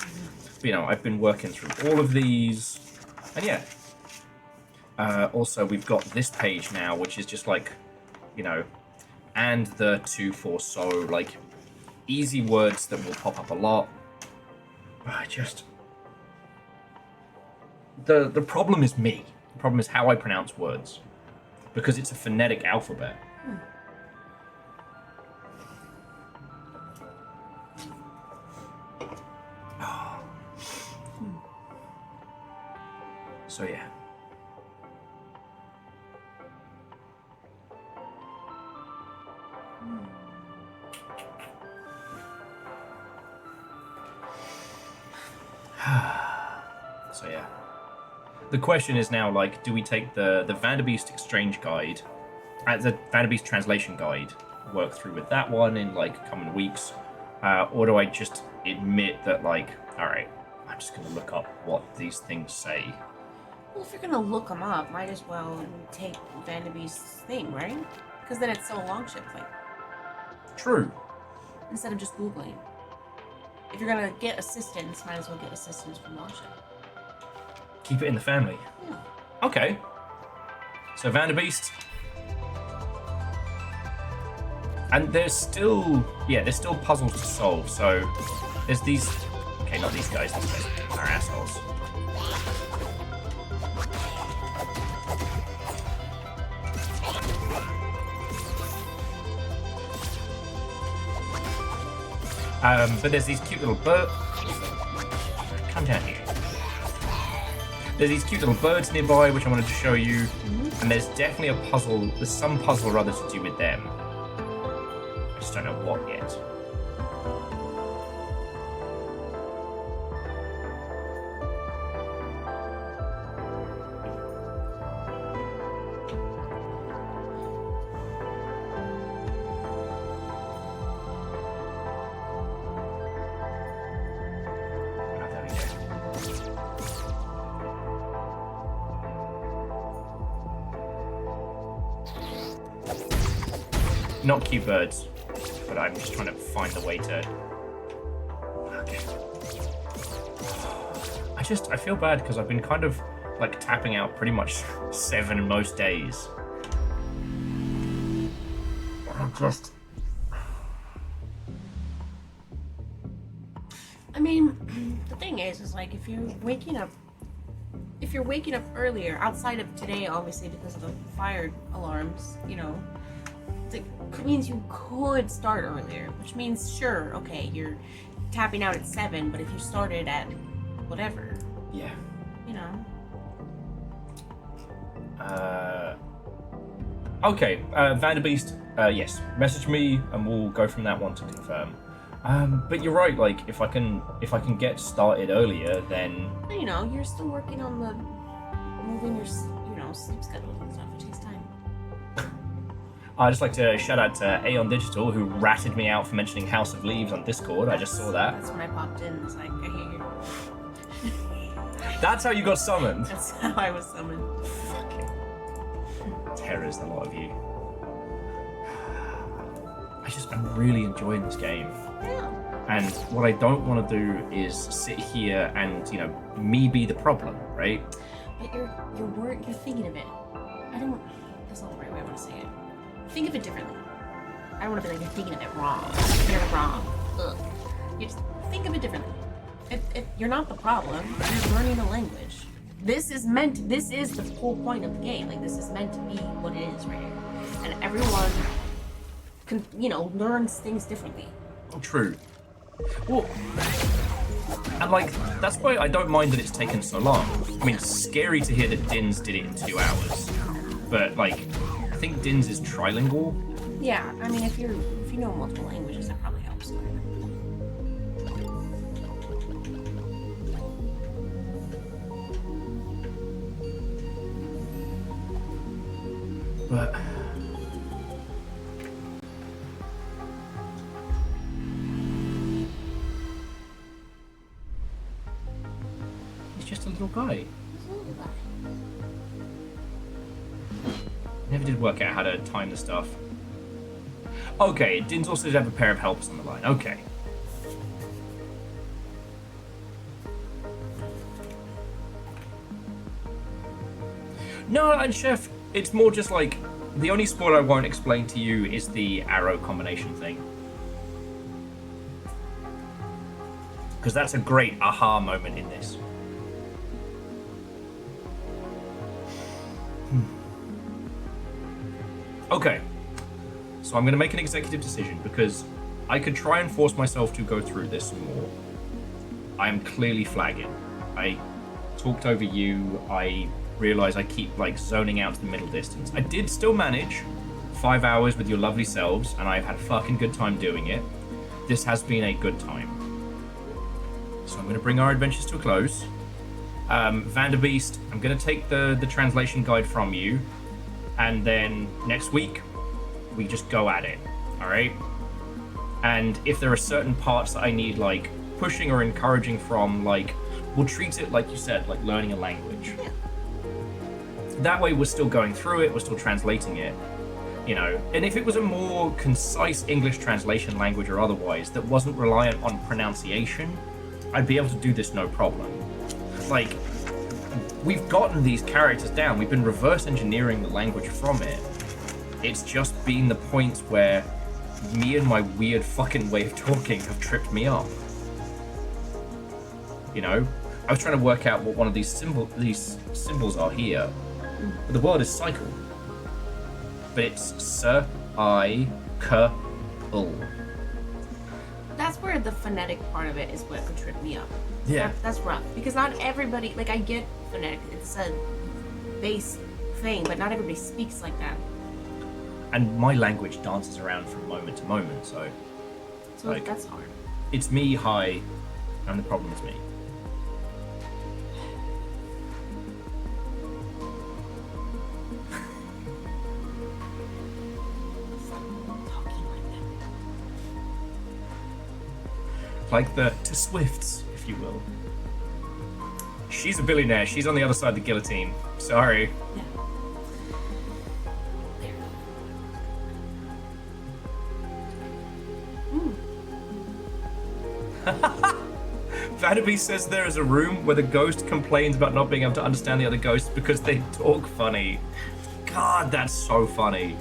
But, you know, I've been working through all of these, and yeah. Also, we've got this page now, which is just like, you know, and the 2 for so, like, easy words that will pop up a lot. I just... The problem is me. The problem is how I pronounce words. Because it's a phonetic alphabet. So yeah. So yeah. The question is now, like, do we take the Vanderbeest Exchange Guide, the Vanderbeest Translation Guide, work through with that one in, like, coming weeks, or do I just admit that, like, alright, I'm just going to look up what these things say? Well, if you're gonna look them up, might as well take Vanderbeest's thing, right? Because then it's so long ship like. True. Instead of just Googling. If you're gonna get assistance, might as well get assistance from Longship. Keep it in the family. Yeah. Okay. So Vanderbeest. And there's still puzzles to solve. So there's these. Okay, not these guys. These guys are assholes. But there's these cute little birds. Come down here. There's these cute little birds nearby, which I wanted to show you. And there's definitely a puzzle. There's some puzzle or other to do with them. I just don't know what yet. Not cute birds, but I'm just trying to find the way to. Okay. I feel bad because I've been kind of like tapping out pretty much 7 most days. I mean, the thing is like if you're waking up earlier, outside of today, obviously because of the fire alarms, you know, it means you could start earlier, which means sure, okay, you're tapping out at 7, but if you started at whatever, Yeah. you know. Okay, Vanderbeest, yes, message me and we'll go from that one to confirm. But you're right, like if I can get started earlier, then You know, you're still working on the moving your, you know, sleep schedules and stuff, which takes time. I'd just like to shout out to Aeon Digital, who ratted me out for mentioning House of Leaves on Discord. I just saw that. That's when I popped in. It's like, I hear you. That's how you got summoned. That's how I was summoned. Fucking terrors, a lot of you. I'm really enjoying this game. Yeah. And what I don't want to do is sit here and, you know, me be the problem, right? But you're thinking of it. That's not the right way I want to say it. Think of it differently. I don't want to be like, you're thinking of it wrong. You're wrong. Ugh. You just think of it differently. You're not the problem. You're learning a language. This is the whole point of the game. Like, this is meant to be what it is right here. And everyone can, you know, learns things differently. True. Well, and like, that's why I don't mind that it's taken so long. I mean, it's scary to hear that Dins did it in 2 hours. But like, I think Dins is trilingual. Yeah, I mean, if you know multiple languages, that probably helps. But he's just a little guy. Never did work out how to time the stuff. Okay, Dins also did have a pair of helpers on the line. Okay. No, and Chef, it's more just like, the only sport I won't explain to you is the arrow combination thing. Because that's a great aha moment in this. Okay, so I'm going to make an executive decision because I could try and force myself to go through this more. I am clearly flagging. I talked over you. I realize I keep like zoning out to the middle distance. I did still manage 5 hours with your lovely selves, and I've had a fucking good time doing it. This has been a good time. So I'm going to bring our adventures to a close. Vanderbeest, I'm going to take the translation guide from you. And then next week, we just go at it, all right? And if there are certain parts that I need, like, pushing or encouraging from, like, we'll treat it, like you said, like learning a language. Yeah. That way we're still going through it, we're still translating it, you know? And if it was a more concise English translation language or otherwise that wasn't reliant on pronunciation, I'd be able to do this no problem. Like, we've gotten these characters down. We've been reverse engineering the language from it. It's just been the point where me and my weird fucking way of talking have tripped me up. You know? I was trying to work out what one of these symbols are here. The word is cycle. But it's I-K-L. That's where the phonetic part of it is what would trip me up. Yeah. That's rough. Because not everybody, like, I get phonetic, it's a base thing, but not everybody speaks like that. And my language dances around from moment to moment, so... So Like- that's hard. It's me, hi, and the problem is me. Talking like that. Like the to Swifts, if you will. She's a billionaire. She's on the other side of the guillotine. Sorry. Yeah. Vanderby says there is a room where the ghost complains about not being able to understand the other ghosts because they talk funny. God, that's so funny.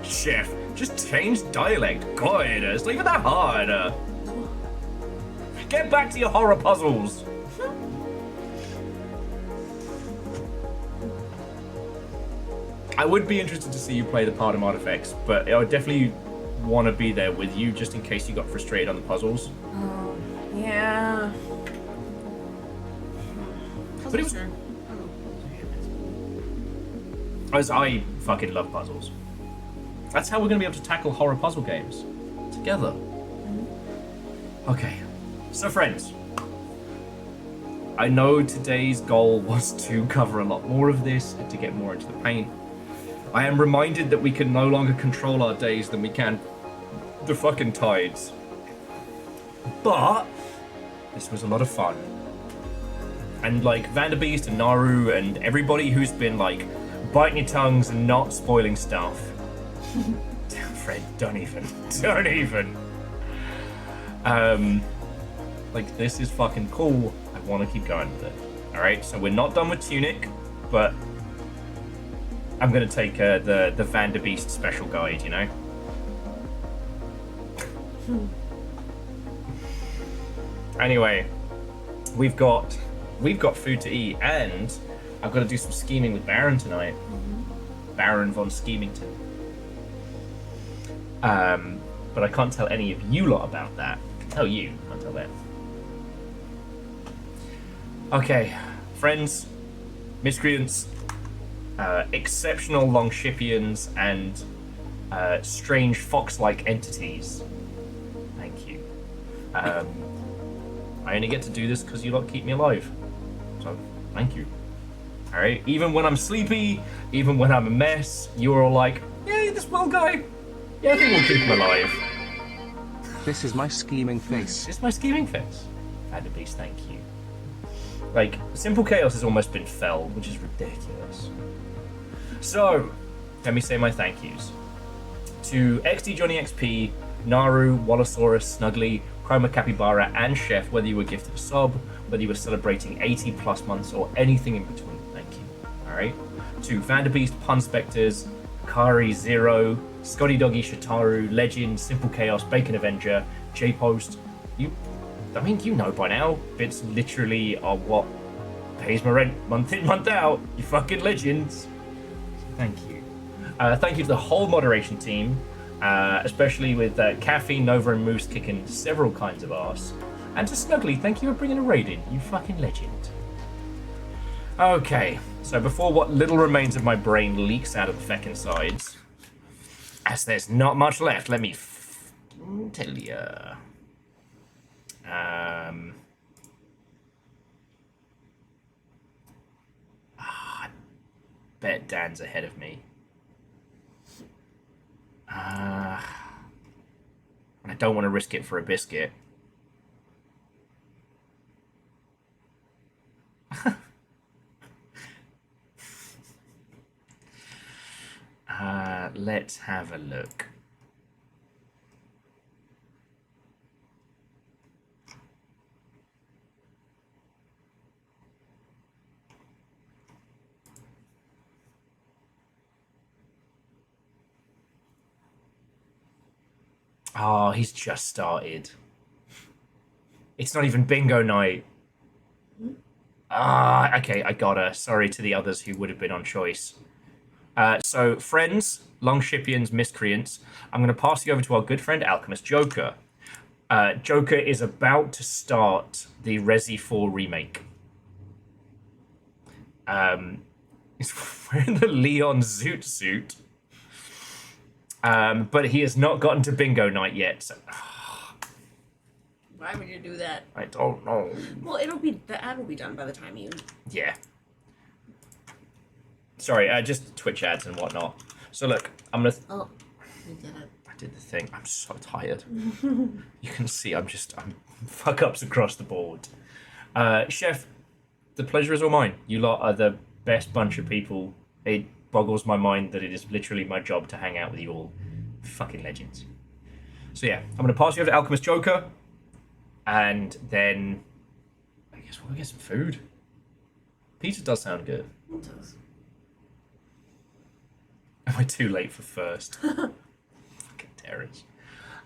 Chef, just change dialect. God, it's not even that hard. Get back to your horror puzzles. I would be interested to see you play the part of Artifacts, but I would definitely want to be there with you just in case you got frustrated on the puzzles. Oh, yeah. But it was- Sure. As I fucking love puzzles. That's how we're going to be able to tackle horror puzzle games. Together. Okay. So friends. I know today's goal was to cover a lot more of this and to get more into the paint. I am reminded that we can no longer control our days than we can the fucking tides. But this was a lot of fun. And like Vanderbeest and Naru and everybody who's been like biting your tongues and not spoiling stuff. Fred, don't even. Like this is fucking cool. I want to keep going with it. Alright, so we're not done with Tunic, but I'm gonna take the Vanderbeest special guide, you know? Anyway, we've got food to eat, and I've got to do some scheming with Baron tonight. Baron von Schemington. But I can't tell any of you lot about that. Oh, you can't tell that. Okay, friends, miscreants, exceptional Longshipians, and strange fox-like entities. Thank you. I only get to do this because you lot keep me alive. So, thank you. Alright? Even when I'm sleepy, even when I'm a mess, you're all like, yeah, this well guy. Yeah, I think we'll keep him alive. This is my scheming face. It's my scheming face. Vanderbeest, thank you. Like, Simple Chaos has almost been felled, which is ridiculous. So, let me say my thank yous. To XD Johnny XP, Naru, Wallosaurus, Snuggly, Chroma Capybara, and Chef, whether you were gifted a sub, whether you were celebrating 80 plus months, or anything in between, thank you. Alright? To Vanderbeest, Pun Specters, Kari Zero, Scotty Doggy, Shataru, Legend, Simple Chaos, Bacon Avenger, J-Post, you know by now, bits literally are what pays my rent month in, month out, you fucking legends. Thank you. Thank you to the whole moderation team, especially with Caffeine, Nova, and Moose kicking several kinds of arse. And to Snuggly, thank you for bringing a raid in, you fucking legend. Okay, so before what little remains of my brain leaks out of the feckin' sides, as there's not much left, let me tell ya. I bet Dan's ahead of me. And I don't want to risk it for a biscuit. Let's have a look. Oh, he's just started. It's not even bingo night. Okay, I gotta. Sorry to the others who would have been on choice. So, friends, Longshipians, miscreants, I'm going to pass you over to our good friend Alchemist Joker. Joker is about to start the Resi 4 remake. He's wearing the Leon Zoot suit. But he has not gotten to bingo night yet. So, Why would you do that? I don't know. Well, the ad will be done by the time you. Yeah. Sorry, just Twitch ads and whatnot. So look, I'm gonna. Oh, you did it. I did the thing. I'm so tired. You can see I'm fuck ups across the board. Chef, the pleasure is all mine. You lot are the best bunch of people. It boggles my mind that it is literally my job to hang out with you all. Fucking legends. So yeah, I'm gonna pass you over to Alchemist Joker, and then I guess we'll get some food. Pizza does sound good. It does. Am I too late for first? Fucking terrors.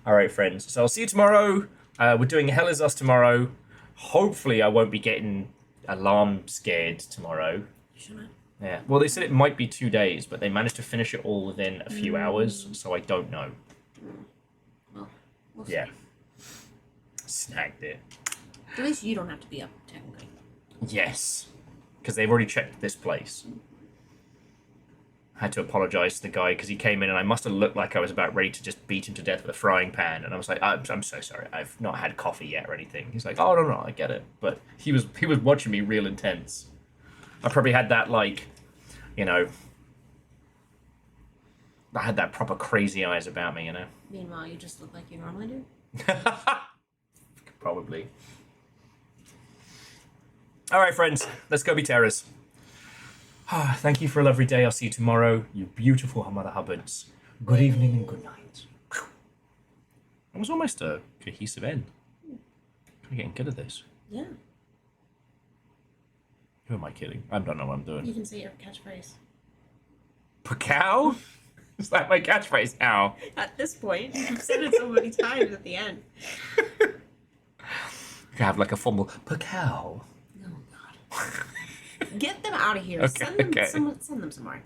Alright, friends. So I'll see you tomorrow. We're doing Hell Is Us tomorrow. Hopefully I won't be getting alarm scared tomorrow. You shouldn't. Yeah. Well, they said it might be 2 days, but they managed to finish it all within a few hours, so I don't know. Well, we'll see. Yeah. Snagged it. At least you don't have to be up, technically. Yes. Because they've already checked this place. I had to apologise to the guy because he came in and I must have looked like I was about ready to just beat him to death with a frying pan. And I was like, I'm so sorry. I've not had coffee yet or anything. He's like, oh, no, I get it. But he was watching me real intense. I probably had that, like, you know, I had that proper crazy eyes about me, you know. Meanwhile, you just look like you normally do. Probably. All right, friends, let's go be terrors. Thank you for a lovely day. I'll see you tomorrow, you beautiful Mother Hubbards. Good evening and good night. That was almost a cohesive end. I'm getting good at this. Yeah. Who am I kidding? I don't know what I'm doing. You can say your catchphrase. Pacow? Is that my catchphrase now? At this point, you've said it so many times at the end. You could have like a formal Pacow. Oh, God. Get them out of here. Okay, Send them okay. send them somewhere.